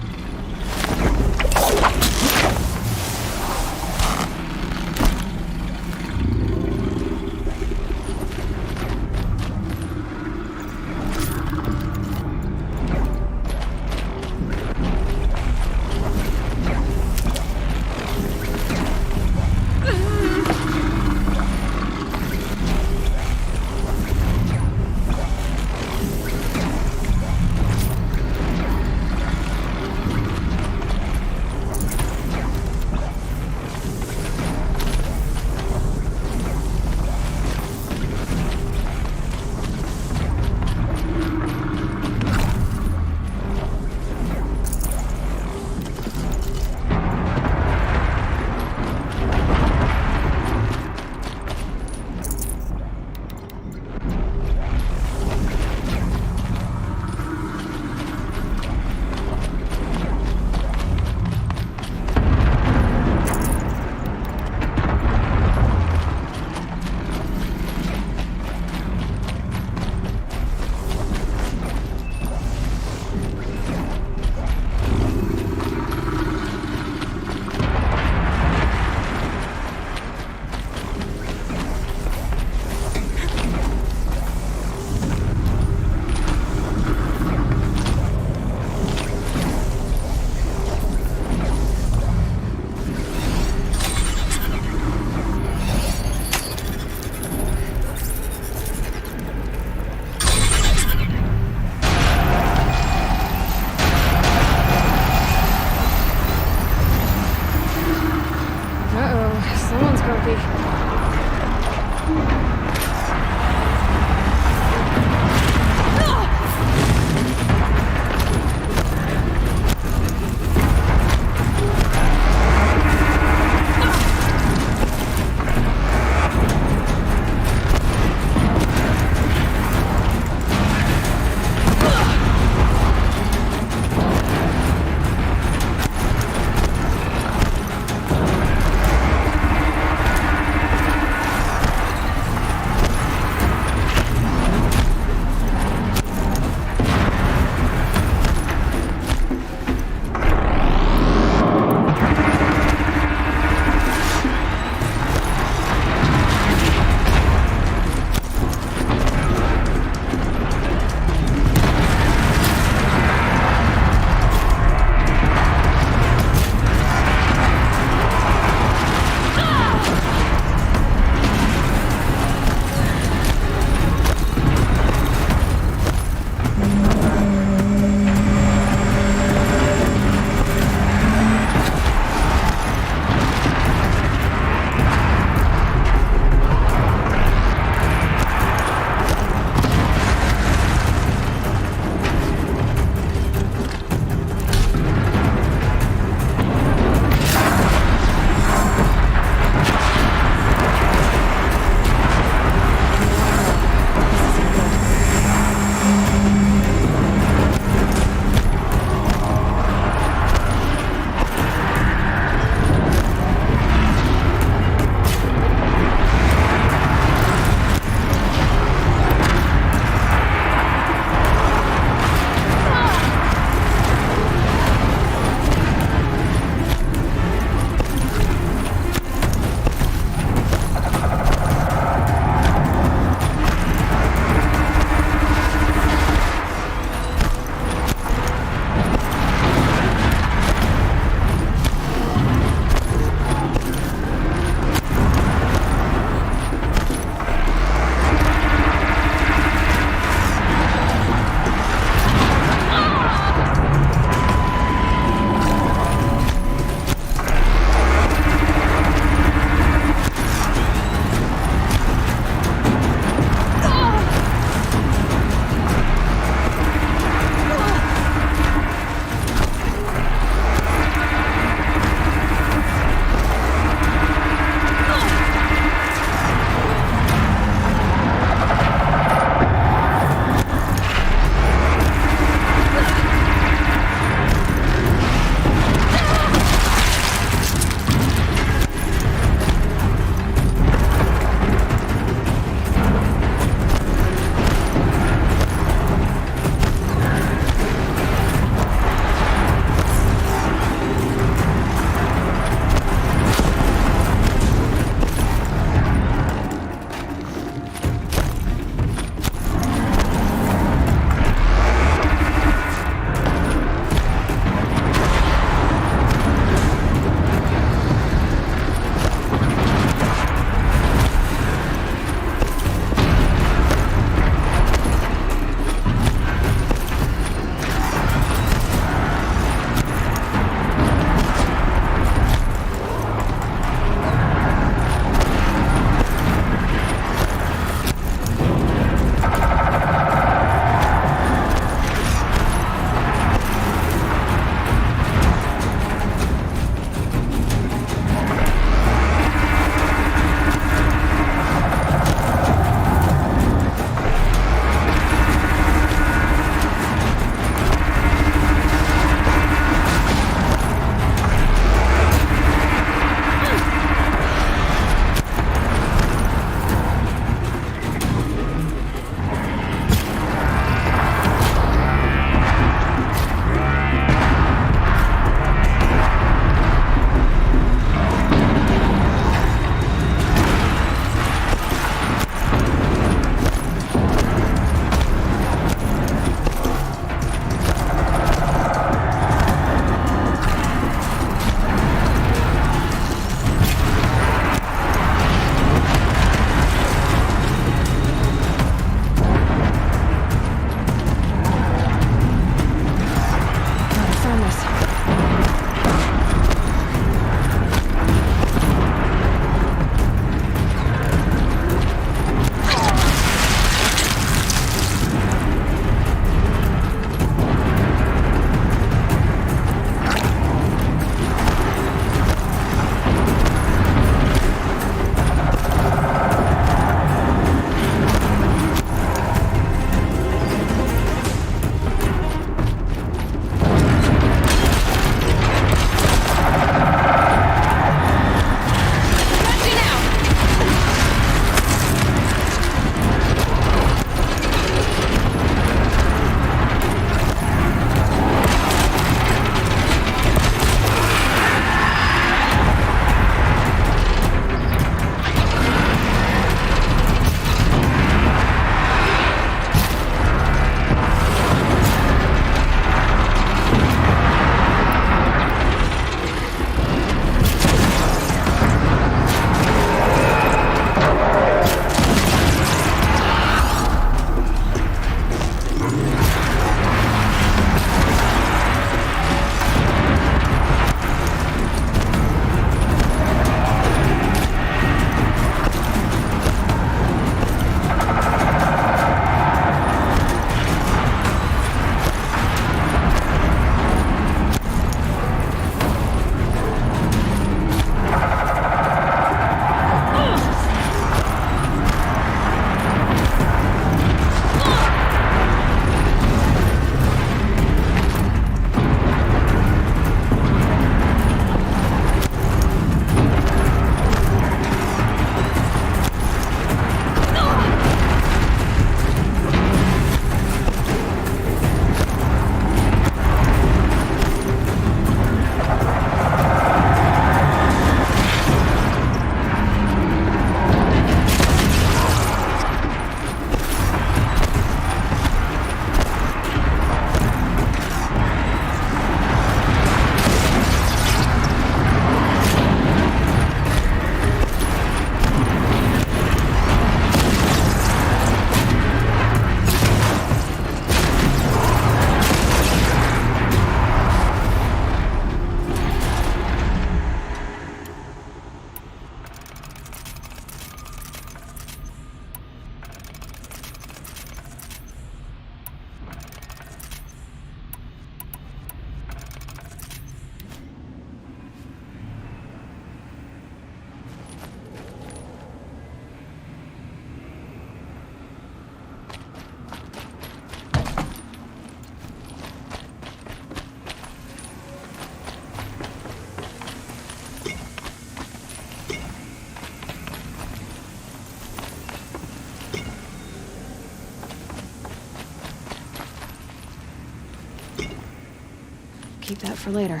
keep that for later.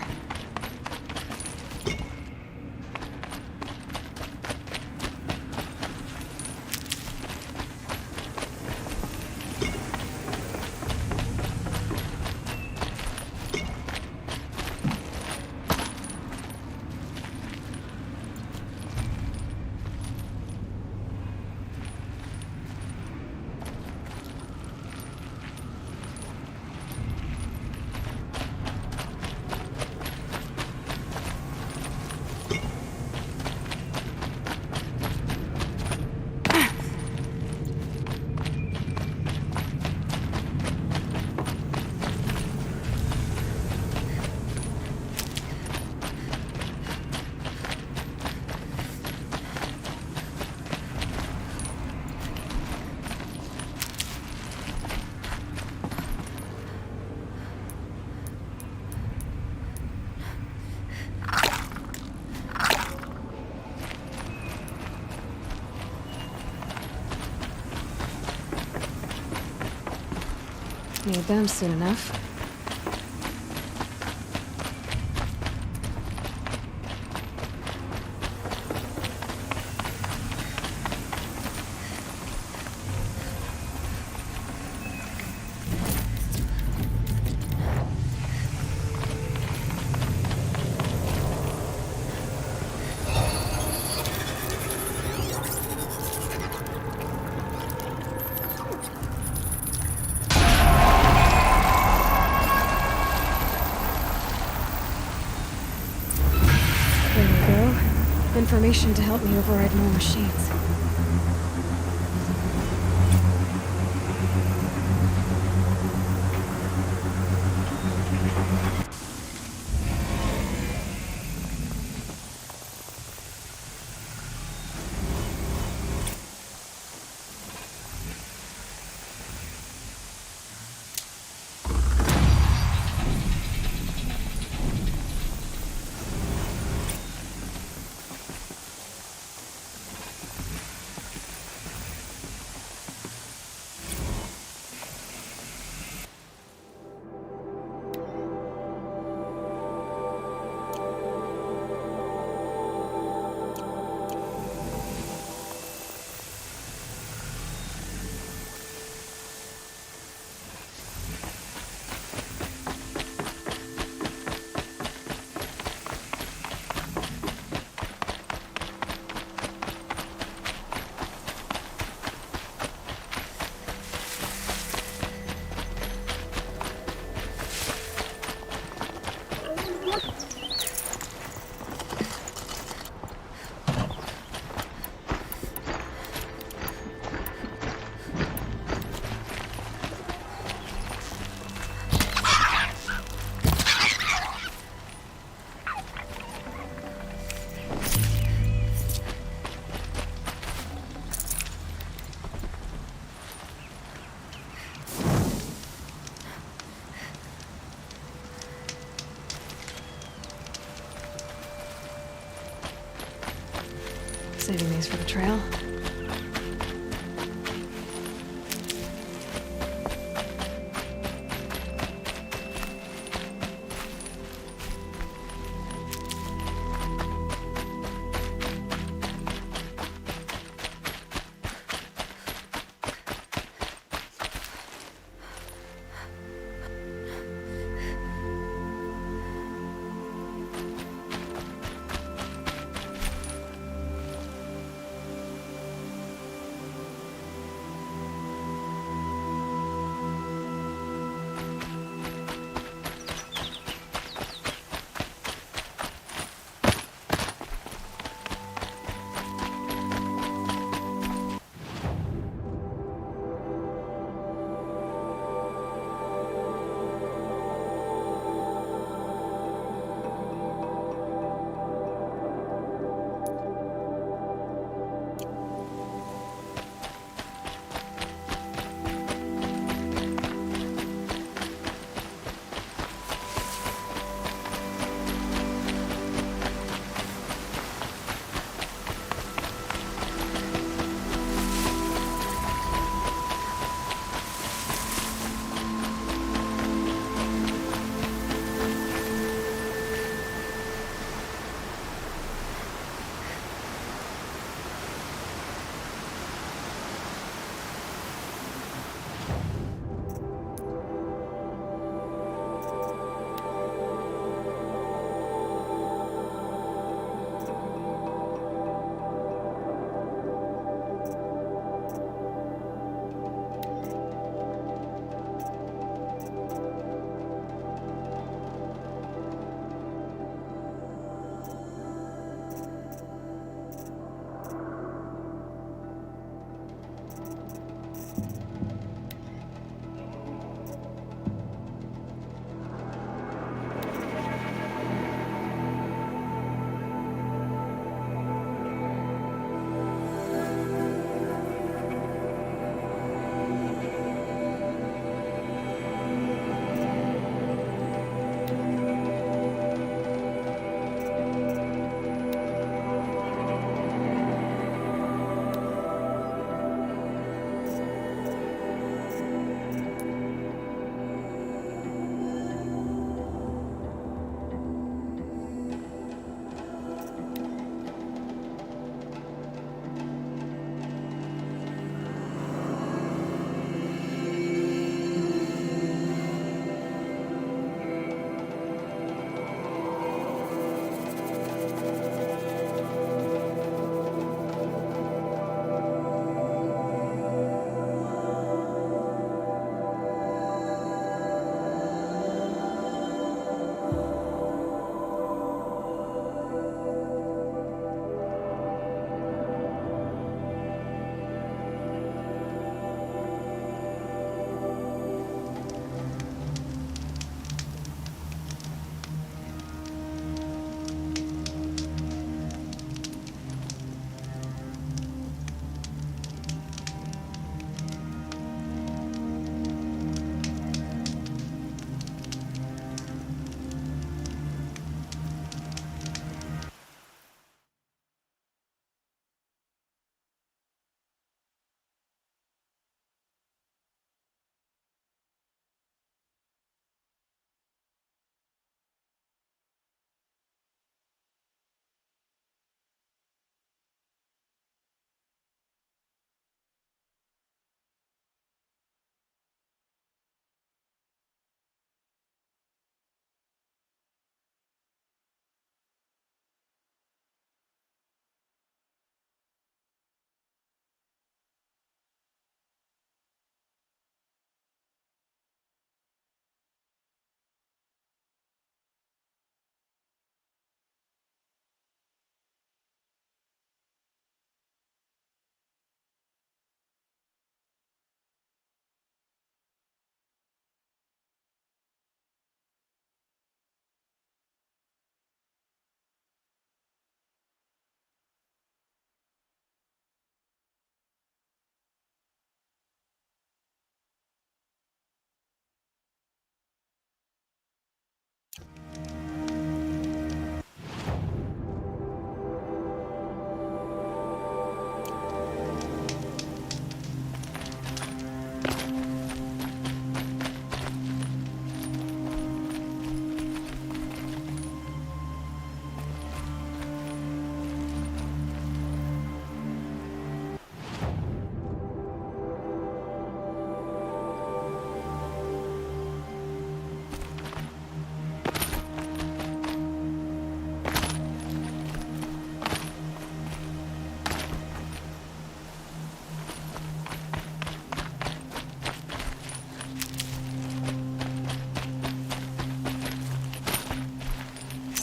Need them soon enough. Information to help me override more machines. Saving these for the trail.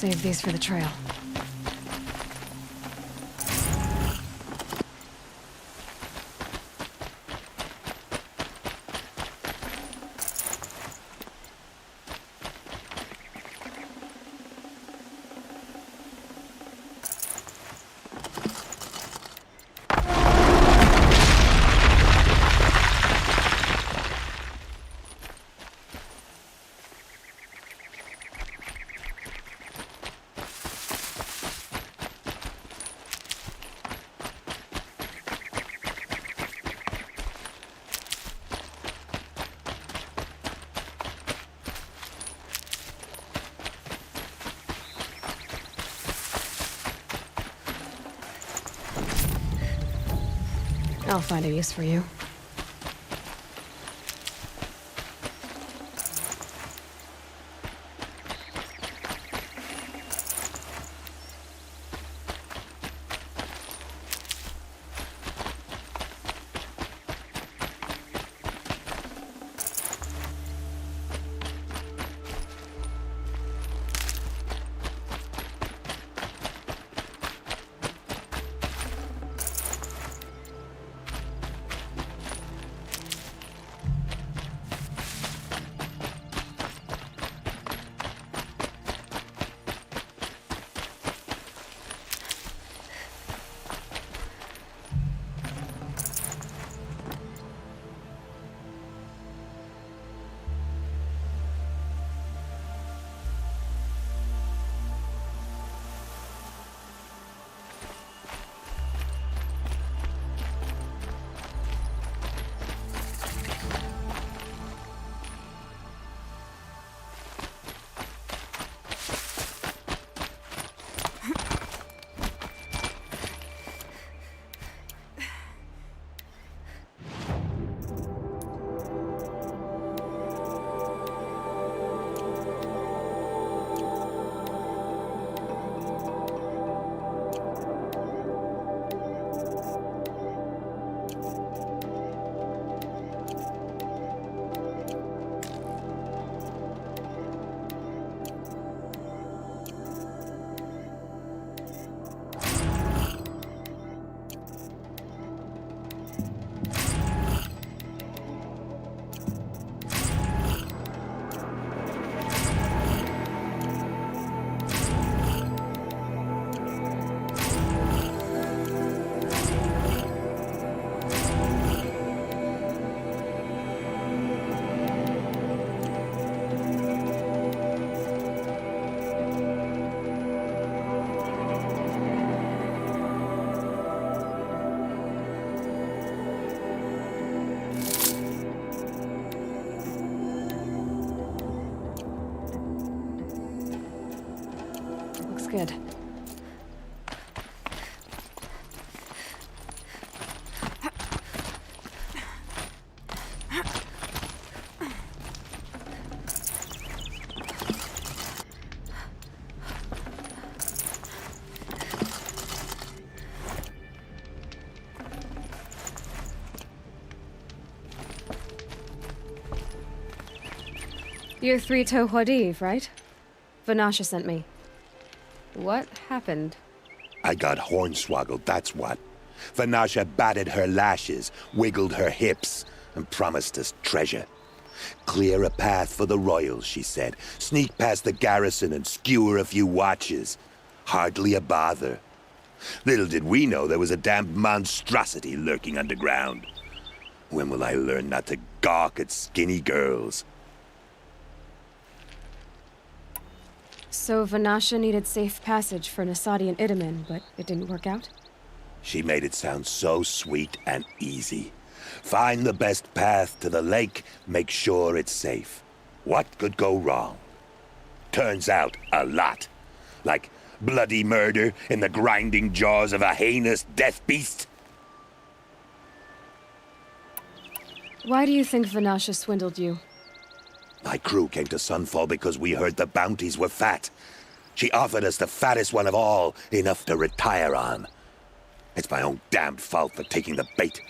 save these for the trail. I'll find a use for you. Good. You're Three-Toe Huadiv, right? Vanasha sent me. What happened? I got hornswoggled, that's what. Vanasha batted her lashes, wiggled her hips, and promised us treasure. Clear a path for the royals, she said. Sneak past the garrison and skewer a few watches. Hardly a bother. Little did we know there was a damned monstrosity lurking underground. When will I learn not to gawk at skinny girls? So Vanasha needed safe passage for Nasadi and Itamen, but it didn't work out? She made it sound so sweet and easy. Find the best path to the lake, make sure it's safe. What could go wrong? Turns out, a lot. Like bloody murder in the grinding jaws of a heinous death beast. Why do you think Vanasha swindled you? My crew came to Sunfall because we heard the bounties were fat. She offered us the fattest one of all, enough to retire on. It's my own damned fault for taking the bait.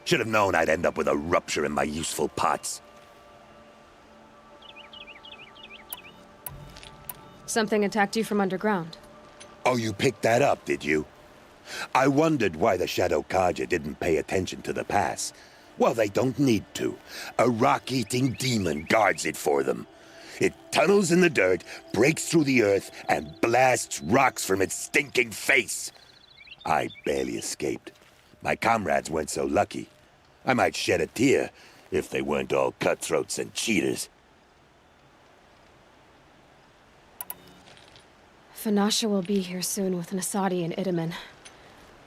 Should have known I'd end up with a rupture in my useful parts. something attacked you from underground. Oh, you picked that up, did you? I wondered why the Shadow Kaja didn't pay attention to the pass. Well, they don't need to. A rock-eating demon guards it for them. It tunnels in the dirt, breaks through the earth, and blasts rocks from its stinking face. I barely escaped. My comrades weren't so lucky. I might shed a tear if they weren't all cutthroats and cheaters. Fanasha will be here soon with Nasadi and Itamen.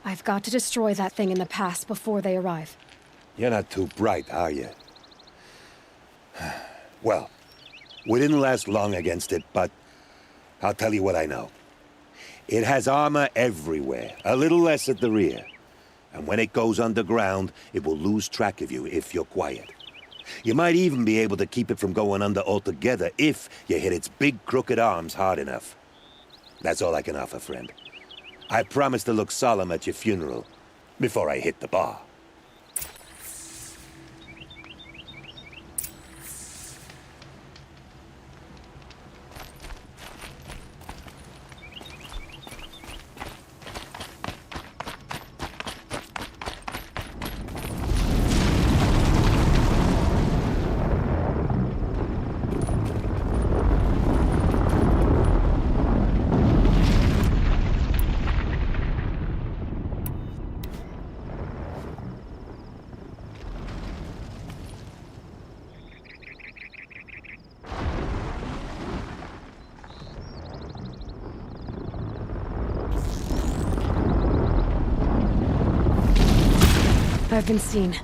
I've got to destroy that thing in the pass before they arrive. You're not too bright, are you? Well, we didn't last long against it, but I'll tell you what I know. It has armor everywhere, a little less at the rear. And when it goes underground, it will lose track of you if you're quiet. You might even be able to keep it from going under altogether if you hit its big crooked arms hard enough. That's all I can offer, friend. I promise to look solemn at your funeral before I hit the bar. I've been seen.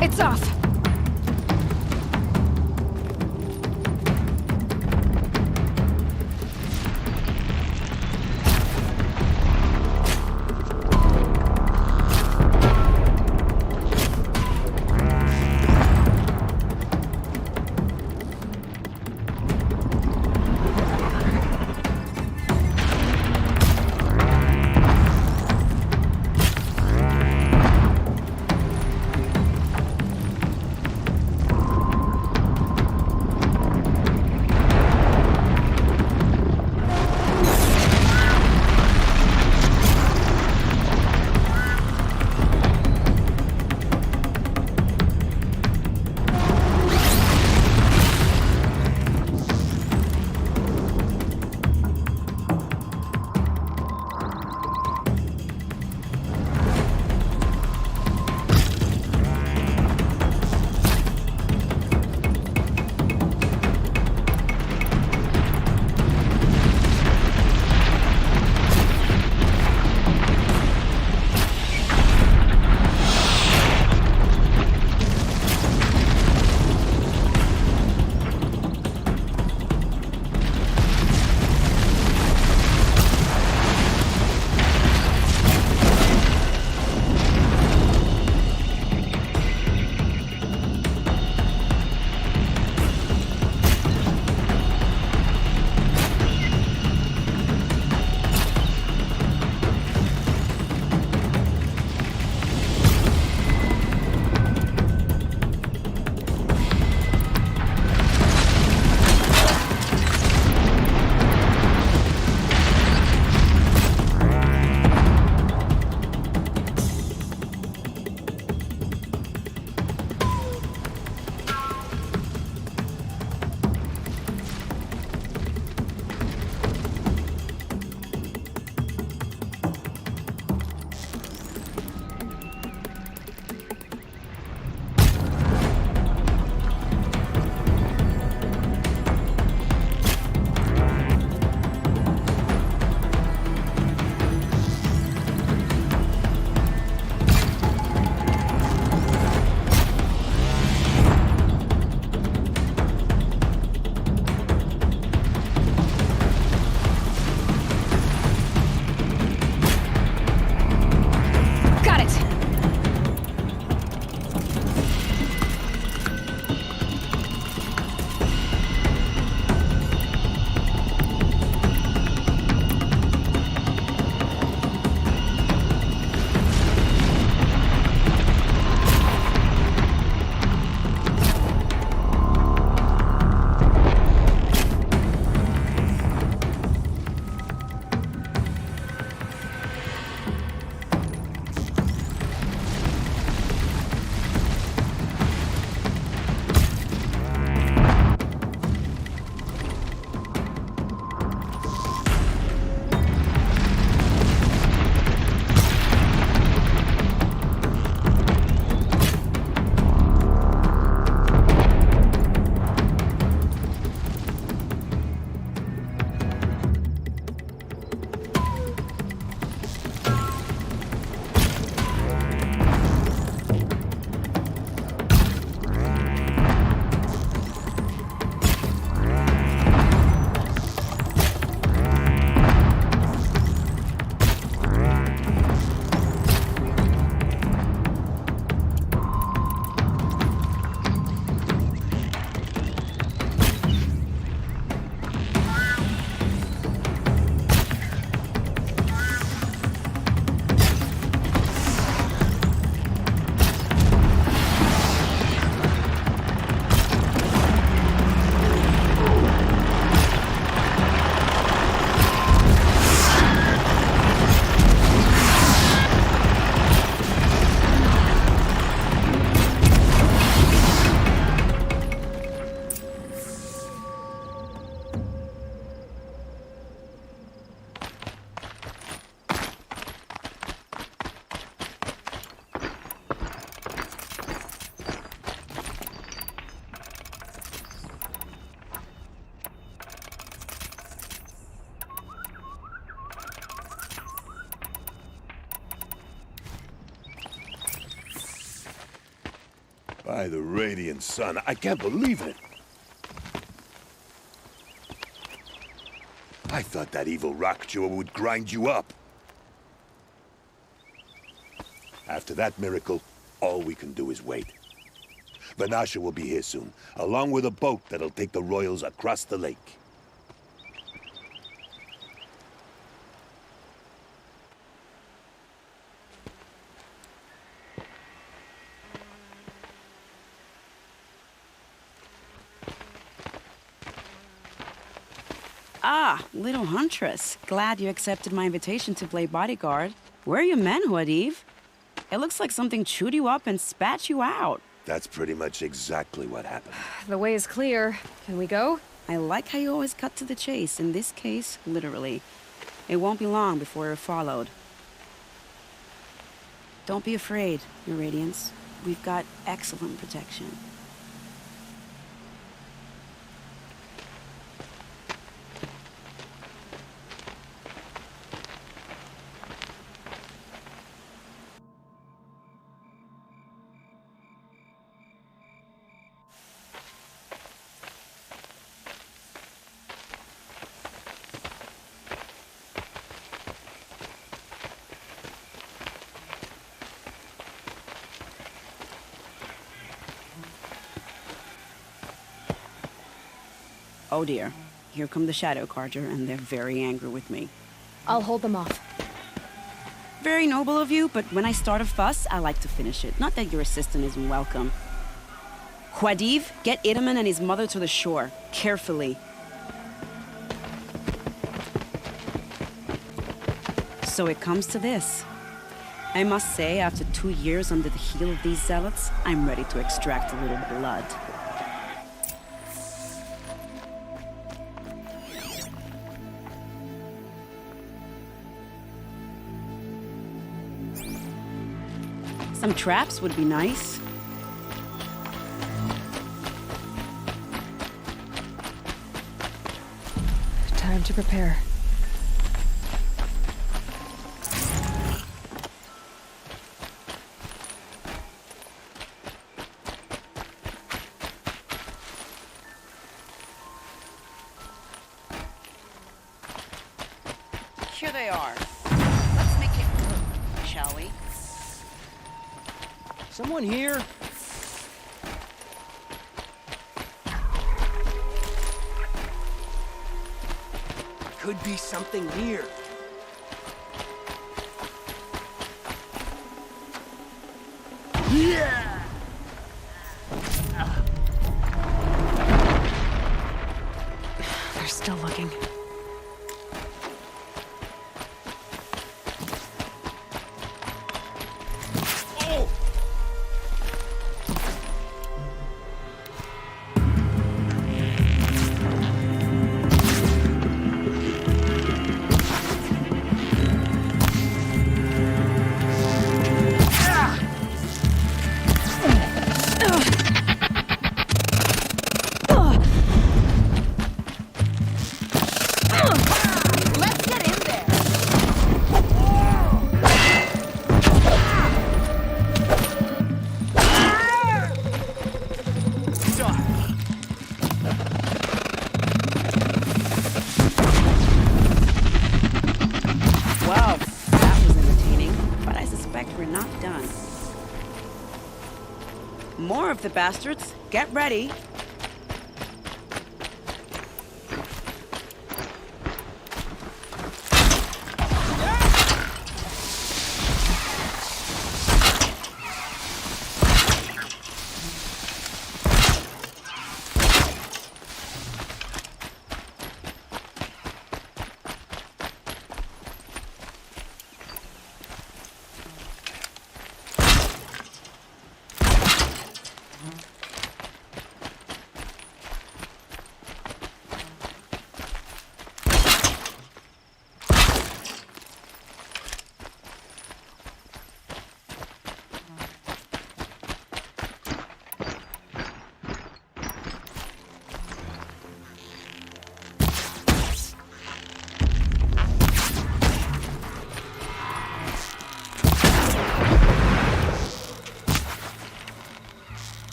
It's off! By the radiant sun, I can't believe it. I thought that evil rock chewer would grind you up. After that miracle, all we can do is wait. Vanasha will be here soon, along with a boat that'll take the royals across the lake. Ah, little huntress. Glad you accepted my invitation to play bodyguard. Where are your manhood, Eve? It looks like something chewed you up and spat you out. That's pretty much exactly what happened. The way is clear. Can we go? I like how you always cut to the chase. In this case, literally. It won't be long before we're followed. Don't be afraid, Your Radiance. We've got excellent protection. Oh dear. Here come the Shadow Carter, and they're very angry with me. I'll hold them off. Very noble of you, but when I start a fuss, I like to finish it. Not that your assistant isn't welcome. Khwadiv, get Idaman and his mother to the shore. Carefully. So it comes to this. I must say, after 2 years under the heel of these zealots, I'm ready to extract a little blood. Some traps would be nice. Time to prepare. Here they are. Let's make it work, shall we? Someone here? Could be something here. Yeah! They're still looking. Well, that was entertaining, but I suspect we're not done. More of the bastards. Get ready.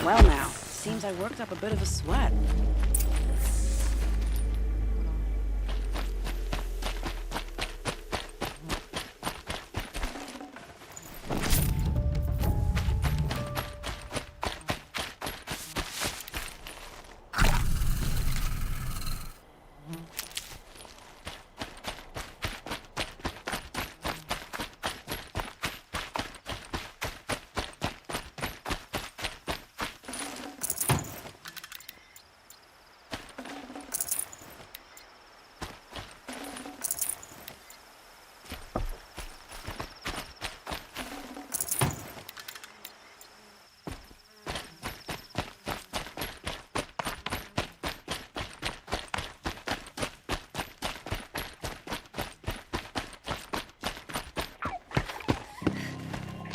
Well now, seems I worked up a bit of a sweat.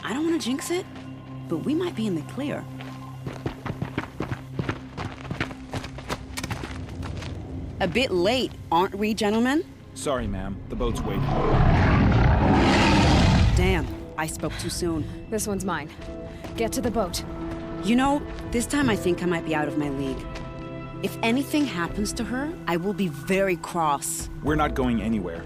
I don't want to jinx it, but we might be in the clear. A bit late, aren't we, gentlemen? Sorry, ma'am. The boat's waiting. Damn, I spoke too soon. This one's mine. Get to the boat. You know, this time I think I might be out of my league. If anything happens to her, I will be very cross. We're not going anywhere.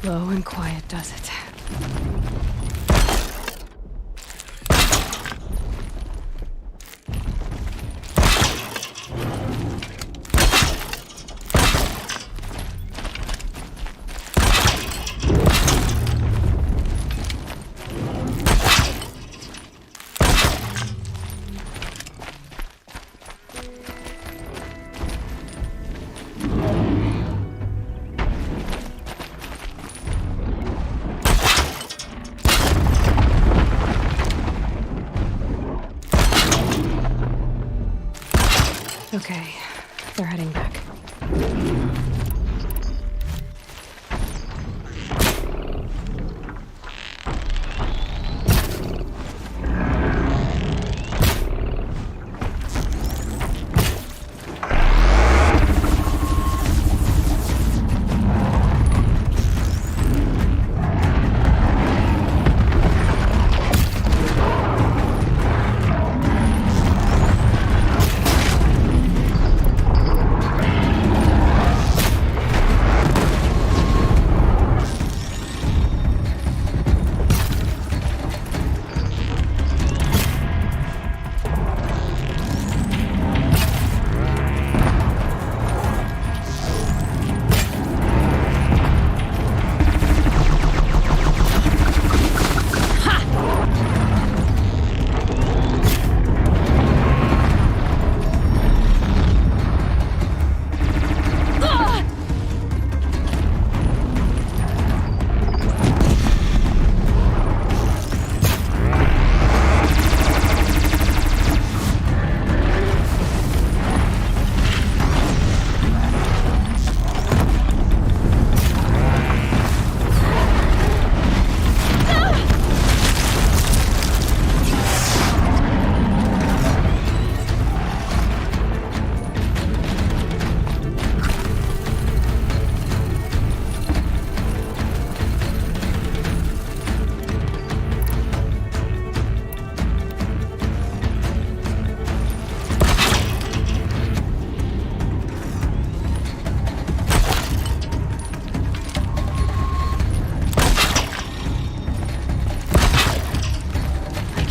Low and quiet does it. Okay, they're heading back.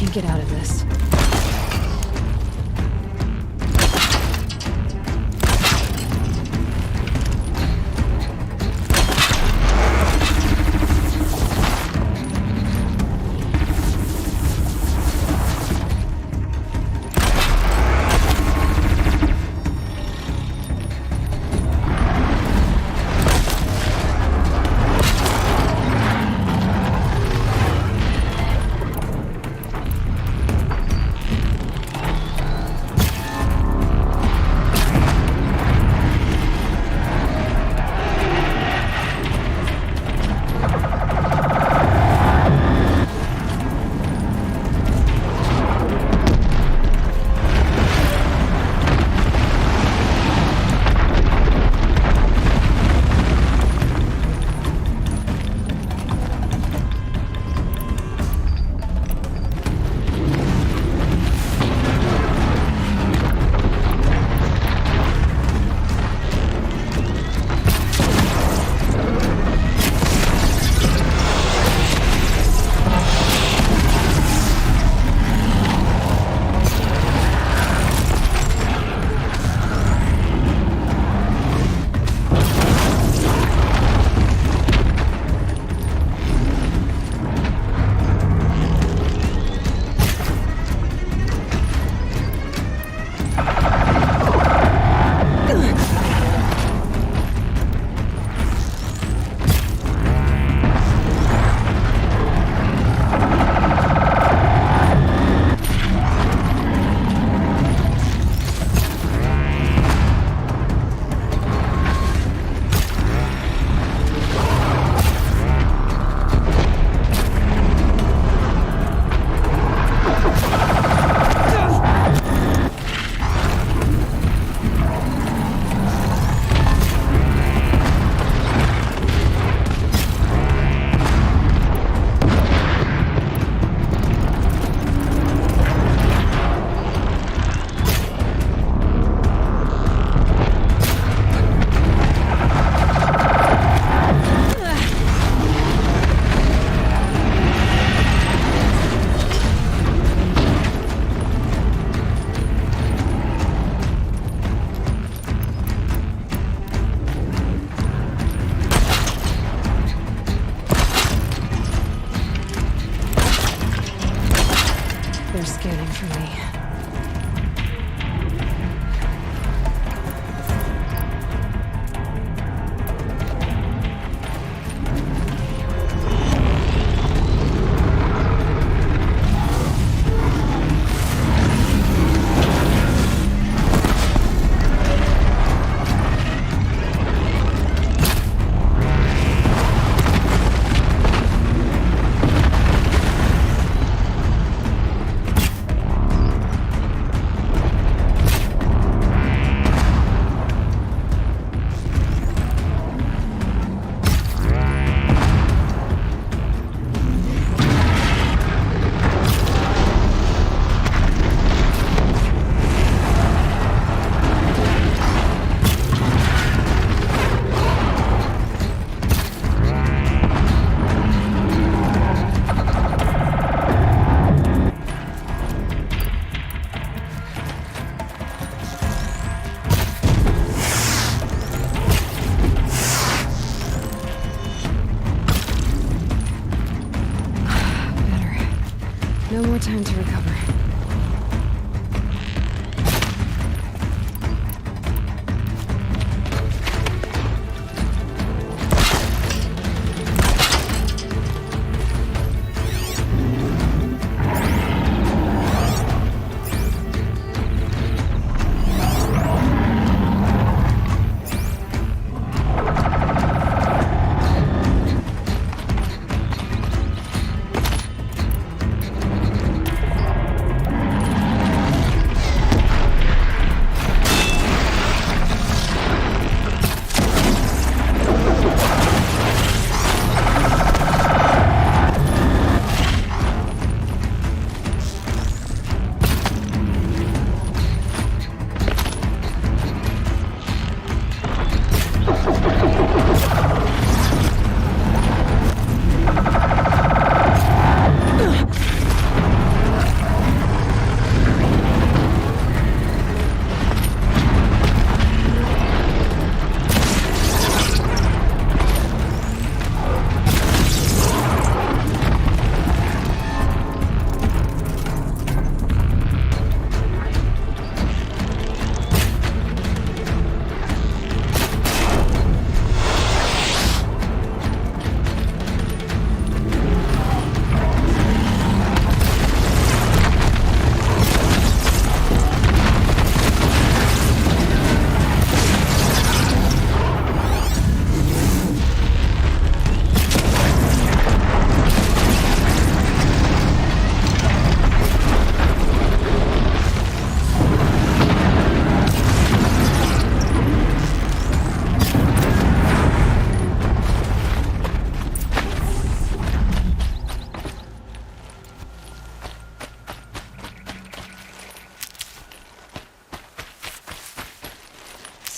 can't get out of this. They're scanning for me. No more time to recover.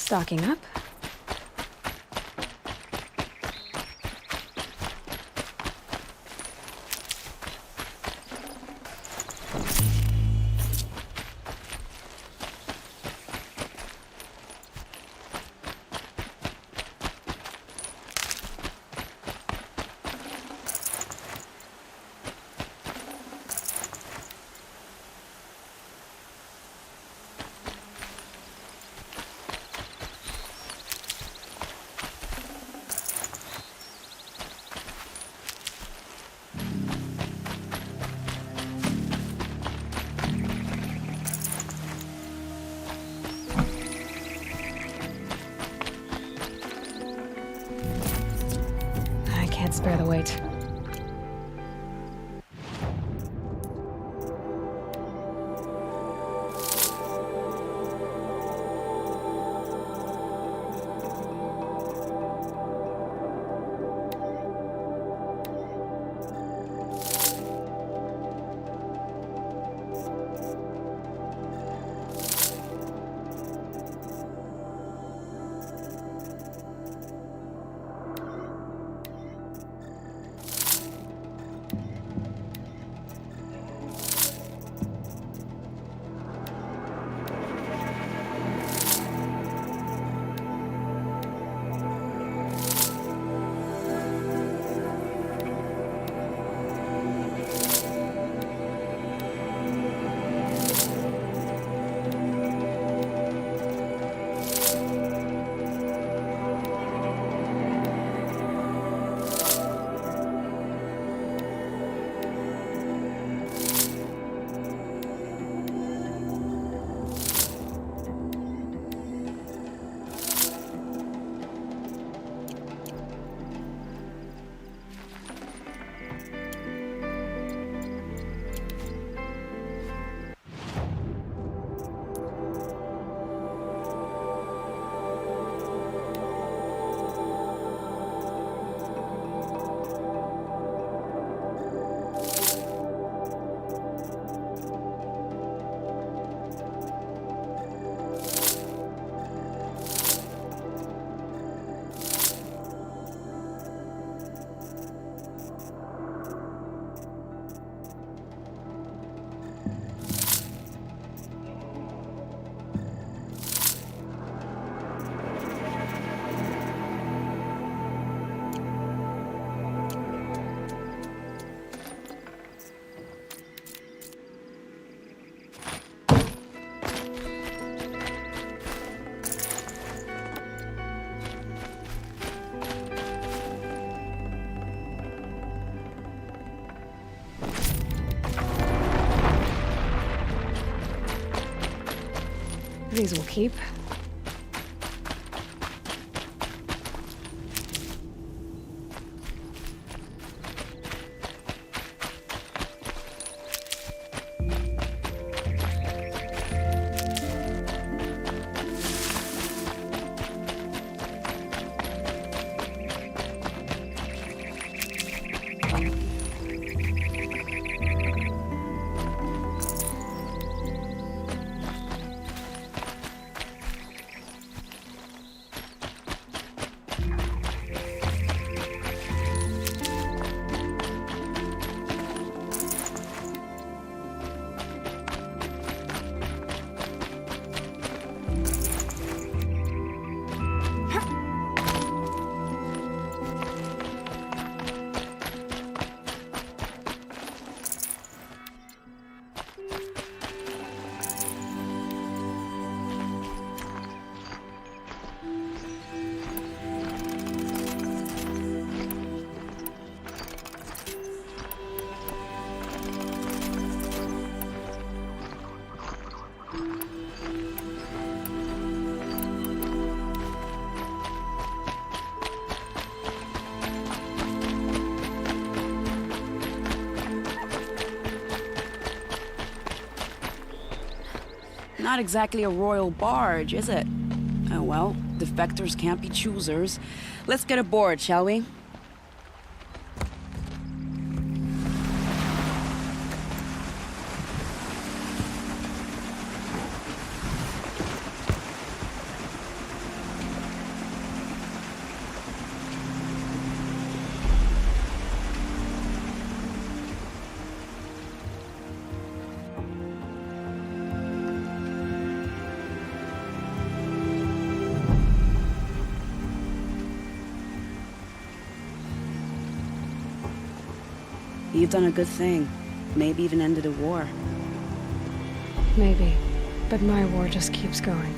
Stocking up. I can't spare the weight. These will keep. Not exactly a royal barge, is it? Oh well, defectors can't be choosers. Let's get aboard, shall we? You've done a good thing. Maybe even ended a war. Maybe. But my war just keeps going.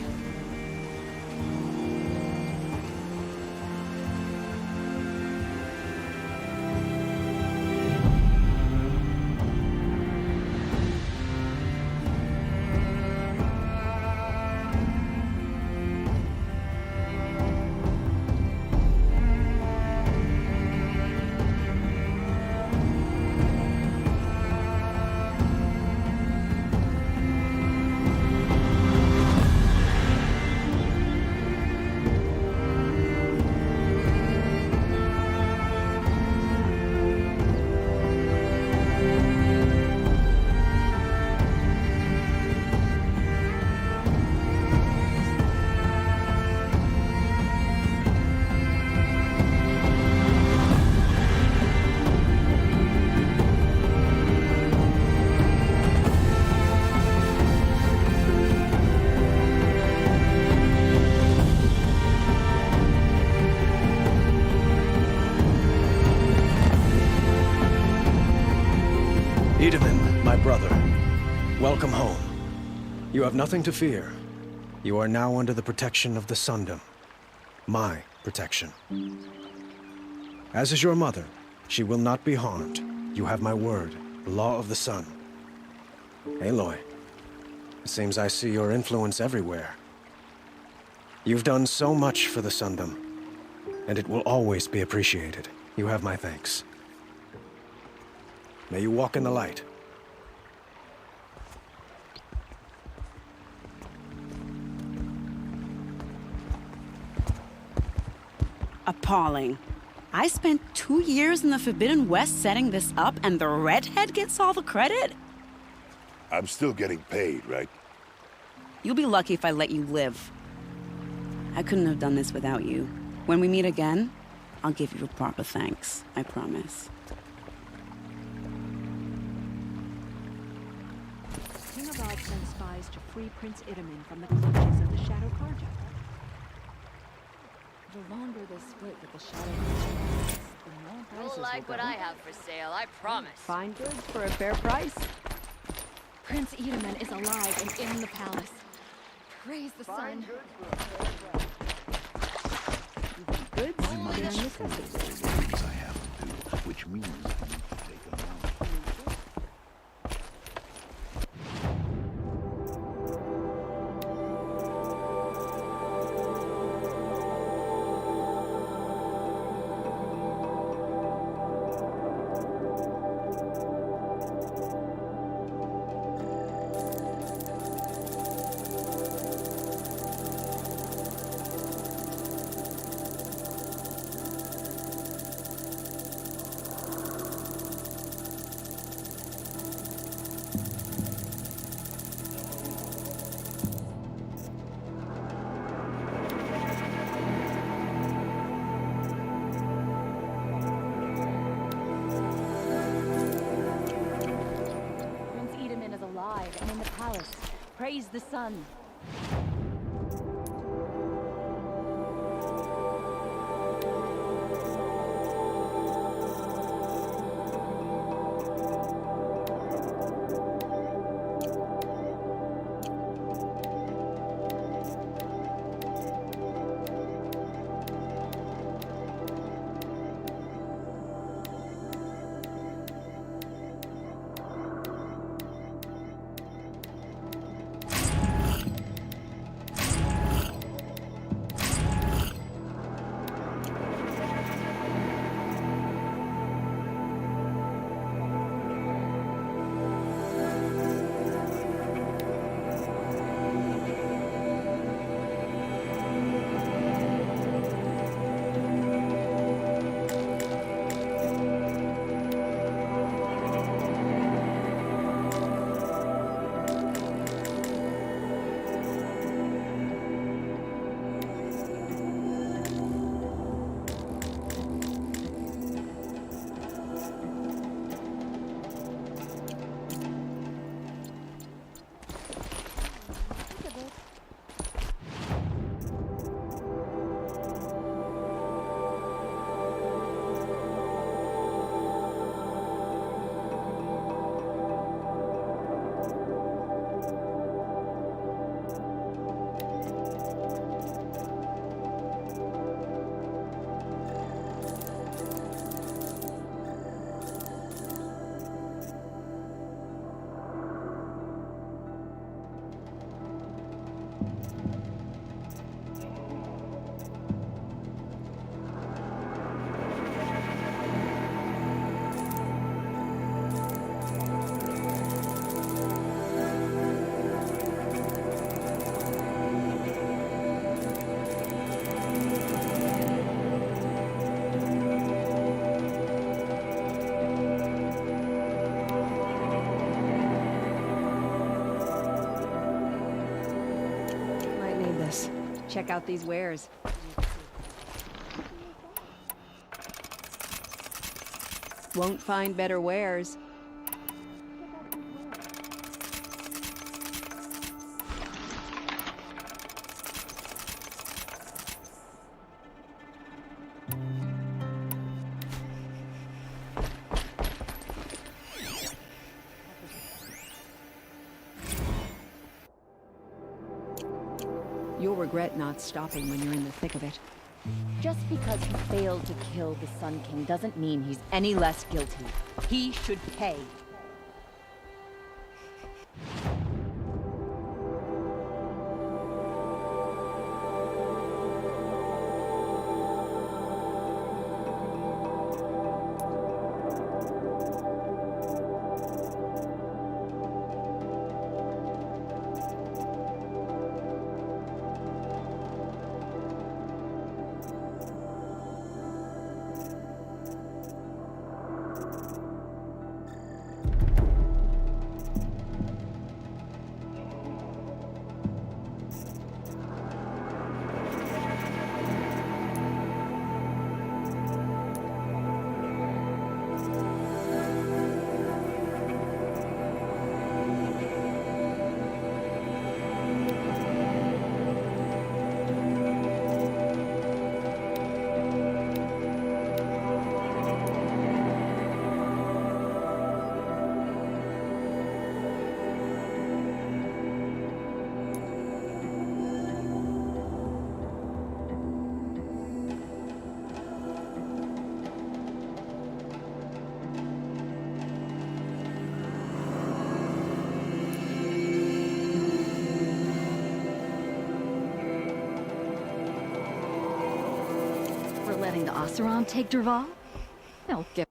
Wiedemann, my brother, welcome home. You have nothing to fear. You are now under the protection of the Sundom. My protection. As is your mother, she will not be harmed. You have my word, the law of the sun. Aloy, it seems I see your influence everywhere. You've done so much for the Sundom, and it will always be appreciated. You have my thanks. May you walk in the light. Appalling. I spent 2 years in the Forbidden West setting this up, and the redhead gets all the credit? I'm still getting paid, right? You'll be lucky if I let you live. I couldn't have done this without you. When we meet again, I'll give you a proper thanks. I promise. King Abad sends spies to free Prince Itamen from the clutches of the Shadow Carjacker. The longer this split with the Shadow Carjacker, the more prices You'll like what I have for sale, I promise. Fine goods for a fair price. Prince Itamen is alive and in the palace. Praise the sun. Goods My mind is full of all the things I have to do, which means I need to take them out. And in the palace. Praise the sun. check out these wares. Won't find better wares. You'll regret not stopping when you're in the thick of it. Just because he failed to kill the Sun King doesn't mean he's any less guilty. He should pay. Letting the Oseram take Derval? They'll get